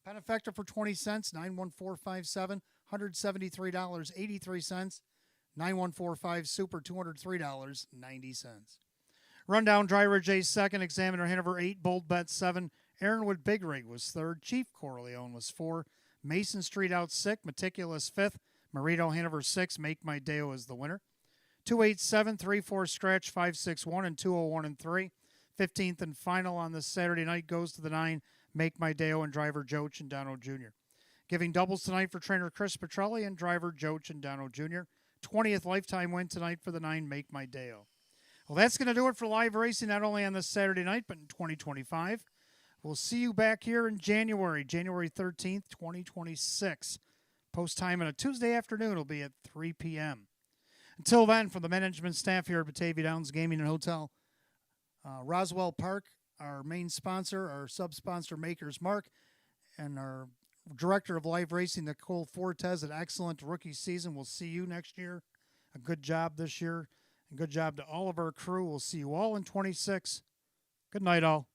Penifecta for 20 cents, 91457, $173.83. 9145 Super, $203.90. Rundown driver Jay's second, Examiner Hanover 8, Bold Bet 7, Aaronwood Big Rig was third, Chief Corleone was 4, Mason Street out 6, Meticulous 5th, Marito Hanover 6, Make My Day-O is the winner. 287, 3-4 scratch, 561 and 201 and 3. 15th and final on this Saturday night goes to the 9 Make My Day-O and driver Joe Cindano Jr. Giving doubles tonight for trainer Chris Petrelli and driver Joe Cindano Jr. 20th lifetime win tonight for the 9 Make My Day-O. Well, that's going to do it for live racing, not only on this Saturday night, but in 2025. We'll see you back here in January 13th, 2026. Post time on a Tuesday afternoon will be at 3 p.m. Until then, from the management staff here at Batavia Downs Gaming and Hotel, Roswell Park, our main sponsor, our sub-sponsor Makers Mark, and our director of live racing, Nicole Fortes, an excellent rookie season. We'll see you next year. A good job this year, and good job to all of our crew. We'll see you all in 26. Good night, all.